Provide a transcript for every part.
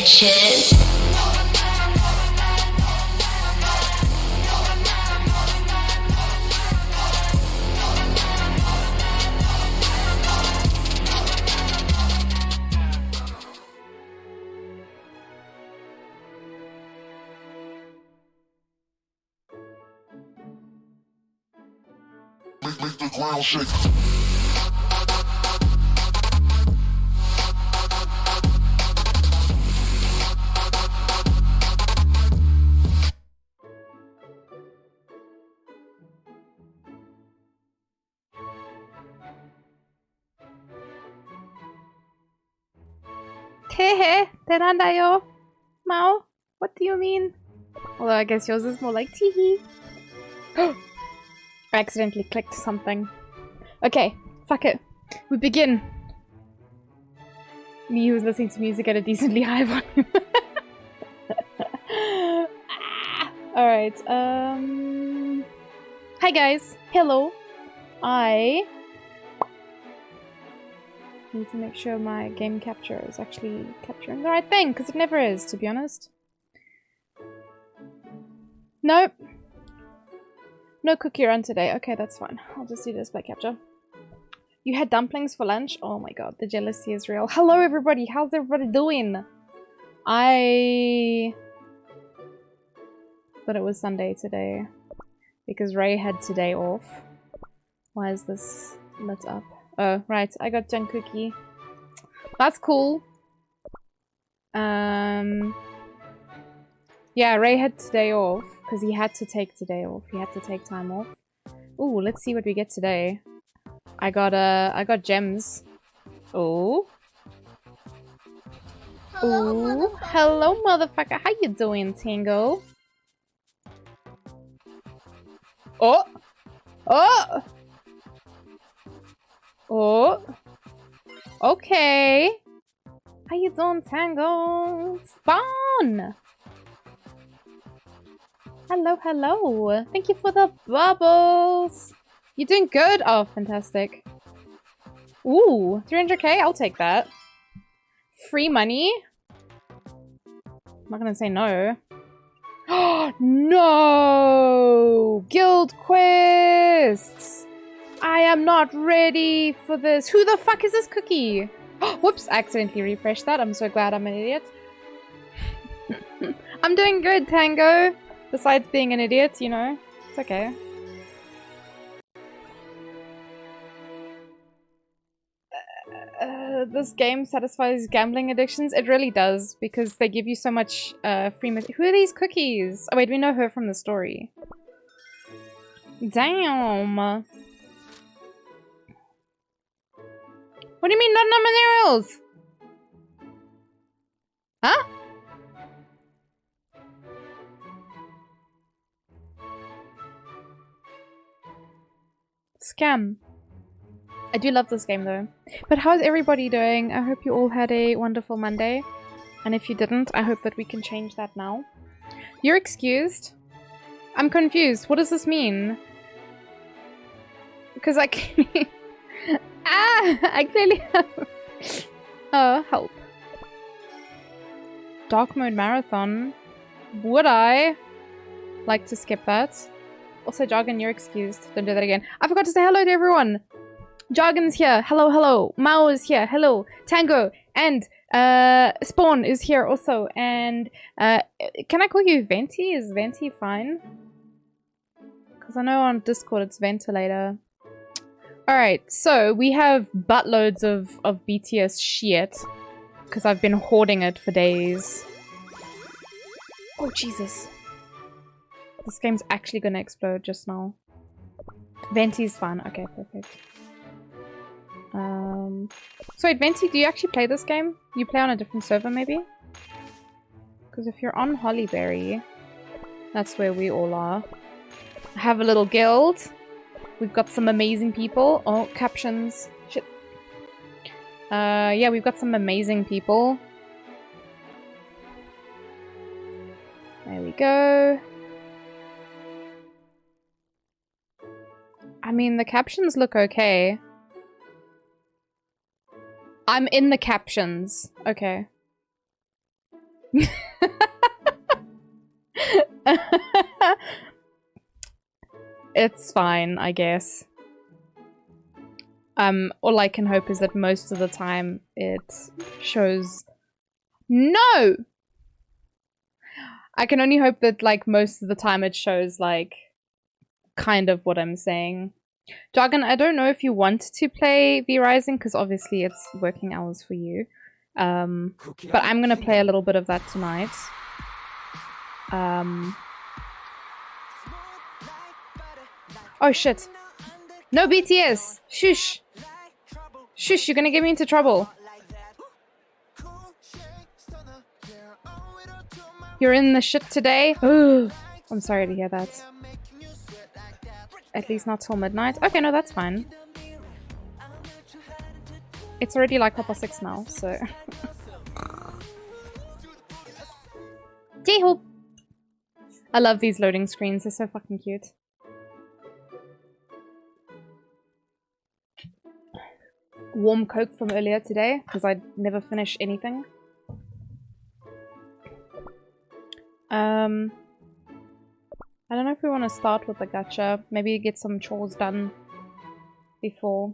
Genshin. Make the ground shake. Tehe, terandayo. Mao, what do you mean? Although I guess yours is more like teehee. I accidentally clicked something. Okay, fuck it. We begin. Me who's listening to music at a decently high volume. Alright, hi guys. Hello. I need to make sure my game capture is actually capturing the right thing, because it never is, to be honest. Nope. No cookie run today. Okay, that's fine. I'll just do display capture. You had dumplings for lunch? Oh my god, the jealousy is real. Hello everybody, how's everybody doing? I thought it was Sunday today because Ray had today off. Why is this lit up? Oh, right, I got Jen cookie. That's cool. Yeah, Ray had today off because he had to take today off. He had to take time off. Ooh, let's see what we get today. I got gems. Oh. Ooh. Hello, motherfucker. How you doing, Tango? Oh. Oh. Oh. Okay. How you doing, Tango? Spawn. Hello, hello. Thank you for the bubbles. You doing good? Oh, fantastic. Ooh, 300k? I'll take that. Free money? I'm not gonna say no. No! Guild quests! I am not ready for this. Who the fuck is this cookie? Whoops, I accidentally refreshed that. I'm so glad I'm an idiot. I'm doing good, Tango. Besides being an idiot, you know. It's okay. This game satisfies gambling addictions. It really does, because they give you so much free material. Who are these cookies? Oh wait, we know her from the story. Damn. What do you mean not enough materials? Huh? Scam. I do love this game though. But how's everybody doing? I hope you all had a wonderful Monday. And if you didn't, I hope that we can change that now. You're excused? I'm confused. What does this mean? Because I clearly... I clearly have... help. Dark mode marathon. Would I like to skip that? Also, Jargon, you're excused. Don't do that again. I forgot to say hello to everyone. Jargon's here. Hello, hello. Mao is here. Hello. Tango. And Spawn is here also. And can I call you Venti? Is Venti fine? Because I know on Discord it's Ventilator. Alright, so we have buttloads of BTS shit. Because I've been hoarding it for days. Oh, Jesus. This game's actually gonna explode just now. Venti's fine. Okay, perfect. So wait, Venti, do you actually play this game? You play on a different server, maybe? Because if you're on Hollyberry, that's where we all are. I have a little guild. We've got some amazing people. Oh, captions. Shit. Yeah, we've got some amazing people. There we go. I mean, the captions look okay. I'm in the captions. Okay. It's fine, I guess. All I can hope is that most of the time it shows... No! I can only hope that, like, most of the time it shows, like, kind of what I'm saying. Jargon, I don't know if you want to play V Rising, because obviously it's working hours for you. But I'm gonna play a little bit of that tonight. Oh shit. No BTS! Shush! Shush, you're gonna get me into trouble. You're in the shit today? Ooh, I'm sorry to hear that. At least not till midnight. Okay, no, that's fine. It's already like 6:30 now, so... J-hope! I love these loading screens, they're so fucking cute. Warm Coke from earlier today, because I never finish anything. I don't know if we want to start with the gacha. Maybe get some chores done before.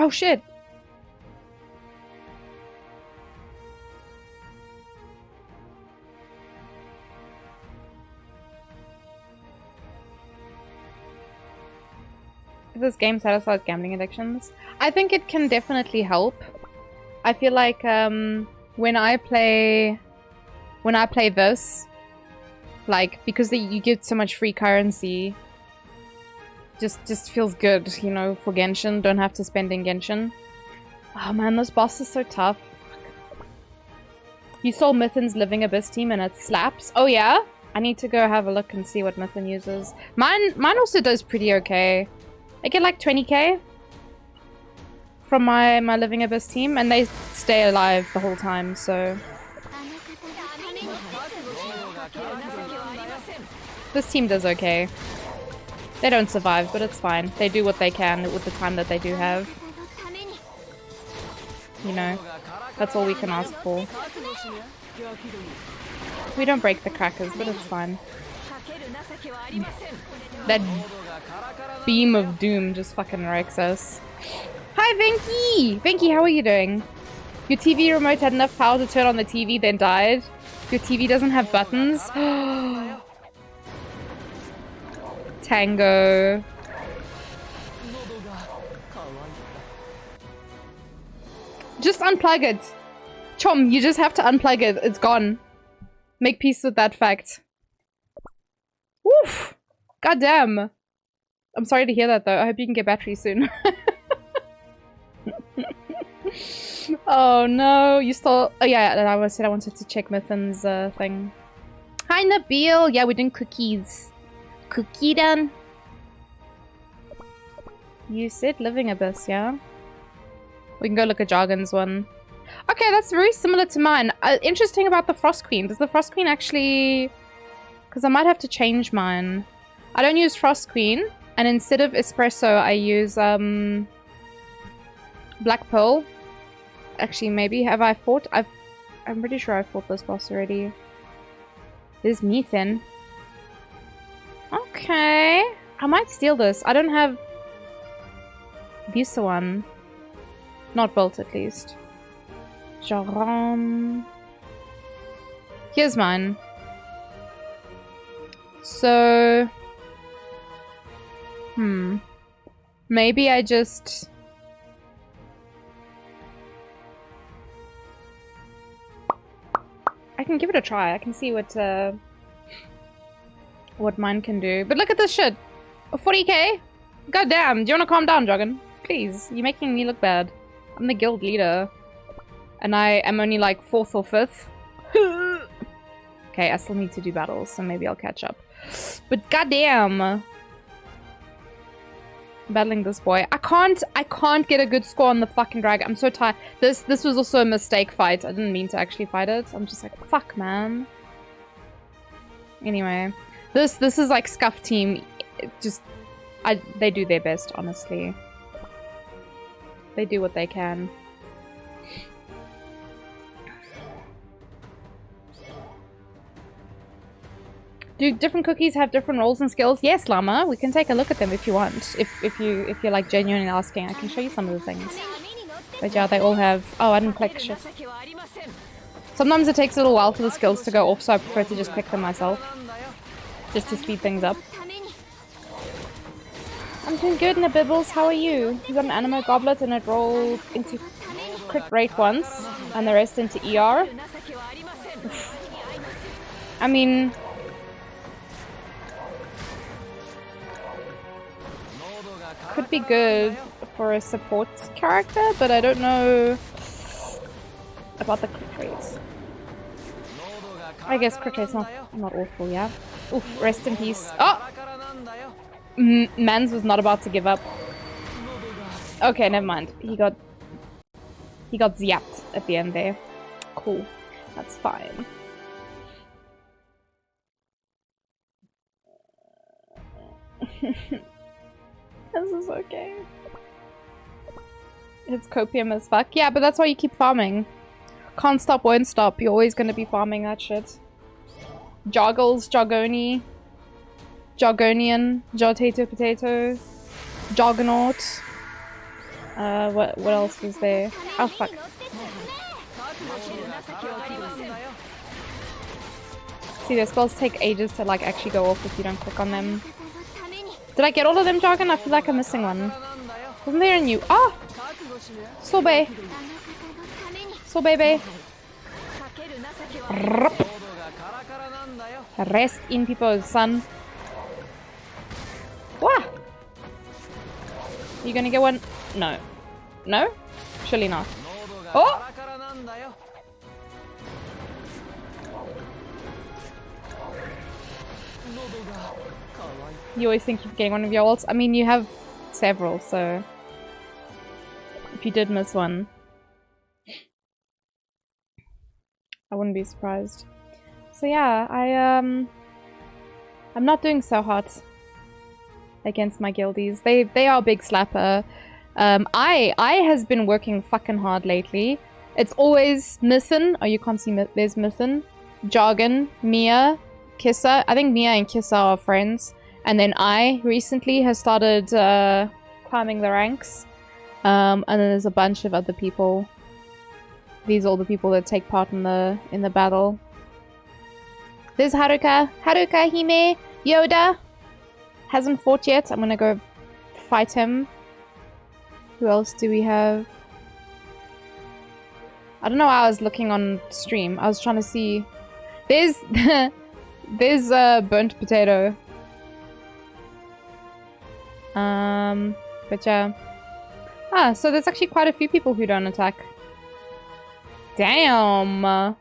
Oh shit! If this game satisfies gambling addictions, I think it can definitely help. I feel like when I play this, like, because you get so much free currency, just feels good, you know, for Genshin. Don't have to spend in Genshin. Oh man, this boss is so tough. You saw Mythin's Living Abyss team and it slaps. Oh yeah? I need to go have a look and see what Mythin uses. Mine also does pretty okay. I get like 20k from my Living Abyss team, and they stay alive the whole time, so... This team does okay. They don't survive, but it's fine. They do what they can with the time that they do have. You know, that's all we can ask for. We don't break the crackers, but it's fine. That beam of doom just fucking wrecks us. Hi, Venky! Venky, how are you doing? Your TV remote had enough power to turn on the TV, then died. Your TV doesn't have buttons. Tango. Just unplug it. Chom, you just have to unplug it. It's gone. Make peace with that fact. Woof! Goddamn. I'm sorry to hear that though. I hope you can get batteries soon. Oh no, you still... Oh yeah, I said I wanted to check Mythin's thing. Hi Nabil! Yeah, we're doing cookies. Cookie done. You said Living Abyss, yeah? We can go look at Jargon's one. Okay, that's very similar to mine. Interesting about the Frost Queen. Does the Frost Queen actually... Because I might have to change mine. I don't use Frost Queen. And instead of espresso, I use Black Pearl. Actually, maybe. Have I fought? I'm pretty sure I fought this boss already. There's Mythin. Okay. I might steal this. I don't have this one. Not built, at least. Jaron. Here's mine. So... Maybe I just... I can give it a try. I can see what mine can do. But look at this shit. 40k? God damn. Do you want to calm down, Joggin? Please. You're making me look bad. I'm the guild leader. And I am only like 4th or 5th. Okay, I still need to do battles, so maybe I'll catch up. But goddamn. Battling this boy. I can't get a good score on the fucking drag. I'm so tired. This was also a mistake fight. I didn't mean to actually fight it. I'm just like, fuck, man. Anyway, this is like Scuff team. They do their best, honestly. They do what they can. Do different cookies have different roles and skills? Yes, Llama. We can take a look at them if you want. If you're like genuinely asking, I can show you some of the things. But yeah, they all have. Oh, I didn't click shit. Sometimes it takes a little while for the skills to go off, so I prefer to just click them myself, just to speed things up. I'm doing good, Nabibbles. How are you? You got an Animo Goblet and it rolled into crit rate once, and the rest into ER. I mean, could be good for a support character, but I don't know about the crit rates. I guess crit rate's not awful, yeah. Oof, rest in peace. Oh! Mans was not about to give up. Okay, never mind. He got zapped at the end there. Cool. That's fine. This is okay. It's copium as fuck. Yeah, but that's why you keep farming. Can't stop, won't stop. You're always gonna be farming that shit. Joggles, Jargoni, Jargonian, Potato, Joggernaut. What else is there? Oh fuck. See, their spells take ages to like actually go off if you don't click on them. Did I get all of them, Jargon? I feel like I'm missing one. Wasn't there a new? Oh! Sobe! Sobebe! Rest in people's son. Wah! You gonna get one? No. No? Surely not. Oh! You always think you're getting one of your ults. I mean, you have several, so if you did miss one, I wouldn't be surprised. So yeah, I'm not doing so hot against my guildies. They are a big slapper. I has been working fucking hard lately. It's always Missin. Oh, you can't see. There's Missin, Jargon, Mia, Kissa. I think Mia and Kissa are friends. And then I recently has started climbing the ranks. And then there's a bunch of other people. These are all the people that take part in the battle. There's Haruka. Haruka, Hime, Yoda. Hasn't fought yet. I'm gonna go fight him. Who else do we have? I don't know why I was looking on stream. I was trying to see. There's there's Burnt Potato. But yeah. Ah, so there's actually quite a few people who don't attack. Damn! I'm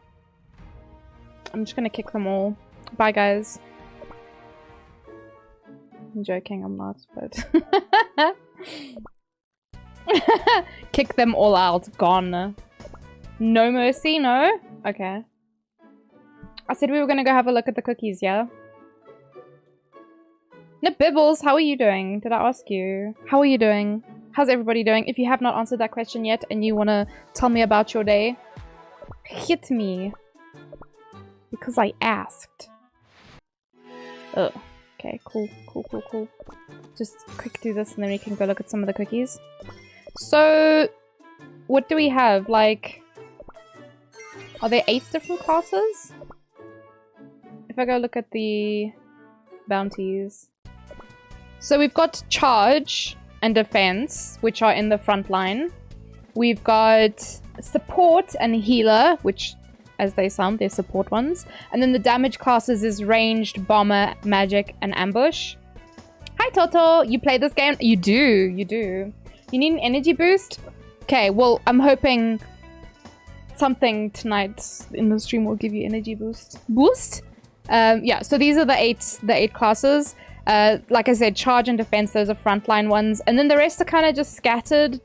just gonna kick them all. Bye, guys. I'm joking, I'm not, but... Kick them all out. Gone. No mercy, no? Okay. I said we were gonna go have a look at the cookies, yeah? Nibibbles, how are you doing? Did I ask you? How are you doing? How's everybody doing? If you have not answered that question yet and you want to tell me about your day, hit me. Because I asked. Oh, okay, cool. Just quick do this and then we can go look at some of the cookies. So, what do we have? Like, are there 8 different classes? If I go look at the bounties. So we've got charge and defense, which are in the front line. We've got support and healer, which, as they sound, they're support ones. And then the damage classes is ranged, bomber, magic, and ambush. Hi, Toto! You play this game? You do, you do. You need an energy boost? Okay, well, I'm hoping something tonight in the stream will give you energy boost. Yeah, so these are the eight classes. Like I said, charge and defense, those are frontline ones. And then the rest are kind of just scattered.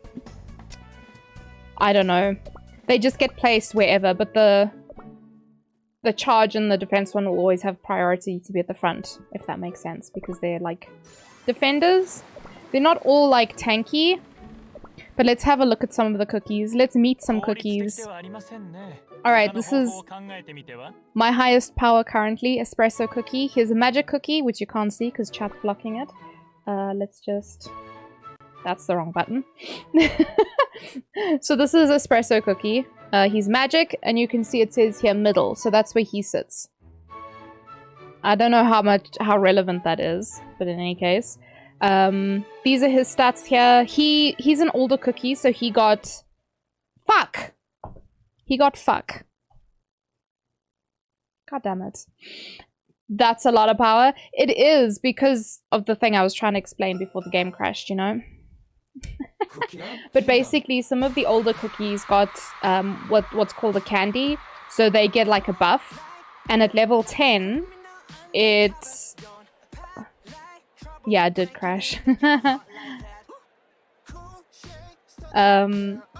I don't know. They just get placed wherever, but the the charge and the defense one will always have priority to be at the front, if that makes sense, because they're like defenders. They're not all like tanky, but let's have a look at some of the cookies. Let's meet some cookies. Alright, this is my highest power currently, espresso cookie. Here's a magic cookie, which you can't see because chat's blocking it. Let's just... That's the wrong button. So this is espresso cookie. He's magic, and you can see it says here middle, so that's where he sits. I don't know how relevant that is, but in any case. These are his stats here. He's an older cookie, so he got... Fuck! He got fuck. God damn it. That's a lot of power. It is because of the thing I was trying to explain before the game crashed, you know? But basically, some of the older cookies got what's called a candy. So they get like a buff. And at level 10, it's... Yeah, it did crash.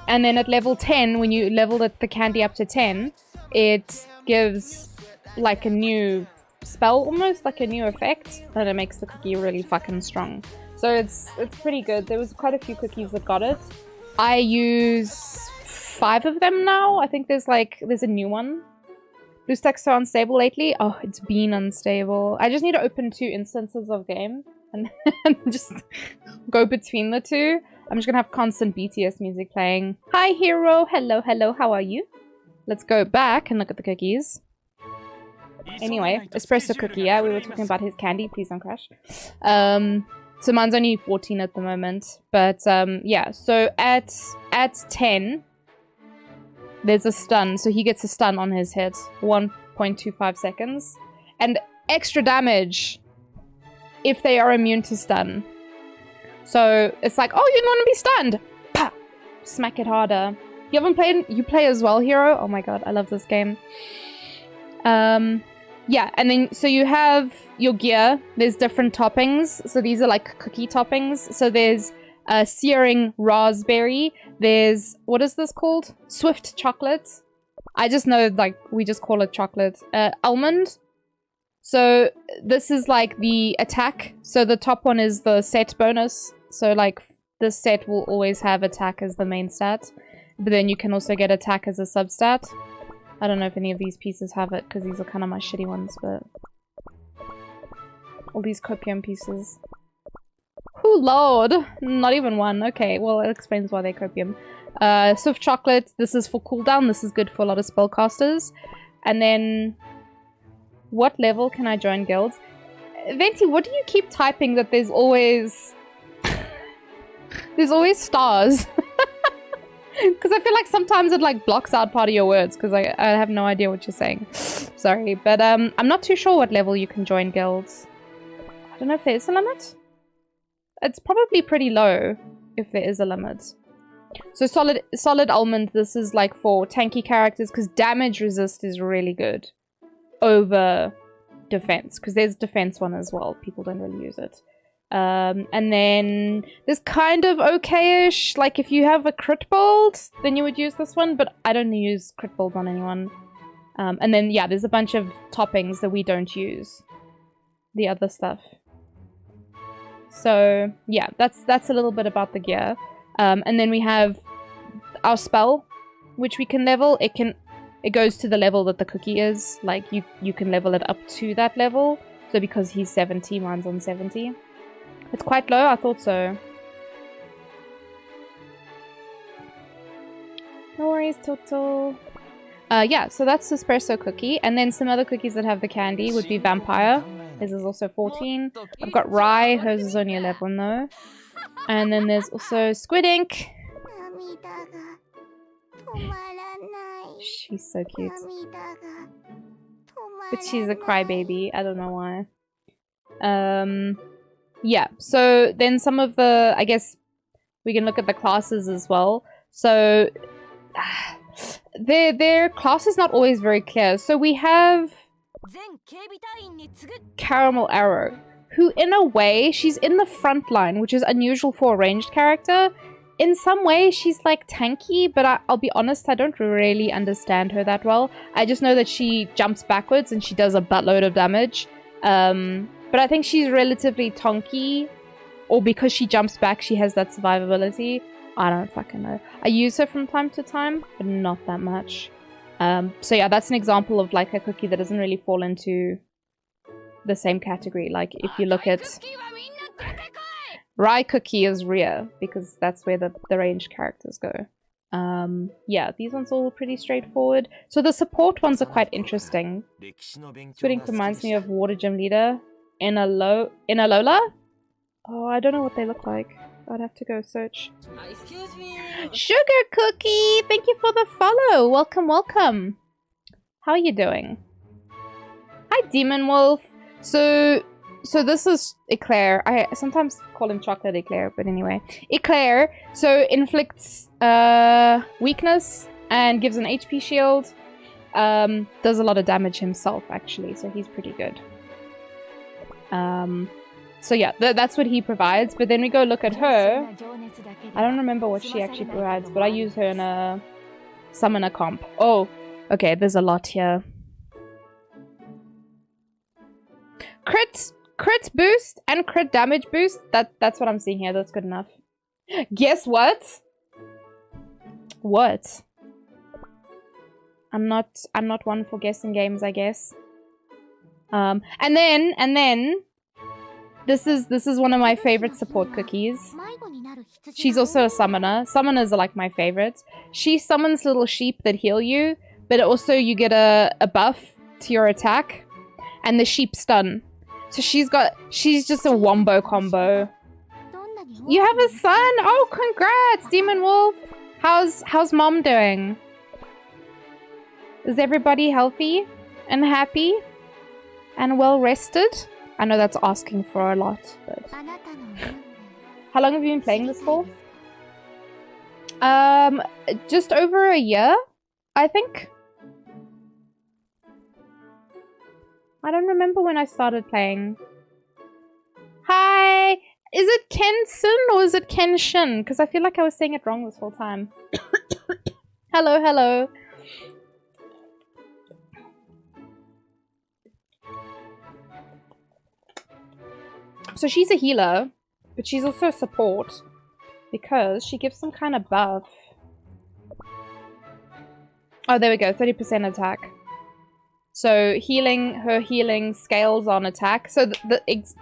And then at level 10, when you level the candy up to 10, it gives like a new spell, almost like a new effect, and it makes the cookie really fucking strong. So it's pretty good. There was quite a few cookies that got it. I use 5 of them now. I think there's a new one. BlueStack's so unstable lately. Oh, it's been unstable. I just need to open 2 instances of game and just go between the 2. I'm just gonna have constant BTS music playing. Hi, hero. Hello, hello. How are you? Let's go back and look at the cookies. Anyway, espresso cookie. Yeah, we were talking about his candy. Please don't crash. So mine's only 14 at the moment. But yeah, so at 10, there's a stun. So he gets a stun on his hit. 1.25 seconds. And extra damage if they are immune to stun. So it's like, oh, you don't want to be stunned. Pah! Smack it harder. You haven't played? You play as well, hero? Oh my god, I love this game. Yeah, and then so you have your gear. There's different toppings. So these are like cookie toppings. So there's searing raspberry. There's, what is this called? Swift chocolate. I just know, like, we just call it chocolate. Almond. So this is like the attack. So the top one is the set bonus. So like this set will always have attack as the main stat. But then you can also get attack as a substat. I don't know if any of these pieces have it because these are kind of my shitty ones, but... All these copium pieces. Oh lord! Not even one. Okay, well it explains why they're copium. Swift chocolate. This is for cooldown. This is good for a lot of spellcasters. And then... What level can I join guilds? Venti, what do you keep typing that there's always... there's always stars? Because I feel like sometimes it like blocks out part of your words because I have no idea what you're saying. Sorry, but I'm not too sure what level you can join guilds. I don't know if there is a limit. It's probably pretty low if there is a limit. So solid almond, this is like for tanky characters because damage resist is really good over defense because there's defense one as well. People don't really use it. And then there's kind of okay-ish, like if you have a crit build, then you would use this one, but I don't use crit build on anyone. And then, yeah, there's a bunch of toppings that we don't use. The other stuff. So, yeah, that's a little bit about the gear. And then we have our spell, which we can level. It goes to the level that the cookie is. Like, you can level it up to that level. So because he's 70, mine's on 70. It's quite low, I thought so. No worries, Toto. Yeah, so that's espresso cookie. And then some other cookies that have the candy would be vampire. His is also 14. I've got rye, hers is only 11 though. And then there's also squid ink. She's so cute. But she's a crybaby, I don't know why. Yeah, so then some of the, I guess we can look at the classes as well. So their class is not always very clear. So we have Caramel Arrow, who in a way, she's in the front line, which is unusual for a ranged character, in some ways she's like tanky, but I'll be honest, I don't really understand her that well. I just know that she jumps backwards and she does a buttload of damage. But I think she's relatively tanky, or because she jumps back, she has that survivability. I don't fucking know. I use her from time to time, but not that much. So yeah, that's an example of like a cookie that doesn't really fall into the same category. Like if you look at Rye Cookie is Rhea, because that's where the ranged characters go. Yeah, these ones are all pretty straightforward. So the support ones are quite interesting. Twitting reminds me of Water Gym Leader in a Lola? Oh, I don't know what they look like. I'd have to go search. Sugar Cookie! Thank you for the follow! Welcome, welcome! How are you doing? Hi, Demon Wolf! So this is Eclair. I sometimes call him Chocolate Eclair, but anyway. Eclair, so inflicts weakness and gives an HP shield. Does a lot of damage himself, actually, so he's pretty good. So yeah, that's what he provides, but then we go look at her. I don't remember what she actually provides, but I use her in a summoner comp. Oh, okay, there's a lot here. Crit boost and crit damage boost. That's what I'm seeing here. That's good enough. Guess what? What? I'm not one for guessing games, I guess. And then this is one of my favorite support cookies. She's also a summoner. Summoners are like my favorites. She summons little sheep that heal you, but also you get a buff to your attack, and the sheep stun. So she's just a wombo combo. You have a son? Oh, congrats, Demon Wolf. How's mom doing? Is everybody healthy and happy and well rested? I know that's asking for a lot, but how long have you been playing this for? Just over a year, I think. I don't remember when I started playing. Hi! Is it Kenson or is it Kenshin? Because I feel like I was saying it wrong this whole time. Hello, hello. So she's a healer, but she's also a support because she gives some kind of buff. Oh, there we go. 30% attack. So her healing scales on attack. So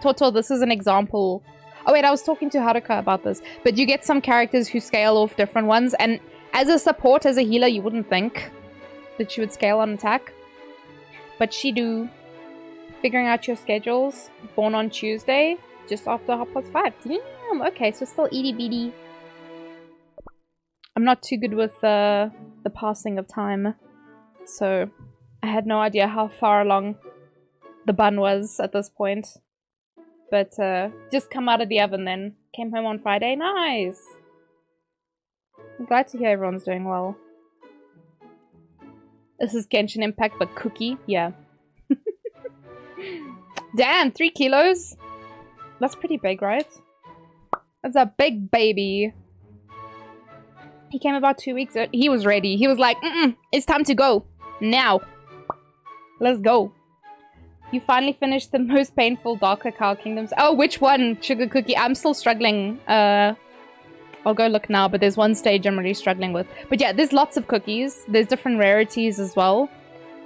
Toto, this is an example. Oh wait, I was talking to Haruka about this. But you get some characters who scale off different ones. And as a support, as a healer, you wouldn't think that she would scale on attack. But she do. Figuring out your schedules. Born on Tuesday, just after 5:30. Damn, okay, so still itty bitty. I'm not too good with the passing of time. So I had no idea how far along the bun was at this point. But just come out of the oven then. Came home on Friday. Nice! I'm glad to hear everyone's doing well. This is Genshin Impact, but cookie. Yeah. Damn, 3 kilos? That's pretty big, right? That's a big baby. He came about 2 weeks ago. He was ready. He was like, it's time to go. Now. Let's go. You finally finished the most painful Dark Cacao Kingdoms. Oh, which one? Sugar Cookie. I'm still struggling. I'll go look now, but there's one stage I'm really struggling with. But yeah, there's lots of cookies. There's different rarities as well.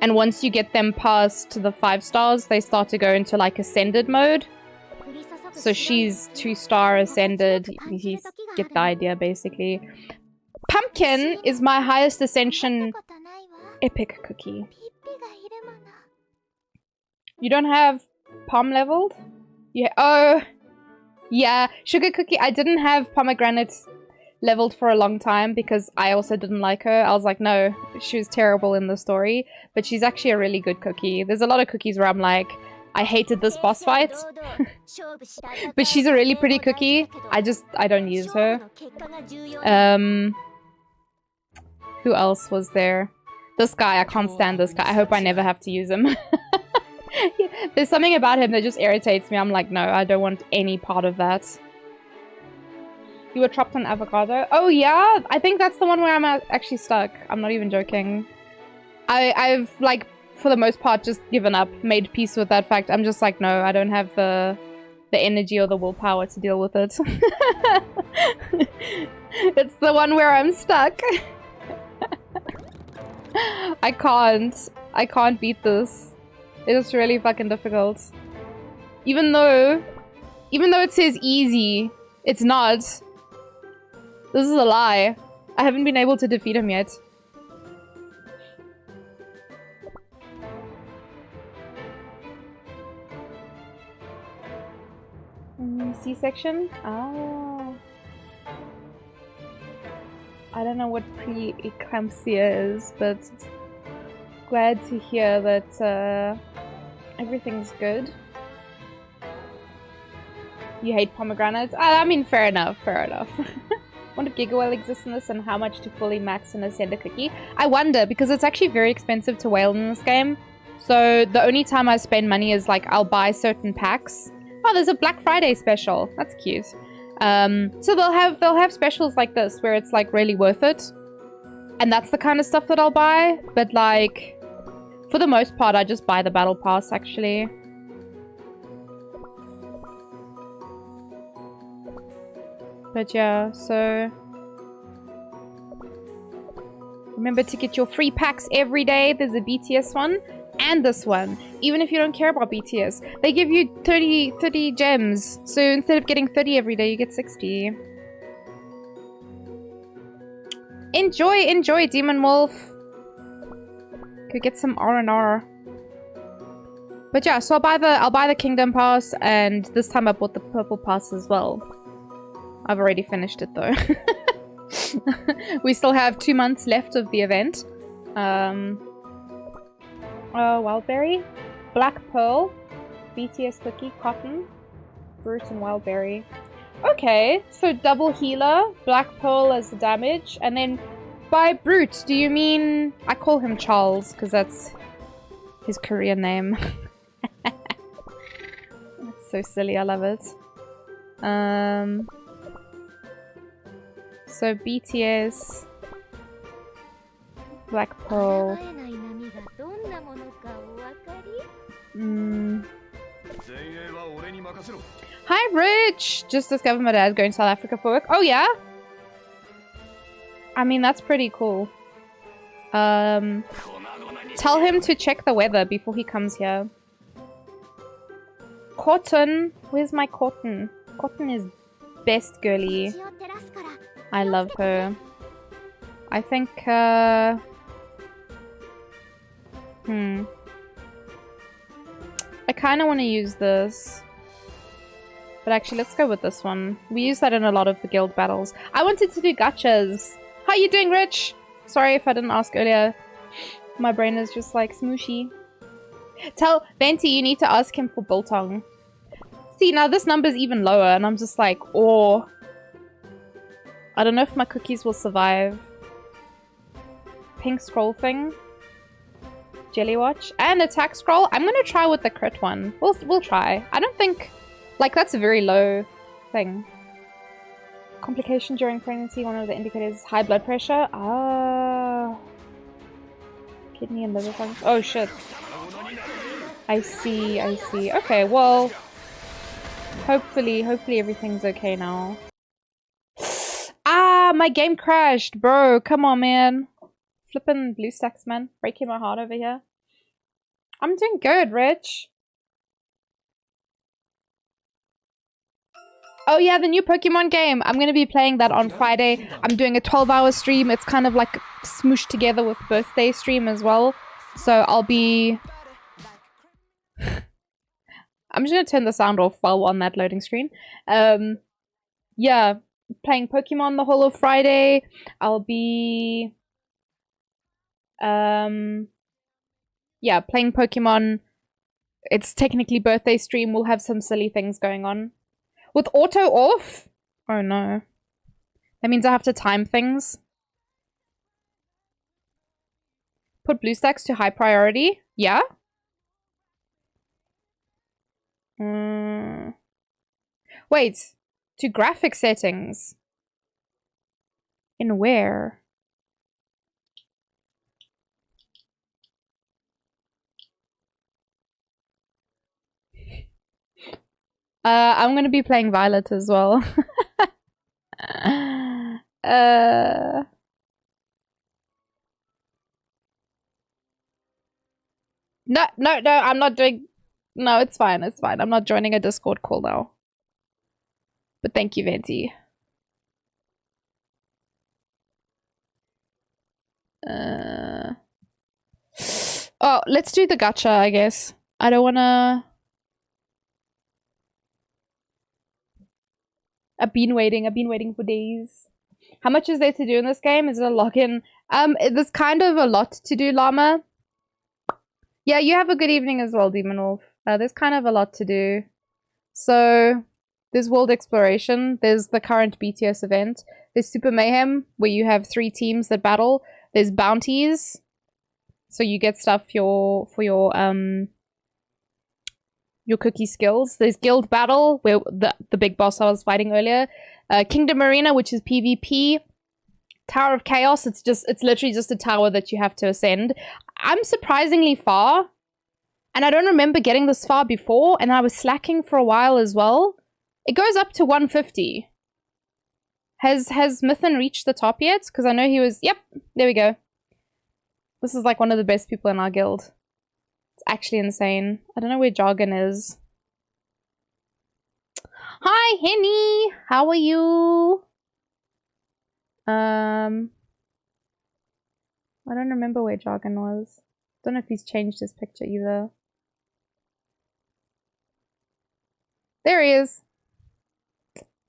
And once you get them past the 5 stars, they start to go into like ascended mode. So she's 2-star ascended. You get the idea, basically. Pumpkin is my highest ascension epic cookie. You don't have Pom leveled? Yeah. Oh, yeah. Sugar Cookie. I didn't have Pomegranates leveled for a long time because I also didn't like her. I was like, no, she was terrible in the story. But she's actually a really good cookie. There's a lot of cookies where I'm like, I hated this boss fight. But she's a really pretty cookie. I don't use her. Who else was there? This guy, I can't stand this guy. I hope I never have to use him. There's something about him that just irritates me. I'm like, no, I don't want any part of that. You were trapped on avocado. Oh yeah, I think that's the one where I'm actually stuck. I'm not even joking. I've like, for the most part, just given up, made peace with that fact. I'm just like, no, I don't have the energy or the willpower to deal with it. It's the one where I'm stuck. I can't beat this. It is really fucking difficult. Even though it says easy, it's not. This is a lie. I haven't been able to defeat him yet. C-section? Oh. I don't know what pre-eclampsia is, but glad to hear that everything's good. You hate pomegranates? I mean, fair enough, fair enough. What if Giga Whale exists in this and how much to fully max an Ascender cookie? I wonder, because it's actually very expensive to whale in this game. So the only time I spend money is like I'll buy certain packs. Oh, there's a Black Friday special. That's cute. So they'll have specials like this where it's like really worth it. And that's the kind of stuff that I'll buy. But like, for the most part, I just buy the battle pass actually. But yeah, so remember to get your free packs every day. There's a BTS one and this one. Even if you don't care about BTS, they give you 30 gems. So instead of getting 30 every day, you get 60. Enjoy, Demon Wolf. Could get some R&R. But yeah, so I'll buy the Kingdom Pass, and this time I bought the Purple Pass as well. I've already finished it though. We still have 2 months left of the event. Wildberry, Black Pearl, BTS Cookie, Cotton, Brute, and Wildberry. Okay, so double healer, Black Pearl as the damage, and then by Brute, do you mean... I call him Charles, because that's his Korean name. That's so silly, I love it. So BTS, Black Pearl. Hi, Rich! Just discovered my dad's going to South Africa for work. Oh, yeah? I mean, that's pretty cool. Tell him to check the weather before he comes here. Cotton. Where's my Cotton? Cotton is best girly. I love her. I think, I kind of want to use this. But actually, let's go with this one. We use that in a lot of the guild battles. I wanted to do gachas. How you doing, Rich? Sorry if I didn't ask earlier. My brain is just like smooshy. Tell Venti you need to ask him for biltong. See, now this number's even lower, and I'm just like, oh. I don't know if my cookies will survive. Pink scroll thing. Jelly watch. And attack scroll. I'm gonna try with the crit one. We'll try. I don't think... Like, that's a very low thing. Complication during pregnancy. One of the indicators is high blood pressure. Ah. Kidney and liver function. Oh, shit. I see, I see. Okay, well... Hopefully everything's okay now. Ah, my game crashed, bro. Come on, man. Flippin' BlueStacks, man. Breaking my heart over here. I'm doing good, Rich. Oh yeah, the new Pokemon game. I'm going to be playing that on Friday. I'm doing a 12-hour stream. It's kind of like smooshed together with birthday stream as well. So I'll be... I'm just going to turn the sound off while on that loading screen. Yeah, playing Pokemon the whole of Friday. I'll be... yeah, playing Pokemon. It's technically birthday stream. We'll have some silly things going on. With auto off? Oh no. That means I have to time things. Put BlueStacks to high priority. Yeah? Wait. To graphic settings. In where? I'm gonna be playing Violet as well. No, I'm not doing... No, it's fine, it's fine. I'm not joining a Discord call now. But thank you, Venti. Oh, let's do the gacha, I guess. I don't wanna... I've been waiting for days. How much is there to do in this game? Is it a login? There's kind of a lot to do, Llama. Yeah, you have a good evening as well, Demon Wolf. There's kind of a lot to do. So, there's world exploration. There's the current BTS event. There's Super Mayhem, where you have 3 teams that battle. There's bounties. So you get stuff for your cookie skills. There's Guild Battle, where the big boss I was fighting earlier. Kingdom Arena, which is PvP. Tower of Chaos, it's literally just a tower that you have to ascend. I'm surprisingly far. And I don't remember getting this far before, and I was slacking for a while as well. It goes up to 150. Has Mython reached the top yet? Because I know he was... Yep, there we go. This is like one of the best people in our guild. It's actually insane. I don't know where Jargon is. Hi, Henny! How are you? I don't remember where Jargon was. Don't know if he's changed his picture either. There he is.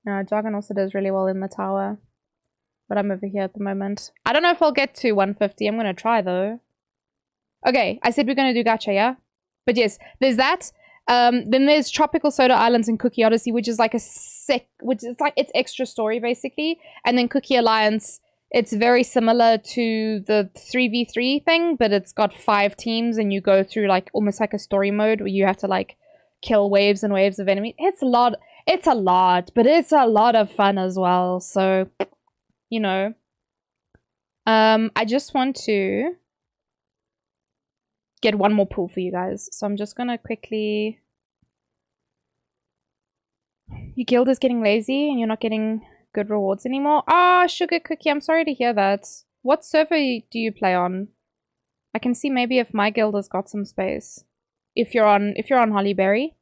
No, Jargon also does really well in the tower. But I'm over here at the moment. I don't know if I'll get to 150. I'm gonna try though. Okay, I said we're gonna do gacha, yeah? But yes, there's that. Then there's Tropical Soda Islands and Cookie Odyssey, which is like which is like it's extra story basically. And then Cookie Alliance, it's very similar to the 3v3 thing, but it's got 5 teams and you go through like almost like a story mode where you have to like kill waves and waves of enemies. It's a lot, but it's a lot of fun as well. So, you know, I just want to get one more pool for you guys. So I'm just gonna quickly... Your guild is getting lazy and you're not getting good rewards anymore. Ah, Sugar Cookie, I'm sorry to hear that. What server do you play on? I can see maybe if my guild has got some space. If you're on Hollyberry.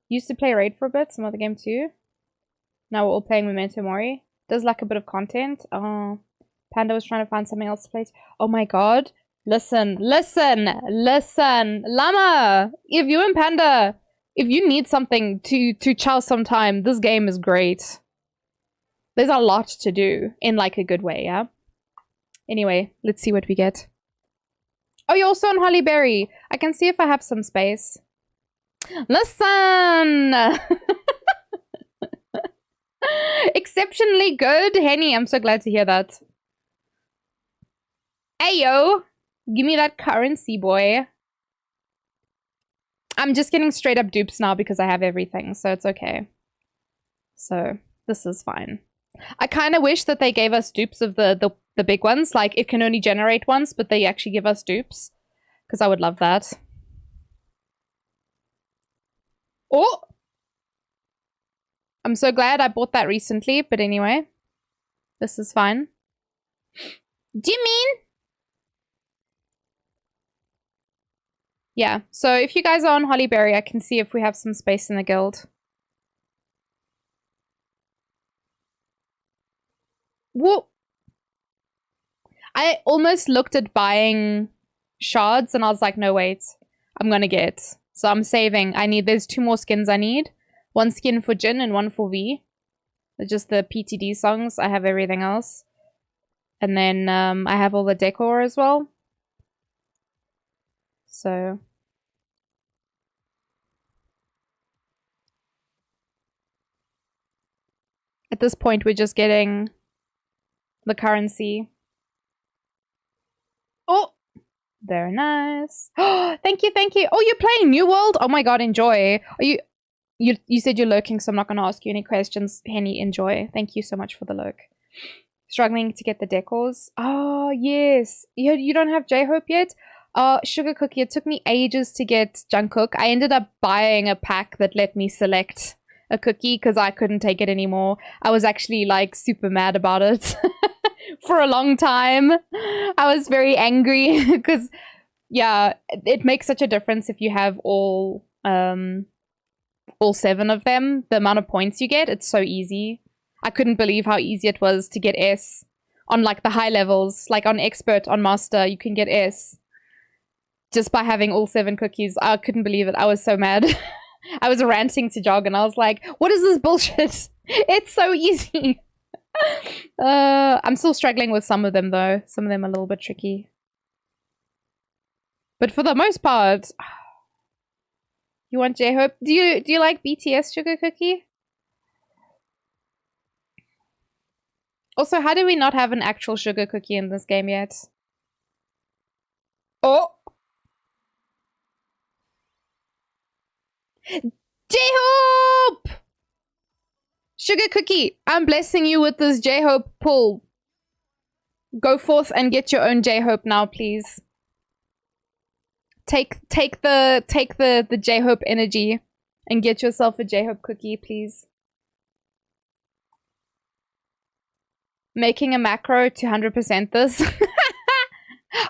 Used to play Raid for a bit, some other game too. Now we're all playing Memento Mori. Does like a bit of content. Oh, Panda was trying to find something else to play. Oh my god. Listen. Llama! If you and Panda, if you need something to chow sometime, this game is great. There's a lot to do in like a good way, yeah? Anyway, let's see what we get. Oh, you're also on Hollyberry. I can see if I have some space. Listen! Exceptionally good. Henny, I'm so glad to hear that. Ayo! Give me that currency, boy. I'm just getting straight up dupes now because I have everything, so it's okay. So, this is fine. I kind of wish that they gave us dupes of the big ones. Like, it can only generate once, but they actually give us dupes. Because I would love that. Oh! I'm so glad I bought that recently, but anyway. This is fine. Do you mean? Yeah, so if you guys are on Hollyberry, I can see if we have some space in the guild. Whoa! I almost looked at buying shards and I was like, no, wait. I'm gonna get. So I'm saving. There's 2 more skins I need. 1 skin for Jin and 1 for V. Just the PTD songs. I have everything else. And then I have all the decor as well. So... At this point, we're just getting the currency. Oh! Very nice. Oh, thank you. Oh, you're playing New World? Oh my god, enjoy. Are you... You said you're lurking, so I'm not going to ask you any questions. Henny, enjoy. Thank you so much for the lurk. Struggling to get the decors. Oh, yes. You don't have J-Hope yet? Sugar Cookie, it took me ages to get Jungkook. I ended up buying a pack that let me select a cookie because I couldn't take it anymore. I was actually like super mad about it for a long time. I was very angry because, yeah, it makes such a difference if you have all 7 of them. The amount of points you get, it's so easy. I couldn't believe how easy it was to get S on like the high levels, like on Expert, on Master, you can get S just by having all 7 cookies. I couldn't believe it. I was so mad. I was ranting to Jog and I was like, what is this bullshit? It's so easy. I'm still struggling with some of them though. Some of them are a little bit tricky. But for the most part, you want J-Hope? Do you like BTS Sugar Cookie? Also, how do we not have an actual Sugar Cookie in this game yet? Oh! J-Hope! Sugar Cookie, I'm blessing you with this J-Hope pull. Go forth and get your own J-Hope now, please. Take the J-Hope energy and get yourself a J-Hope cookie, please. Making a macro to 100% this.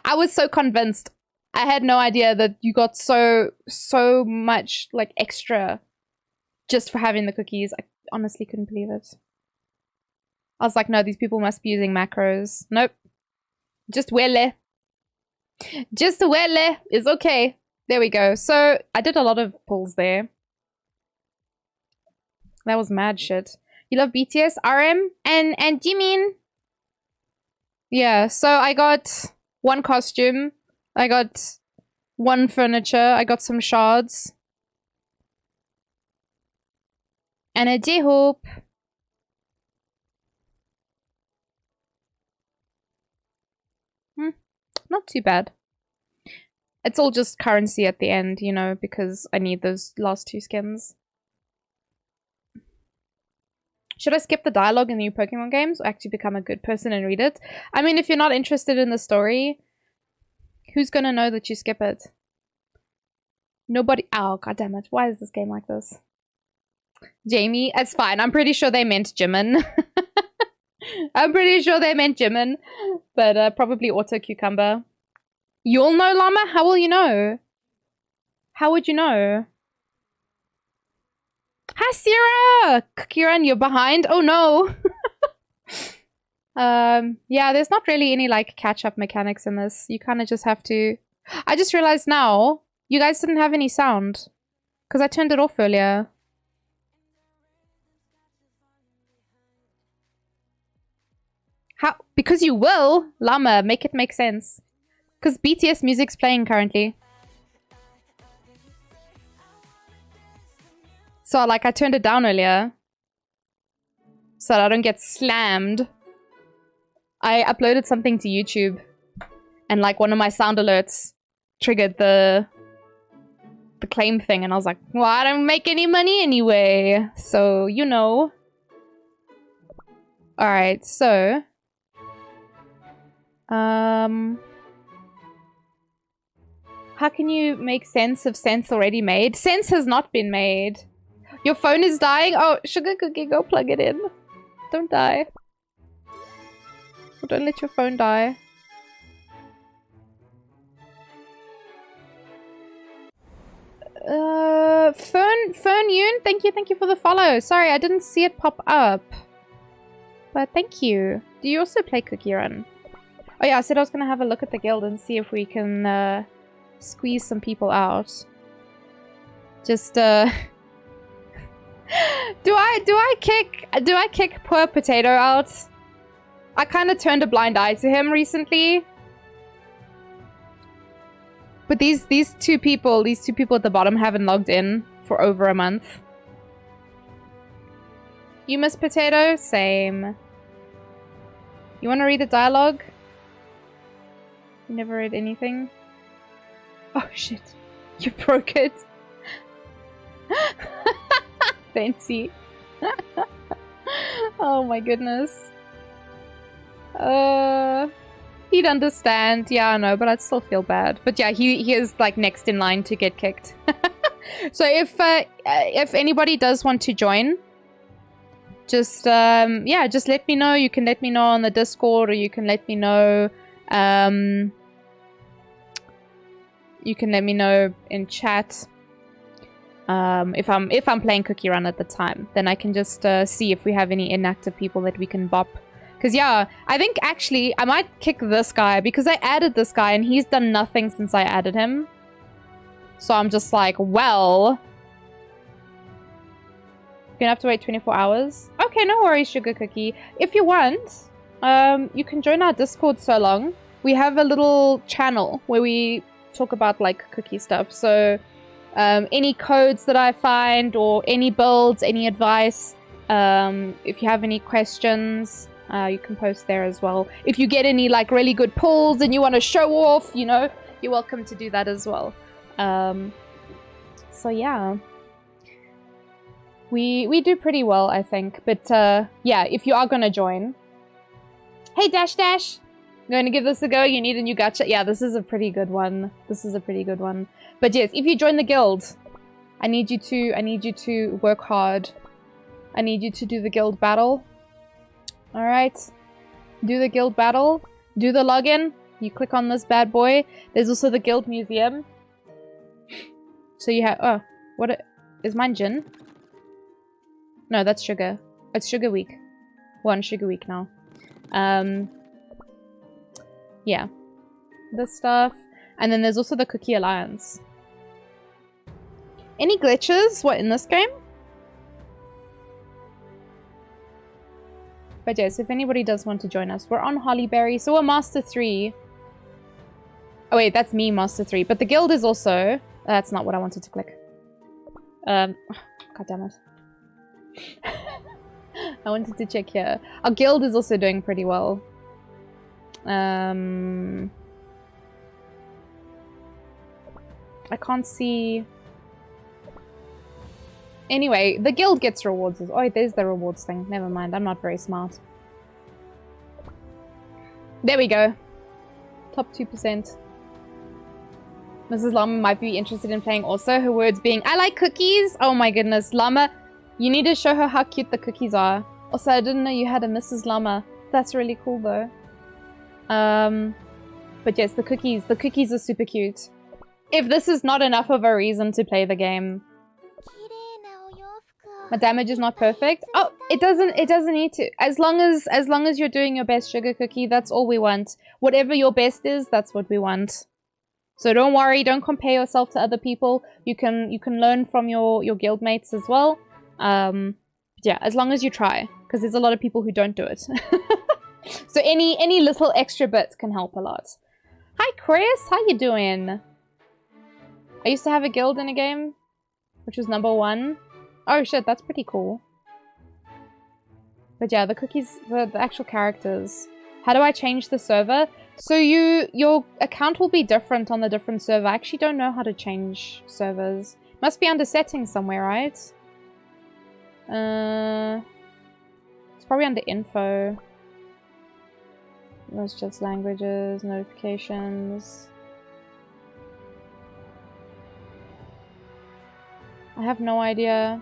I was so convinced. I had no idea that you got so much like extra just for having the cookies. I honestly couldn't believe it. I was like, no, these people must be using macros. Nope. Just wele. Just wele is okay. There we go. So I did a lot of pulls there. That was mad shit. You love BTS, RM, and Jimin. Yeah, so I got 1 costume. I got 1 furniture. I got some shards. And a J-Hope. Not too bad. It's all just currency at the end, you know, because I need those last 2 skins. Should I skip the dialogue in the new Pokemon games or actually become a good person and read it? I mean, if you're not interested in the story, who's gonna know that you skip it? Nobody. Oh, goddammit. Why is this game like this? Jamie, it's fine. I'm pretty sure they meant Jimin. I'm pretty sure they meant Jimin. But probably Auto Cucumber. You'll know, Llama? How will you know? How would you know? Hi, Sierra! Kieran, you're behind? Oh, no! Yeah, there's not really any, like, catch-up mechanics in this. You kind of just have to... I just realized now, you guys didn't have any sound. Because I turned it off earlier. How? Because you will? Llama, make it make sense. Because BTS music's playing currently. So, like, I turned it down earlier. So that I don't get slammed. I uploaded something to YouTube. And, like, one of my sound alerts triggered the claim thing. And I was like, well, I don't make any money anyway. So, you know. Alright, so... How can you make sense of sense already made? Sense has not been made. Your phone is dying? Oh, Sugar Cookie, go plug it in. Don't die. Don't let your phone die. Fern Yoon, thank you for the follow. Sorry, I didn't see it pop up. But thank you. Do you also play Cookie Run? Oh yeah, I said I was gonna have a look at the guild and see if we can squeeze some people out. Just do I kick poor Potato out? I kind of turned a blind eye to him recently. But these two people at the bottom haven't logged in for over a month. You miss Potato? Same. You want to read the dialogue? You never read anything? Oh shit. You broke it. Fancy. Oh my goodness. He'd understand. Yeah, I know, but I'd still feel bad. But yeah, he is like next in line to get kicked. So if anybody does want to join, just yeah, just let me know. You can let me know on the Discord, or you can let me know in chat. If I'm playing Cookie Run at the time, then I can just see if we have any inactive people that we can bop. Because yeah, I think actually I might kick this guy because I added this guy and he's done nothing since I added him. So I'm just like, well, you're gonna have to wait 24 hours. Okay, no worries, Sugar Cookie. If you want, you can join our Discord so long. We have a little channel where we talk about like cookie stuff. So any codes that I find or any builds, any advice, if you have any questions, you can post there as well. If you get any like really good pulls and you want to show off, you know, you're welcome to do that as well. So yeah, we do pretty well, I think. But yeah, if you are gonna join, hey Dash Dash, I'm going to give this a go. You need a new gacha. Yeah, this is a pretty good one. This is a pretty good one. But yes, if you join the guild, I need you to work hard. I need you to do the guild battle. All right, do the guild battle. Do the login. You click on this bad boy. There's also the guild museum. So you have, oh, what is mine gin? No, that's sugar. It's sugar week. One sugar week now. Yeah, this stuff. And then there's also the Cookie Alliance. Any glitches? What, in this game? But yes, if anybody does want to join us, we're on Hollyberry, so we're Master 3. Oh wait, that's me, Master 3. But the guild is also... That's not what I wanted to click. God damn it. I wanted to check here. Our guild is also doing pretty well. I can't see... Anyway, the guild gets rewards. Oh, there's the rewards thing. Never mind, I'm not very smart. There we go. Top 2%. Mrs. Llama might be interested in playing also. Her words being, I like cookies! Oh my goodness, Llama, you need to show her how cute the cookies are. Also, I didn't know you had a Mrs. Llama. That's really cool though. But yes, the cookies are super cute. If this is not enough of a reason to play the game. My damage is not perfect. Oh, it doesn't need to. As long as you're doing your best, Sugar Cookie, that's all we want. Whatever your best is, that's what we want. So don't worry, don't compare yourself to other people. You can learn from your guildmates as well. Yeah, as long as you try, because there's a lot of people who don't do it. So any little extra bits can help a lot. Hi Chris, how you doing? I used to have a guild in a game, which was #1. Oh shit, that's pretty cool. But yeah, the cookies, the actual characters. How do I change the server? So your account will be different on the different server. I actually don't know how to change servers. Must be under settings somewhere, right? It's probably under info. That's just languages, notifications. I have no idea.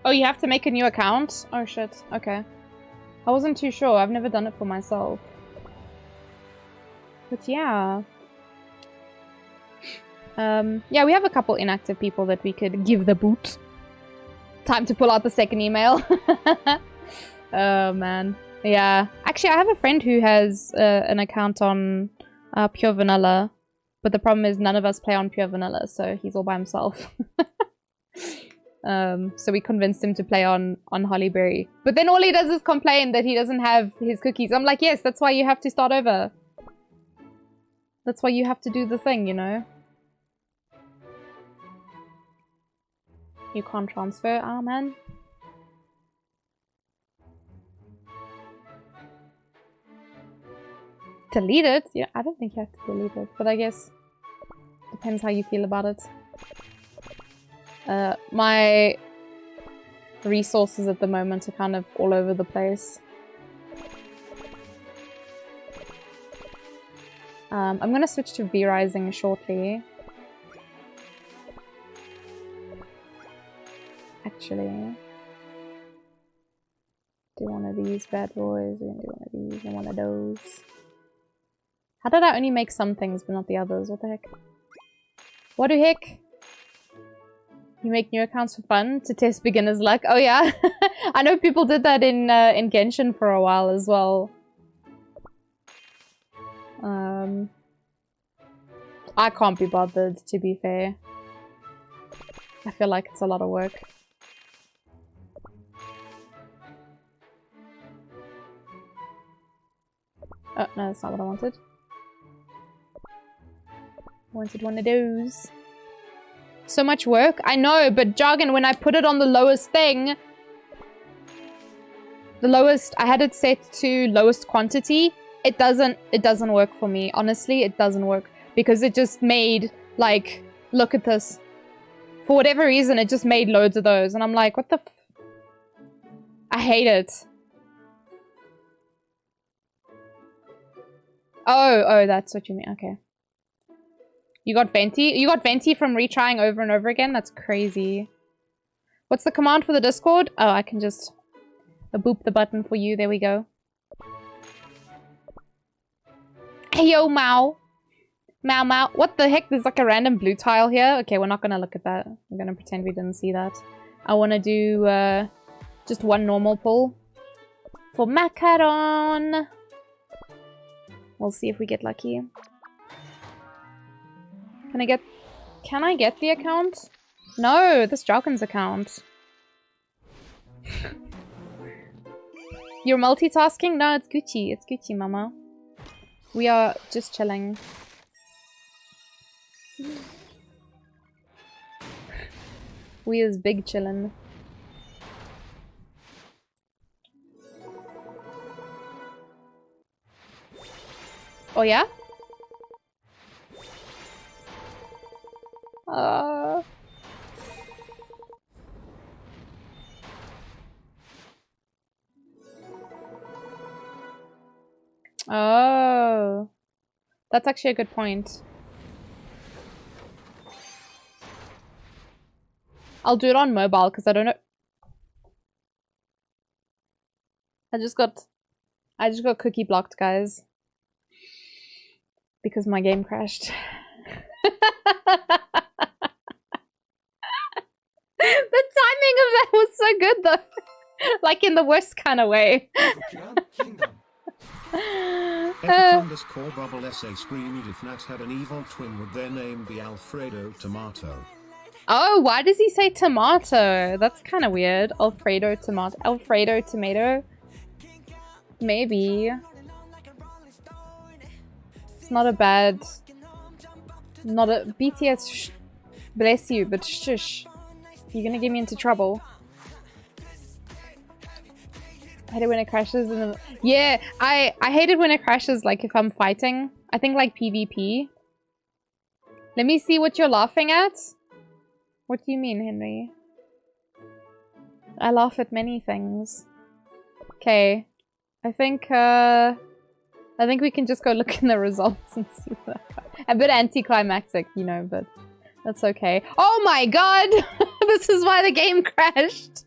Oh, you have to make a new account? Oh shit, okay. I wasn't too sure, I've never done it for myself. But yeah. Yeah, we have a couple inactive people that we could give the boot. Time to pull out the second email. Oh man. Yeah. Actually, I have a friend who has an account on Pure Vanilla. But the problem is none of us play on Pure Vanilla, so he's all by himself. So we convinced him to play on Hollyberry. But then all he does is complain that he doesn't have his cookies. I'm like, yes, that's why you have to start over. That's why you have to do the thing, you know? You can't transfer? Ah, man. Delete it? Yeah, I don't think you have to delete it, but I guess depends how you feel about it. My resources at the moment are kind of all over the place. I'm gonna switch to V-Rising shortly. Actually, do one of these bad boys, and do one of these and one of those. How did I only make some things but not the others? What the heck? What the heck? You make new accounts for fun to test beginners' luck? Oh yeah, I know people did that in Genshin for a while as well. I can't be bothered, to be fair. I feel like it's a lot of work. Oh, no, that's not what I wanted. I wanted one of those. So much work? I know, but Jargon, when I put it on the lowest thing... The lowest... I had it set to lowest quantity. It doesn't work for me. Honestly, it doesn't work. Because it just made, like... Look at this. For whatever reason, it just made loads of those. And I'm like, what the f... I hate it. Oh, that's what you mean. Okay. You got Venti? You got Venti from retrying over and over again? That's crazy. What's the command for the Discord? Oh, I can just boop the button for you. There we go. Hey, yo, Mao. Mao, Mao. What the heck? There's like a random blue tile here. Okay, we're not gonna look at that. I'm gonna pretend we didn't see that. I want to do just one normal pull for Macaron. We'll see if we get lucky. Can I get the account? No, this Jargon's account. You're multitasking? No, it's Gucci. It's Gucci, mama. We are just chilling. We is big chillin'. Oh yeah? Oh. That's actually a good point. I'll do it on mobile because I don't know. I just got cookie blocked, guys. Because my game crashed. The timing of that was so good though. Like in the worst kind of way. Underscore bubble essay screamed if Nat had an evil twin would their name be Alfredo Tomato. Oh, why does he say tomato? That's kind of weird. Alfredo tomato. Alfredo tomato? Maybe. It's not a bad... Not a... BTS, bless you, but shush. You're gonna get me into trouble. I hate it when it crashes in the... Yeah, I hate it when it crashes, like, if I'm fighting. I think, like, PvP. Let me see what you're laughing at. What do you mean, Henry? I laugh at many things. Okay. I think we can just go look in the results and see what a bit anticlimactic, you know, but that's okay. Oh my god! This is why the game crashed!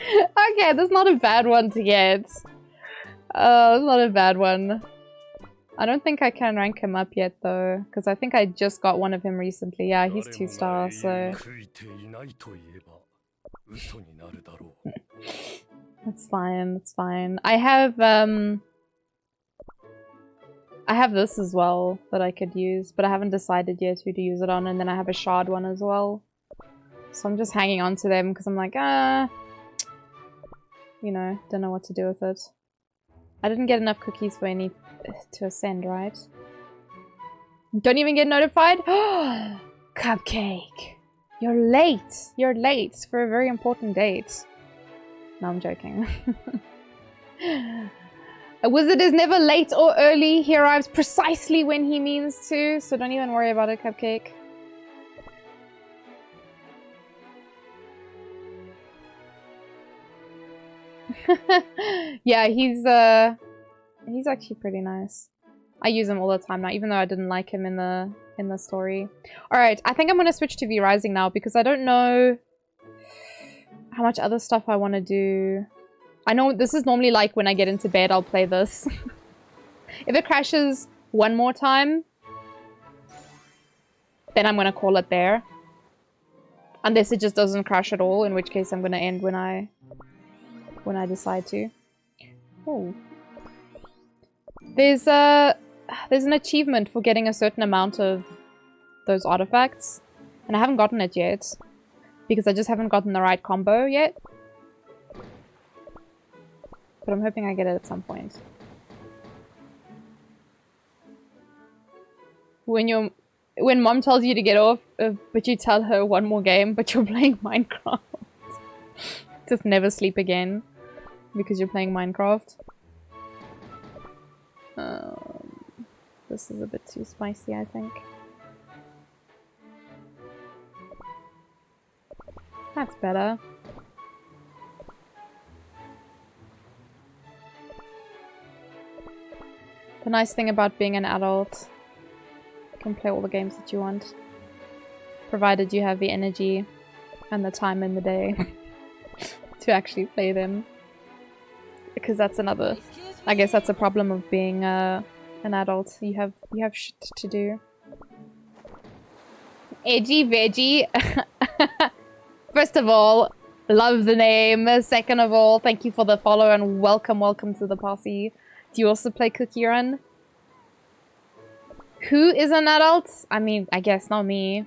Okay, that's not a bad one to get. It's not a bad one. I don't think I can rank him up yet though, because I think I just got one of him recently. Yeah, he's 2-star, so... It's fine, it's fine. I have this as well that I could use, but I haven't decided yet who to use it on, and then I have a shard one as well. So I'm just hanging on to them because I'm like, you know, don't know what to do with it. I didn't get enough cookies for any to ascend, right? Don't even get notified? Cupcake! You're late! You're late for a very important date. No, I'm joking. A wizard is never late or early. He arrives precisely when he means to, so don't even worry about it, Cupcake. Yeah, he's actually pretty nice. I use him all the time now, even though I didn't like him in the story. Alright, I think I'm gonna switch to V Rising now because I don't know how much other stuff I want to do. I know this is normally like when I get into bed, I'll play this. If it crashes one more time, then I'm gonna call it there. Unless it just doesn't crash at all, in which case I'm gonna end when I decide to. Oh. There's an achievement for getting a certain amount of those artifacts. And I haven't gotten it yet. Because I just haven't gotten the right combo yet. But I'm hoping I get it at some point. When mom tells you to get off, but you tell her one more game, but you're playing Minecraft. Just never sleep again. Because you're playing Minecraft. This is a bit too spicy, I think. That's better. The nice thing about being an adult, you can play all the games that you want. Provided you have the energy and the time in the day to actually play them. Because that's another... I guess that's a problem of being an adult. You have shit to do. Edgy Veggie. First of all, love the name. Second of all, thank you for the follow and welcome to the posse. Do you also play Cookie Run? Who is an adult? I mean, I guess not me.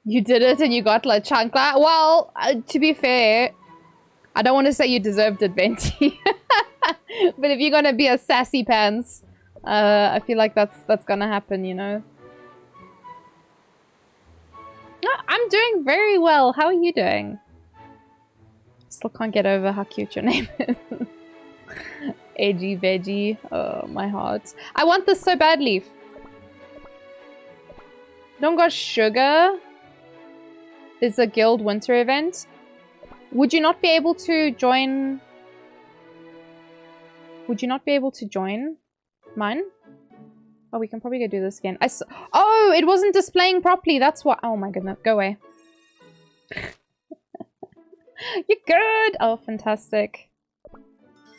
You did it and you got La Chancla. Well, to be fair, I don't want to say you deserved it, Venti. But if you're gonna be a sassy pants, I feel like that's gonna happen, you know? I'm doing very well. How are you doing? Still can't get over how cute your name is. AG Veggie. Oh, my heart. I want this so badly. Don't got sugar. There's a guild winter event. Would you not be able to join... Would you not be able to join mine? Oh, we can probably go do this again. Oh, it wasn't displaying properly. That's what... Oh my goodness. Go away. You're good. Oh, fantastic.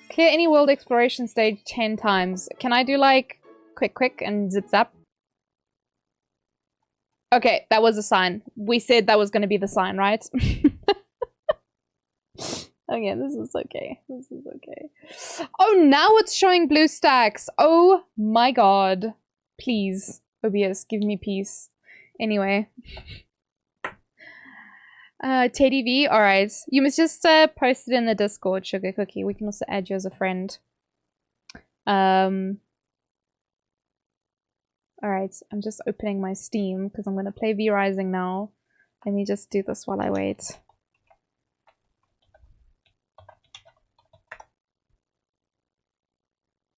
Clear any world exploration stage 10 times. Can I do like quick and zip zap? Okay, that was a sign. We said that was going to be the sign, right? Okay, this is okay. This is okay. Oh, now it's showing blue stacks. Oh my god. Please, OBS, give me peace. Anyway. Teddy V, alright. You must just post it in the Discord, Sugar Cookie. We can also add you as a friend. Alright, I'm just opening my Steam because I'm going to play V Rising now. Let me just do this while I wait.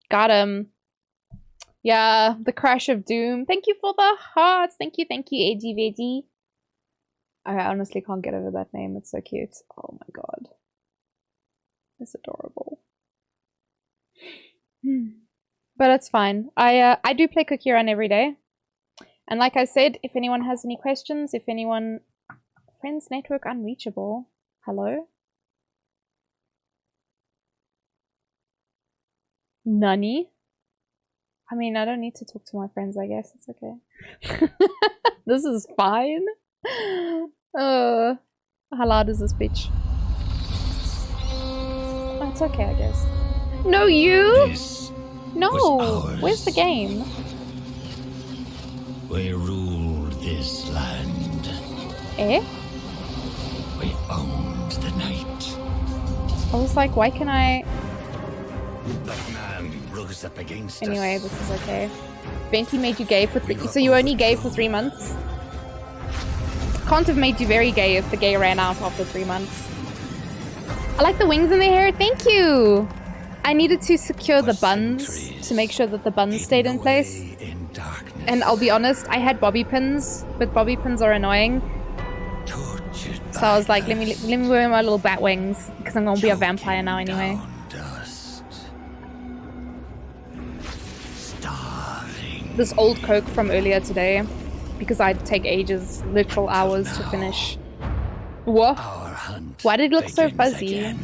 Got him. Yeah, the Crash of Doom. Thank you for the hearts. Thank you, AG Veggie. I honestly can't get over that name. It's so cute. Oh my god. It's adorable. But it's fine. I do play Cookie Run every day. And like I said, if anyone has any questions, if anyone... Friends network unreachable. Hello? Nani? I mean, I don't need to talk to my friends, I guess. It's okay. This is fine. How loud is this bitch? Oh, it's okay, I guess. No, you? This no! Where's the game? We ruled this land. Eh? We owned the night. I was like, why can I... That man rose up against Anyway, us. this is okay. Benty made you gay for so you only gay for 3 months? Can't have made you very gay if the gay ran out after 3 months. I like the wings in the hair, thank you! I needed to secure the For buns centuries, to make sure that the buns stayed in hidden place. away in darkness, And I'll be honest, I had bobby pins, but bobby pins are annoying. tortured So I was by like, let me wear my little bat wings because I'm gonna be a vampire now anyway. dust. Starving. This old Coke from earlier today, because I'd take ages, literal hours to finish. What? Our hunt Why did it look so begins fuzzy? again.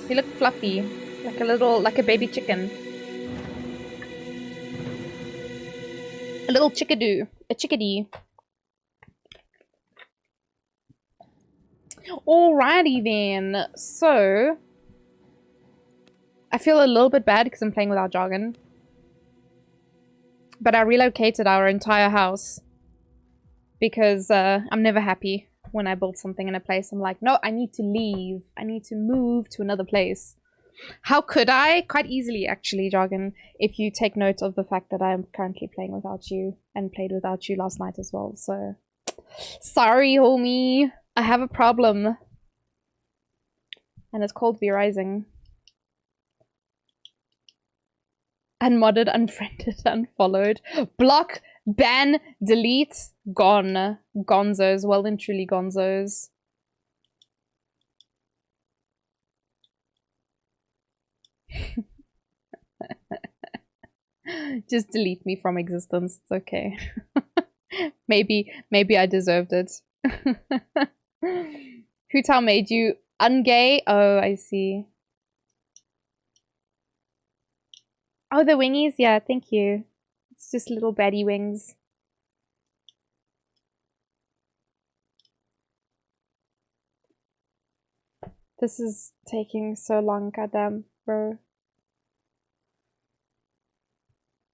He looked fluffy, like a baby chicken. A little chickadoo, a chickadee. Alrighty then. So I feel a little bit bad because I'm playing without jargon. But I relocated our entire house because I'm never happy when I build something in a place. I'm like, no, I need to leave. I need to move to another place. How could I? Quite easily, actually, jargon, if you take note of the fact that I'm currently playing without you and played without you last night as well. So, sorry, homie. I have a problem. And it's called V-Rising. Unmodded, unfriended, unfollowed. Block, ban, delete, gone. Gonzos. Well and truly gonzos. Just delete me from existence. It's okay. maybe I deserved it. Hutal made you ungay? Oh, I see. Oh, the wingies? Yeah, thank you. It's just little baddie wings. This is taking so long, goddamn, bro.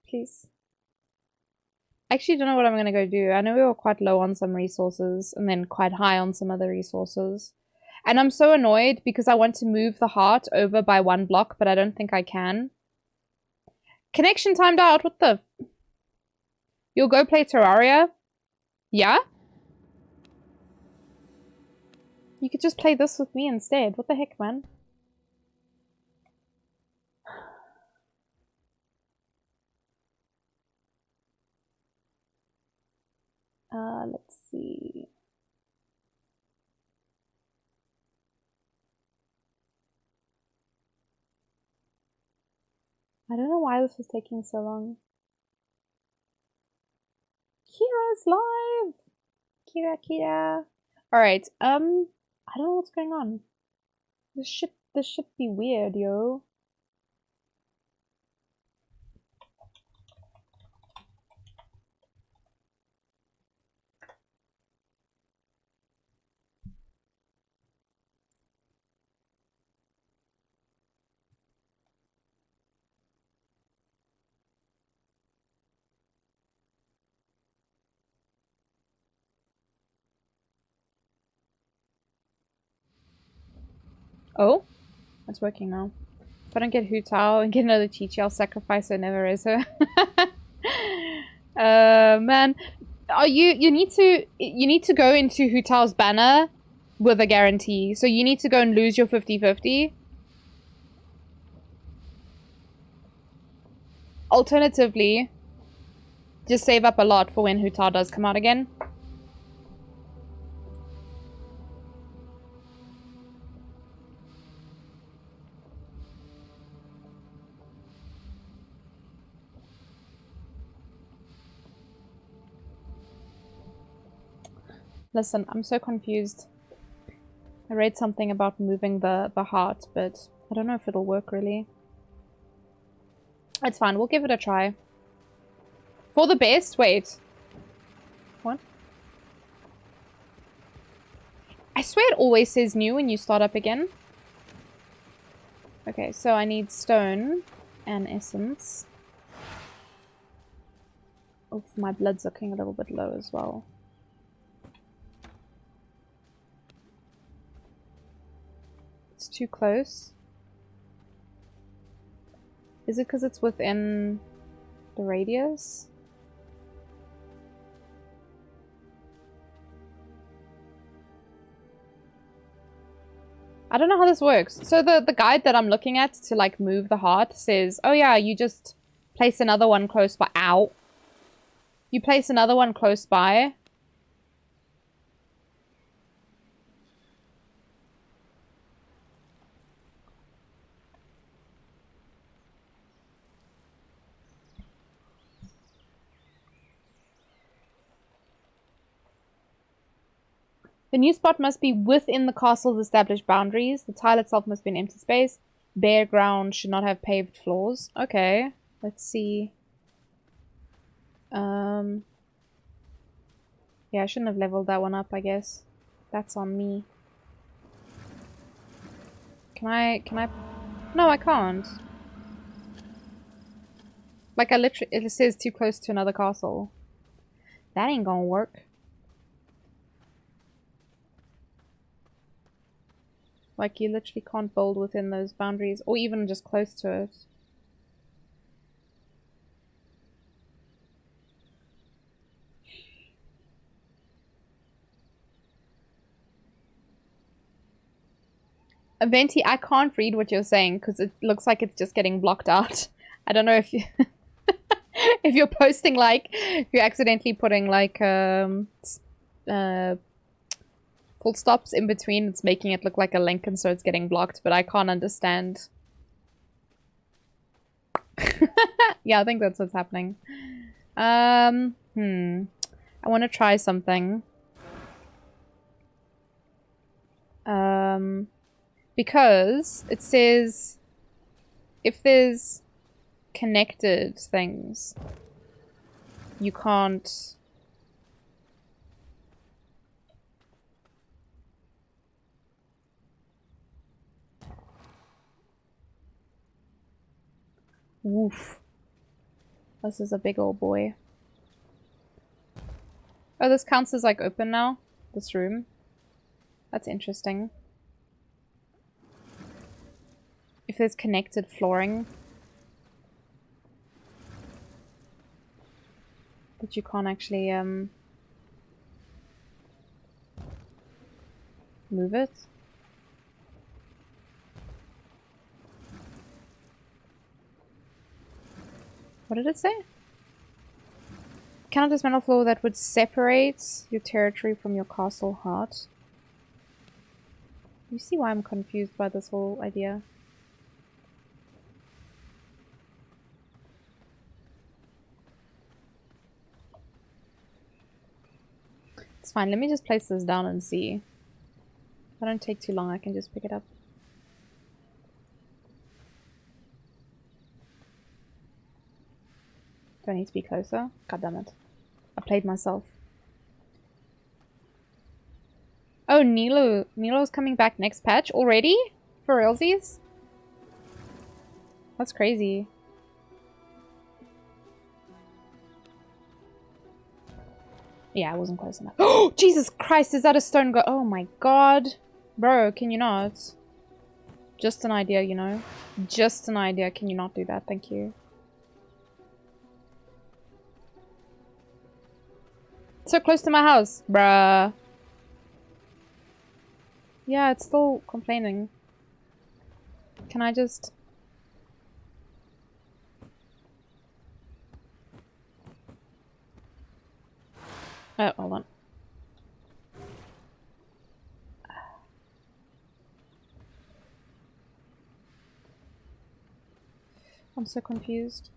Please. I actually don't know what I'm gonna go do. I know we were quite low on some resources and then quite high on some other resources. And I'm so annoyed because I want to move the heart over by 1 block, but I don't think I can. Connection timed out. What the? You'll go play Terraria? Yeah? You could just play this with me instead. What the heck, man? Let's see. I don't know why this was taking so long. Kira's live! Kira. Alright, I don't know what's going on. This should be weird, yo. Oh, it's working now. If I don't get Hu Tao and get another Chi Chi, I'll sacrifice her, never raise her. Man. You need to go into Hu Tao's banner with a guarantee. So you need to go and lose your 50-50. Alternatively, just save up a lot for when Hu Tao does come out again. Listen, I'm so confused. I read something about moving the heart, but I don't know if it'll work really. It's fine, we'll give it a try. For the best? Wait. What? I swear it always says new when you start up again. Okay, so I need stone and essence. Oof, my blood's looking a little bit low as well. It's too close. Is it because it's within the radius? I don't know how this works. So the guide that I'm looking at to like move the heart says, oh yeah, you just place another one close by. Ow. You place another one close by. The new spot must be within the castle's established boundaries. The tile itself must be an empty space. Bare ground should not have paved floors. Okay, let's see. Yeah, I shouldn't have leveled that one up, I guess. That's on me. Can I? No, I can't. Like, I literally, it says too close to another castle. That ain't gonna work. Like, you literally can't build within those boundaries, or even just close to it. Venti, I can't read what you're saying because it looks like it's just getting blocked out. I don't know if you if you're posting like if you're accidentally putting like full stops in between, it's making it look like a link and so it's getting blocked, but I can't understand. Yeah, I think that's what's happening. I want to try something. Because it says if there's connected things, you can't. Woof. This is a big old boy. Oh, this counts as like open now? This room? That's interesting. If there's connected flooring. But you can't actually move it. What did it say? Cannot dismantle floor that would separate your territory from your castle heart. You see why I'm confused by this whole idea? It's fine, let me just place this down and see. If I don't take too long, I can just pick it up. Do I need to be closer? God damn it. I played myself. Oh, Nilo's coming back next patch already? For realsies? That's crazy. Yeah, I wasn't close enough. Oh, Jesus Christ, is that a stone god? Oh my god. Bro, can you not? Just an idea, you know? Just an idea. Can you not do that? Thank you. So close to my house, bruh. Yeah, it's still complaining. Can I just... Oh, hold on. I'm so confused.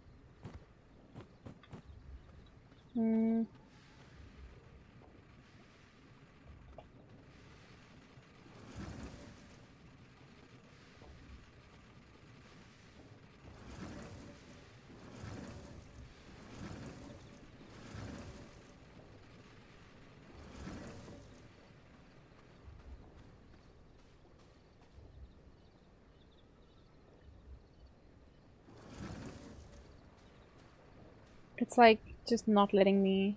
It's like just not letting me.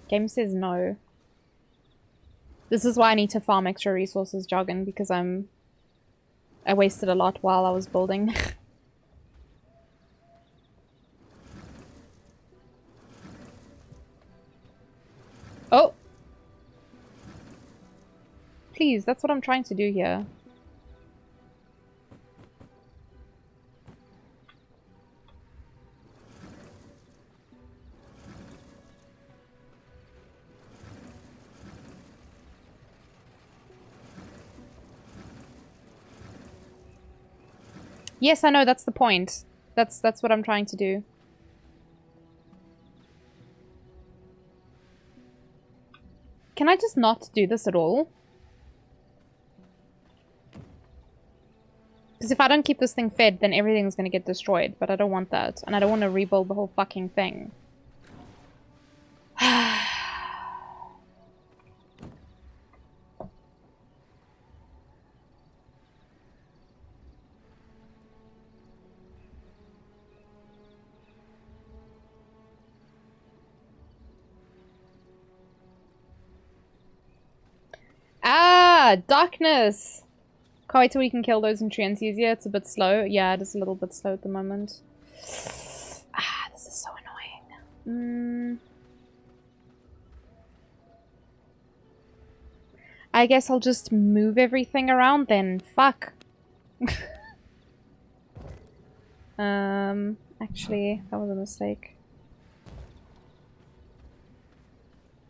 Game says no. This is why I need to farm extra resources, Jargon, because I wasted a lot while I was building. Oh! Please, that's what I'm trying to do here. Yes, I know, that's the point. That's what I'm trying to do. Can I just not do this at all? Because if I don't keep this thing fed, then everything's gonna get destroyed. But I don't want that. And I don't want to rebuild the whole fucking thing. Ah! Darkness! Can't wait till we can kill those nutrients easier. It's a bit slow. Yeah, it is a little bit slow at the moment. Ah, this is so annoying. I guess I'll just move everything around then. Fuck. Actually, that was a mistake.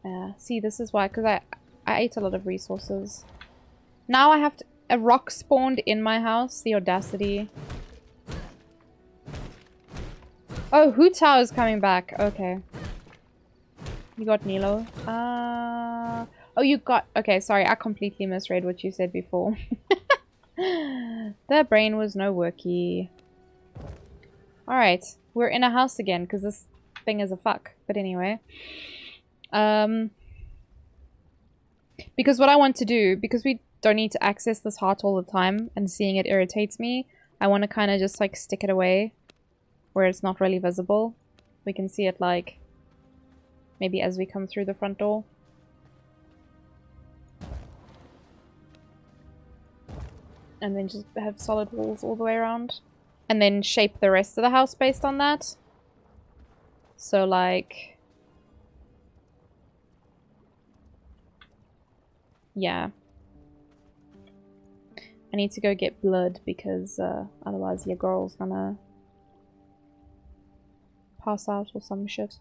Yeah, see, this is why, because I ate a lot of resources. Now I have to... A rock spawned in my house. The audacity. Oh, Hu Tao is coming back. Okay. You got Nilo. Oh, you got... Okay, sorry. I completely misread what you said before. Their brain was no worky. Alright. We're in a house again, because this thing is a fuck. But anyway. Because what I want to do... Because we don't need to access this heart all the time, and seeing it irritates me, I want to kind of just, like, stick it away. Where it's not really visible. We can see it, like... Maybe as we come through the front door. And then just have solid walls all the way around. And then shape the rest of the house based on that. So, like... Yeah. I need to go get blood because otherwise your girl's gonna pass out or some shit.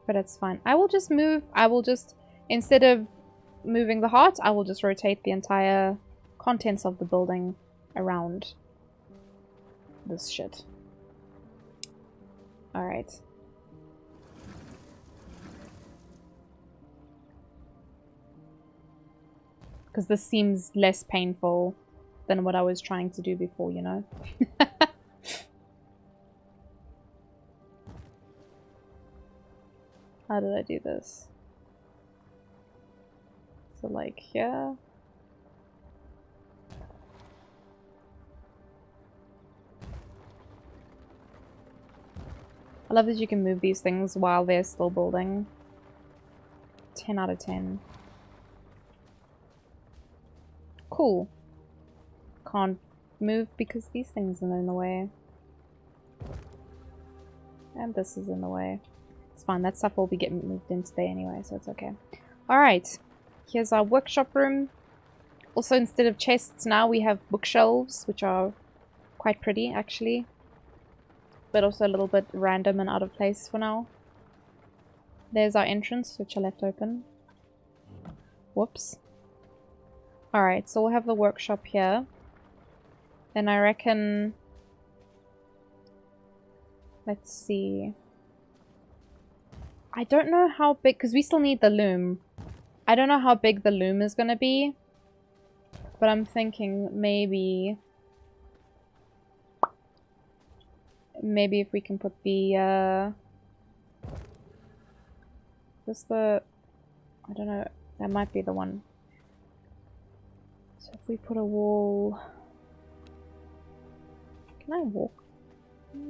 But it's fine. I will just move. I will just... Instead of moving the heart, I will just rotate the entire contents of the building around this shit. Alright. Because this seems less painful than what I was trying to do before, you know? How did I do this? So, like, here. I love that you can move these things while they're still building. 10 out of 10. Cool. Can't move because these things are in the way. And this is in the way. It's fine, that stuff will be getting moved in today anyway, so it's okay. Alright. Here's our workshop room. Also, instead of chests now, we have bookshelves, which are quite pretty, actually. But also a little bit random and out of place for now. There's our entrance, which I left open. Whoops. Alright, so we'll have the workshop here. Then I reckon... Let's see. I don't know how big... Because we still need the loom. I don't know how big the loom is going to be. But I'm thinking maybe... Maybe if we can put the... Just the... I don't know. That might be the one. So if we put a wall... Can I walk?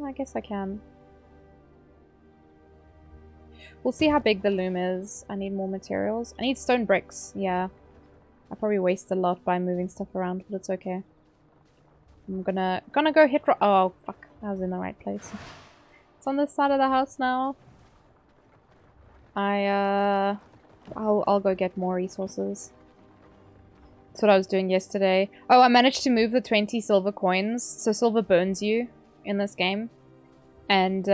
I guess I can. We'll see how big the loom is. I need more materials. I need stone bricks. Yeah. I probably wasted a lot by moving stuff around, but it's okay. I'm gonna go hit... Oh, fuck. I was in the right place. It's on this side of the house now. I'll go get more resources. That's what I was doing yesterday. Oh, I managed to move the 20 silver coins. So silver burns you in this game. And,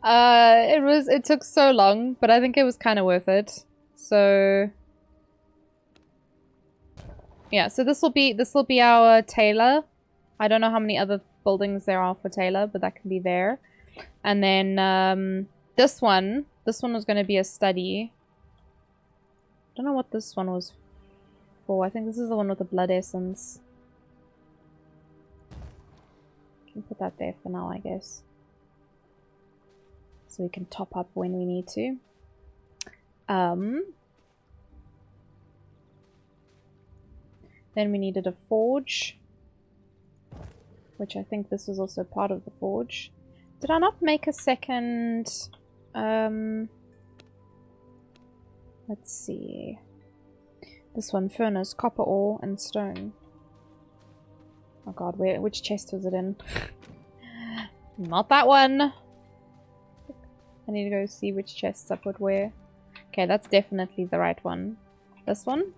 It took so long, but I think it was kind of worth it. So yeah, so this will be our tailor. I don't know how many other buildings there are for tailor, but that can be there. And then this one was going to be a study. I don't know what this one was for. I think this is the one with the blood essence. Can put that there for now, I guess. So we can top up when we need to. Then we needed a forge, which I think this was also part of the forge. Did I not make a second? Let's see. This one, furnace, copper ore, and stone. Oh god, which chest was it in? Not that one! I need to go see which chests I put where. Okay, that's definitely the right one. This one?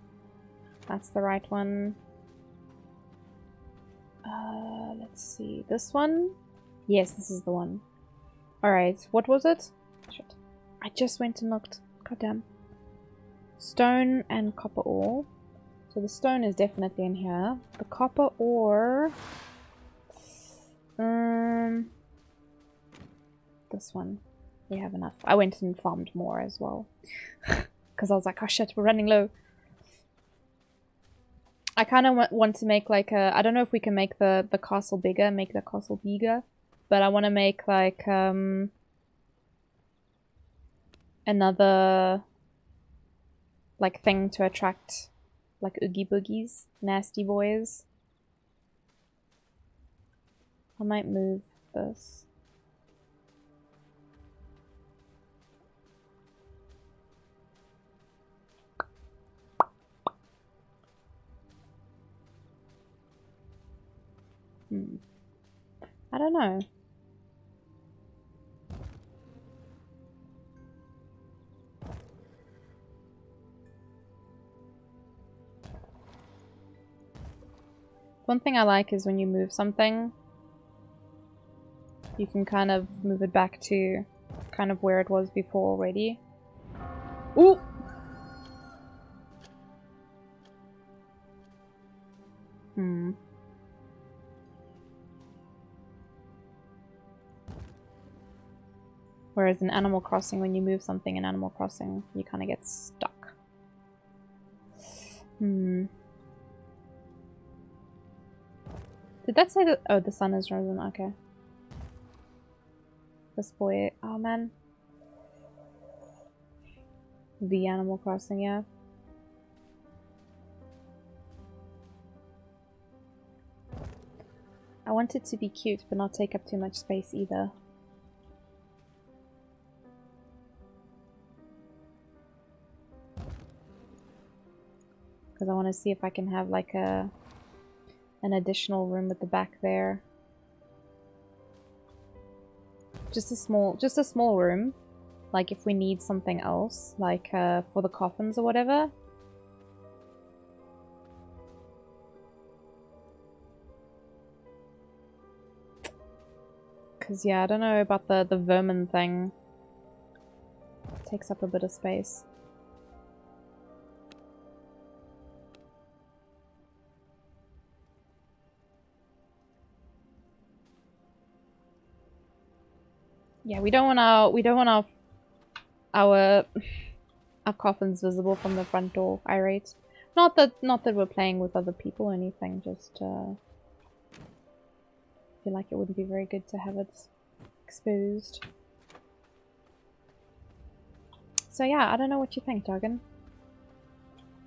That's the right one. Let's see. This one? Yes, this is the one. Alright, what was it? Shit. I just went and looked. Goddamn. Stone and copper ore. So the stone is definitely in here. The copper ore... this one. We have enough. I went and farmed more as well. Because I was like, oh shit, we're running low. I kind of want to make like a... I don't know if we can make the castle bigger, make the castle bigger. But I want to make like another like thing to attract like oogie boogies, nasty boys. I might move this. I don't know. One thing I like is when you move something, you can kind of move it back to kind of where it was before already. Ooh! Whereas in Animal Crossing, when you move something in Animal Crossing, you kind of get stuck. Did that say that? Oh, the sun is risen. Okay. This boy. Oh man. The Animal Crossing, yeah. I want it to be cute, but not take up too much space either. Because I want to see if I can have like an additional room at the back there. Just a small room. Like if we need something else, like for the coffins or whatever. Because yeah, I don't know about the vermin thing. It takes up a bit of space. Yeah, we don't want our coffins visible from the front door. Irate. Not that we're playing with other people or anything. Just feel like it wouldn't be very good to have it exposed. So yeah, I don't know what you think, Jargon.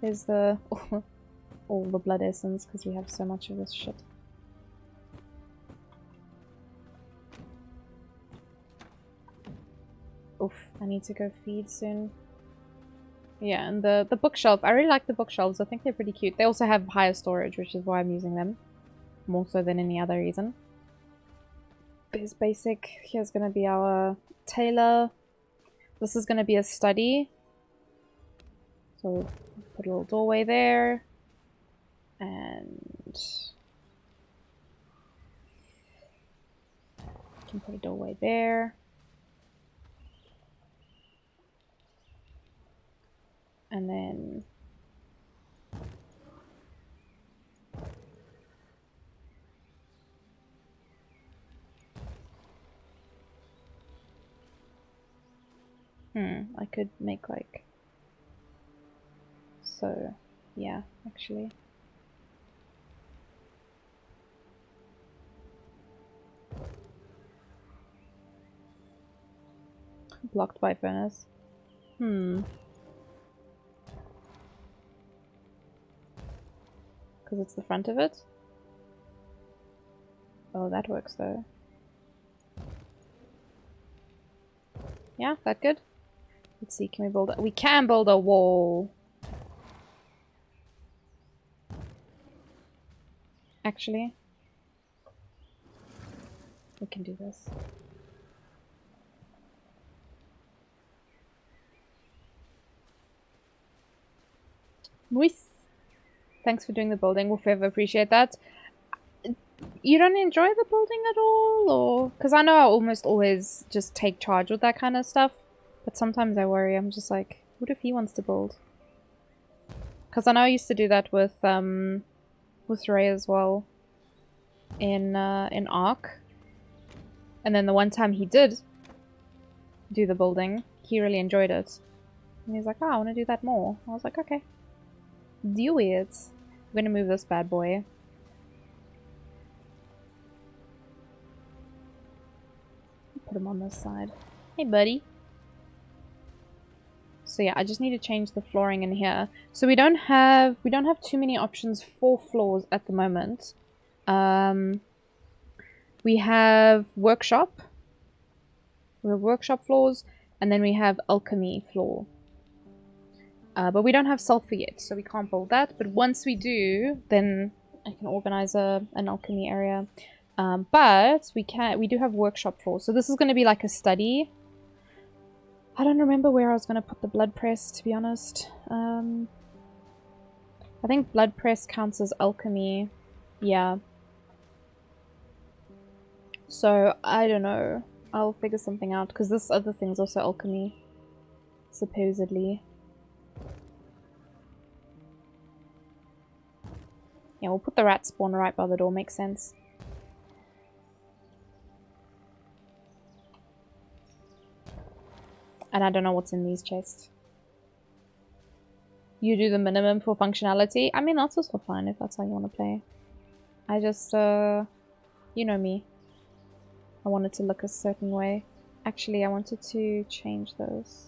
There's the all the blood essence because we have so much of this shit. Oof, I need to go feed soon. Yeah, and the bookshelf. I really like the bookshelves. I think they're pretty cute. They also have higher storage, which is why I'm using them. More so than any other reason. There's basic. Here's gonna be our tailor. This is gonna be a study. So put a little doorway there. And can put a doorway there. And then... I could make like... So, yeah, actually. Blocked by furnace. Because it's the front of it? Oh, that works though. Yeah, that good? Let's see, can we build a... We can build a wall! Actually. We can do this. Nice! Thanks for doing the building, we'll forever appreciate that. You don't enjoy the building at all, or...? Because I know I almost always just take charge with that kind of stuff. But sometimes I worry, I'm just like, what if he wants to build? Because I know I used to do that with Ray as well. In Ark. And then the one time he did do the building, he really enjoyed it. And he's like, oh, I want to do that more. I was like, okay. Do it. I'm gonna move this bad boy. Put him on this side. Hey, buddy. So yeah, I just need to change the flooring in here. So we don't have too many options for floors at the moment. We have workshop. We have workshop floors, and then we have alchemy floor. But we don't have sulfur yet, so we can't build that. But once we do, then I can organize an alchemy area. But we do have workshop floor. So this is going to be like a study. I don't remember where I was going to put the blood press, to be honest. I think blood press counts as alchemy. Yeah. So, I don't know. I'll figure something out, because this other thing's also alchemy. Supposedly. Yeah, we'll put the rat spawn right by the door, makes sense. And I don't know what's in these chests. You do the minimum for functionality? I mean, that's also fine if that's how you want to play. I just, you know me. I want it to look a certain way. Actually, I wanted to change those.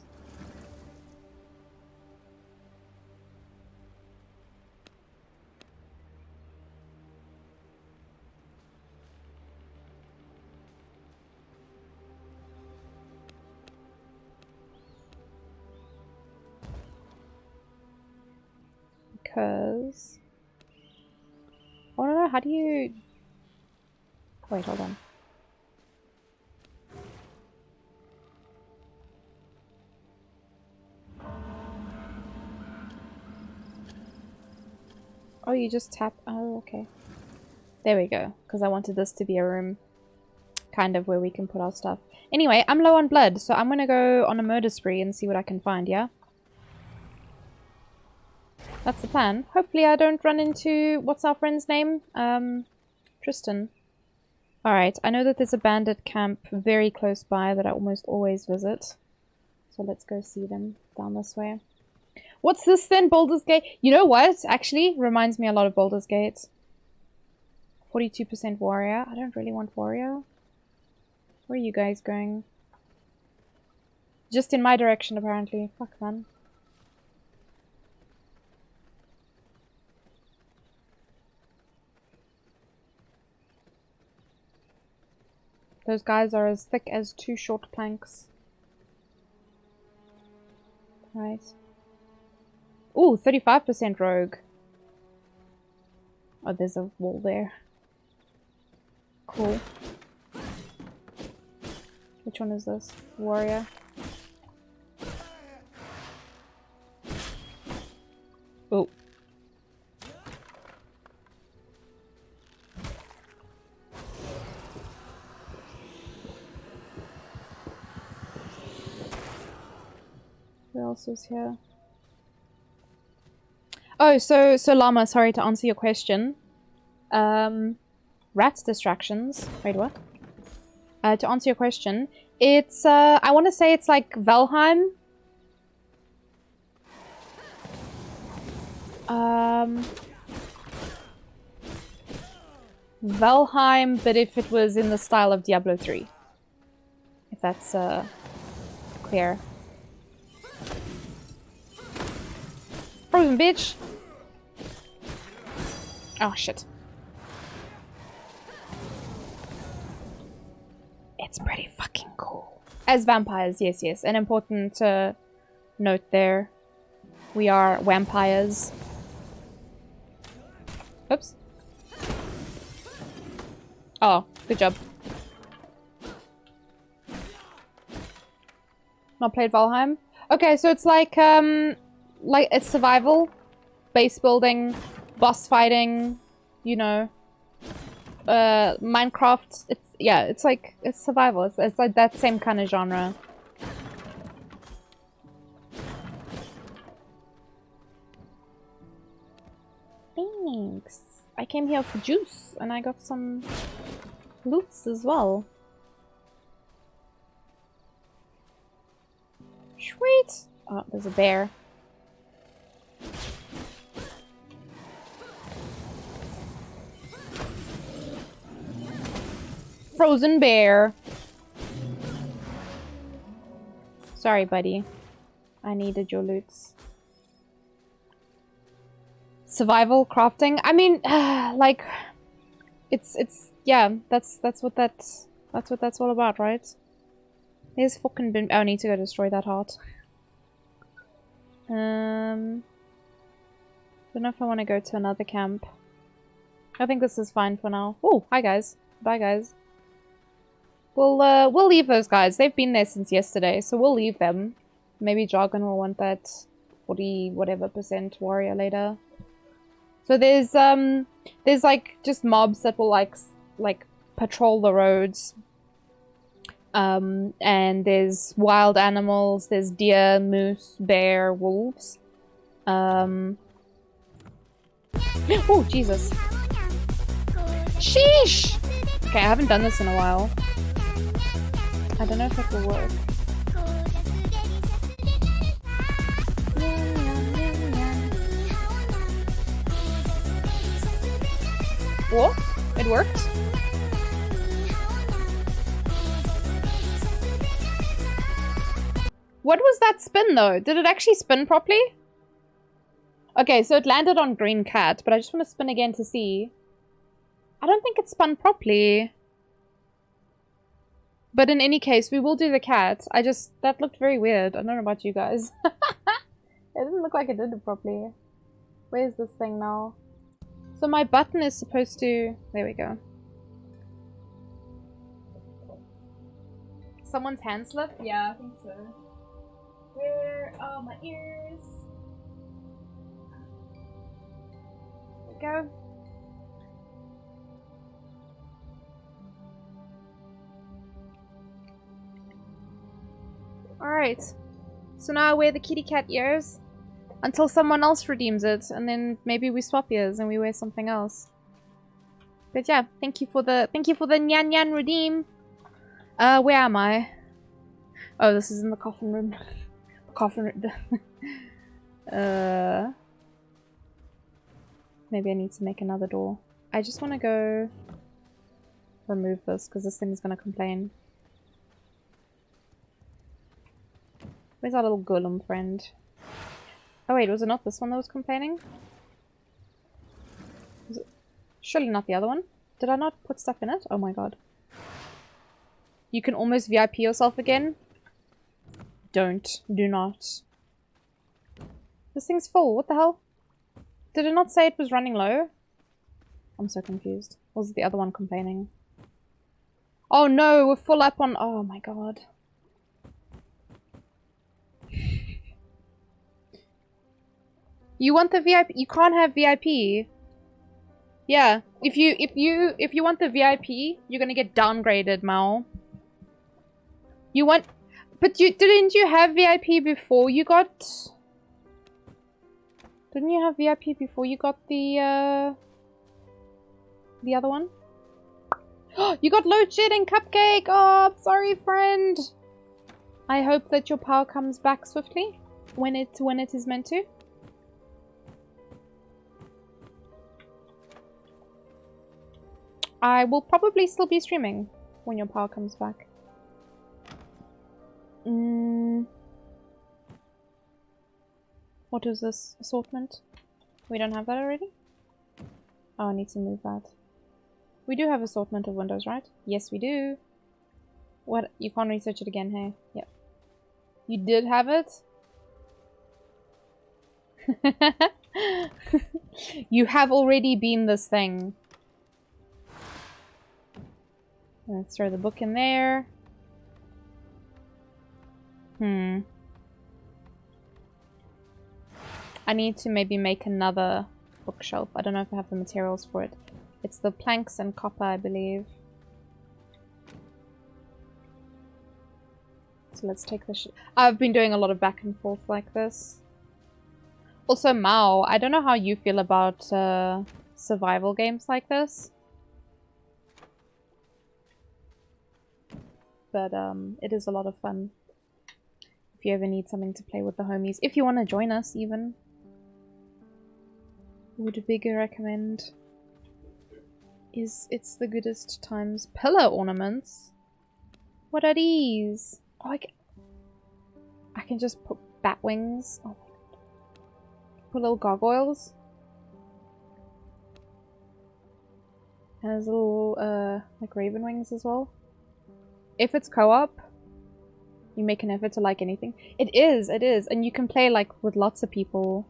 Because... I don't know, how do you... Wait, hold on. Oh, you just tap... Oh, okay. There we go. Because I wanted this to be a room. Kind of where we can put our stuff. Anyway, I'm low on blood, so I'm gonna go on a murder spree and see what I can find, yeah? That's the plan. Hopefully I don't run into... What's our friend's name? Tristan. Alright, I know that there's a bandit camp very close by that I almost always visit. So let's go see them down this way. What's this then? Baldur's Gate? You know what? Actually, reminds me a lot of Baldur's Gate. 42% warrior. I don't really want warrior. Where are you guys going? Just in my direction, apparently. Fuck, man. Those guys are as thick as two short planks. Right. Ooh, 35% rogue. Oh, there's a wall there. Cool. Which one is this? Warrior. Oh. Who else is here? Oh, so Llama, sorry to answer your question. Rat distractions. Wait, what? To answer your question, it's I want to say it's like Valheim. Valheim, but if it was in the style of Diablo 3. If that's clear. Frozen bitch! Oh shit. It's pretty fucking cool. As vampires, yes, yes. An important note there. We are vampires. Oops. Oh, good job. Not played Valheim? Okay, so it's like it's survival, base building, boss fighting, you know. Minecraft, it's like, it's survival. It's like that same kind of genre. Thanks. I came here for juice, and I got some loots as well. Sweet! Oh, there's a bear. Frozen bear! Sorry, buddy. I needed your loots. Survival, crafting. I mean, like, it's yeah. That's what that's all about, right? There's fucking bin. Oh, I need to go destroy that heart. Don't know if I want to go to another camp. I think this is fine for now. Oh, hi guys. Bye guys. We'll leave those guys. They've been there since yesterday, so we'll leave them. Maybe Jargon will want that 40 whatever % warrior later. So there's like just mobs that will like patrol the roads. And there's wild animals, there's deer, moose, bear, wolves. Oh, Jesus. Sheesh! Okay, I haven't done this in a while. I don't know if it will work. What? It worked? What was that spin though? Did it actually spin properly? Okay, so it landed on green cat, but I just want to spin again to see. I don't think it spun properly. But in any case, we will do the cat. That looked very weird. I don't know about you guys. It didn't look like it did it properly. Where's this thing now? So my button is supposed to... There we go. Someone's hand slipped? Yeah, I think so. Where are my ears? There we go. Alright. So now I wear the kitty cat ears until someone else redeems it, and then maybe we swap ears and we wear something else. But yeah, thank you for the nyan nyan redeem. Where am I? Oh, this is in the coffin room. Coffin room. Maybe I need to make another door. I just want to go remove this because this thing is going to complain. Where's our little golem friend? Oh wait, was it not this one that was complaining? Was it... Surely not the other one. Did I not put stuff in it? Oh my god. You can almost VIP yourself again? Don't. Do not. This thing's full. What the hell? Did it not say it was running low? I'm so confused. Or was it the other one complaining? Oh no, we're full up on... Oh my god. You want the VIP? You can't have VIP. Yeah, if you want the VIP, you're gonna get downgraded, Mao. You want, but didn't you have VIP before you got Didn't you have VIP before you got the other one? You got load shedding, Cupcake! Oh, I'm sorry, friend! I hope that your power comes back swiftly when it is meant to. I will probably still be streaming when your power comes back. What is this assortment? We don't have that already? Oh, I need to move that. We do have assortment of windows, right? Yes, we do. What? You can't research it again, hey? Yep. You did have it? You have already been this thing. Let's throw the book in there. I need to maybe make another bookshelf. I don't know if I have the materials for it. It's the planks and copper, I believe. So let's take this. I've been doing a lot of back and forth like this. Also, Mao, I don't know how you feel about survival games like this. But it is a lot of fun. If you ever need something to play with the homies. If you want to join us, even. Would bigger recommend. It's the goodest times. Pillar ornaments? What are these? Oh, I can just put bat wings. Oh my god. Put little gargoyles. And there's little, like raven wings as well. If it's co-op, you make an effort to like anything. It is. And you can play, like, with lots of people.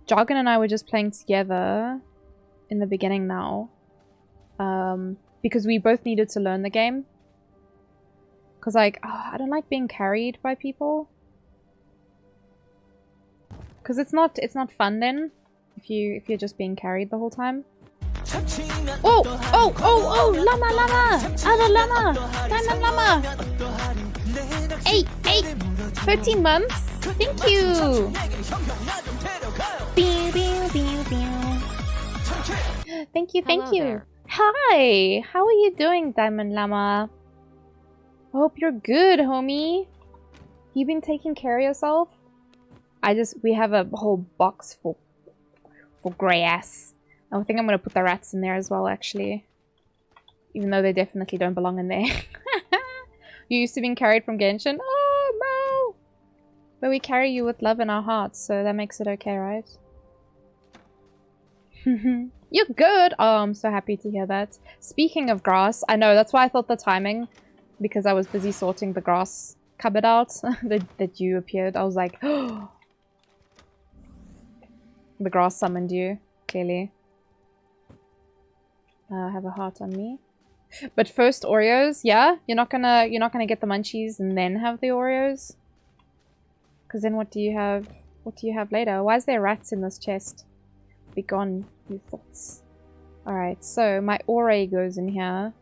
Jargon and I were just playing together in the beginning now. Because we both needed to learn the game. Because, like, I don't like being carried by people. Because it's not fun then. If you're just being carried the whole time. Oh! Llama! Other llama! Diamond llama! 13 months? Thank you! Thank you. Hi! How are you doing, Diamond llama? I hope you're good, homie. You been taking care of yourself? We have a whole box for grass. I think I'm gonna put the rats in there as well, actually. Even though they definitely don't belong in there. You used to being carried from Genshin? Oh, no! But we carry you with love in our hearts, so that makes it okay, right? You're good! Oh, I'm so happy to hear that. Speaking of grass, I know, that's why I thought the timing, because I was busy sorting the grass cupboard out, that you appeared. I was like, oh! The grass summoned you, clearly. I have a heart on me. But first Oreos, yeah? You're not gonna get the munchies and then have the Oreos? Because then what do you have? What do you have later? Why is there rats in this chest? Be gone, you thoughts. Alright, so my Ore goes in here.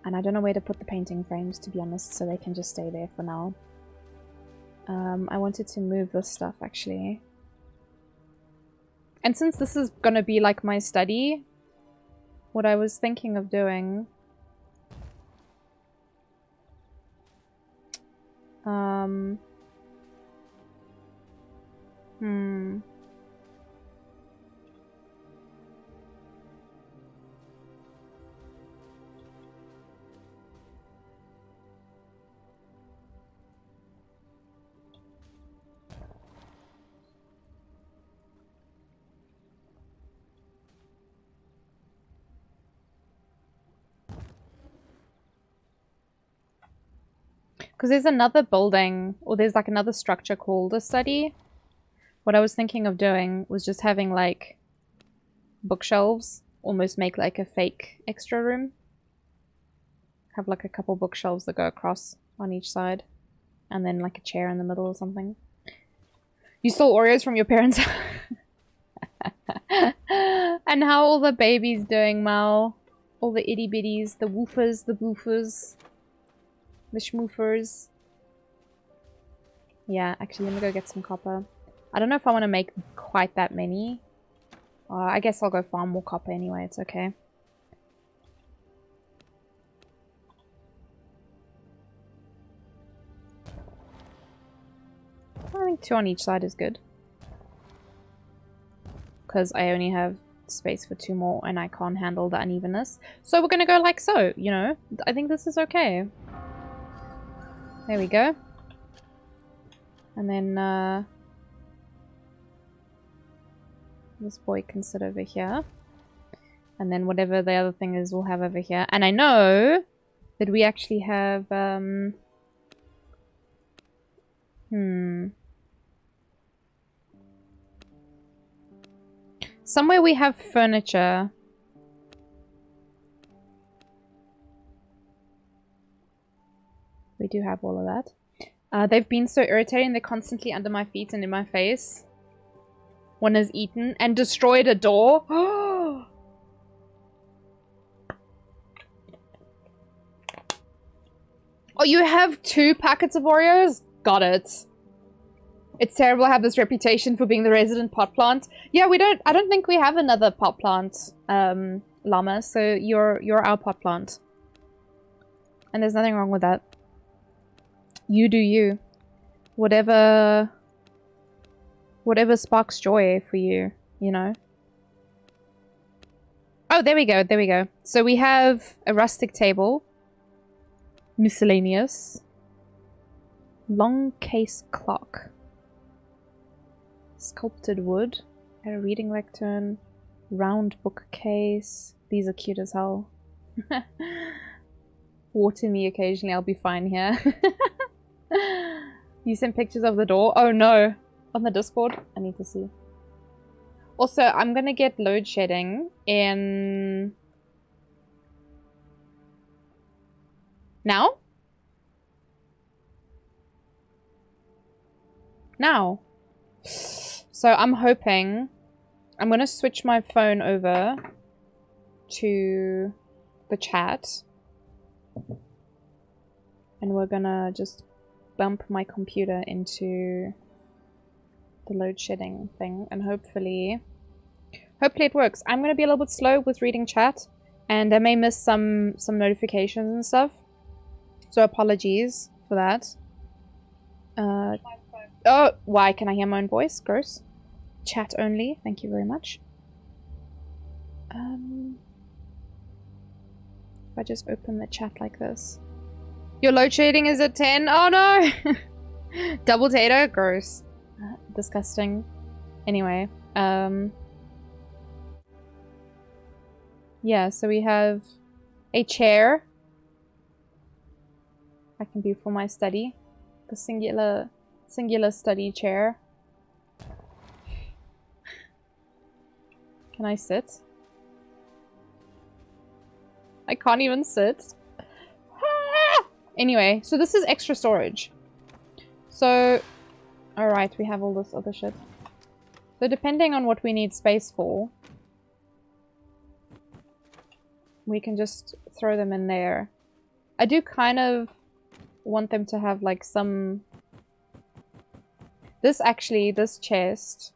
And I don't know where to put the painting frames, to be honest, so they can just stay there for now. I wanted to move this stuff, actually. And since this is gonna be like my study, what I was thinking of doing... Because there's another building, or there's like another structure called a study. What I was thinking of doing was just having like bookshelves, almost make like a fake extra room. Have like a couple bookshelves that go across on each side. And then like a chair in the middle or something. You stole Oreos from your parents? And how all the babies doing, Mal? All the itty bitties, the woofers, the boofers. The schmoofers. Yeah, actually, let me go get some copper. I don't know if I want to make quite that many. I guess I'll go farm more copper anyway. It's okay. I think 2 on each side is good. Because I only have space for 2 more and I can't handle the unevenness. So we're gonna go like so, you know? I think this is okay. There we go. And then, this boy can sit over here. And then whatever the other thing is, we'll have over here. And I know that we actually have, somewhere we have furniture. We do have all of that. They've been so irritating. They're constantly under my feet and in my face. One has eaten and destroyed a door. Oh, you have 2 packets of Oreos? Got it. It's terrible I have this reputation for being the resident pot plant. Yeah, I don't think we have another pot plant, llama, so you're our pot plant. And there's nothing wrong with that. You do you. Whatever sparks joy for you, you know? Oh, there we go, there we go. So we have a rustic table. Miscellaneous. Long case clock. Sculpted wood. A reading lectern. Round bookcase. These are cute as hell. Water me occasionally, I'll be fine here. You sent pictures of the door? Oh no. On the Discord? I need to see. Also, I'm gonna get load shedding in... Now? Now. So I'm hoping... I'm gonna switch my phone over to the chat. And we're gonna just bump my computer into the load shedding thing, and hopefully it works. I'm gonna be a little bit slow with reading chat, and I may miss some notifications and stuff, so apologies for that. Oh, why can I hear my own voice? Gross. Chat only, thank you very much. If I just open the chat like this. Your load shedding is at 10? Oh no! Double tater? Gross. Disgusting. Anyway, yeah, so we have a chair. That can be for my study. The singular study chair. Can I sit? I can't even sit. Anyway, so this is extra storage. So, alright, we have all this other shit. So depending on what we need space for, we can just throw them in there. I do kind of want them to have like some... This chest...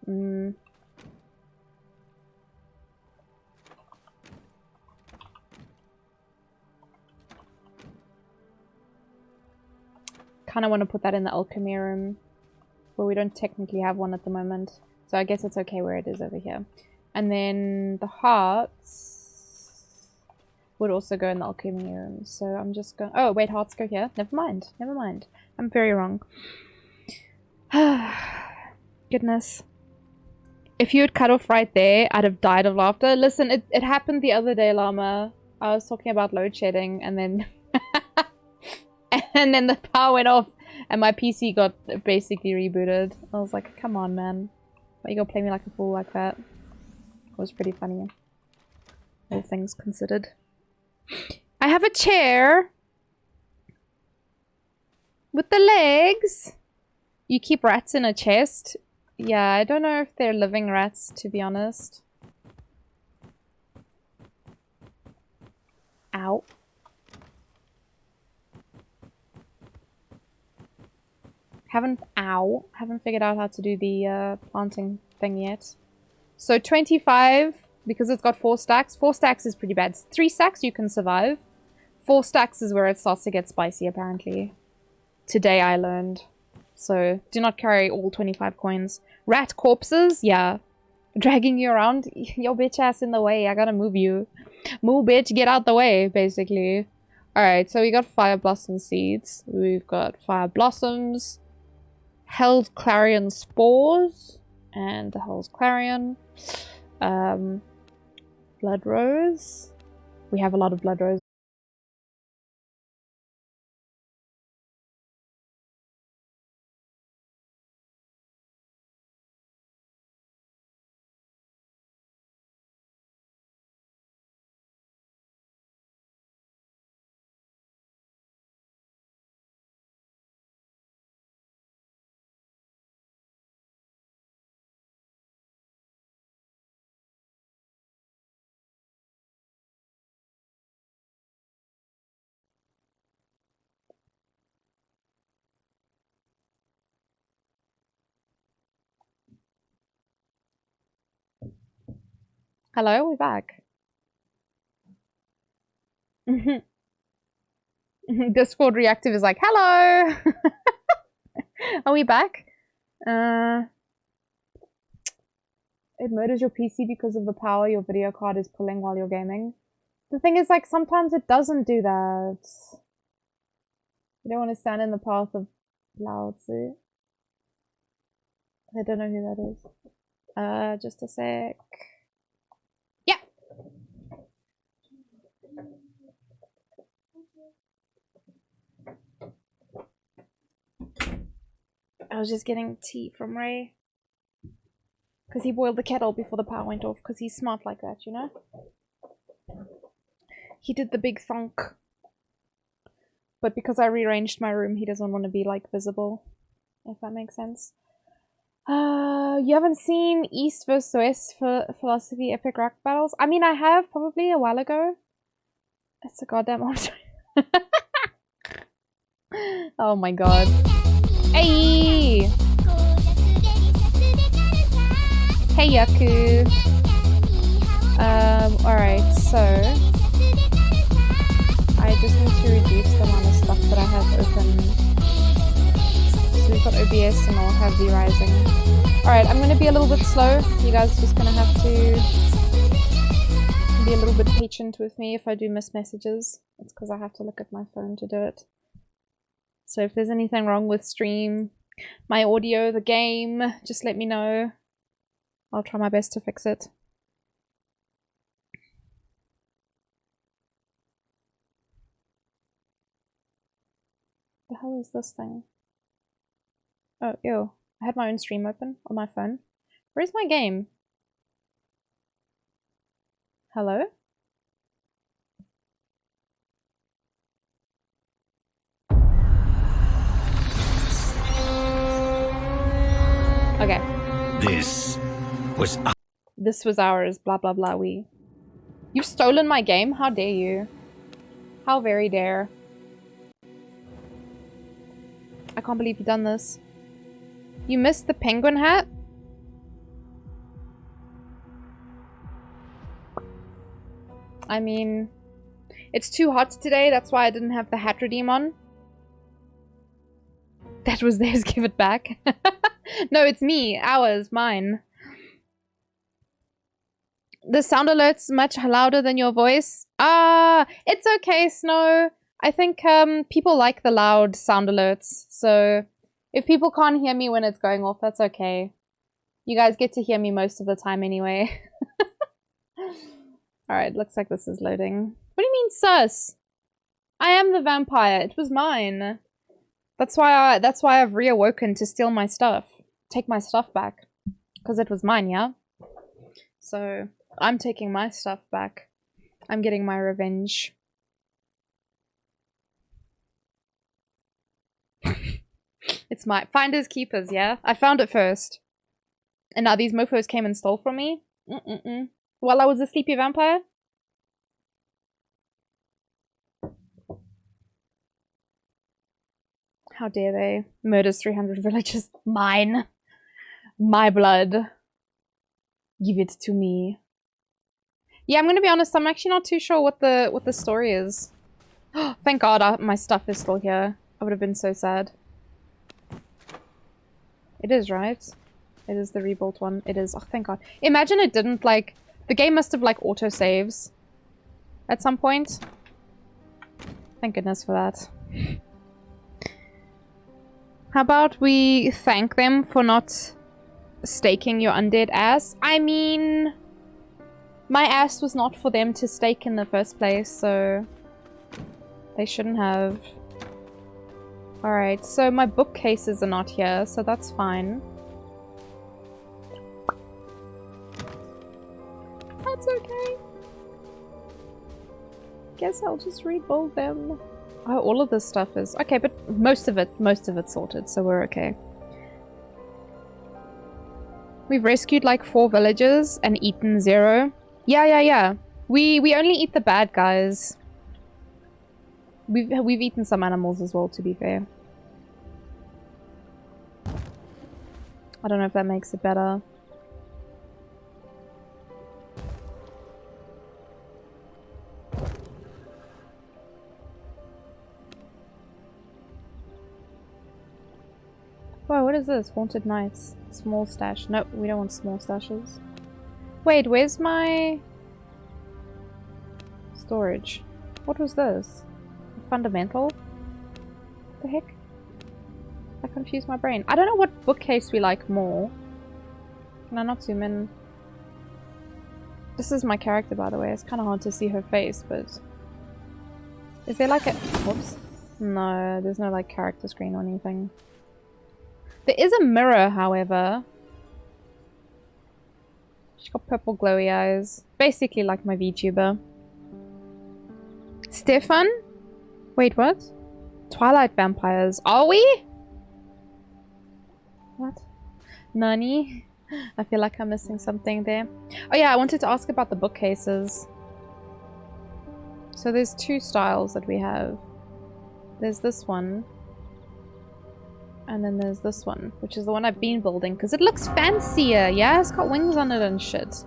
kind of want to put that in the alchemy room, but we don't technically have one at the moment, so I guess it's okay where it is over here. And then the hearts would also go in the alchemy room, so I'm just going... Oh wait, hearts go here. Never mind, I'm very wrong. Goodness, if you had cut off right there, I'd have died of laughter. Listen, it happened the other day, Llama. I was talking about load shedding, and then and then the power went off and my PC got basically rebooted. I was like, come on, man. Why you gonna play me like a fool like that? It was pretty funny. All things considered. I have a chair with the legs. You keep rats in a chest? Yeah, I don't know if they're living rats, to be honest. Ow. Haven't figured out how to do the planting thing yet. So 25, because it's got 4 stacks. 4 stacks is pretty bad. 3 stacks you can survive. 4 stacks is where it starts to get spicy, apparently. Today I learned. So do not carry all 25 coins. Rat corpses? Yeah. Dragging you around? Your bitch ass in the way. I gotta move you. Move, bitch. Get out the way, basically. Alright, so we got Fire Blossom Seeds. We've got Fire Blossoms. Hell's Clarion Spores. And the Hell's Clarion. Blood Rose. We have a lot of Blood Rose. Hello, we're back. Discord reactive is like, hello! Are we back? It murders your PC because of the power your video card is pulling while you're gaming. The thing is, like, sometimes it doesn't do that. You don't want to stand in the path of Lao Tzu. I don't know who that is. Just a sec. Yeah! I was just getting tea from Ray. Because he boiled the kettle before the power went off. Because he's smart like that, you know? He did the big thunk. But because I rearranged my room, he doesn't want to be, like, visible. If that makes sense. You haven't seen East vs West Philosophy Epic Rock Battles? I mean, I have, probably a while ago. It's a goddamn option. Oh my god. Hey! Hey, Yaku. Alright, so I just need to reduce the amount of stuff that I have open. So we've got OBS and I'll have V-Rising. Alright, I'm gonna be a little bit slow. You guys are just gonna have to be a little bit patient with me if I do miss messages. It's because I have to look at my phone to do it. So if there's anything wrong with stream, my audio, the game, just let me know. I'll try my best to fix it. The hell is this thing? Oh, ew. I had my own stream open on my phone. Where's my game? Hello? Okay. This was ours, blah blah blah, we. You've stolen my game? How dare you? How very dare. I can't believe you've done this. You missed the penguin hat? I mean, it's too hot today, that's why I didn't have the hat redeem on. That was theirs, give it back. No, it's me, ours, mine. The sound alert's much louder than your voice. It's okay, Snow. I think people like the loud sound alerts, so if people can't hear me when it's going off, that's okay. You guys get to hear me most of the time anyway. Alright, looks like this is loading. What do you mean sus? I am the vampire. It was mine. That's why I've reawoken to steal my stuff. Take my stuff back. Because it was mine, yeah? So, I'm taking my stuff back. I'm getting my revenge. It's my finders keepers, yeah? I found it first. And now these mofos came and stole from me? While I was a sleepy vampire? How dare they? Murders 300 villagers. Mine. My blood. Give it to me. Yeah, I'm gonna be honest, I'm actually not too sure what the story is. Thank God my stuff is still here. I would have been so sad. It is, right? It is the rebuilt one. It is. Oh, thank God. Imagine it didn't, like... The game must have, like, auto-saves at some point. Thank goodness for that. How about we thank them for not staking your undead ass? I mean... My ass was not for them to stake in the first place, so... They shouldn't have. Alright, so my bookcases are not here, so that's fine. That's okay. Guess I'll just rebuild them. Oh, all of this stuff is... Okay, but most of it's sorted, so we're okay. We've rescued like 4 villagers and eaten 0. Yeah. We only eat the bad guys. We've eaten some animals as well, to be fair. I don't know if that makes it better. Whoa, what is this? Haunted Nights. Small stash. Nope, we don't want small stashes. Wait, where's my... storage? What was this? Fundamental? The heck? I confused my brain. I don't know what bookcase we like more. Can I not zoom in? This is my character, by the way. It's kind of hard to see her face, but... Is there like a... Whoops. No, there's no like character screen or anything. There is a mirror, however. She's got purple glowy eyes. Basically like my VTuber. Stefan? Wait, what? Twilight vampires. Are we? What? Nani? I feel like I'm missing something there. Oh yeah, I wanted to ask about the bookcases. So there's 2 styles that we have. There's this one. And then there's this one, which is the one I've been building, because it looks fancier, yeah? It's got wings on it and shit.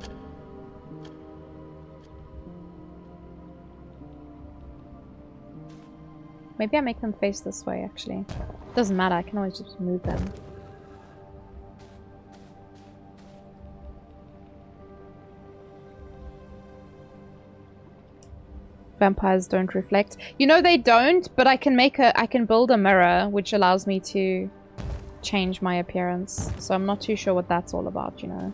Maybe I make them face this way, actually. Doesn't matter, I can always just move them. Vampires don't reflect. You know they don't, but I can build a mirror which allows me to change my appearance. So I'm not too sure what that's all about, you know.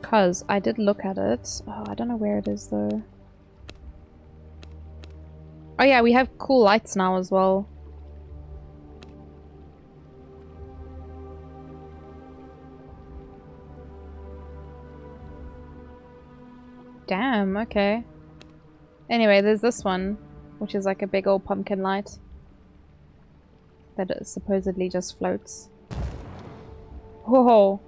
Cause I did look at it. Oh, I don't know where it is though. Oh yeah, we have cool lights now as well. Damn, okay. Anyway, there's this one, which is like a big old pumpkin light. That supposedly just floats. Whoa!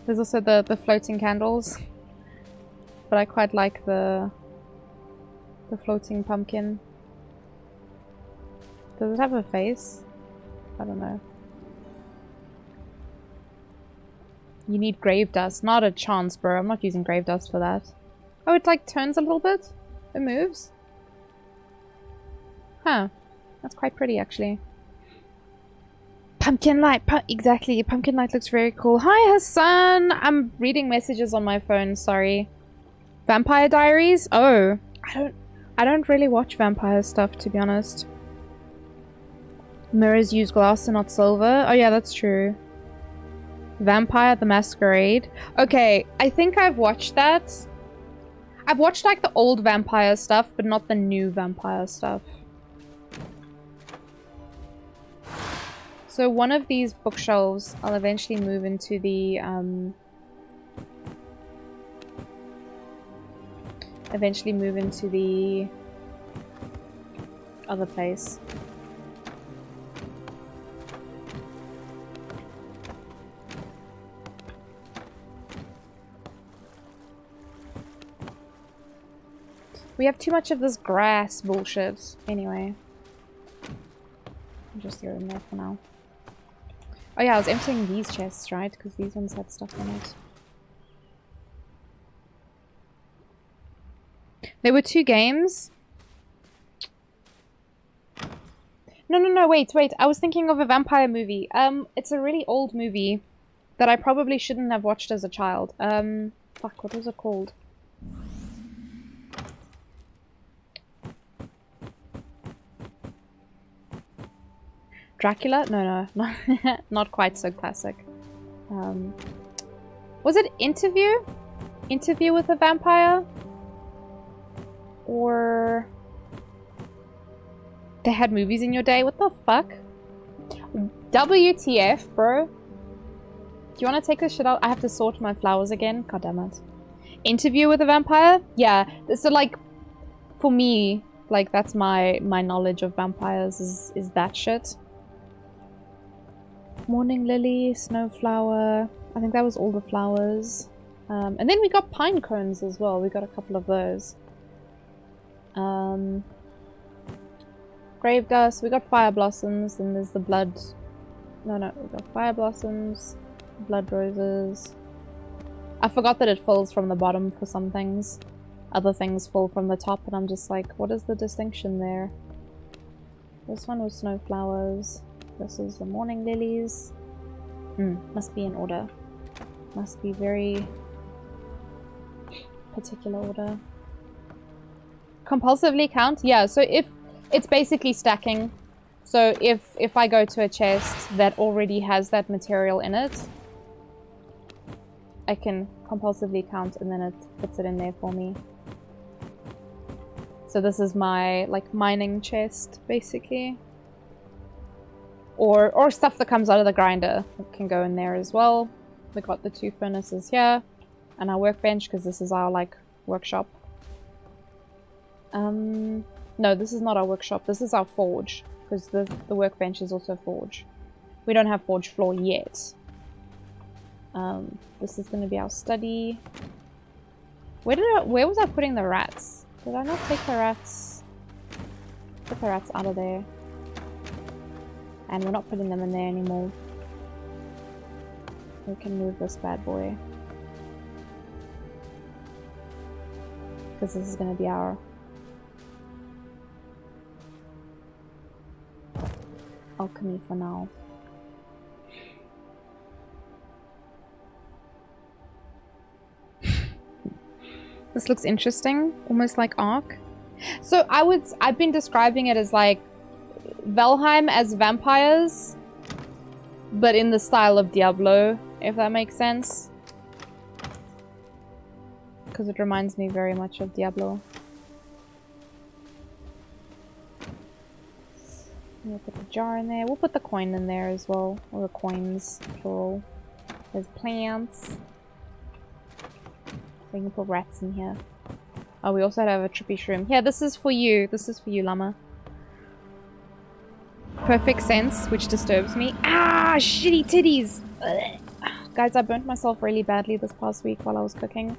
There's also the floating candles. But I quite like the floating pumpkin. Does it have a face? I don't know. You need grave dust. Not a chance, bro. I'm not using grave dust for that. Oh, it like turns a little bit? It moves? Huh. That's quite pretty, actually. Pumpkin light. Exactly. Pumpkin light looks very cool. Hi, Hassan! I'm reading messages on my phone. Sorry. Vampire Diaries? Oh. I don't really watch vampire stuff, to be honest. Mirrors use glass and not silver. Oh yeah, that's true. Vampire the Masquerade. Okay, I think I've watched that. I've watched like the old vampire stuff, but not the new vampire stuff. So one of these bookshelves I'll eventually move into the other place. We have too much of this grass bullshit. Anyway. I'll just throw them there for now. Oh yeah, I was emptying these chests, right? Because these ones had stuff in it. There were 2 games. No, wait. I was thinking of a vampire movie. It's a really old movie that I probably shouldn't have watched as a child. Fuck, what was it called? Dracula? No, not quite so classic. Was it Interview? Interview with a Vampire? Or... They had movies in your day? What the fuck? WTF, bro? Do you want to take this shit out? I have to sort my flowers again? God damn it. Interview with a Vampire? Yeah. So, like, for me, like, that's my knowledge of vampires is that shit. Morning Lily, Snowflower. I think that was all the flowers. And then we got pine cones as well. We got a couple of those. Grave dust. We got fire blossoms. And there's the blood. No, we got fire blossoms. Blood roses. I forgot that it falls from the bottom for some things. Other things fall from the top, and I'm just like, what is the distinction there? This one was snowflowers. This is the morning lilies. Must be in order. Must be very particular order. Compulsively count? Yeah, so if it's basically stacking. So if I go to a chest that already has that material in it, I can compulsively count and then it puts it in there for me. So this is my, like, mining chest, basically. Or stuff that comes out of the grinder can go in there as well. We got the 2 furnaces here. And our workbench, because this is our, like, workshop. No, this is not our workshop. This is our forge. Because the workbench is also forge. We don't have forge floor yet. This is going to be our study. Where was I putting the rats? Did I not take the rats? Put the rats out of there. And we're not putting them in there anymore. We can move this bad boy. Because this is going to be our... alchemy for now. This looks interesting. Almost like Ark. So I've been describing it as like Valheim as vampires, but in the style of Diablo, if that makes sense. Because it reminds me very much of Diablo. We'll put the jar in there. We'll put the coin in there as well. Or the coins, plural. There's plants. We can put rats in here. Oh, we also have a trippy shroom. Yeah, this is for you. This is for you, llama. Perfect sense, which disturbs me. Ah, shitty titties! Ugh. Guys, I burnt myself really badly this past week while I was cooking.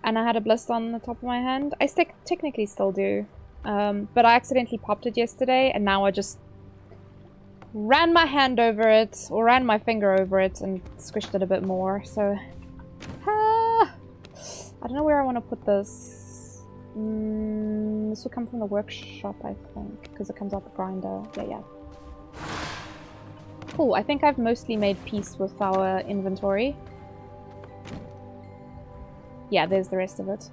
And I had a blister on the top of my hand. I technically still do. But I accidentally popped it yesterday, and now I just ran my hand over it, or ran my finger over it, and squished it a bit more, so... I don't know where I want to put this. This will come from the workshop, I think, because it comes out the grinder. Yeah. Cool, I think I've mostly made peace with our inventory. Yeah, there's the rest of it.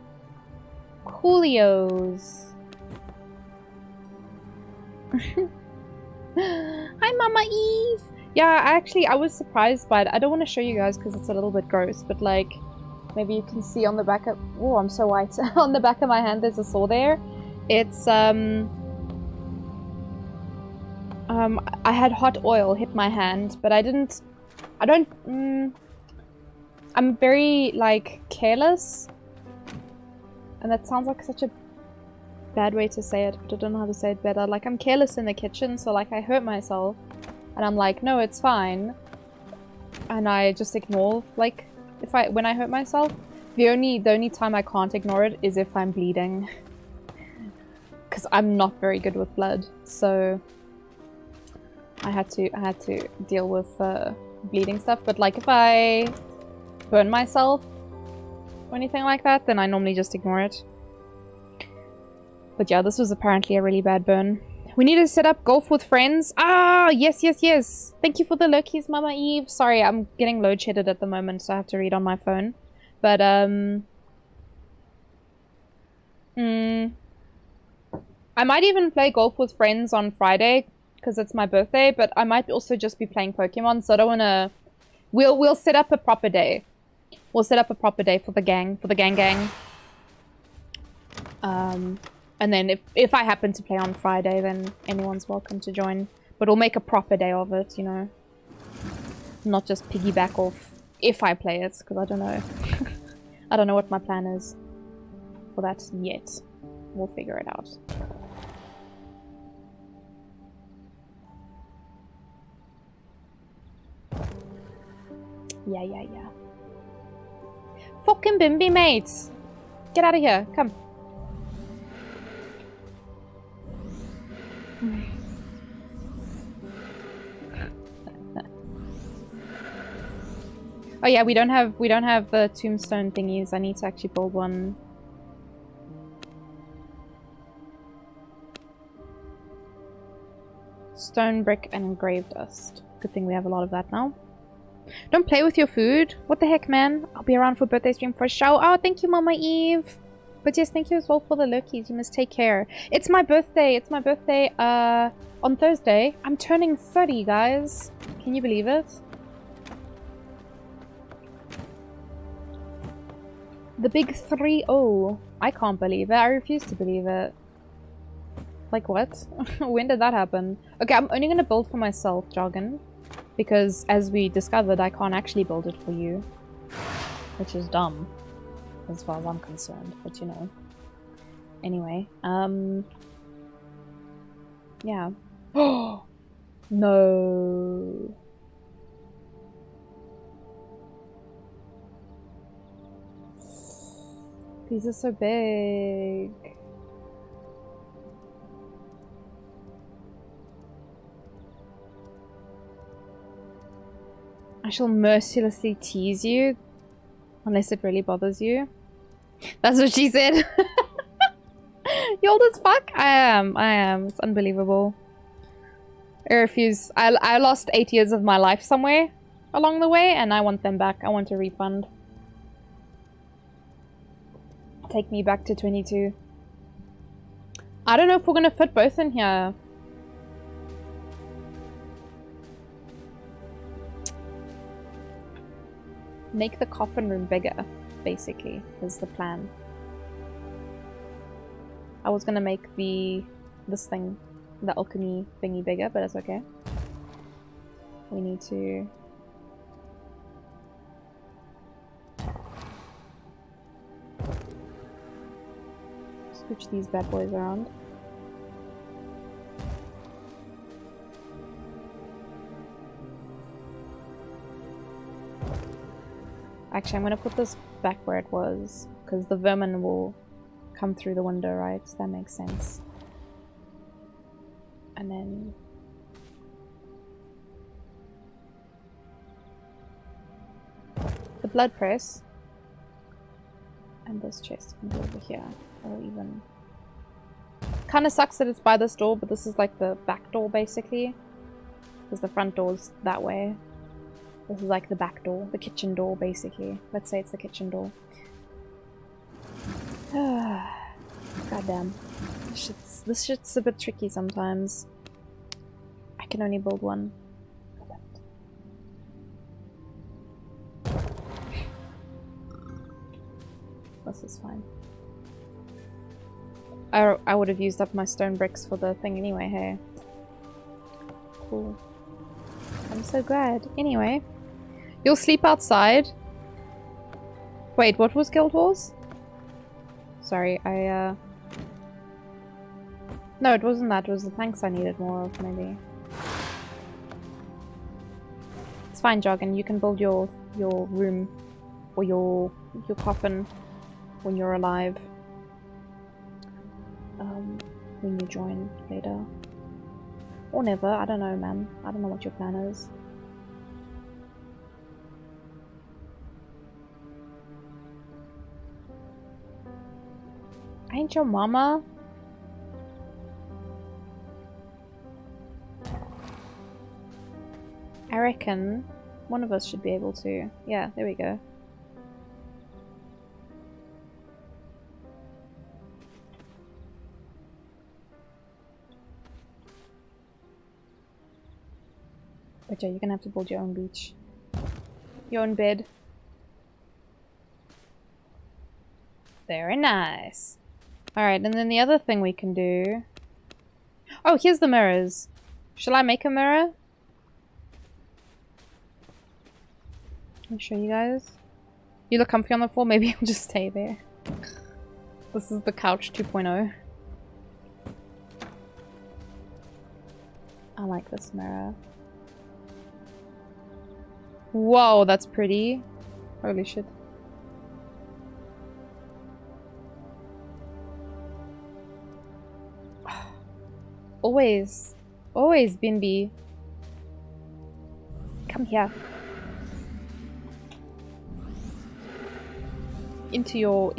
Coolios. Hi, Mama Eve! Yeah, I was surprised by it. I don't want to show you guys because it's a little bit gross, but like, maybe you can see on the back of... Oh, I'm so white. On the back of my hand, there's a saw there. It's, I had hot oil hit my hand, but I'm very, like, careless. And that sounds like such a bad way to say it, but I don't know how to say it better. Like, I'm careless in the kitchen, so, like, I hurt myself. And I'm like, no, it's fine. And I just ignore, like, when I hurt myself. The only time I can't ignore it is if I'm bleeding. Because I'm not very good with blood, so I had to deal with bleeding stuff. But like if I burn myself or anything like that, then I normally just ignore it. But yeah, this was apparently a really bad burn. We need to set up golf with friends. Ah, yes, yes, yes. Thank you for the lurkies, Mama Eve. Sorry, I'm getting load shedded at the moment, so I have to read on my phone. But I might even play golf with friends on Friday because it's my birthday, but I might also just be playing Pokemon, so I don't want to... We'll set up a proper day. We'll set up a proper day for the gang, gang. And then if I happen to play on Friday, then anyone's welcome to join. But we'll make a proper day of it, you know. Not just piggyback off if I play it, because I don't know. I don't know what my plan is for that yet. We'll figure it out. Yeah. Fucking Bimby, mates! Get out of here, come. Oh yeah, we don't have the tombstone thingies. I need to actually build one. Stone, brick, and grave dust. Good thing we have a lot of that now. Don't play with your food. What the heck, man? I'll be around for birthday stream for a show. Oh, thank you, Mama Eve. But yes, thank you as well for the lurkies. You must take care. It's my birthday. It's my birthday on Thursday. I'm turning 30, guys. Can you believe it? The big 3-0. I can't believe it. I refuse to believe it. Like, what? When did that happen? Okay, I'm only gonna build for myself, Jargon. Because, as we discovered, I can't actually build it for you. Which is dumb. As far as I'm concerned. But, you know. Anyway, yeah. Oh! No. These are so big. I shall mercilessly tease you. Unless it really bothers you. That's what she said. You old as fuck? I am. It's unbelievable. I refuse. I lost 8 years of my life somewhere along the way, and I want them back. I want a refund. Take me back to 22. I don't know if we're gonna fit both in here. Make the coffin room bigger, basically, is the plan. I was gonna make this thing, the alchemy thingy bigger, but it's okay. We need to... scooch these bad boys around. Actually, I'm gonna put this back where it was, because the vermin will come through the window, right? That makes sense. And then... the blood press. And this chest can go over here. Or even... kinda sucks that it's by this door, but this is like the back door, basically. Because the front door's that way. This is like the back door, the kitchen door, basically. Let's say it's the kitchen door. Goddamn. This shit's a bit tricky sometimes. I can only build one. This is fine. I would have used up my stone bricks for the thing anyway, hey. Cool. I'm so glad. Anyway. You'll sleep outside? Wait, what was Guild Wars? Sorry, No, it wasn't that. It was the planks I needed more of, maybe. It's fine, Jargon. You can build your room or your your coffin when you're alive. When you join later. Or never, I don't know, man. I don't know what your plan is. Ain't your mama? I reckon one of us should be able to. Yeah, there we go. But yeah, you're gonna have to build your own beach. Your own bed. Very nice. Alright, and then the other thing we can do... Oh, here's the mirrors. Shall I make a mirror? Let me show you guys. You look comfy on the floor, maybe I'll just stay there. This is the couch 2.0. I like this mirror. Whoa, that's pretty. Holy shit. Always. Always, Bimby. Come here. Into your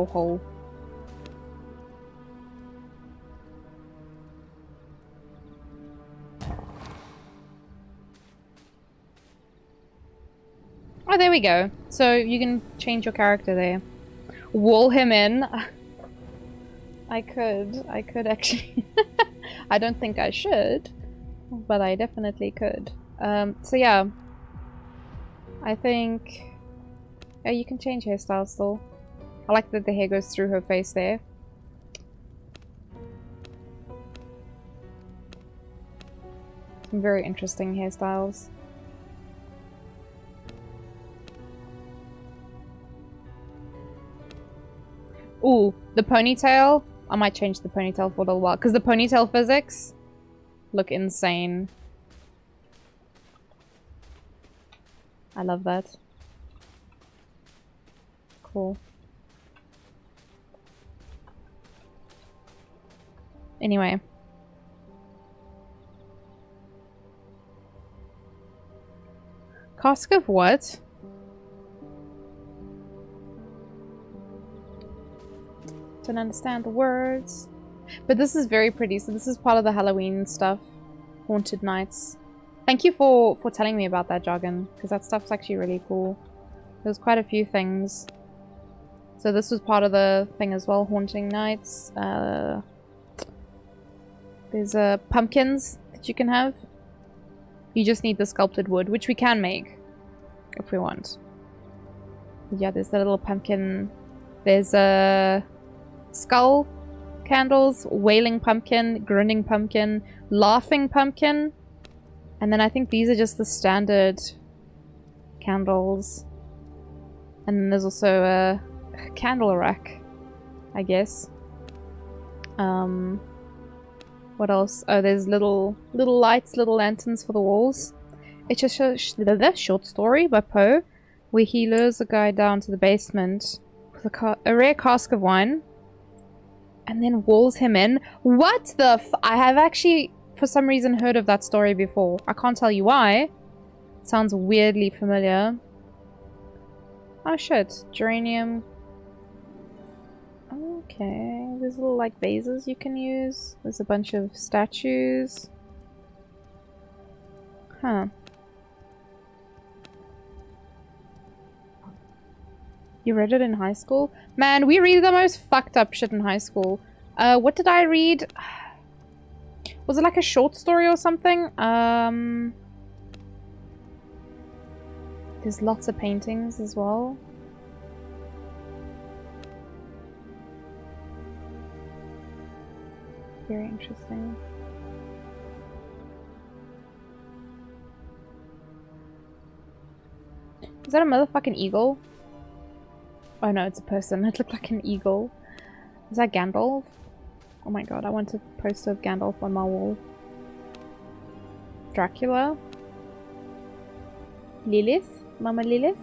hole. Oh, there we go. So you can change your character there. Wall him in. I could actually. I don't think I should, but I definitely could. So yeah. I think... Yeah, you can change hairstyles still. I like that the hair goes through her face there. Some very interesting hairstyles. Ooh, the ponytail. I might change the ponytail for a little while, because the ponytail physics look insane. I love that. Cool. Anyway. Cask of what? Don't understand the words. But this is very pretty. So this is part of the Halloween stuff. Haunted Nights. Thank you for telling me about that jargon, because that stuff's actually really cool. There's quite a few things. So this was part of the thing as well. Haunting Nights. There's pumpkins that you can have. You just need the sculpted wood, which we can make if we want. Yeah, there's the little pumpkin. There's a skull candles, wailing pumpkin, grinning pumpkin, laughing pumpkin, and then I think these are just the standard candles. And then there's also a candle rack, I guess. What else? Oh, there's little lights, little lanterns for the walls. It's just a short story by Poe, where he lures a guy down to the basement with a rare cask of wine, and then walls him in. What the f- I have actually, for some reason, heard of that story before. I can't tell you why. Sounds weirdly familiar. Oh shit, geranium. Okay, there's little like vases you can use. There's a bunch of statues. Huh. You read it in high school? Man, we read the most fucked up shit in high school. What did I read? Was it like a short story or something? There's lots of paintings as well. Very interesting. Is that a motherfucking eagle? Oh no, it's a person. It looked like an eagle. Is that Gandalf? Oh my god, I want a poster of Gandalf on my wall. Dracula? Lilith? Mama Lilith?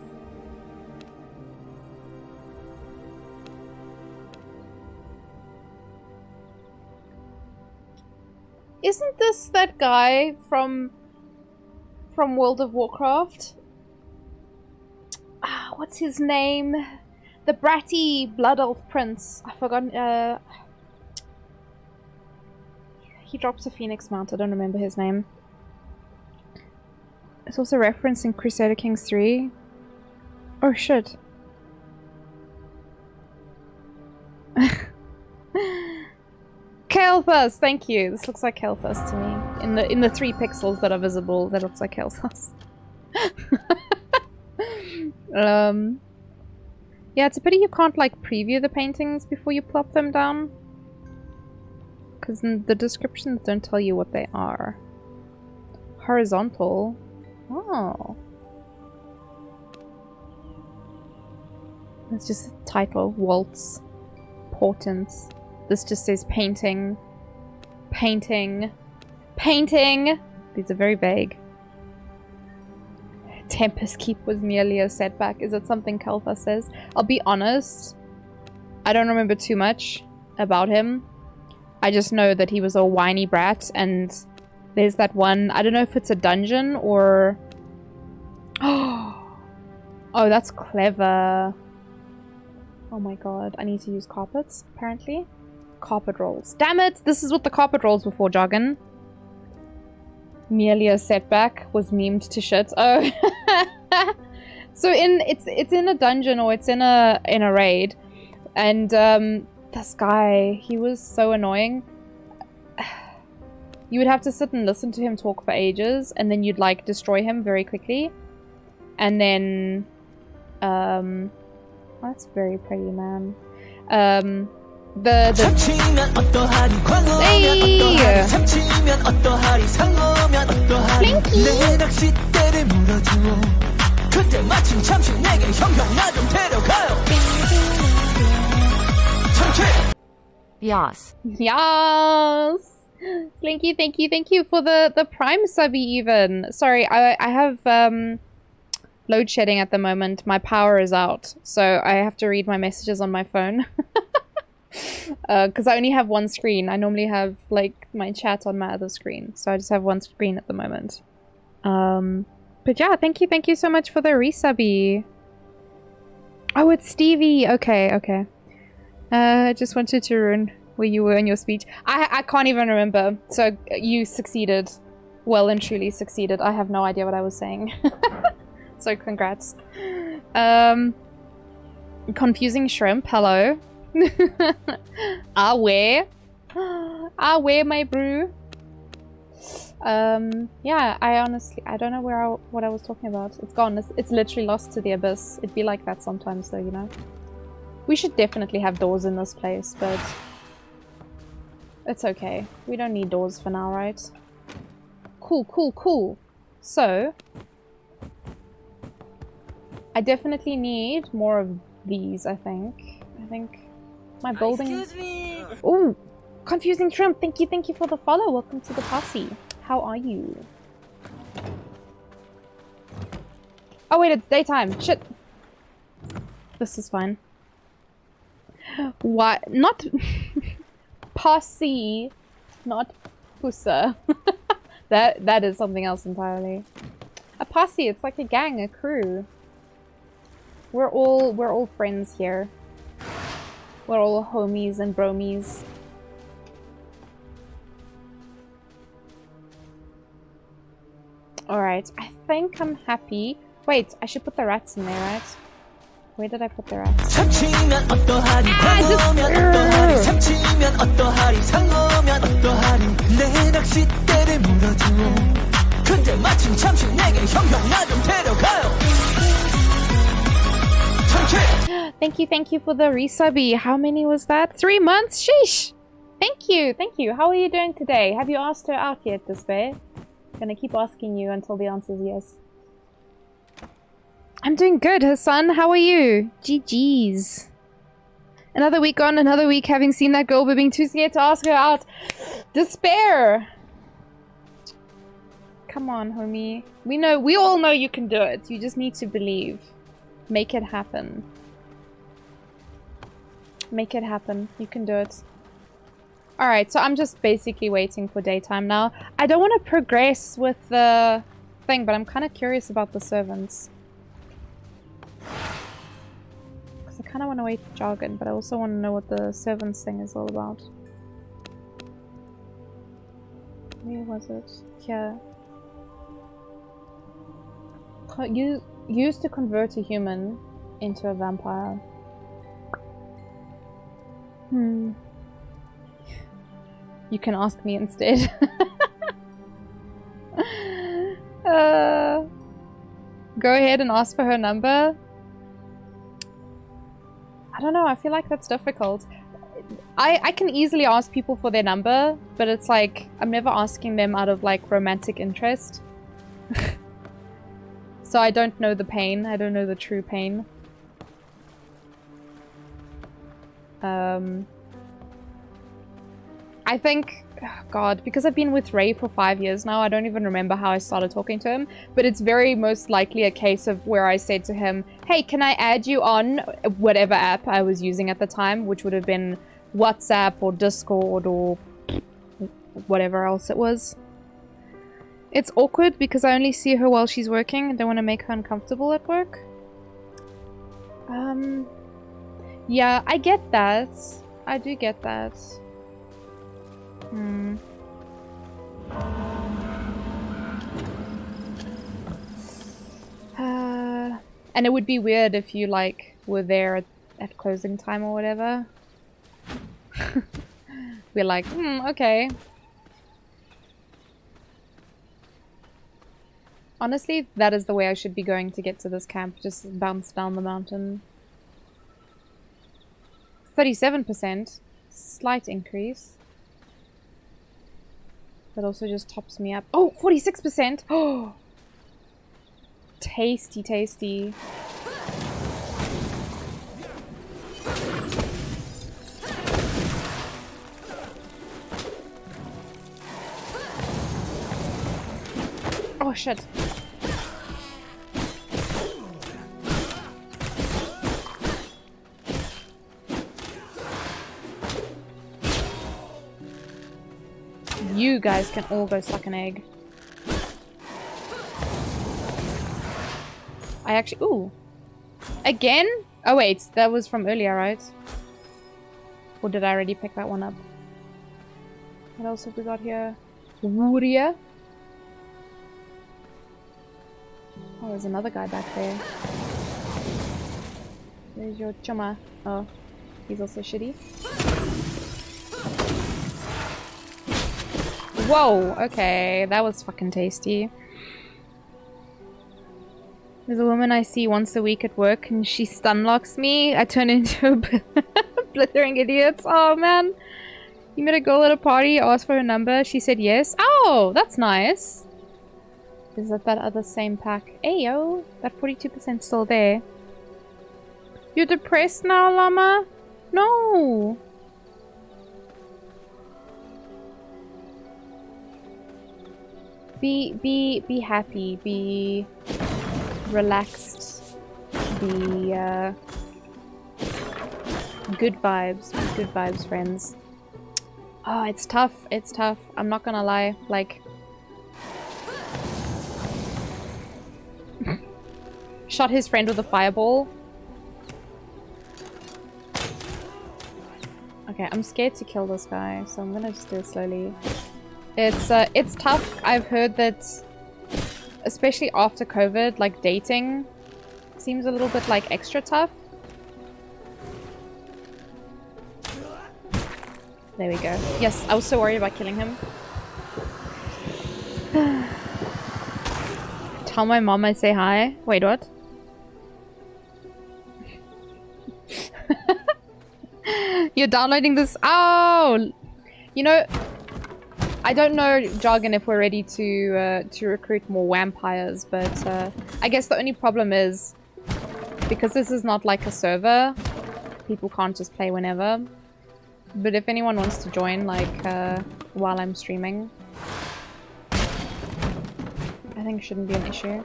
Isn't this that guy from World of Warcraft? Ah, what's his name? The bratty blood elf prince. I've forgotten. He drops a phoenix mount. I don't remember his name. It's also referenced in Crusader Kings 3. Oh shit. Kael'thas, thank you. This looks like Kael'thas to me. In the 3 pixels that are visible, that looks like Kael'thas. Yeah, it's a pity you can't like preview the paintings before you plop them down. Because the descriptions don't tell you what they are. Horizontal. Oh. It's just a title. Waltz. Portents. This just says painting. Painting. Painting! These are very vague. Tempest Keep was merely a setback. Is it something Kael'thas says? I'll be honest. I don't remember too much about him. I just know that he was a whiny brat, and there's that one... I don't know if it's a dungeon or... Oh, that's clever. Oh my god. I need to use carpets, apparently. Carpet rolls. Damn it! This is what the carpet rolls were for, Jargon. Merely a setback was memed to shit. Oh. So it's in a dungeon or it's in a raid, and this guy, he was so annoying. You would have to sit and listen to him talk for ages, and then you'd like destroy him very quickly. And then oh, that's very pretty, man. Hey! Yes. Yes! Slinky, thank you for the Prime subby even. Sorry, I have load shedding at the moment. My power is out, so I have to read my messages on my phone. Because I only have one screen. I normally have like my chat on my other screen, so I just have one screen at the moment. But yeah, thank you so much for the resubby. Oh, it's Stevie. Okay. I just wanted to ruin where you were in your speech. I can't even remember. So you succeeded. Well and truly succeeded. I have no idea what I was saying. So congrats. Confusing shrimp. Hello. Where, my brew. Yeah, I don't know what I was talking about. It's gone. It's literally lost to the abyss. It'd be like that sometimes though, you know. We should definitely have doors in this place, but it's okay. We don't need doors for now, right? Cool. So I definitely need more of these, I think my building... Excuse me! Ooh! Confusing Shrimp, thank you for the follow. Welcome to the posse. How are you? Oh wait, it's daytime. Shit! This is fine. What? Not... posse. Not pussa. That is something else entirely. A posse, it's like a gang, a crew. We're all friends here. We're all homies and bromies. Alright, I think I'm happy. Wait, I should put the rats in there, right? Where did I put the rats? Thank you for the resubby. How many was that? 3 months? Sheesh! Thank you. How are you doing today? Have you asked her out yet, Despair? I'm gonna keep asking you until the answer is yes. I'm doing good, Hassan. How are you? GG's. Another week on, another week having seen that girl but being too scared to ask her out. Despair! Come on, homie. We all know you can do it. You just need to believe. Make it happen. Make it happen. You can do it. Alright, so I'm just basically waiting for daytime now. I don't want to progress with the thing, but I'm kind of curious about the servants. Because I kind of want to wait for jargon, but I also want to know what the servants thing is all about. Where was it? Here. You used to convert a human into a vampire. You can ask me instead. Go ahead and ask for her number. I don't know, I feel like that's difficult. I can easily ask people for their number, but it's like, I'm never asking them out of like romantic interest. So I don't know the pain. I don't know the true pain. I think, oh God, because I've been with Ray for 5 years now, I don't even remember how I started talking to him, but it's very most likely a case of where I said to him, hey, can I add you on whatever app I was using at the time, which would have been WhatsApp or Discord or whatever else it was. It's awkward because I only see her while she's working and don't want to make her uncomfortable at work. Yeah, I get that. I do get that. And it would be weird if you, like, were there at closing time or whatever. We're like, okay. Honestly, that is the way I should be going to get to this camp. Just bounce down the mountain. 37%. Slight increase. That also just tops me up. Oh, 46%! Oh! Tasty, tasty. Oh, shit. You guys can all go suck an egg. I actually... Ooh. Again? Oh wait, that was from earlier, right? Or did I already pick that one up? What else have we got here? Wuria. Oh, there's another guy back there. There's your chumma. Oh, he's also shitty. Whoa, okay, that was fucking tasty. There's a woman I see once a week at work and she stun locks me. I turn into a blithering idiot. Oh man. You met a girl at a party, asked for her number, she said yes. Oh, that's nice. Is that other same pack? Ayo, that 42% still there. You're depressed now, llama? No. Be happy, be relaxed, be good vibes, friends. Oh, it's tough, I'm not gonna lie, like shot his friend with a fireball. Okay, I'm scared to kill this guy, so I'm gonna just do it slowly. It's tough. I've heard that, especially after COVID, like dating seems a little bit like extra tough. There we go. Yes, I was so worried about killing him. Tell my mom I say hi. Wait, what? You're downloading this? Oh! You know, I don't know, Jargon, if we're ready to recruit more vampires, but I guess the only problem is, because this is not like a server, people can't just play whenever. But if anyone wants to join, like, while I'm streaming, I think it shouldn't be an issue.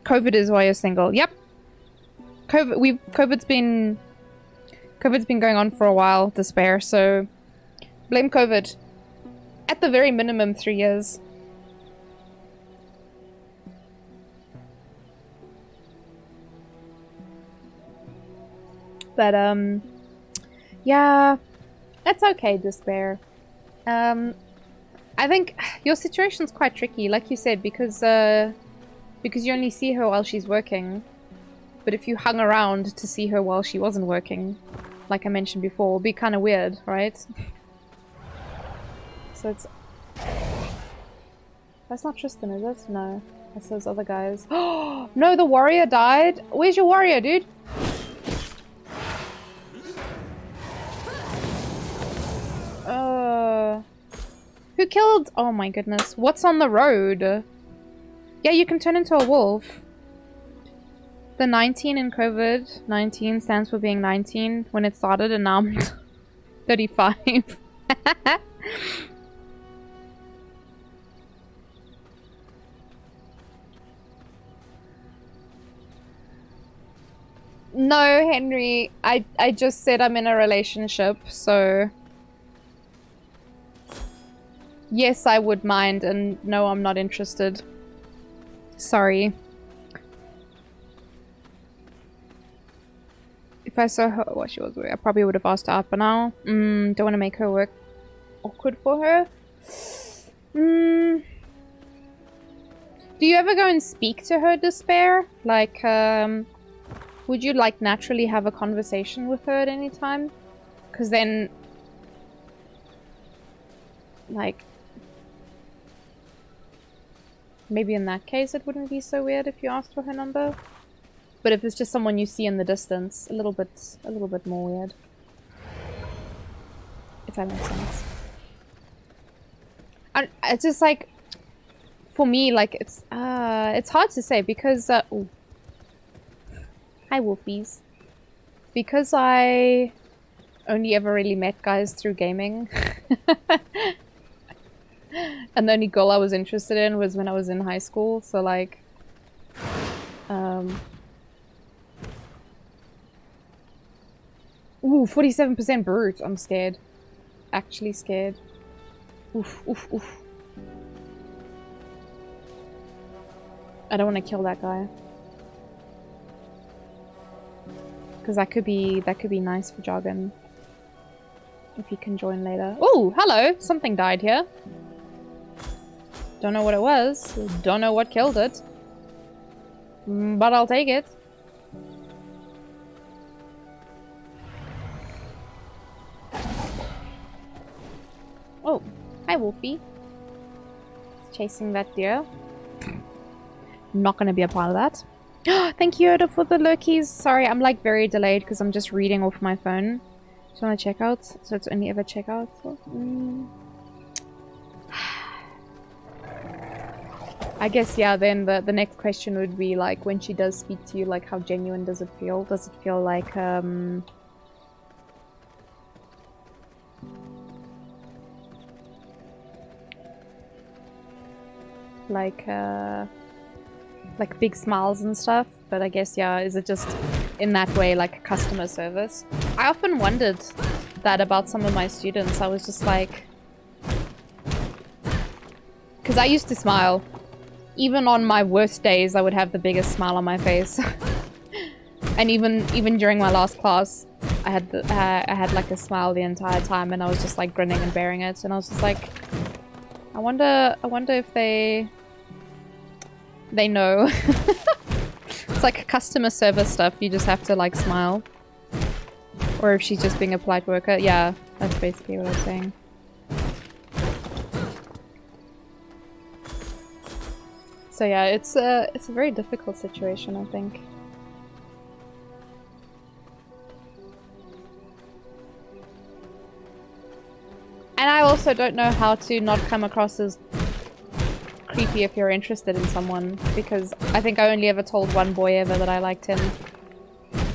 COVID is why you're single. Yep. COVID's been COVID's been going on for a while, despair, so blame COVID. At the very minimum, 3 years. But, yeah, that's okay, despair. I think your situation's quite tricky, like you said, because you only see her while she's working. But if you hung around to see her while she wasn't working, like I mentioned before, it would be kind of weird, right? So it's... That's not Tristan, is it? No. That's those other guys. Oh, no, the warrior died. Where's your warrior, dude? Who killed? Oh my goodness. What's on the road? Yeah, you can turn into a wolf. The 19 in COVID, 19 stands for being 19 when it started, and now I'm 35. No, Henry, I just said I'm in a relationship, so... Yes, I would mind, and no, I'm not interested. Sorry. If I saw her while she was away, I probably would have asked her out, but now, don't want to make her work awkward for her. Do you ever go and speak to her, Despair? Like, would you, like, naturally have a conversation with her at any time? Because then, like, maybe in that case it wouldn't be so weird if you asked for her number. But if it's just someone you see in the distance, a little bit more weird. If that makes sense. And it's just like, for me, like, it's hard to say because, ooh. Hi, Wolfies. Because I only ever really met guys through gaming. And the only girl I was interested in was when I was in high school, so like... Ooh, 47% brute. I'm scared. Actually scared. Oof, oof, oof. I don't want to kill that guy. Because that could be nice for Jargon. If he can join later. Oh, hello! Something died here. Don't know what it was. Don't know what killed it. But I'll take it. Oh, hi Wolfie. Chasing that deer. Not gonna be a part of that. Thank you, Oda, for the lurkies. Sorry, I'm like very delayed because I'm just reading off my phone. Just want to check out. So it's only ever checkout. I guess, yeah, then the next question would be like, when she does speak to you, like, how genuine does it feel? Does it feel like, like big smiles and stuff? But I guess, yeah, is it just in that way, like customer service? I often wondered that about some of my students. I was just like... Because I used to smile. Even on my worst days, I would have the biggest smile on my face. And even during my last class, I had like a smile the entire time, and I was just like grinning and bearing it. And I was just like, I wonder if they know. It's like customer service stuff. You just have to like smile. Or if she's just being a polite worker. Yeah, that's basically what I was saying. So yeah, it's a very difficult situation, I think. And I also don't know how to not come across as creepy if you're interested in someone, because I think I only ever told one boy ever that I liked him.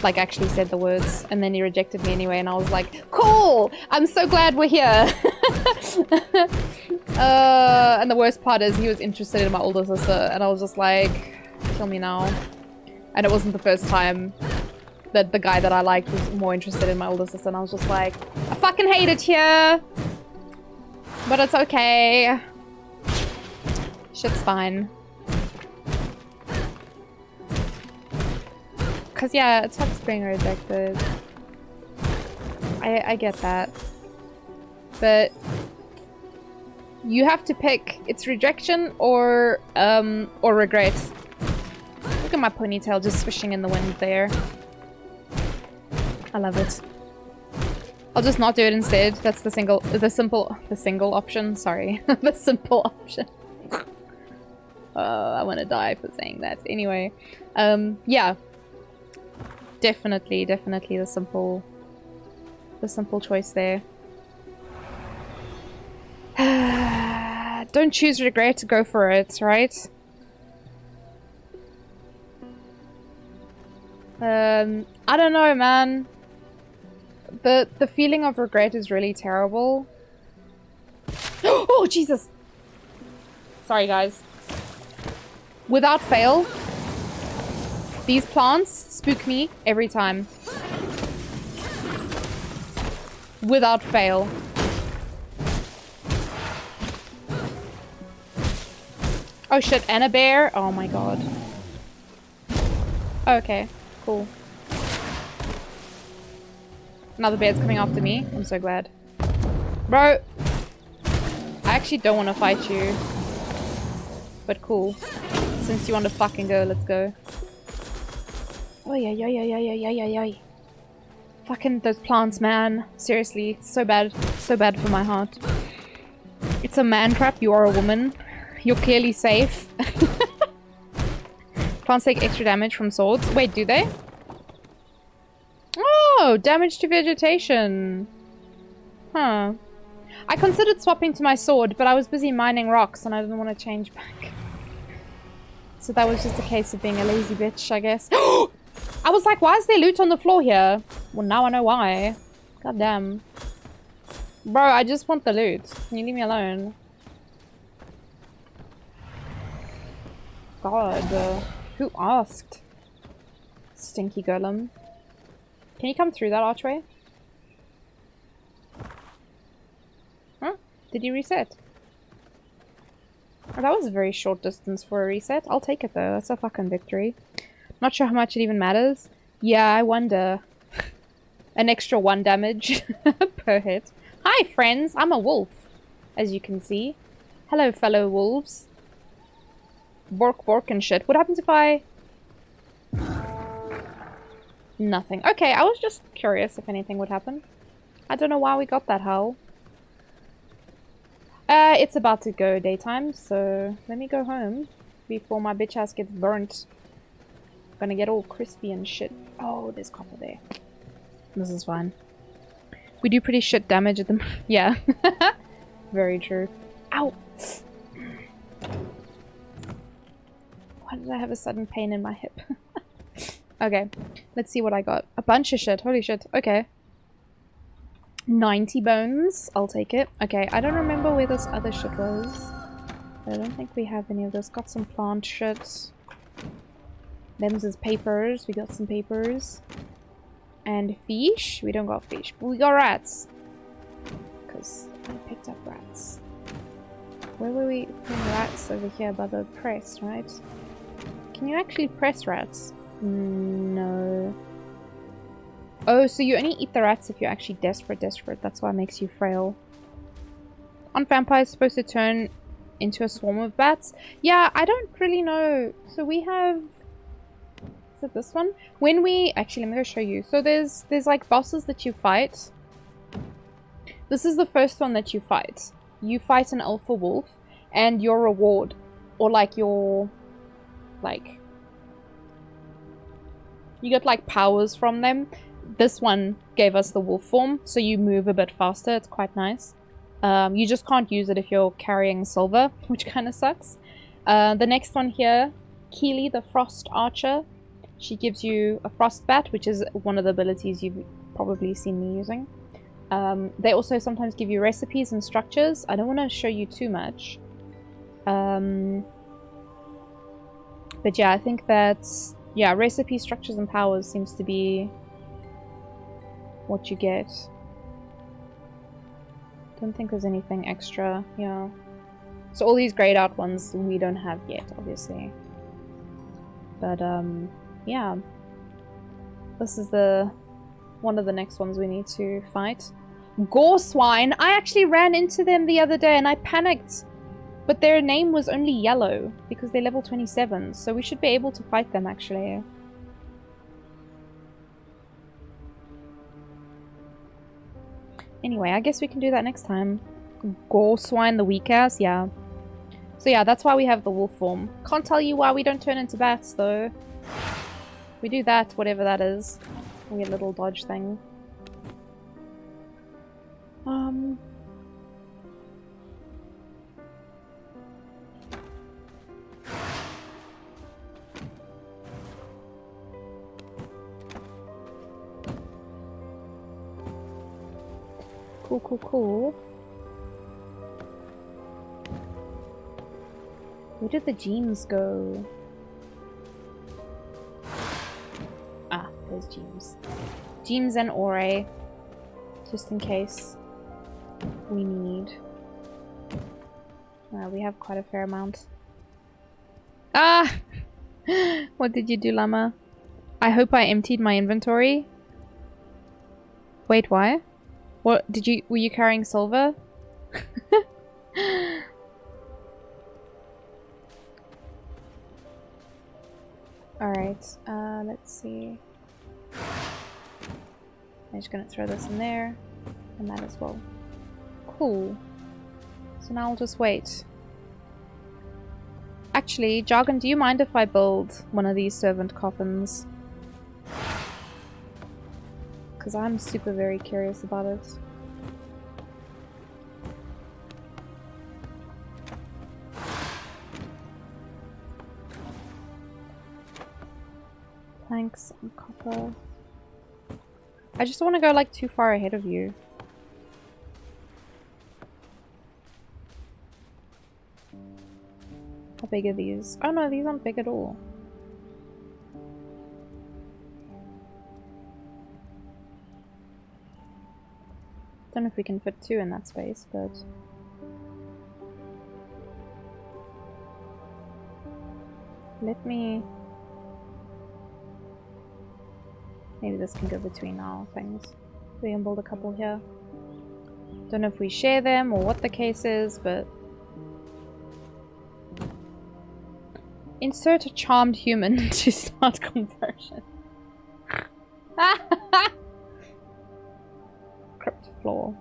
Like, actually said the words, and then he rejected me anyway, and I was like, cool! I'm so glad we're here! And the worst part is he was interested in my older sister, and I was just like, kill me now. And it wasn't the first time. that the guy that I liked was more interested in my older sister, and I was just like, I fucking hate it here! But it's okay. Shit's fine. Cause yeah, it sucks being rejected. I get that. But you have to pick, it's rejection or regret. Look at my ponytail just swishing in the wind there. I love it. I'll just not do it instead. That's the single option. Sorry. The simple option. I want to die for saying that. Anyway. Yeah. Definitely the simple choice there. Don't choose regret, go for it, right? I don't know, man. The feeling of regret is really terrible. Oh, Jesus! Sorry, guys. Without fail, these plants spook me every time. Without fail. Oh shit, and a bear? Oh my god. Okay, cool. Another bear's coming after me. I'm so glad. Bro! I actually don't want to fight you. But cool. Since you want to fucking go, let's go. Oh yeah, yeah, yeah, yeah, yeah, yeah, yeah, yeah. Fucking those plants, man. Seriously, so bad. So bad for my heart. It's a man trap, you are a woman. You're clearly safe. Plants take extra damage from swords. Wait, do they? Oh, damage to vegetation. Huh. I considered swapping to my sword, but I was busy mining rocks and I didn't want to change back. So that was just a case of being a lazy bitch, I guess. I was like, why is there loot on the floor here? Well, now I know why. God damn. Bro, I just want the loot. Can you leave me alone? God, who asked? Stinky golem. Can you come through that archway? Huh? Did you reset? Oh, that was a very short distance for a reset. I'll take it though. That's a fucking victory. Not sure how much it even matters. Yeah, I wonder. An extra 1 damage per hit. Hi friends, I'm a wolf. As you can see. Hello fellow wolves. Bork bork and shit. What happens if I... Nothing. Okay, I was just curious if anything would happen. I don't know why we got that howl. It's about to go daytime, so let me go home before my bitch ass gets burnt. Gonna get all crispy and shit. Oh, there's copper there. This is fine. We do pretty shit damage at them. Yeah. Very true. Ow! Why did I have a sudden pain in my hip? Okay, let's see what I got. A bunch of shit. Holy shit. Okay. 90 bones. I'll take it. Okay, I don't remember where this other shit was. I don't think we have any of this. Got some plant shit. Them's is papers. We got some papers. And fish. We don't got fish, but we got rats. Because I picked up rats. Where were we putting rats? Over here by the press, right? Can you actually press rats? No. Oh, so you only eat the rats if you're actually desperate. That's why it makes you frail. Aren't vampires supposed to turn into a swarm of bats? Yeah, I don't really know. So we have... Is it this one? When we... Actually, let me go show you. So there's like bosses that you fight. This is the first one that you fight. You fight an alpha wolf. And your reward... Or like your... Like... You get like powers from them. This one gave us the wolf form, so you move a bit faster. It's quite nice. You just can't use it if you're carrying silver, which kind of sucks. The next one here, Keely the Frost Archer. She gives you a frost bat, which is one of the abilities you've probably seen me using. They also sometimes give you recipes and structures. I don't want to show you too much. But yeah, I think that's... Yeah, recipe, structures, and powers seems to be what you get. Don't think there's anything extra. Yeah. So all these grayed out ones we don't have yet, obviously. But yeah. This is one of the next ones we need to fight. Gore swine! I actually ran into them the other day and I panicked. But their name was only yellow because they're level 27, so we should be able to fight them actually. Anyway, I guess we can do that next time. Gore swine, the weak ass, yeah. So yeah, that's why we have the wolf form. Can't tell you why we don't turn into bats though. We do that, whatever that is. Weird little dodge thing. Cool. Where did the gems go? Ah, there's gems. Gems and ore. Just in case we need. We have quite a fair amount. Ah! What did you do, llama? I hope I emptied my inventory. Wait, why? What were you carrying silver? Alright, let's see. I'm just gonna throw this in there, and that as well. Cool. So now I'll just wait. Actually, Jargon, do you mind if I build one of these servant coffins? Because I'm super very curious about it. Planks and copper. I just don't want to go like too far ahead of you. How big are these? Oh no, these aren't big at all. Don't know if we can fit two in that space, but... Let me... Maybe this can go between our things. We can build a couple here. Don't know if we share them or what the case is, but... Insert a charmed human to start conversion. Crypt floor.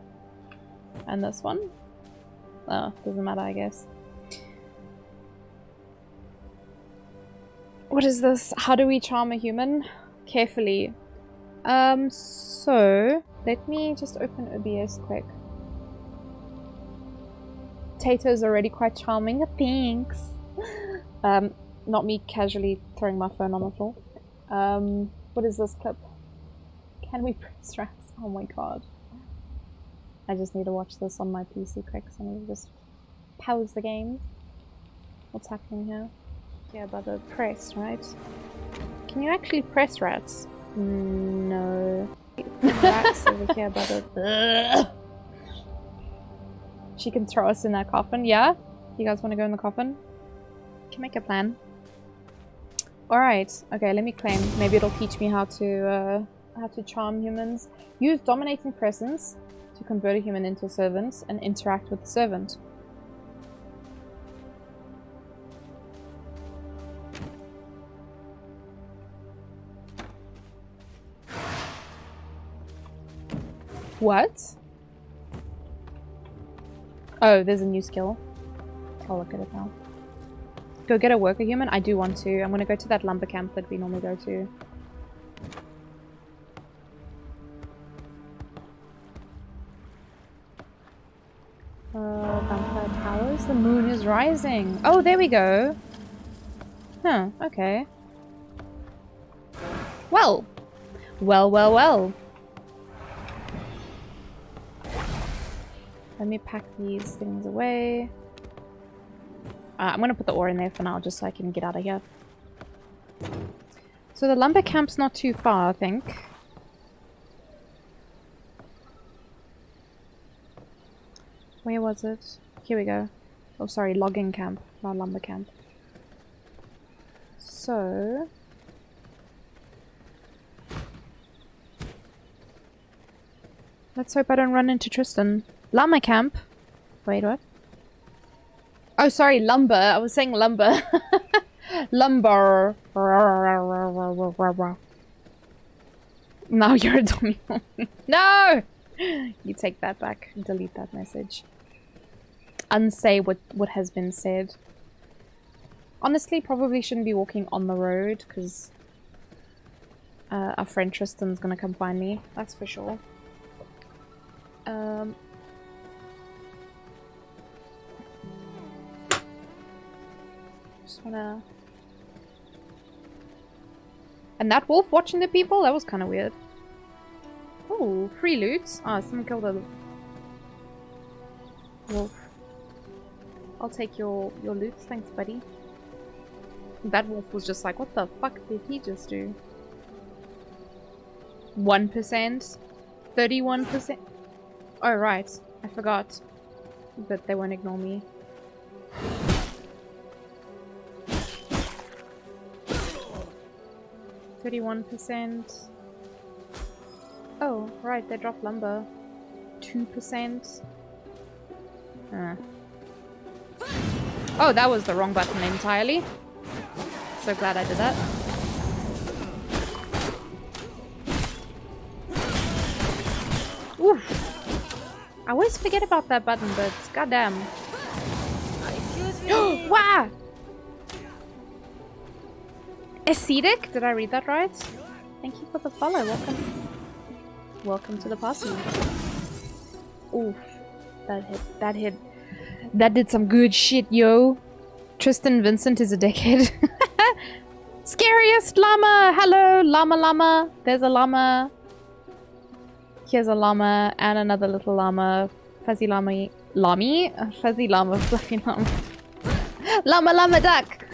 And this one? Oh, doesn't matter, I guess. What is this? How do we charm a human? Carefully. So let me just open OBS quick. Tato's already quite charming. Thanks. Not me casually throwing my phone on the floor. What is this clip? Can we press rats? Oh my god. I just need to watch this on my PC quick, so I need to just pause the game. What's happening here? Yeah, but the press, right? Can you actually press rats? No. Rats over here, but the... She can throw us in that coffin, yeah? You guys want to go in the coffin? Can make a plan. Alright, okay, let me claim. Maybe it'll teach me how to charm humans. Use dominating presence to convert a human into a servant and interact with the servant. What? Oh, there's a new skill. I'll look at it now. Go get a worker human? I do want to. I'm gonna go to that lumber camp that we normally go to. Vampire Towers? The moon is rising. Oh, there we go. Huh, okay. Well. Well. Let me pack these things away. I'm gonna put the ore in there for now, just so I can get out of here. So the lumber camp's not too far, I think. Where was it? Here we go. Oh, sorry, logging camp, not lumber camp. So... let's hope I don't run into Tristan. Llama camp. Wait, what? Oh, sorry, lumber. I was saying lumber. Lumber. Now you're a dummy. No! You take that back. Delete that message. Unsay what has been said. Honestly, probably shouldn't be walking on the road because our friend Tristan's gonna come find me. That's for sure. Just wanna... And that wolf watching the people? That was kind of weird. Oh, free loot. Ah, someone killed a wolf. I'll take your loot, thanks buddy. That wolf was just like, what the fuck did he just do? 1%? 31%? Oh right, I forgot. But they won't ignore me. %. Oh, right, they dropped lumber. 2%. Oh, that was the wrong button entirely. So glad I did that. Oof. I always forget about that button, but goddamn. Wow! Ascetic? Did I read that right? Thank you for the follow. Welcome. Welcome to the party. Oof. That hit. That hit. That did some good shit, yo. Tristan Vincent is a dickhead. Scariest llama! Hello, llama llama. There's a llama. Here's a llama and another little llama. Fuzzy llama. Lami? Fuzzy llama, fluffy llama. Llama llama duck!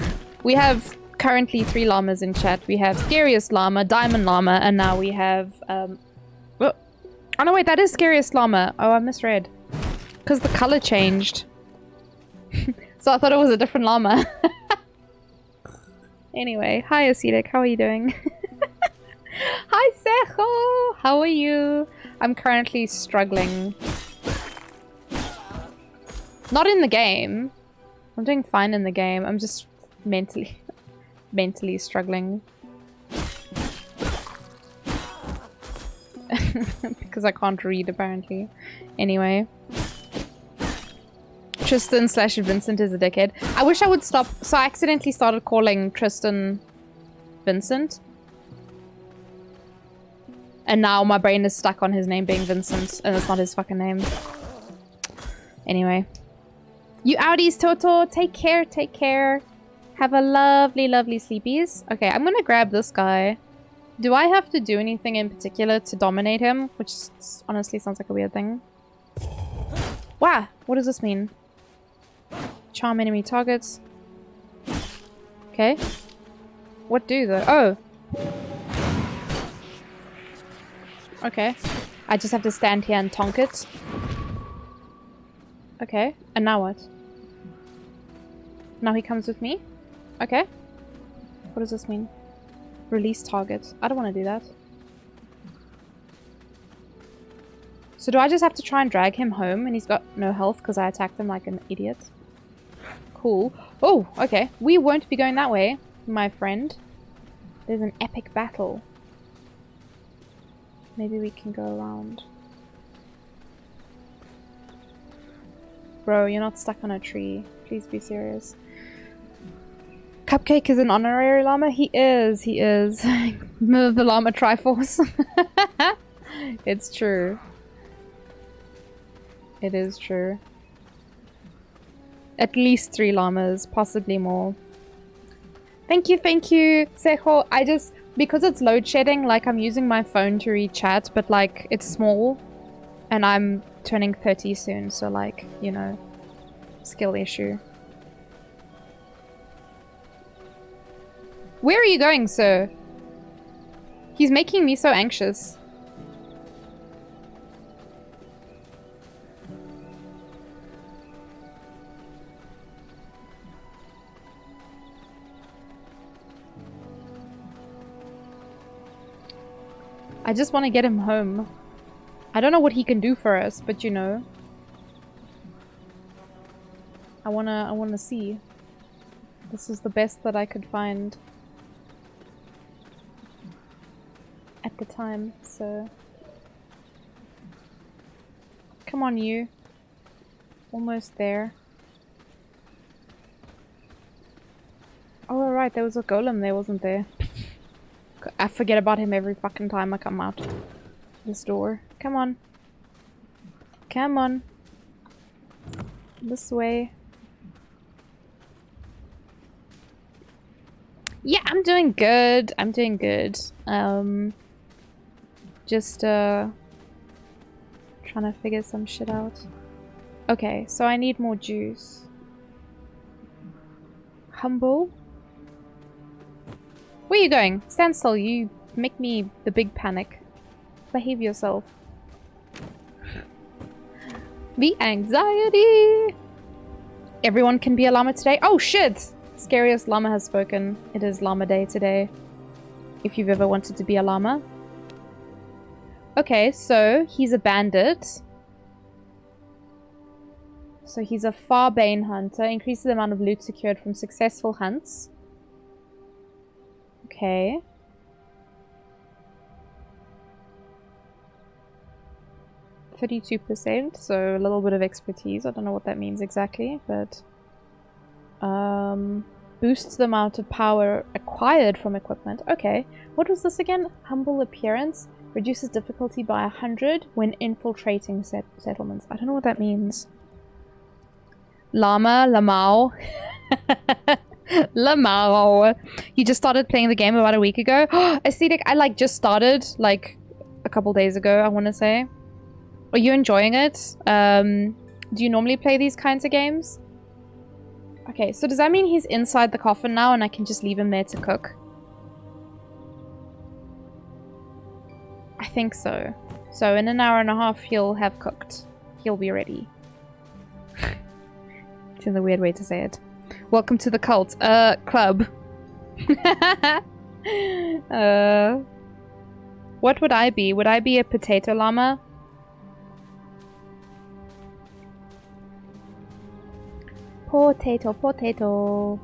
We have currently 3 llamas in chat. We have Scariest Llama, Diamond Llama, and now we have, oh no wait, that is Scariest Llama. Oh, I misread. Because the color changed. So I thought it was a different llama. Anyway, hi Ascetic, how are you doing? Hi Sejo, how are you? I'm currently struggling. Not in the game. I'm doing fine in the game. I'm just mentally struggling. Because I can't read apparently. Anyway. Tristan / Vincent is a dickhead. I wish I would stop. So I accidentally started calling Tristan Vincent. And now my brain is stuck on his name being Vincent. And it's not his fucking name. Anyway. You outies, Toto. Take care, take care. Have a lovely, lovely sleepies. Okay, I'm gonna grab this guy. Do I have to do anything in particular to dominate him? Which honestly sounds like a weird thing. Wow, what does this mean? Charm enemy targets. Okay. What do though? Oh. Okay. I just have to stand here and tonk it. Okay. And now what? Now he comes with me? Okay. What does this mean? Release target. I don't want to do that. So do I just have to try and drag him home and he's got no health because I attacked him like an idiot? Cool. Oh, okay. We won't be going that way, my friend. There's an epic battle. Maybe we can go around. Bro, you're not stuck on a tree. Please be serious. Cupcake is an honorary llama? He is, he is. The llama Triforce. It's true. It is true. At least 3 llamas, possibly more. Thank you, Sejo. I just, because it's load shedding, like I'm using my phone to read chat, but like it's small and I'm turning 30 soon, so like, you know, skill issue. Where are you going, sir? He's making me so anxious. I just want to get him home. I don't know what he can do for us, but you know. I wanna see. This is the best that I could find at the time, so. Come on, you. Almost there. Oh, right, there was a golem there, wasn't there? I forget about him every fucking time I come out this door. Come on. Come on. This way. Yeah, I'm doing good. I'm doing good. Just, trying to figure some shit out. Okay, so I need more juice. Humble? Where are you going? Stand still, you make me the big panic. Behave yourself. The anxiety! Everyone can be a llama today? Oh shit! Scariest llama has spoken. It is llama day today. If you've ever wanted to be a llama. Okay, so he's a bandit. So he's a Farbane hunter. Increases the amount of loot secured from successful hunts. Okay. %, so a little bit of expertise. I don't know what that means exactly, but boosts the amount of power acquired from equipment. Okay. What was this again? Humble appearance. Reduces difficulty by 100 when infiltrating settlements. I don't know what that means. Llama, Lamau. Lamau. You just started playing the game about a week ago? Aesthetic, I like just started like a couple days ago, I want to say. Are you enjoying it? Do you normally play these kinds of games? Okay, so does that mean he's inside the coffin now and I can just leave him there to cook? I think so. So in an hour and a half he'll have cooked. He'll be ready. It's a weird way to say it. Welcome to the cult. Club. What would I be? Would I be a potato llama? Potato, potato.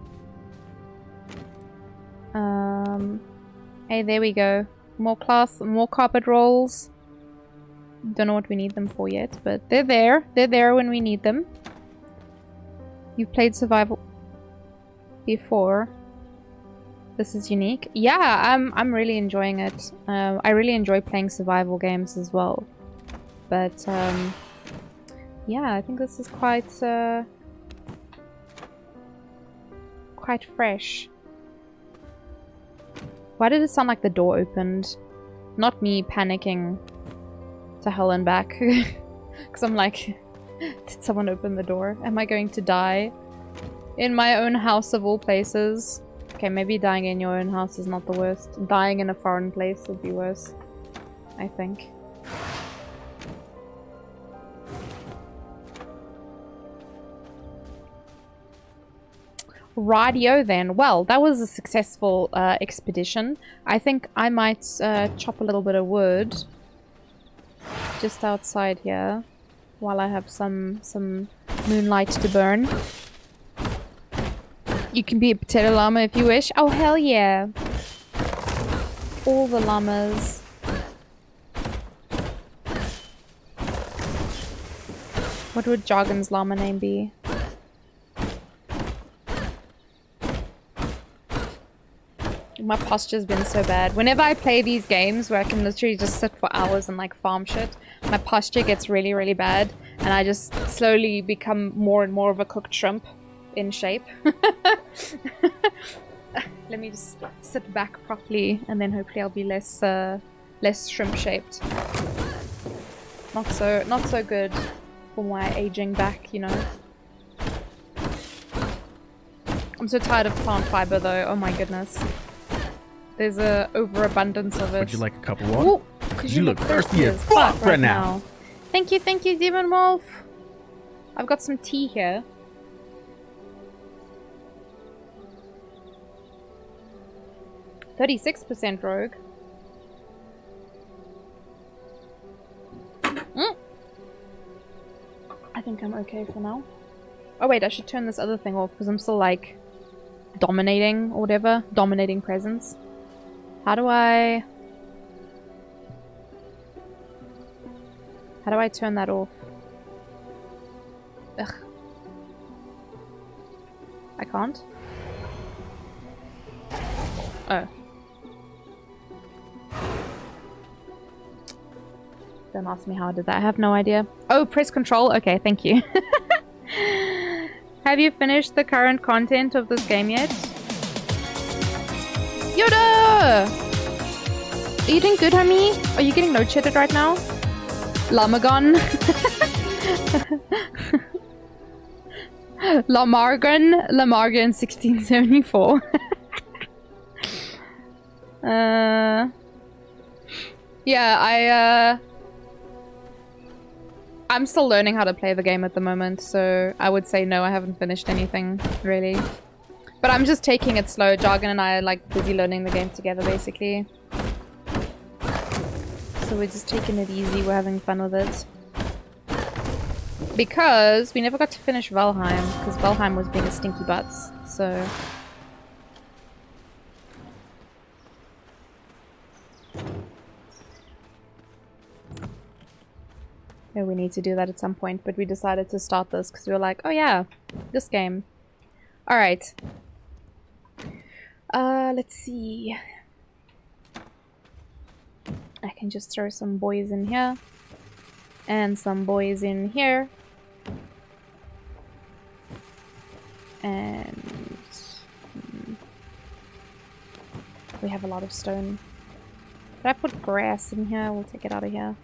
Hey, there we go. More cloth, more carpet rolls. Don't know what we need them for yet, but they're there. They're there when we need them. You've played survival before. This is unique. Yeah, I'm really enjoying it. I really enjoy playing survival games as well. But yeah, I think this is quite fresh. Why did it sound like the door opened? Not me panicking to hell and back. Because I'm like, did someone open the door? Am I going to die? In my own house of all places? Okay, maybe dying in your own house is not the worst. Dying in a foreign place would be worse, I think. Rightio then. Well, that was a successful expedition. I think I might chop a little bit of wood just outside here while I have some moonlight to burn. You can be a potato llama if you wish. Oh, hell yeah. All the llamas. What would Jargon's llama name be? My posture's been so bad. Whenever I play these games where I can literally just sit for hours and like farm shit, my posture gets really, really bad. And I just slowly become more and more of a cooked shrimp in shape. Let me just sit back properly and then hopefully I'll be less shrimp shaped. Not so good for my aging back, you know. I'm so tired of plant fiber though, oh my goodness. There's a overabundance of it. Would you like a cup of water? Because you look thirsty as fuck right now. Thank you, Demon Wolf. I've got some tea here. %, rogue. I think I'm okay for now. Oh wait, I should turn this other thing off because I'm still like dominating or whatever. Dominating presence. How do I turn that off? Ugh. I can't? Oh. Don't ask me how I did that. I have no idea. Oh, press control? Okay, thank you. Have you finished the current content of this game yet? Yoda! Are you doing good, homie? Are you getting load-shedded right now? Lamagon. Lamargan 1674. Yeah, I'm still learning how to play the game at the moment, so I would say no, I haven't finished anything, really. But I'm just taking it slow. Jargon and I are like busy learning the game together, basically. So we're just taking it easy, we're having fun with it. Because we never got to finish Valheim, because Valheim was being a stinky butts, so... Yeah, we need to do that at some point, but we decided to start this because we were like, oh yeah, this game. Alright. Let's see. I can just throw some boys in here. And some boys in here. And... we have a lot of stone. Did I put grass in here? We'll take it out of here.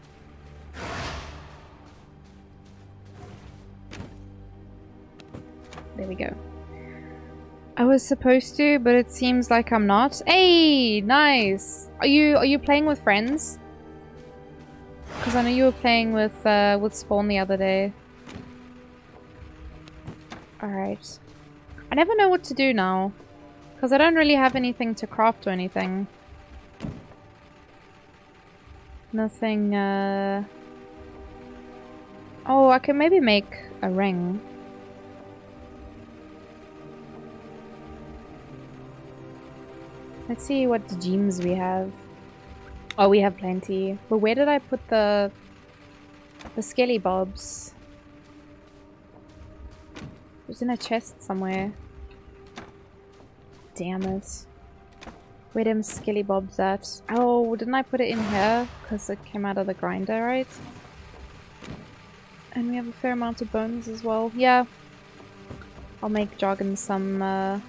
There we go. I was supposed to, but it seems like I'm not. Hey, nice. Are you playing with friends? Because I know you were playing with Spawn the other day. All right. I never know what to do now, because I don't really have anything to craft or anything. Nothing. Oh, I can maybe make a ring. Let's see what gems we have. Oh, we have plenty. But where did I put the skelly bobs? It was in a chest somewhere. Damn it. Where them skelly bobs at? Oh, didn't I put it in here? Because it came out of the grinder, right? And we have a fair amount of bones as well. Yeah. I'll make Jargon some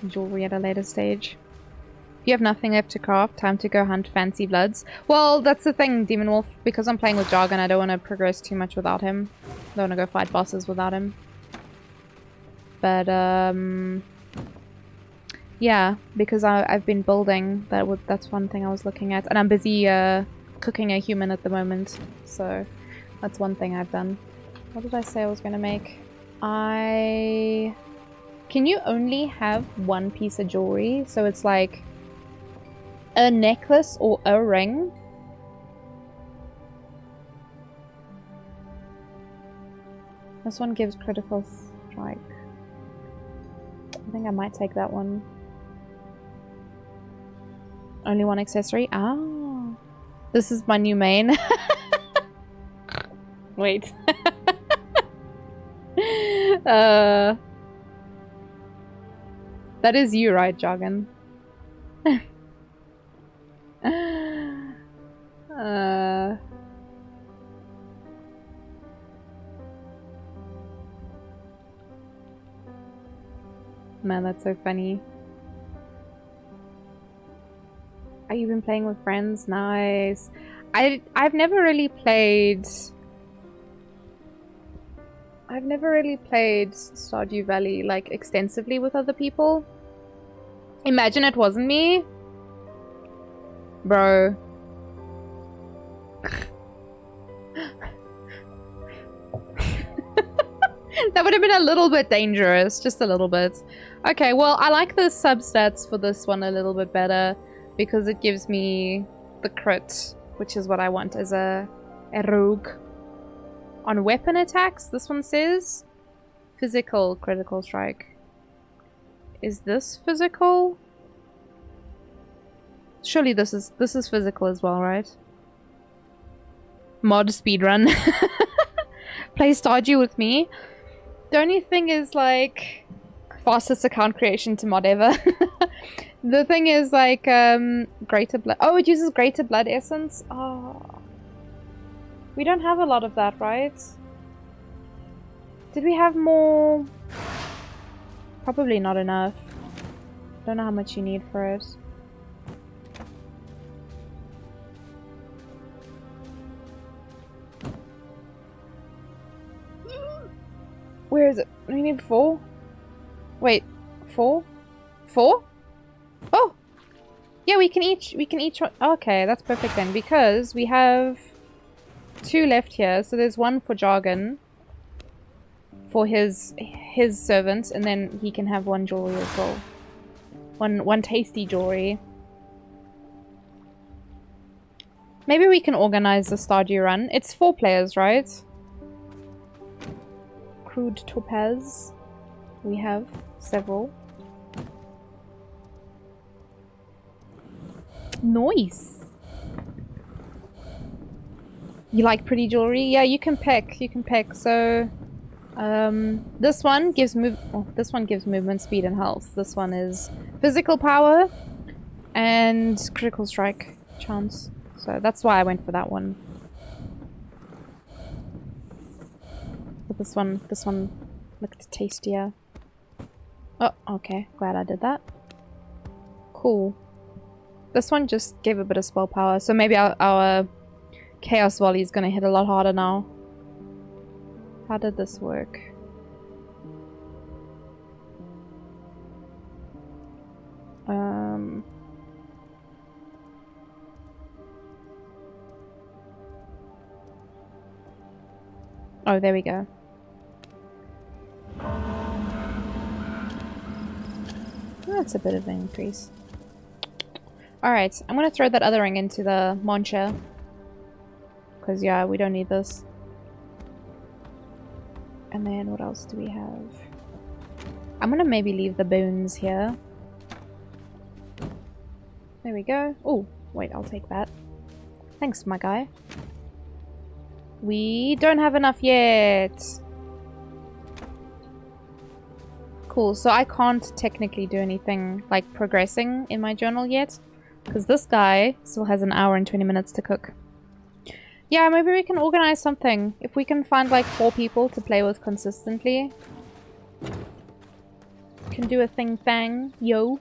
jewelry at a later stage. You have nothing left to craft. Time to go hunt fancy bloods. Well, that's the thing, Demon Wolf. Because I'm playing with Jargon, I don't want to progress too much without him. I don't want to go fight bosses without him. But, yeah, because I've been building. That's one thing I was looking at. And I'm busy cooking a human at the moment. So, that's one thing I've done. What did I say I was going to make? Can you only have one piece of jewelry? So it's like... a necklace or a ring? This one gives critical strike. I think I might take that one. Only one accessory? Ah. This is my new main. Wait. That is you, right, Jargon? Man, that's so funny. Are you been playing with friends? Nice. I've never really played Stardew Valley like extensively with other people. Imagine it wasn't me. Bro. That would have been a little bit dangerous. Just a little bit. Okay, well, I like the substats for this one a little bit better because it gives me the crit, which is what I want as a rogue. On weapon attacks, this one says physical critical strike. Is this physical? Surely this is physical as well, right? Mod speedrun. Play Stardew with me. The only thing is like fastest account creation to mod ever. The thing is like greater blood. Oh, it uses greater blood essence. Oh, we don't have a lot of that, right? Did we have more? Probably not enough. Don't know how much you need for it. Where is it? We need 4? Wait, 4? 4? Oh! Yeah, we can each one. Okay, that's perfect then, because we have 2 left here. So there's 1 for Jargon, for his servants, and then he can have 1 jewelry as well. One tasty jewelry. Maybe we can organize the Stardew run. It's 4 players, right? Crude topaz. We have several. Nice. You like pretty jewelry? Yeah, you can pick. You can pick. So, this one gives movement speed and health. This one is physical power and critical strike chance. So that's why I went for that one. But this one looked tastier. Oh, okay. Glad I did that. Cool. This one just gave a bit of spell power, so maybe our Chaos Volley is gonna hit a lot harder now. How did this work? Oh, there we go. That's a bit of an increase. Alright, I'm gonna throw that other ring into the Moncha. Because, yeah, we don't need this. And then, what else do we have? I'm gonna maybe leave the bones here. There we go. Oh, wait, I'll take that. Thanks, my guy. We don't have enough yet. Cool, so I can't technically do anything like progressing in my journal yet. Because this guy still has an hour and 20 minutes to cook. Yeah, maybe we can organize something. If we can find like 4 people to play with consistently. Can do a thing, yo.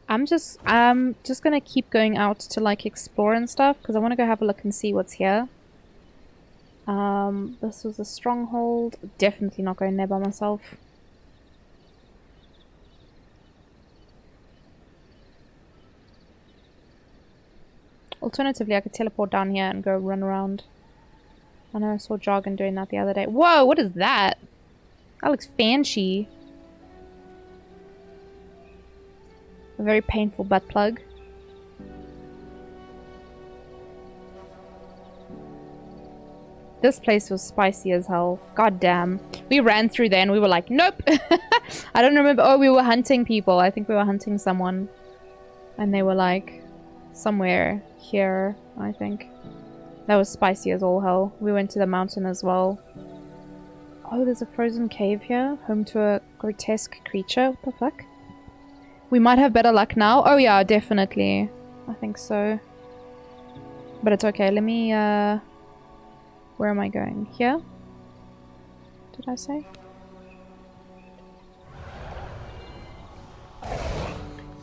I'm just gonna keep going out to like explore and stuff. Because I want to go have a look and see what's here. This was a stronghold. Definitely not going there by myself. Alternatively, I could teleport down here and go run around. I know I saw Jargon doing that the other day. Whoa, what is that? That looks fancy. A very painful butt plug. This place was spicy as hell. God damn. We ran through there and we were like, nope. I don't remember. Oh, we were hunting people. I think we were hunting someone. And they were like, somewhere here, I think. That was spicy as all hell. We went to the mountain as well. Oh, there's a frozen cave here. Home to a grotesque creature. What the fuck? We might have better luck now. Oh yeah, definitely. I think so. But it's okay. Let me, where am I going? Here? Did I say?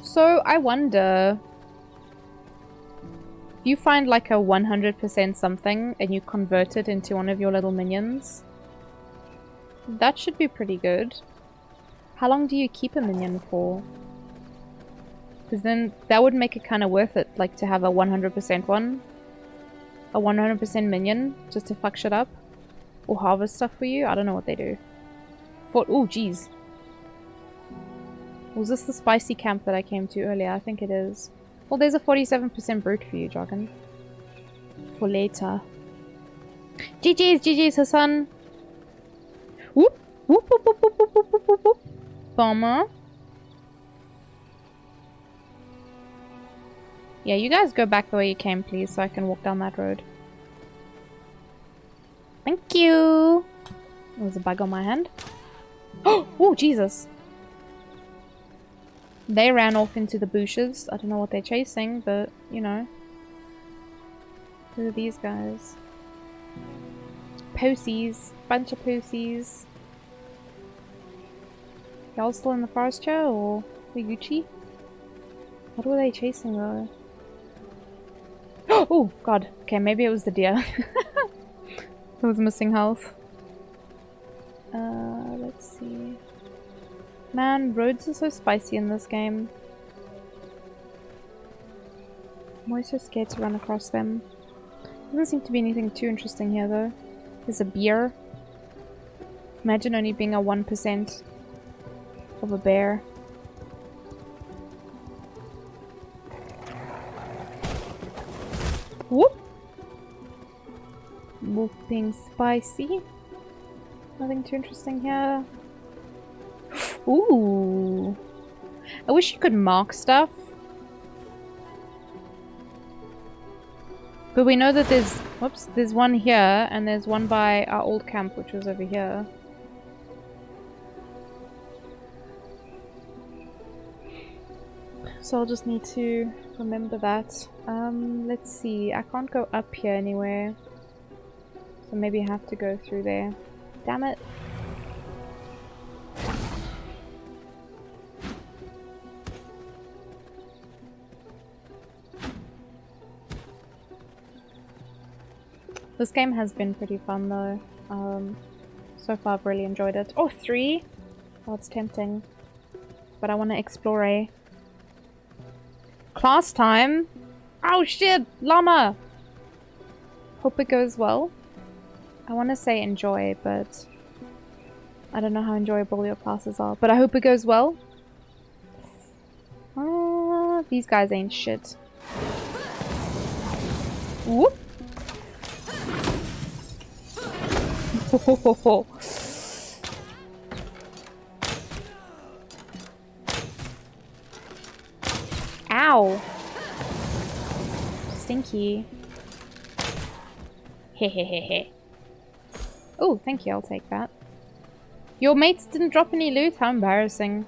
So, I wonder... If you find like a 100% something and you convert it into one of your little minions, that should be pretty good. How long do you keep a minion for? Because then that would make it kind of worth it, like to have a 100% one. A 100% minion, just to fuck shit up. Or harvest stuff for you. I don't know what they do. Oh, jeez. Was this the spicy camp that I came to earlier? I think it is. Well, there's a 47% brute for you, Jargon. For later. GG's, Hassan. Whoop, whoop, whoop, whoop, whoop, whoop, whoop, whoop, whoop. Bomber. Yeah, you guys go back the way you came, please, so I can walk down that road. Thank you. There's a bug on my hand. Oh, Jesus. They ran off into the bushes. I don't know what they're chasing, but, you know. Who are these guys? Posies. Bunch of posies. Y'all still in the forest chair, or the Gucci? What were they chasing, though? Oh, God. Okay, maybe it was the deer. It was missing health. Let's see. Man, roads are so spicy in this game. I'm always so scared to run across them. Doesn't seem to be anything too interesting here, though. There's a bear. Imagine only being a 1% of a bear. Whoop! Wolf being spicy. Nothing too interesting here. Ooh. I wish you could mark stuff. But we know that there's... Whoops. There's one here, and there's one by our old camp, which was over here. So I'll just need to remember that. Let's see. I can't go up here anywhere. So maybe I have to go through there. Damn it. This game has been pretty fun though. So far I've really enjoyed it. Oh, 3? Oh, it's tempting. But I want to explore a... Class time? Oh shit! Llama! Hope it goes well. I want to say enjoy, but... I don't know how enjoyable your classes are. But I hope it goes well. These guys ain't shit. Whoop! Ow! Stinky. Hehehehe. Oh, thank you, I'll take that. Your mates didn't drop any loot? How embarrassing.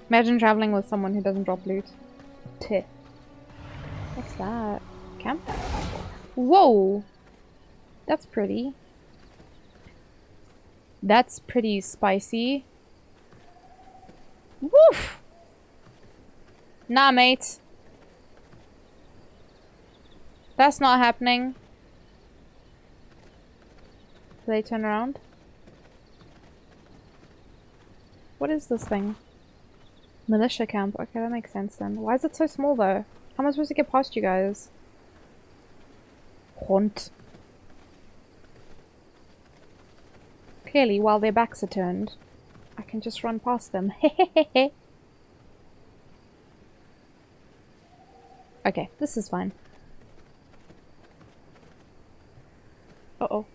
Imagine traveling with someone who doesn't drop loot. Tch. What's that? Camp? Whoa! That's pretty. That's pretty spicy. Woof! Nah, mate. That's not happening. Do they turn around? What is this thing? Militia camp. Okay, that makes sense then. Why is it so small though? How am I supposed to get past you guys? Haunt. Clearly, while their backs are turned, I can just run past them. Hehehehe. Okay, this is fine. Uh-oh.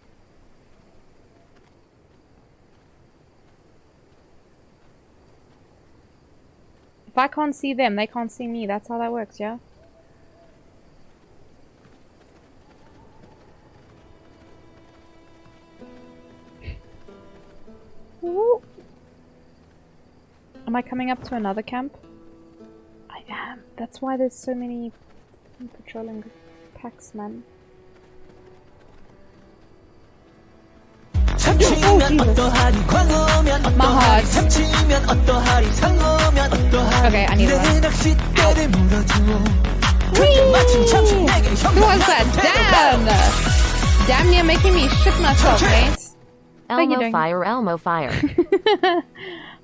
If I can't see them, they can't see me. That's how that works, yeah? Woo. Am I coming up to another camp? I am. That's why there's so many patrolling packs, man. Oh, Jesus. My heart. Okay, I need to run. Who was that? Damn! Damn, you're making me shit myself, mate. Elmo fire, Elmo fire.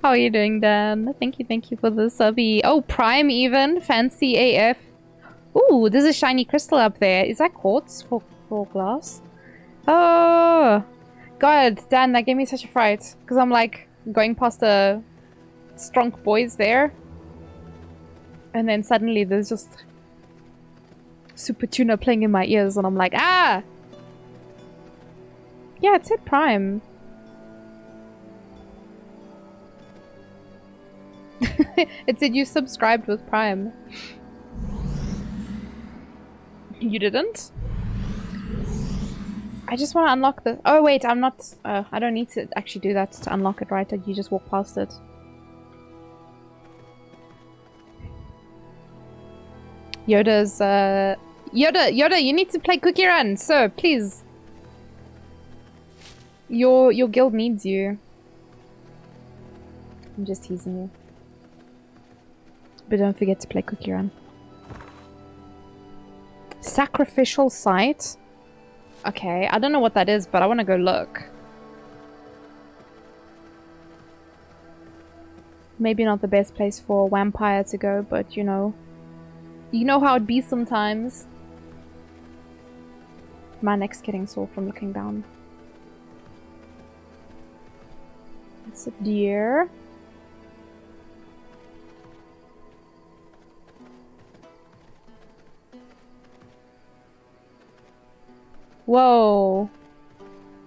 How are you doing, Dan? Thank you for the subby. Oh, Prime even. Fancy AF. Ooh, there's a shiny crystal up there. Is that quartz for glass? Oh, God, Dan, that gave me such a fright. Because I'm like going past the strong boys there. And then suddenly there's just Super Tuna playing in my ears. And I'm like, ah! Yeah, it said Prime. It said you subscribed with Prime. You didn't? I just want to unlock the... Oh wait, I'm not... I don't need to actually do that to unlock it, right? You just walk past it. Yoda's... Yoda, you need to play Cookie Run, sir, please. Your guild needs you. I'm just teasing you. But don't forget to play Cookie Run. Sacrificial site? Okay, I don't know what that is, but I want to go look. Maybe not the best place for a vampire to go, but you know. You know how it be sometimes. My neck's getting sore from looking down. It's a deer. Whoa.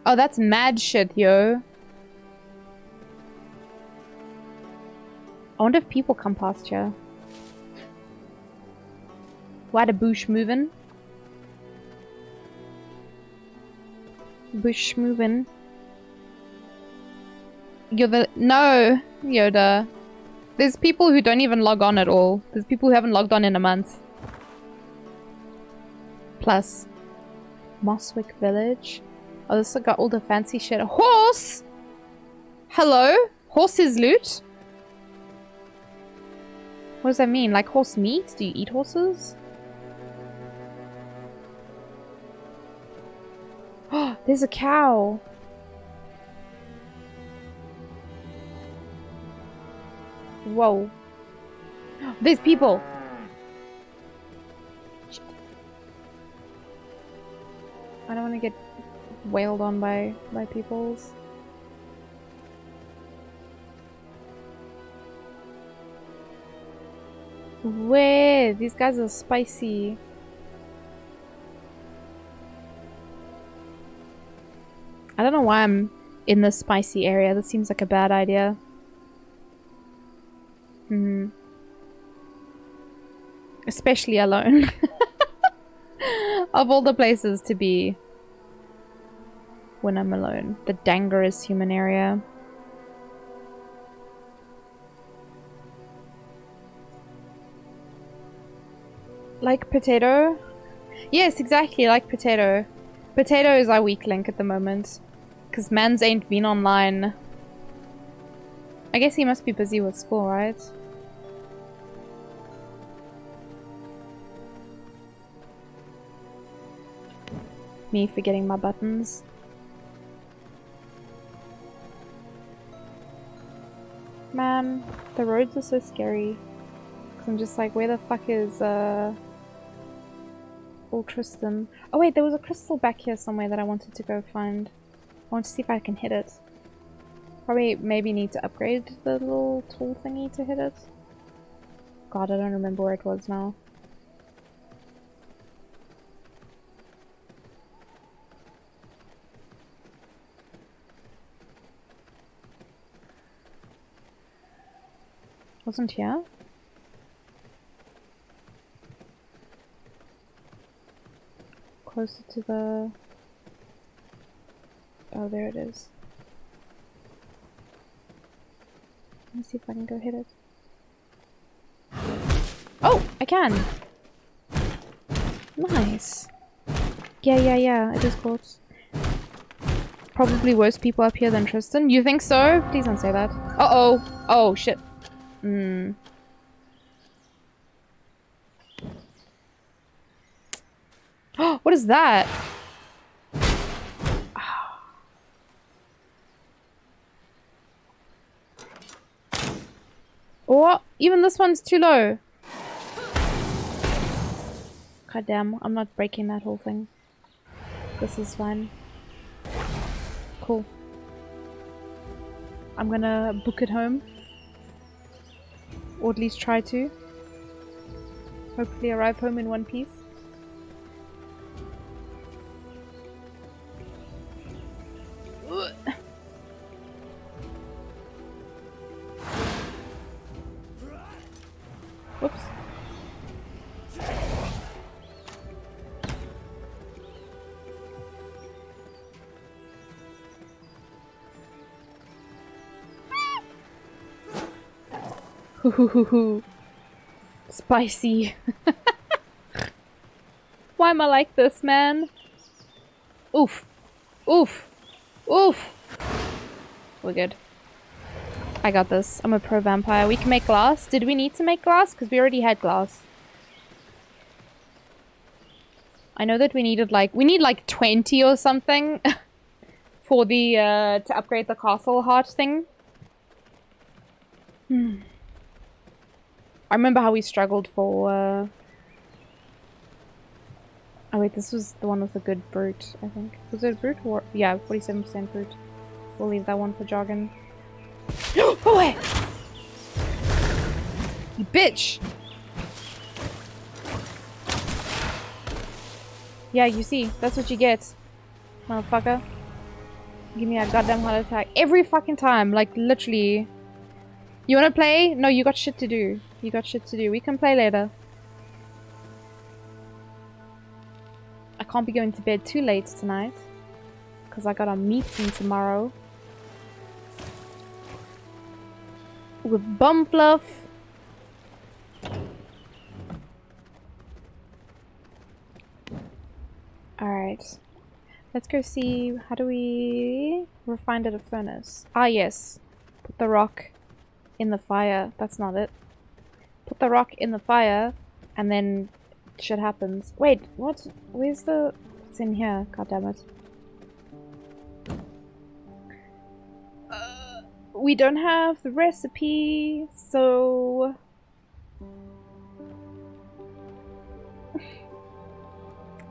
Oh, that's mad shit, yo. I wonder if people come past here. Why the bush moving? Bush moving. You're the... No, Yoda. There's people who don't even log on at all. There's people who haven't logged on in a month. Plus. Mosswick Village. Oh, this has got all the fancy shit. A horse! Hello? Horse is loot? What does that mean? Like horse meat? Do you eat horses? Oh, there's a cow. Whoa. There's people. Shit. I don't want to get wailed on by peoples. Wait, these guys are spicy. I don't know why I'm in the spicy area. This seems like a bad idea. Especially alone. Of all the places to be when I'm alone. The dangerous human area. Like potato? Yes, exactly, like potato. Potato is our weak link at the moment. Because mans ain't been online. I guess he must be busy with school, right? Me forgetting my buttons. Man, the roads are so scary. Cause I'm just like, where the fuck is old Tristan? Oh wait, there was a crystal back here somewhere that I wanted to go find. I want to see if I can hit it. Probably maybe need to upgrade the little tool thingy to hit it. God, I don't remember where it was now. Wasn't here? Closer to the... Oh, there it is. Let me see if I can go hit it. Oh! I can! Nice! Yeah, it is close. Probably worse people up here than Tristan. You think so? Please don't say that. Uh-oh! Oh, shit. What is that? Oh, even this one's too low. God damn, I'm not breaking that whole thing. This is fine. Cool. I'm gonna book it home. Or at least try to. Hopefully arrive home in one piece. Spicy. Why am I like this, man? Oof. Oof. Oof. We're good. I got this. I'm a pro vampire. We can make glass. Did we need to make glass? Because we already had glass. I know that we needed like... We need like 20 or something. For the, to upgrade the castle heart thing. I remember how we struggled for, Oh wait, this was the one with the good brute, I think. Was it a brute or... Yeah, 47% brute. We'll leave that one for Jargon. Oh, wait! You bitch! Yeah, you see. That's what you get. Motherfucker. Give me a goddamn heart attack. Every fucking time. Like, literally. You wanna play? No, you got shit to do. You got shit to do. We can play later. I can't be going to bed too late tonight. Because I got a meeting tomorrow. With Bumfluff. Alright. Let's go see, how do we refine at a furnace? Ah, yes. Put the rock in the fire. That's not it. Put the rock in the fire, and then shit happens. Wait, what? Where's the... It's in here. God damn it. We don't have the recipe, so...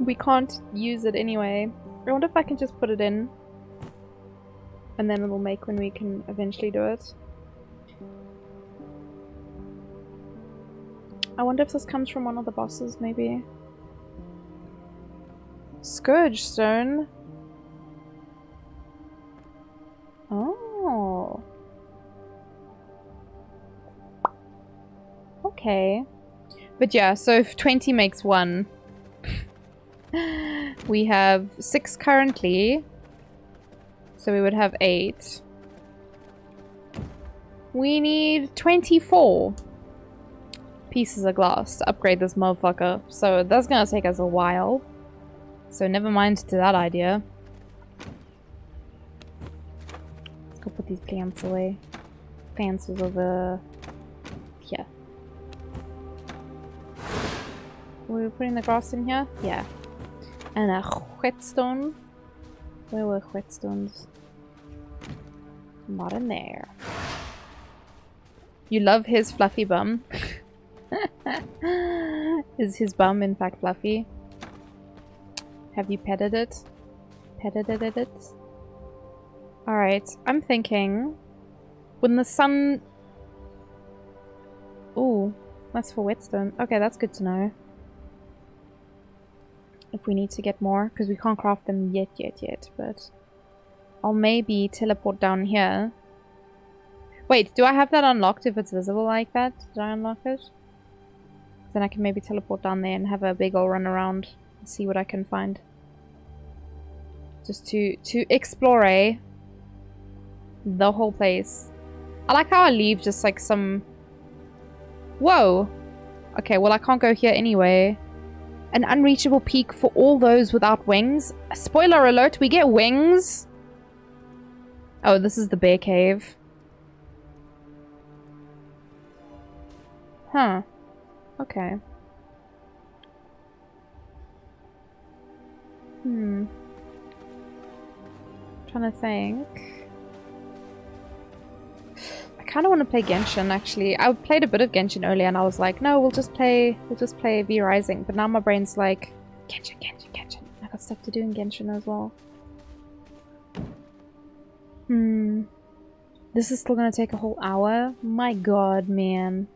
we can't use it anyway. I wonder if I can just put it in. And then it'll make when we can eventually do it. I wonder if this comes from one of the bosses, maybe. Scourge stone. Oh. Okay. But yeah, so if 20 makes 1. We have 6 currently. So we would have 8. We need 24 pieces of glass to upgrade this motherfucker. So that's gonna take us a while. So never mind to that idea. Let's go put these plants away. Plants was over here. Were we putting the grass in here? Yeah. And a whetstone. Where were whetstones? Not in there. You love his fluffy bum. Is his bum in fact fluffy? Have you petted it? Petted it? Alright, I'm thinking... When the sun... Ooh, that's for whetstone. Okay, that's good to know. If we need to get more, because we can't craft them yet, but... I'll maybe teleport down here. Wait, do I have that unlocked if it's visible like that? Did I unlock it? Then I can maybe teleport down there and have a big ol' run around and see what I can find. Just to explore the whole place. I like how I leave just like some... Whoa! Okay, well I can't go here anyway. An unreachable peak for all those without wings. Spoiler alert, we get wings! Oh, this is the bear cave. Huh. Okay. Trying to think. I kind of want to play Genshin actually. I played a bit of Genshin earlier and I was like, no, we'll just play V Rising. But now my brain's like, Genshin. I got stuff to do in Genshin as well. This is still gonna take a whole hour? My god, man.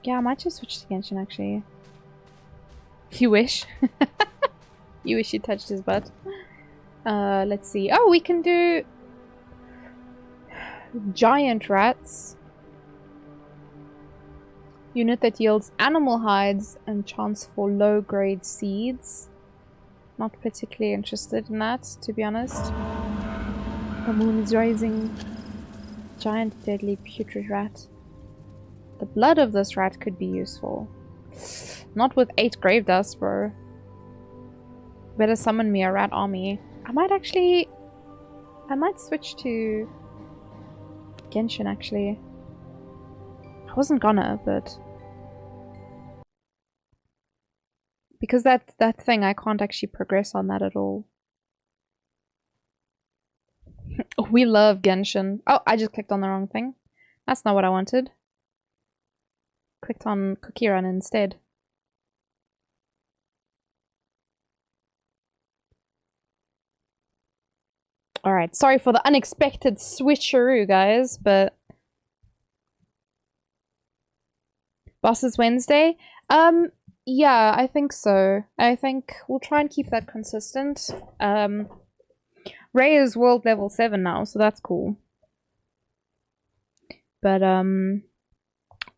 Yeah, I might just switch to Genshin actually. You wish? You wish you touched his butt. Let's see. Oh, we can do... Giant rats. Unit that yields animal hides and chance for low-grade seeds. Not particularly interested in that, to be honest. The moon is rising. giant, deadly, putrid rat. The blood of this rat could be useful. Not with 8 grave dust, bro. Better summon me a rat army. I might switch to Genshin, actually. I wasn't gonna, but... Because that thing, I can't actually progress on that at all. We love Genshin. Oh, I just clicked on the wrong thing. That's not what I wanted. Clicked on Cookie Run instead. Alright, sorry for the unexpected switcheroo, guys, but... Bosses Wednesday? Yeah, I think so. I think we'll try and keep that consistent. Ray is world level 7 now, so that's cool. But,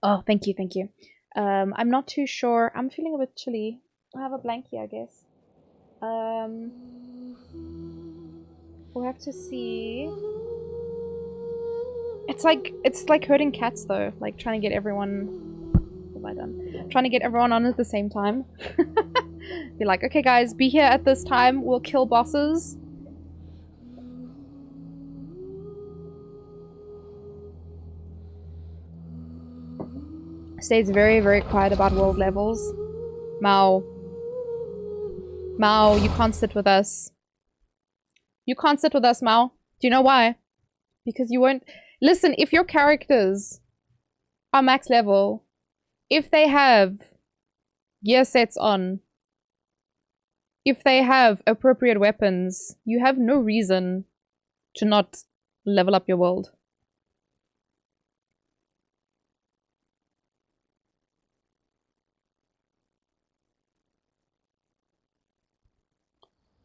oh, thank you, thank you. I'm not too sure. I'm feeling a bit chilly. I have a blankie, I guess. We'll have to see. It's like herding cats, though. Like, trying to get everyone... What have I done? Trying to get everyone on at the same time. Be like, okay, guys, be here at this time. We'll kill bosses. Stays very, very quiet about world levels. Mao. Mao, you can't sit with us. You can't sit with us, Mao. Do you know why? Because you won't... Listen, if your characters are max level, if they have gear sets on, if they have appropriate weapons, you have no reason to not level up your world.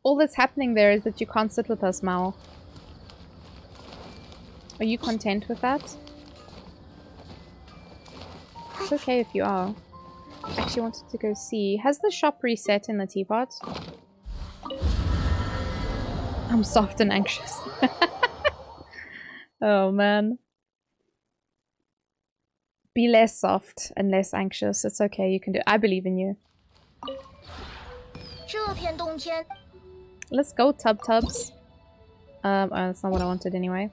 All that's happening there is that you can't sit with us, Mao. Are you content with that? It's okay if you are. I actually wanted to go see. Has the shop reset in the teapot? I'm soft and anxious. Oh man. Be less soft and less anxious. It's okay, you can do it. I believe in you. Let's go, Tubs. Oh, that's not what I wanted anyway.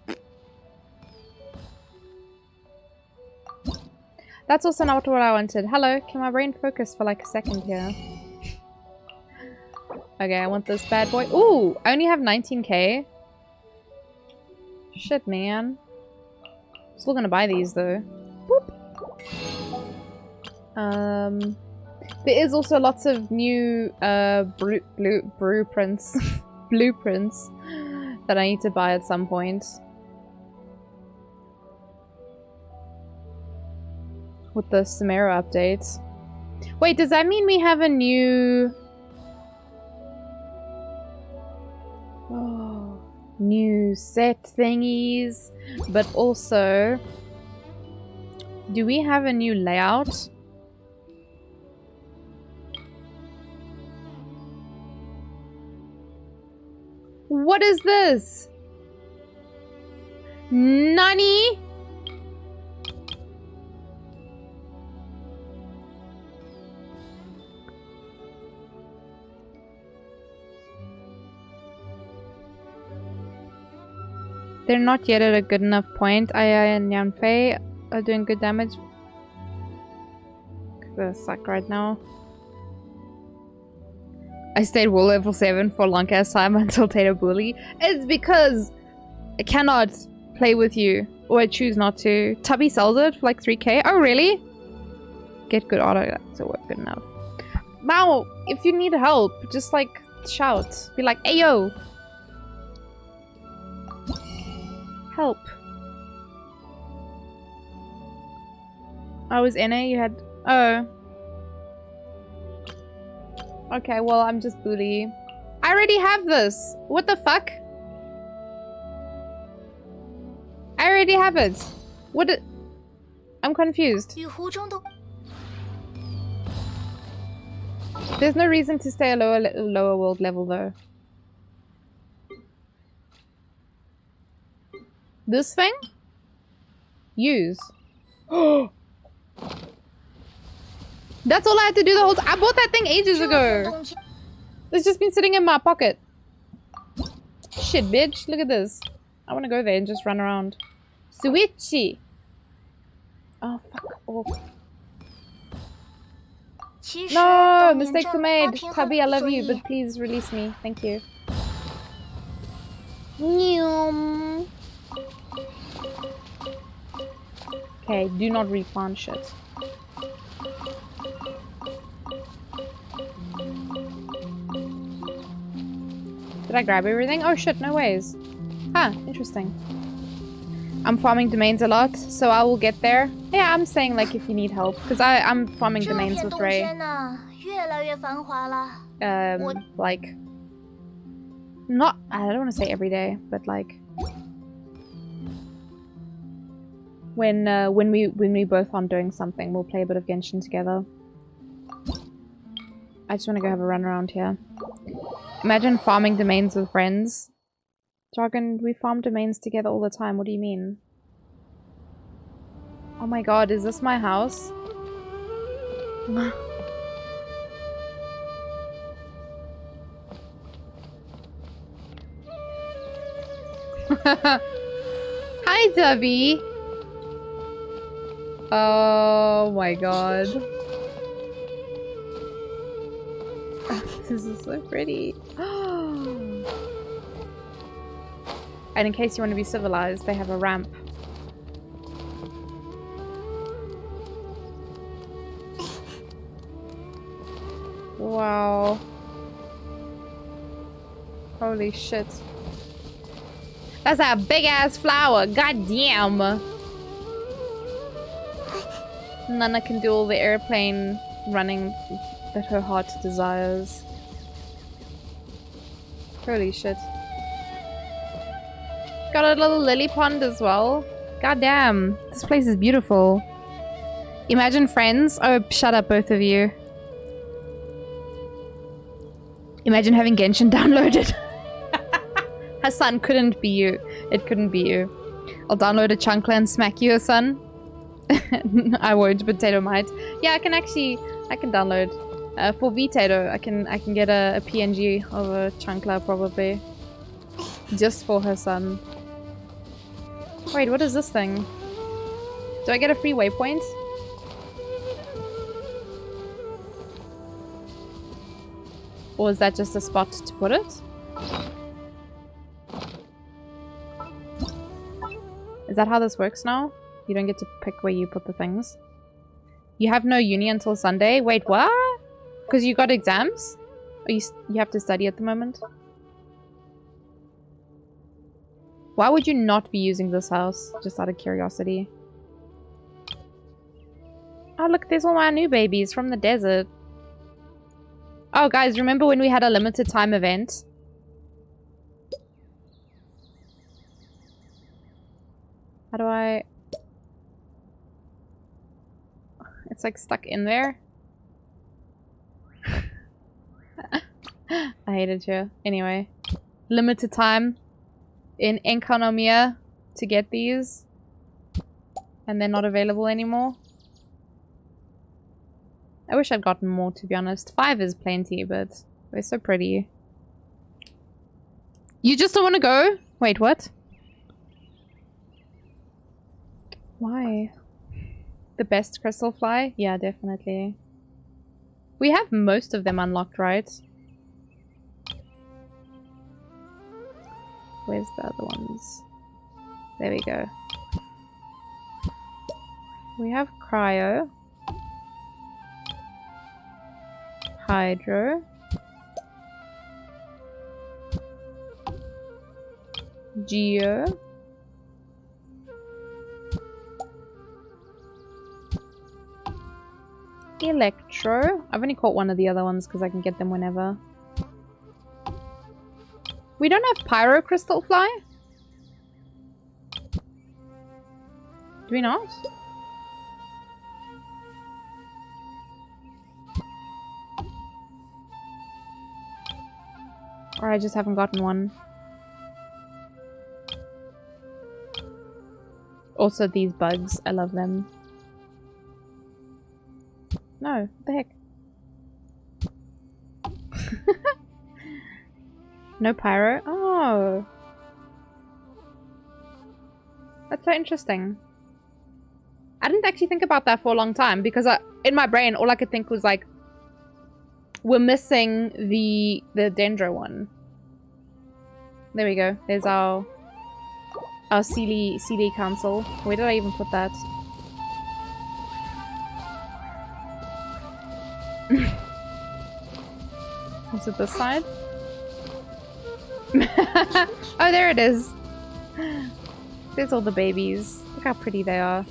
That's also not what I wanted. Hello, can my brain focus for like a second here? Okay, I want this bad boy. Ooh, I only have 19k. Shit, man. Still gonna buy these though. Boop. There is also lots of new blueprints blueprints that I need to buy at some point. With the Samara update. Wait, does that mean we have a new... Oh, new set thingies? But also... Do we have a new layout? What is this? Nani? They're not yet at a good enough point. Aya and Yanfei are doing good damage. Gonna suck right now. I stayed world level 7 for a long ass time until Tato Bully. It's because I cannot play with you. Or I choose not to. Tubby sells it for like 3k. Oh really? Get good auto to work good enough. Mao, if you need help, just like shout. Be like, ayo! Help. I was NA, you had... Oh. Okay, well, I'm just bully. I already have this! What the fuck? I already have it! What I'm confused. There's no reason to stay a lower world level, though. This thing? Use. That's all I had to do the whole time. I bought that thing ages ago. It's just been sitting in my pocket. Shit, bitch. Look at this. I want to go there and just run around. Switchy. Oh, fuck off. No, mistakes were made. Tubby, I love you, but please release me. Thank you. Okay, do not replant shit. Did I grab everything? Oh shit, no ways. Huh, interesting. I'm farming domains a lot, so I will get there. Yeah, I'm saying like if you need help, because I'm farming domains with Ray. Like, not, I don't want to say every day, but like when we both aren't doing something, we'll play a bit of Genshin together. I just want to go have a run around here. Imagine farming domains with friends. Jargon, we farm domains together all the time. What do you mean? Oh my god, is this my house? Hi, Debbie! Oh my god. This is so pretty. And in case you want to be civilized, they have a ramp. Wow. Holy shit. That's a big ass flower. God damn. Nana can do all the airplane running that her heart desires. Holy shit. Got a little lily pond as well. God damn. This place is beautiful. Imagine friends. Oh, shut up, both of you. Imagine having Genshin downloaded. Hassan, couldn't be you. It couldn't be you. I'll download a chunkler and smack you, Hassan. I won't, Potato might. Yeah, I can download. For Vtato, I can get a PNG of a chunkler probably. Just for her son. Wait, what is this thing? Do I get a free waypoint? Or is that just a spot to put it? Is that how this works now? You don't get to pick where you put the things? You have no uni until Sunday? Wait, what? Because you got exams? Or you have to study at the moment? Why would you not be using this house? Just out of curiosity. Oh, look, there's all my new babies from the desert. Oh, guys, remember when we had a limited time event? How do I... It's like stuck in there. I hate it here. Anyway. Limited time in Enconomia to get these. And they're not available anymore. I wish I'd gotten more, to be honest. 5 is plenty, but they're so pretty. You just don't want to go? Wait, what? Why? The best crystal fly? Yeah, definitely. We have most of them unlocked, right? Where's the other ones? There we go. We have Cryo. Hydro. Geo. Electro. I've only caught one of the other ones because I can get them whenever. We don't have Pyro Crystal Fly? Do we not? Or I just haven't gotten one. Also, these bugs. I love them. No, what the heck? No pyro? Oh. That's so interesting. I didn't actually think about that for a long time because in my brain, all I could think was like, we're missing the Dendro one. There we go. There's our CD council. Where did I even put that? Is it this side? Oh, there it is. There's all the babies. Look how pretty they are.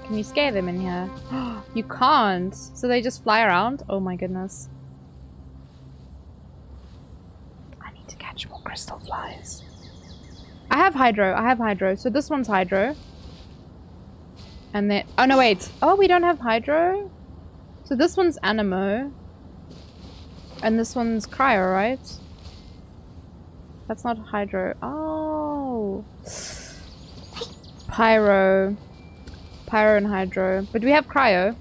Can you scare them in here? You can't. So they just fly around? Oh my goodness. I need to catch more crystal flies. I have hydro. So this one's hydro. And then... Oh no, wait. Oh, we don't have hydro? So this one's animo. And this one's cryo, right? That's not hydro. Oh. Pyro. Pyro and hydro. But we have cryo.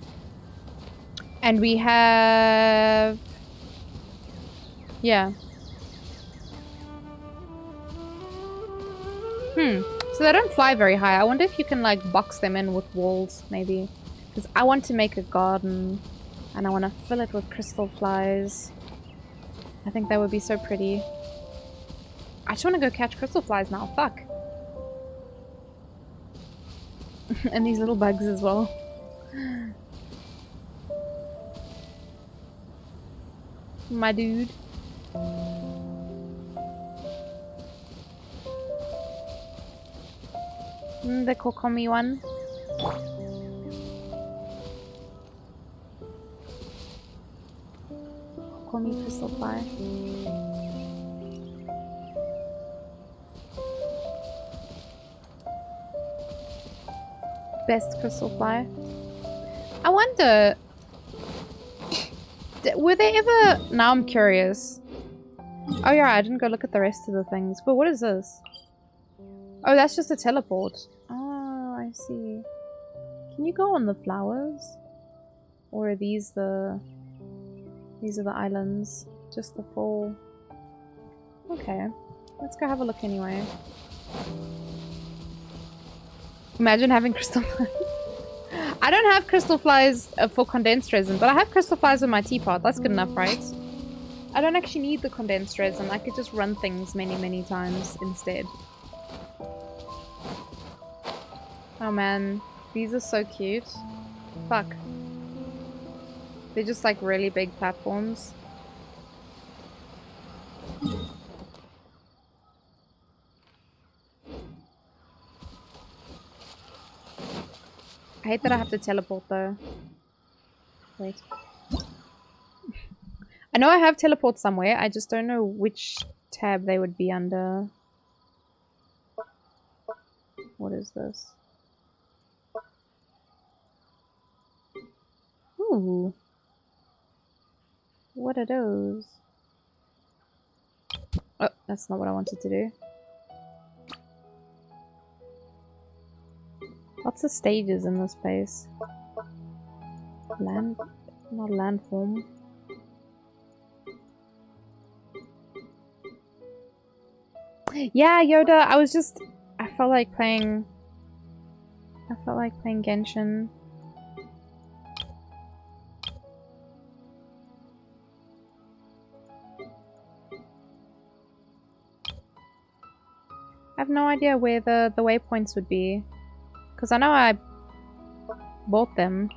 And we have... Yeah. So they don't fly very high. I wonder if you can like box them in with walls, maybe. Because I want to make a garden. And I want to fill it with crystal flies. I think that would be so pretty. I just want to go catch crystal flies now. Fuck. And these little bugs as well. My dude. The Kokomi one. Kokomi crystal fly. Best crystal fly. I wonder... Were they ever... Now I'm curious. Oh yeah, I didn't go look at the rest of the things. But what is this? Oh, that's just a teleport. Oh, I see. Can you go on the flowers? Or are these the... These are the islands. Just the fall. Okay. Let's go have a look anyway. Imagine having crystal flies. I don't have crystal flies for condensed resin, but I have crystal flies in my teapot. That's good enough, right? I don't actually need the condensed resin. I could just run things many, many times instead. Oh man, these are so cute. Fuck. They're just like really big platforms. I hate that I have to teleport though. Wait. I know I have teleport somewhere, I just don't know which tab they would be under. What is this? Ooh. What are those? Oh, that's not what I wanted to do. Lots of stages in this place. Land... not landform. Yeah, Yoda, I was just... I felt like playing Genshin. I have no idea where the waypoints would be. Because I know I bought them.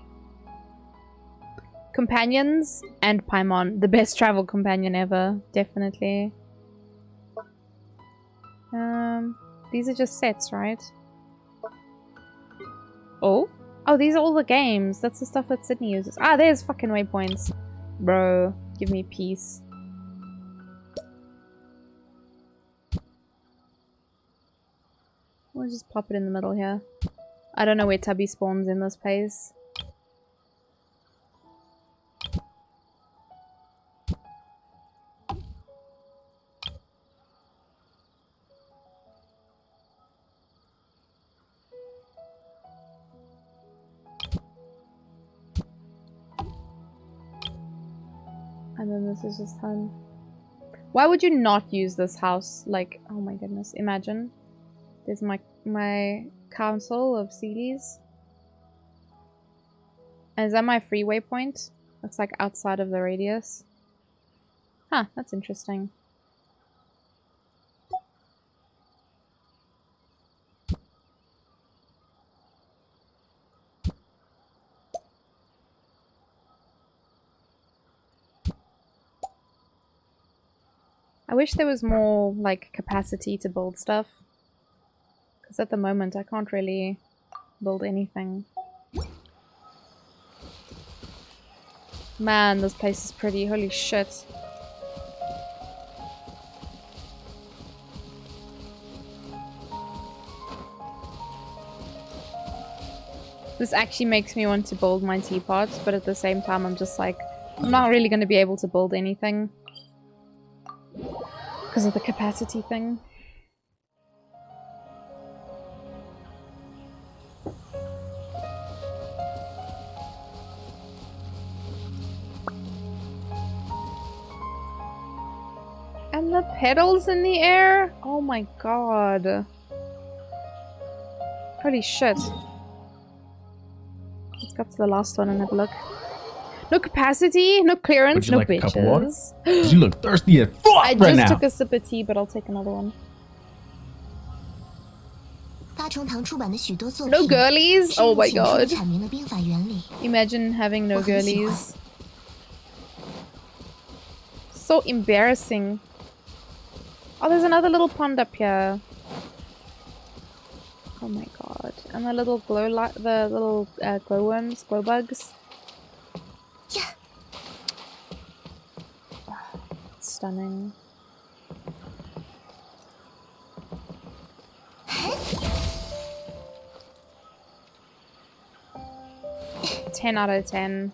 Companions and Paimon. The best travel companion ever. Definitely. These are just sets, right? Oh? Oh, these are all the games. That's the stuff that Sydney uses. Ah, there's fucking waypoints. Bro, give me peace. We'll just pop it in the middle here. I don't know where Tubby spawns in this place. And then this is just home. Why would you not use this house? Like, oh my goodness, imagine. There's my council of Sealies. And is that my freeway point? That's like outside of the radius. Huh, that's interesting. I wish there was more, like, capacity to build stuff. Because at the moment, I can't really build anything. Man, this place is pretty. Holy shit. This actually makes me want to build my teapots, but at the same time, I'm just like, I'm not really going to be able to build anything. Because of the capacity thing. And the petals in the air? Oh my god. Holy shit. Let's go up to the last one and have a look. No capacity, no clearance, no like a cup of water? bitches. 'Cause you look thirsty as fuck I right just now. took a sip of tea, but I'll take another one. No girlies? Oh my god. Imagine having no girlies. So embarrassing. Oh, there's another little pond up here. Oh my god. And the little glow light, the little glowworms, glow bugs. Yeah. Oh, stunning. Hey. 10 out of 10.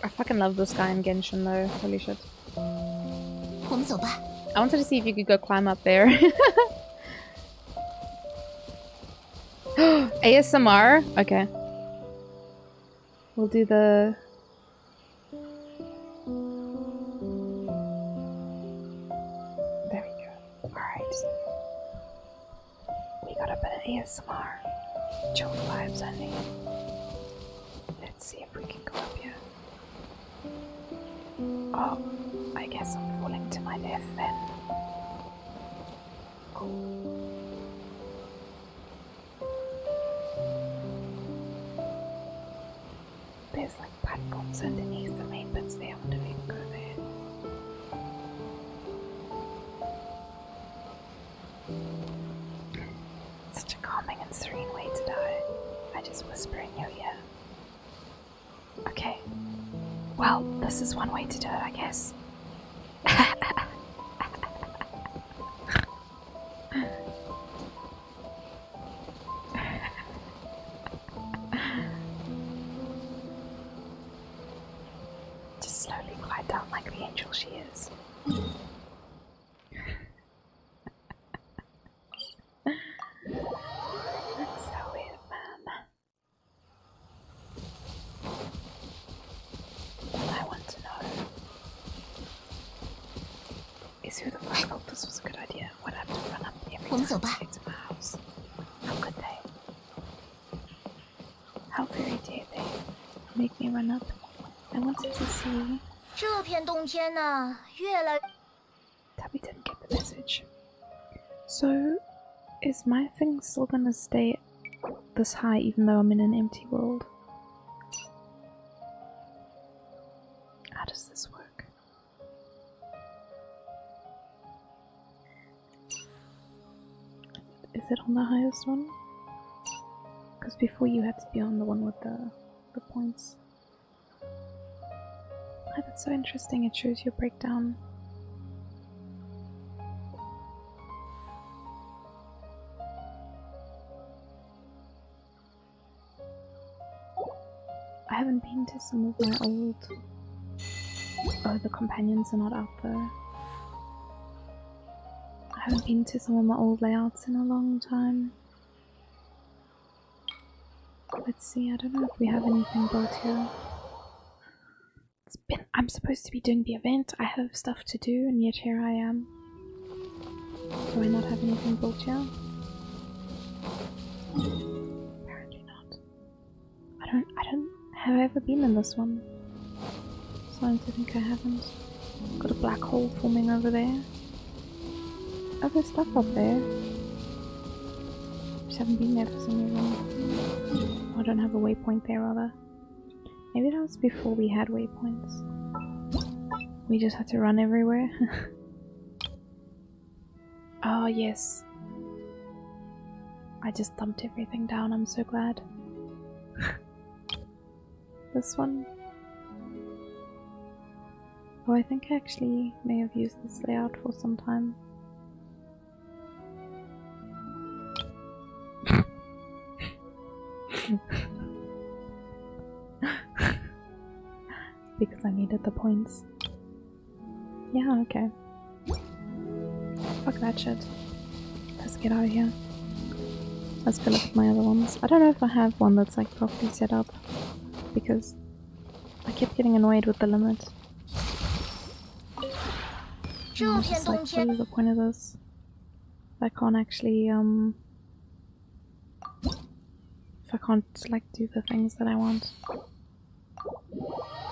I fucking love this guy in Genshin though. Holy shit. I wanted to see if you could go climb up there. ASMR? Okay. We'll do the... There we go. Alright. We got a bit of ASMR. Chill vibes only. Let's see if we can go up here. Oh, I guess I'm falling to my death then. Oh. There's like platforms underneath the main bits there. I wonder if you can go there. Such a calming and serene way to die. I just whisper in your ear. Okay. Well, this is one way to do it, I guess. Just slowly glide down like the angel she is. That's so weird, man. What I want to know is who the fuck thought this was a good idea. Would have to run up every time to get to my house. How could they? How very dare they make me run up? I wanted to see. Tabby didn't get the message. So, is my thing still gonna stay this high even though I'm in an empty world? How does this work? Is it on the highest one? Because before you had to be on the one with the points. Oh, that's so interesting, it shows your breakdown. I haven't been to some of my old... Oh, the companions are not out there. I haven't been to some of my old layouts in a long time. Let's see, I don't know if we have anything built here. I'm supposed to be doing the event, I have stuff to do, and yet here I am. Do I not have anything built here? Apparently not. Have I ever been in this one? Starting to think I haven't. Got a black hole forming over there. Oh, there's stuff up there. Just haven't been there for some reason. Oh, I don't have a waypoint there, rather. Maybe that was before we had waypoints. We just had to run everywhere. Oh, yes. I just dumped everything down, I'm so glad. This one. Oh, I think I actually may have used this layout for some time. Because I needed the points. Yeah, okay. Fuck that shit. Let's get out of here. Let's go look at my other ones. I don't know if I have one that's like properly set up. Because I kept getting annoyed with the limit. I was just like, what is the point of this? I can't actually, if I can't, like, do the things that I want.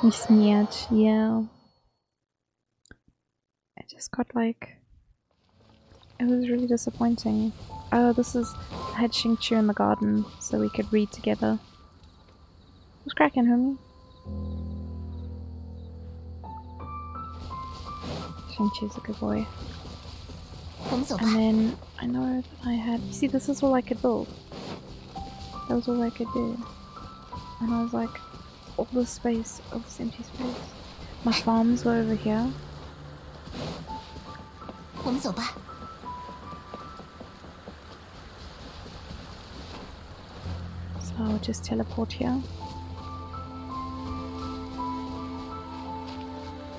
Śmiać, yeah. I just got, like... It was really disappointing. Oh, this is... I had Xingqiu in the garden, so we could read together. What's cracking, homie? Xingqiu's a good boy. And then I know that I had... See, this is all I could build. That was all I could do. And I was like, all this space, all this empty space. My farms were over here. So I'll just teleport here.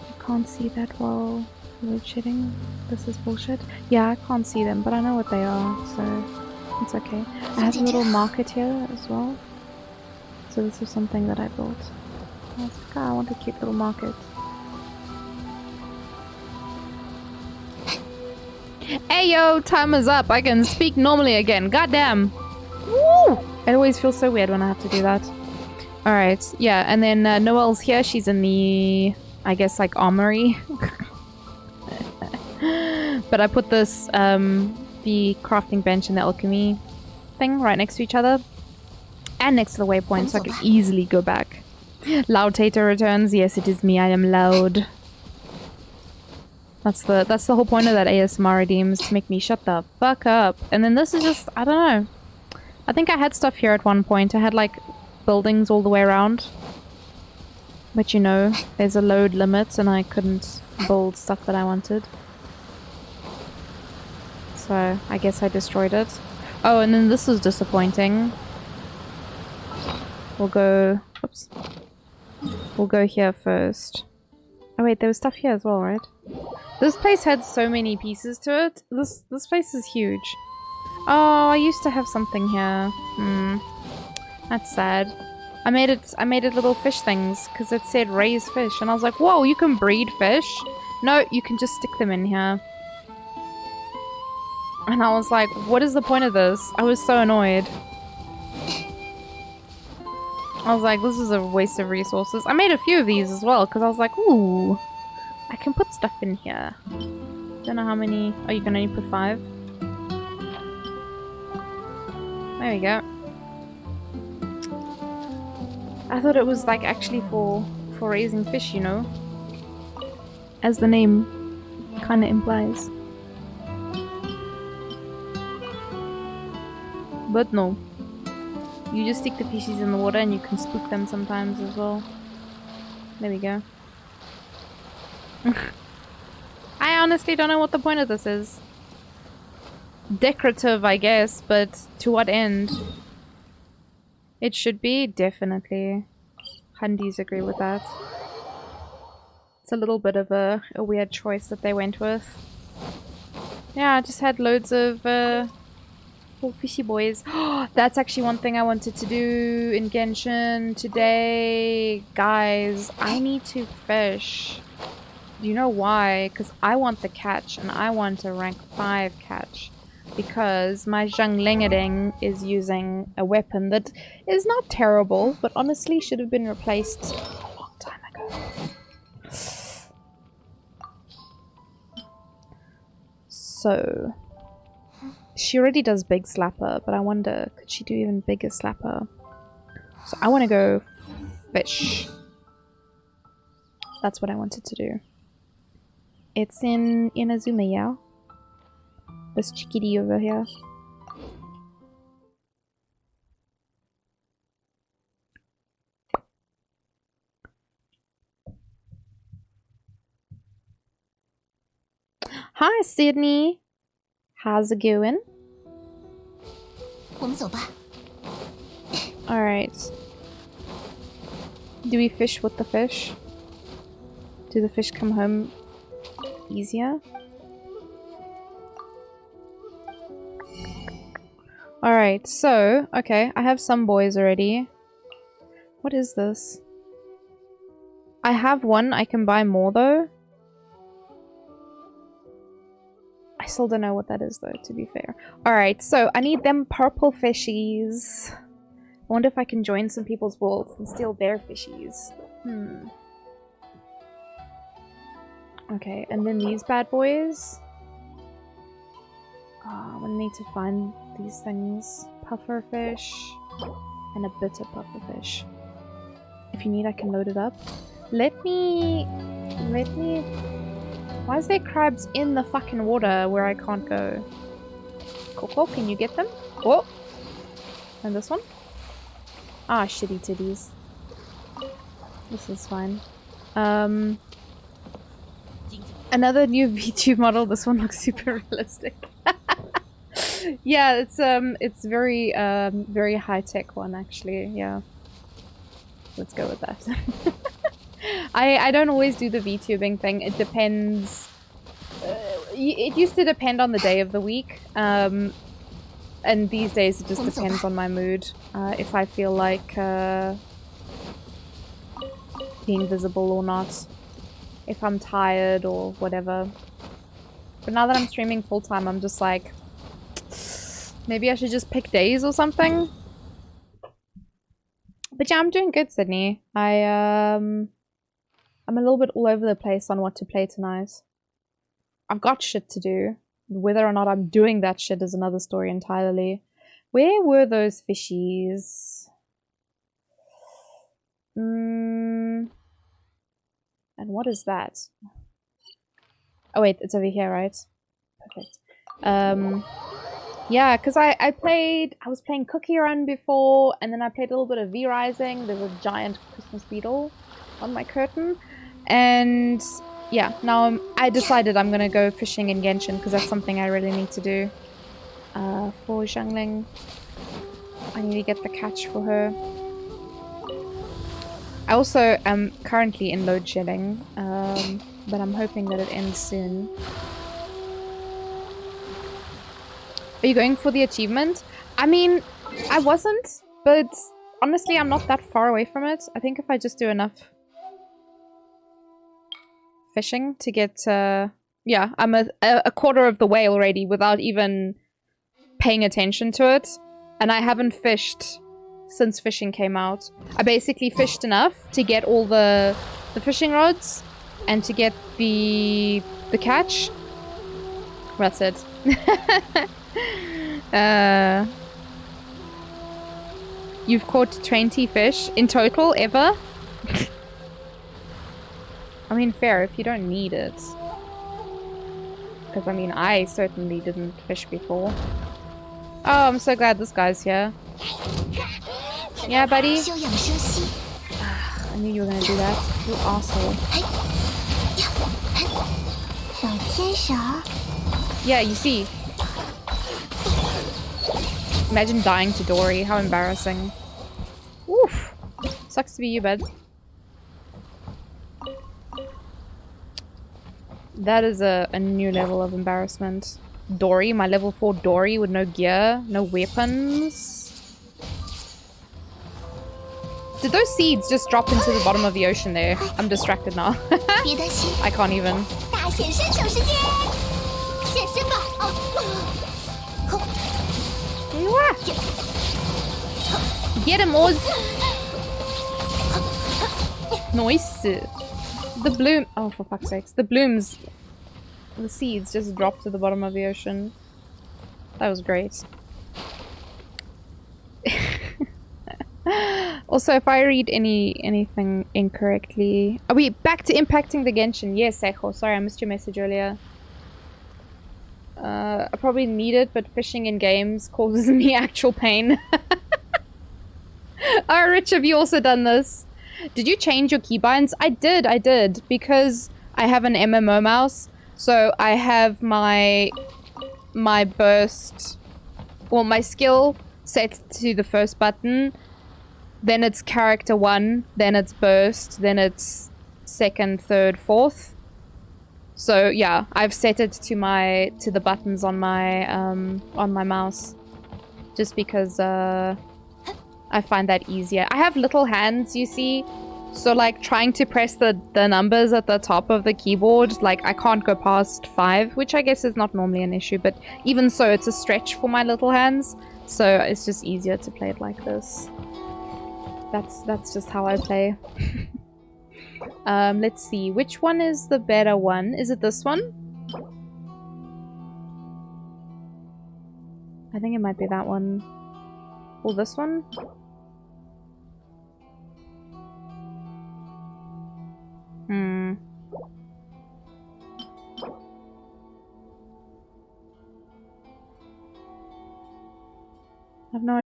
I can't see that while load shedding. This is bullshit. Yeah, I can't see them, but I know what they are, so it's okay. I have a little market here as well. So this is something that I built. I was like, oh, I want a cute little market. Hey yo, time is up. I can speak normally again. Goddamn. Woo! It always feels so weird when I have to do that. Alright, yeah, and then Noelle's here. She's in the, I guess, like, armory. But I put this, the crafting bench and the alchemy thing right next to each other. And next to the waypoint, so I can easily go back. Loud Tater returns. Yes, it is me. I am loud. That's the whole point of that ASMR redeem, is to make me shut the fuck up. And then this is just, I don't know. I think I had stuff here at one point. I had like buildings all the way around. But you know, there's a load limit and I couldn't build stuff that I wanted. So I guess I destroyed it. Oh, and then this is disappointing. We'll go... Oops. We'll go here first. Oh wait, there was stuff here as well, right? This place had so many pieces to it. This place is huge. Oh, I used to have something here. That's sad. I made it little fish things because it said raise fish, and I was like, whoa, you can breed fish? No, you can just stick them in here. And I was like, what is the point of this? I was so annoyed. I was like, this is a waste of resources. I made a few of these as well, because I was like, ooh, I can put stuff in here. Don't know how many... Oh, you can only put 5. There we go. I thought it was like actually for raising fish, you know? As the name kind of implies. But no. You just stick the fishies in the water and you can spook them sometimes as well. There we go. I honestly don't know what the point of this is. Decorative, I guess, but to what end? It should be, definitely. Hundies agree with that. It's a little bit of a weird choice that they went with. Yeah, I just had loads of Oh, fishy boys. That's actually one thing I wanted to do in Genshin today. Guys, I need to fish. Do you know why? Because I want the catch, and I want a rank 5 catch. Because my Zhanglingading is using a weapon that is not terrible, but honestly should have been replaced a long time ago. So, she already does Big Slapper, but I wonder, could she do even bigger Slapper? So I want to go fish. That's what I wanted to do. It's in Inazuma, yeah? This chickadee over here. Hi, Sydney. How's it going? 我们走吧。 Alright. Do we fish with the fish? Do the fish come home easier? Alright, so, okay, I have some boys already. What is this? I have one, I can buy more though. I still don't know what that is though, to be fair. Alright, so I need them purple fishies. I wonder if I can join some people's worlds and steal their fishies. Okay, and then these bad boys. I'm gonna need to find these things. Pufferfish and a bitter pufferfish. If you need, I can load it up. Let me... Why is there crabs in the fucking water where I can't go? Coco, can you get them? Oh! And this one? Ah, shitty titties. This is fine. Another new VTube model. This one looks super realistic. Yeah, it's very, very high-tech one, actually. Yeah. Let's go with that. I don't always do the VTubing thing. It depends. It used to depend on the day of the week. And these days it just depends on my mood. If I feel like being visible or not. If I'm tired or whatever. But now that I'm streaming full-time, I'm just like... Maybe I should just pick days or something? But yeah, I'm doing good, Sydney. I'm a little bit all over the place on what to play tonight. I've got shit to do. Whether or not I'm doing that shit is another story entirely. Where were those fishies? And what is that? Oh wait, it's over here, right? Perfect. Yeah, because I was playing Cookie Run before, and then I played a little bit of V-Rising. There's a giant Christmas beetle on my curtain. And yeah, now I decided I'm gonna go fishing in Genshin, because that's something I really need to do. For Xiangling. I need to get the catch for her. I also am currently in load shedding, but I'm hoping that it ends soon. Are you going for the achievement? I mean, I wasn't, but honestly, I'm not that far away from it. I think if I just do enough fishing to get, yeah, I'm a quarter of the way already without even paying attention to it. And I haven't fished since fishing came out. I basically fished enough to get all the fishing rods and to get the catch. That's it. You've caught 20 fish in total ever? I mean, fair if you don't need it. Because I mean, I certainly didn't fish before. Oh, I'm so glad this guy's here. Yeah, buddy? I knew you were gonna do that. You asshole. Yeah, you see. Imagine dying to Dory. How embarrassing. Oof. Sucks to be you, bud. That is a new level of embarrassment. Dory, my level 4 Dory with no gear, no weapons. Did those seeds just drop into the bottom of the ocean there? I'm distracted now. 别担心， I can't even. 大显身手时间，现身吧！Get him, Oz! Nice. The bloom. Oh, for fuck's sakes. The blooms. The seeds just dropped to the bottom of the ocean. That was great. Also, if I read anything incorrectly... Are we back to impacting the Genshin? Yes, Seiko. Sorry, I missed your message earlier. I probably need it, but fishing in games causes me actual pain. Oh, Rich, have you also done this? Did you change your keybinds? I did, because I have an MMO mouse. So I have my burst, well, my skill set to the first button. Then it's character 1, then it's burst, then it's second, third, fourth. So yeah, I've set it to the buttons on my mouse, just because I find that easier. I have little hands, you see, so like trying to press the numbers at the top of the keyboard, like I can't go past 5, which I guess is not normally an issue, but even so, it's a stretch for my little hands, so it's just easier to play it like this. That's just how I play. Let's see, which one is the better one? Is it this one? I think it might be that one. Or this one? I've no idea.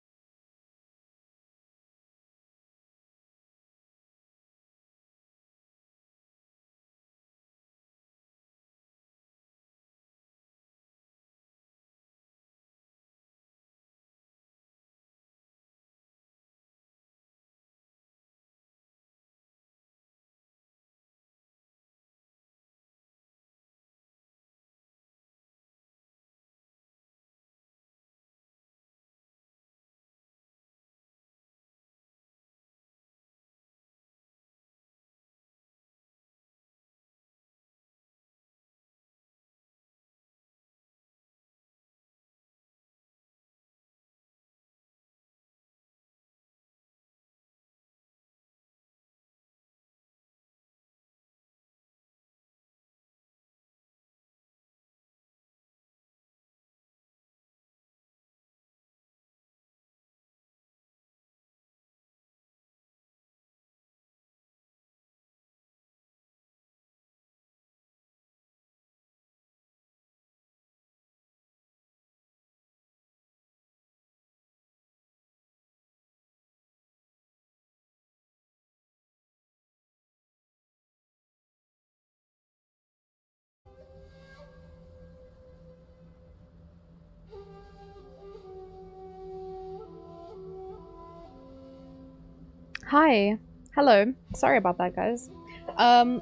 Hi. Hello. Sorry about that, guys. I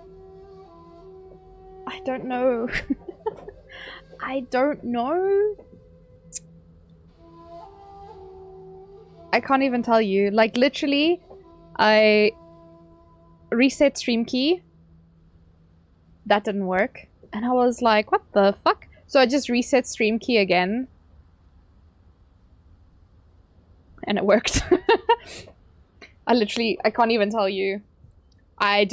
don't know. I don't know. I can't even tell you. Like, literally, I reset stream key. That didn't work. And I was like, what the fuck? So I just reset stream key again. And it worked. I can't even tell you. I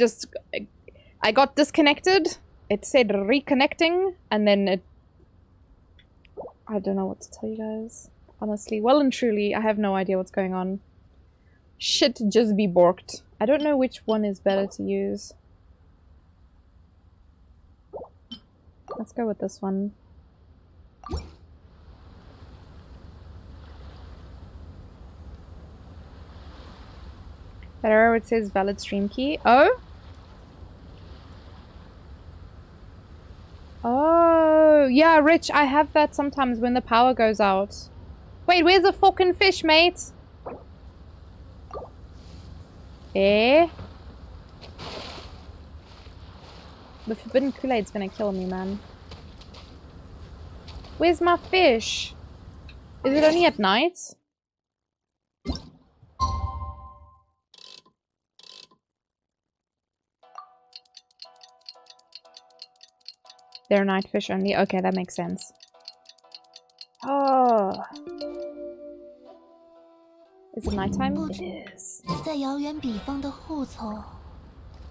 got disconnected. It said reconnecting, and then I don't know what to tell you guys. Honestly, well and truly, I have no idea what's going on. Shit just be borked. I don't know which one is better to use. Let's go with this one. That error, it says valid stream key. Oh? Oh, yeah, Rich, I have that sometimes when the power goes out. Wait, where's the fucking fish, mate? Eh? The forbidden Kool-Aid's gonna kill me, man. Where's my fish? Is it only at night? They're night fish only. Okay, that makes sense. Oh. Is it nighttime? It is. 在遥远彼方的后头。